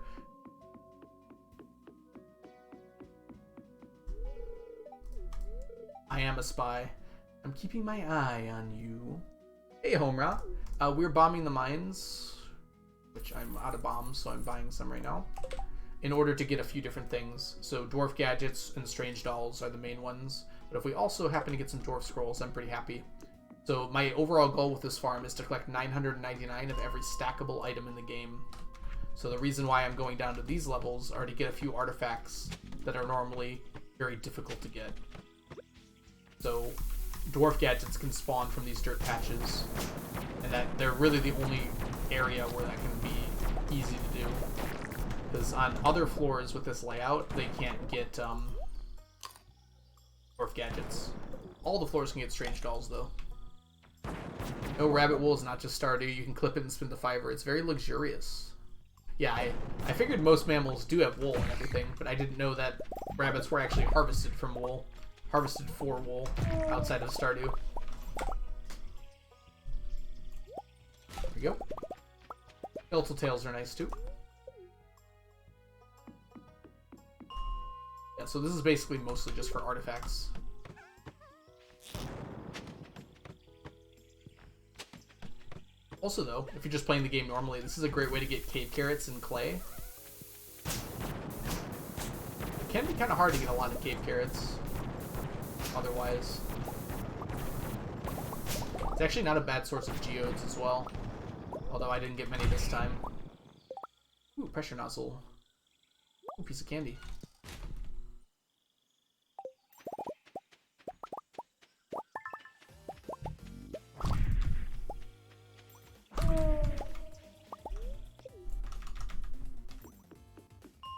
Speaker 3: I am a spy. I'm keeping my eye on you. Hey, Homra. We're bombing the mines, which I'm out of bombs, so I'm buying some right now, in order to get a few different things. So dwarf gadgets and strange dolls are the main ones. But if we also happen to get some dwarf scrolls, I'm pretty happy. So my overall goal with this farm is to collect 999 of every stackable item in the game. So the reason why I'm going down to these levels are to get a few artifacts that are normally very difficult to get. So dwarf gadgets can spawn from these dirt patches, and that they're really the only area where that can be easy to do. Because on other floors with this layout, they can't get dwarf gadgets. All the floors can get strange dolls, though. No, rabbit wool is not just Stardew. You can clip it and spin the fiber. It's very luxurious. Yeah, I figured most mammals do have wool and everything, but I didn't know that rabbits were actually harvested from wool. Harvested for wool outside of Stardew. There we go. Skeletal tails are nice, too. Yeah, so this is basically mostly just for artifacts. Also, though, if you're just playing the game normally, this is a great way to get cave carrots and clay. It can be kind of hard to get a lot of cave carrots otherwise. It's actually not a bad source of geodes as well, although I didn't get many this time. Ooh, pressure nozzle. Ooh, piece of candy.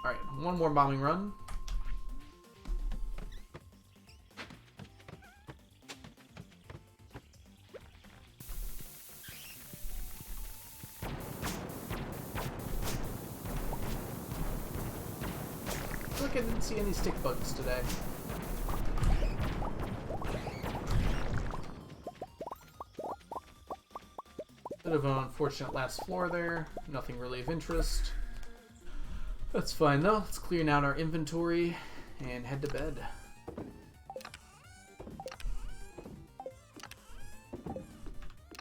Speaker 3: Alright, one more bombing run. Look, I didn't see any stick bugs today. Bit of an unfortunate last floor there. Nothing really of interest. That's fine though. Let's clear out our inventory and head to bed.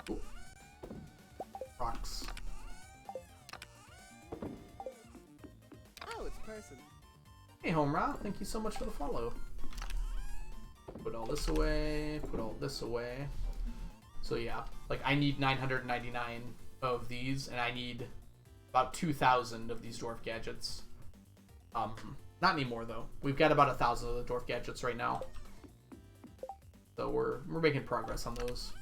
Speaker 3: Ooh. Rocks.
Speaker 5: Oh, it's a person.
Speaker 3: Hey Homra, thank you so much for the follow. Put all this away, put all this away. So yeah, like I need 999 of these, and I need about 2,000 of these dwarf gadgets. Not anymore though. We've got about 1,000 of the dwarf gadgets right now. So we're making progress on those.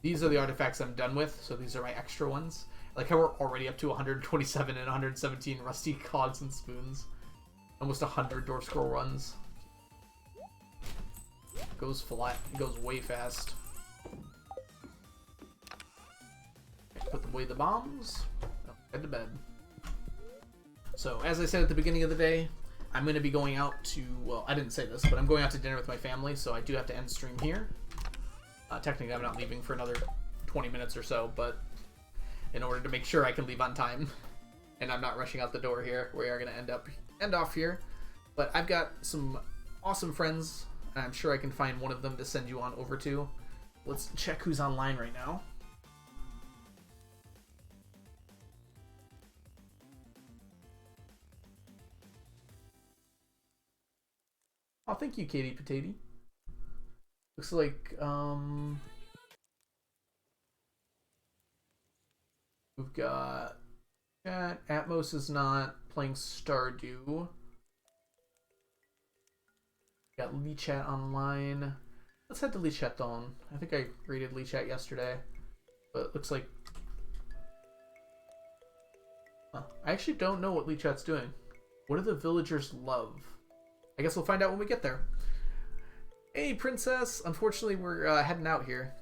Speaker 3: These are the artifacts I'm done with, so these are my extra ones. Like how we're already up to 127 and 117 rusty clogs and spoons. Almost 100 dwarf scroll runs. It goes flat. It goes way fast. Put away the bombs. Oh, head to bed. So, as I said at the beginning of the day, I'm going to be going out to, well, I didn't say this, but I'm going out to dinner with my family, so I do have to end stream here. Technically, I'm not leaving for another 20 minutes or so, but in order to make sure I can leave on time, and I'm not rushing out the door here, we are going to end off here. But I've got some awesome friends, and I'm sure I can find one of them to send you on over to. Let's check who's online right now. Oh, thank you, Katie Potato. Looks like, we've got Atmos is not playing Stardew. Got LeeChat online. Let's head to LeeChat Dawn. I think I rated LeeChat yesterday, but it looks like... Huh. I actually don't know what LeeChat's doing. What do the villagers love? I guess we'll find out when we get there. Hey, Princess! Unfortunately, we're heading out here.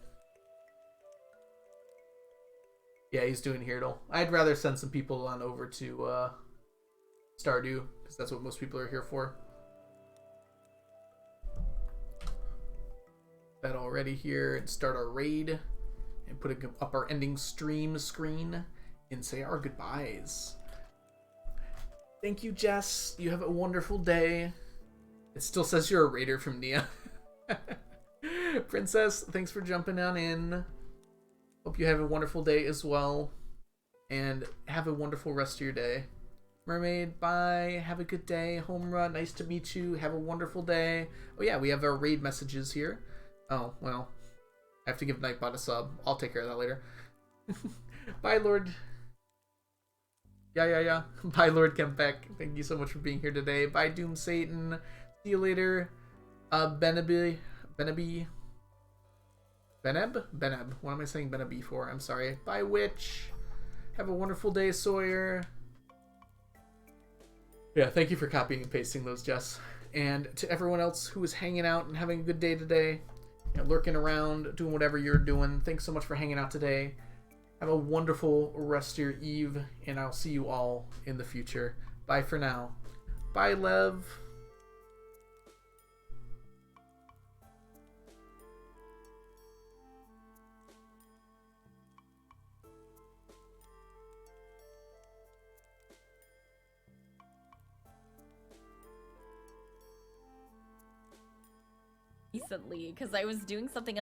Speaker 3: Yeah, he's doing Heardle. I'd rather send some people on over to Stardew, because that's what most people are here for.
Speaker 1: that already here and start our raid and putting up our ending stream screen and say our goodbyes. Thank you, Jess. You have a wonderful day. It still says you're a raider from Nia. Princess, thanks for jumping on in. Hope you have a wonderful day as well. And have a wonderful rest of your day. Mermaid, bye. Have a good day. Homra, nice to meet you. Have a wonderful day. Oh yeah, we have our raid messages here. Oh, well. I have to give Nightbot a sub. I'll take care of that later. Bye, Lord. Yeah. Bye, Lord Kempek. Thank you so much for being here today. Bye, Doom Satan. See you later. Beneb? What am I saying Beneb for? I'm sorry. Bye, Witch. Have a wonderful day, Sawyer. Yeah, thank you for copying and pasting those, Jess. And to everyone else who is hanging out and having a good day today, lurking around, doing whatever you're doing, thanks so much for hanging out today. Have a wonderful rest of your eve, and I'll see you all in the future. Bye for now. Bye, Lev.
Speaker 7: Recently, because I was doing something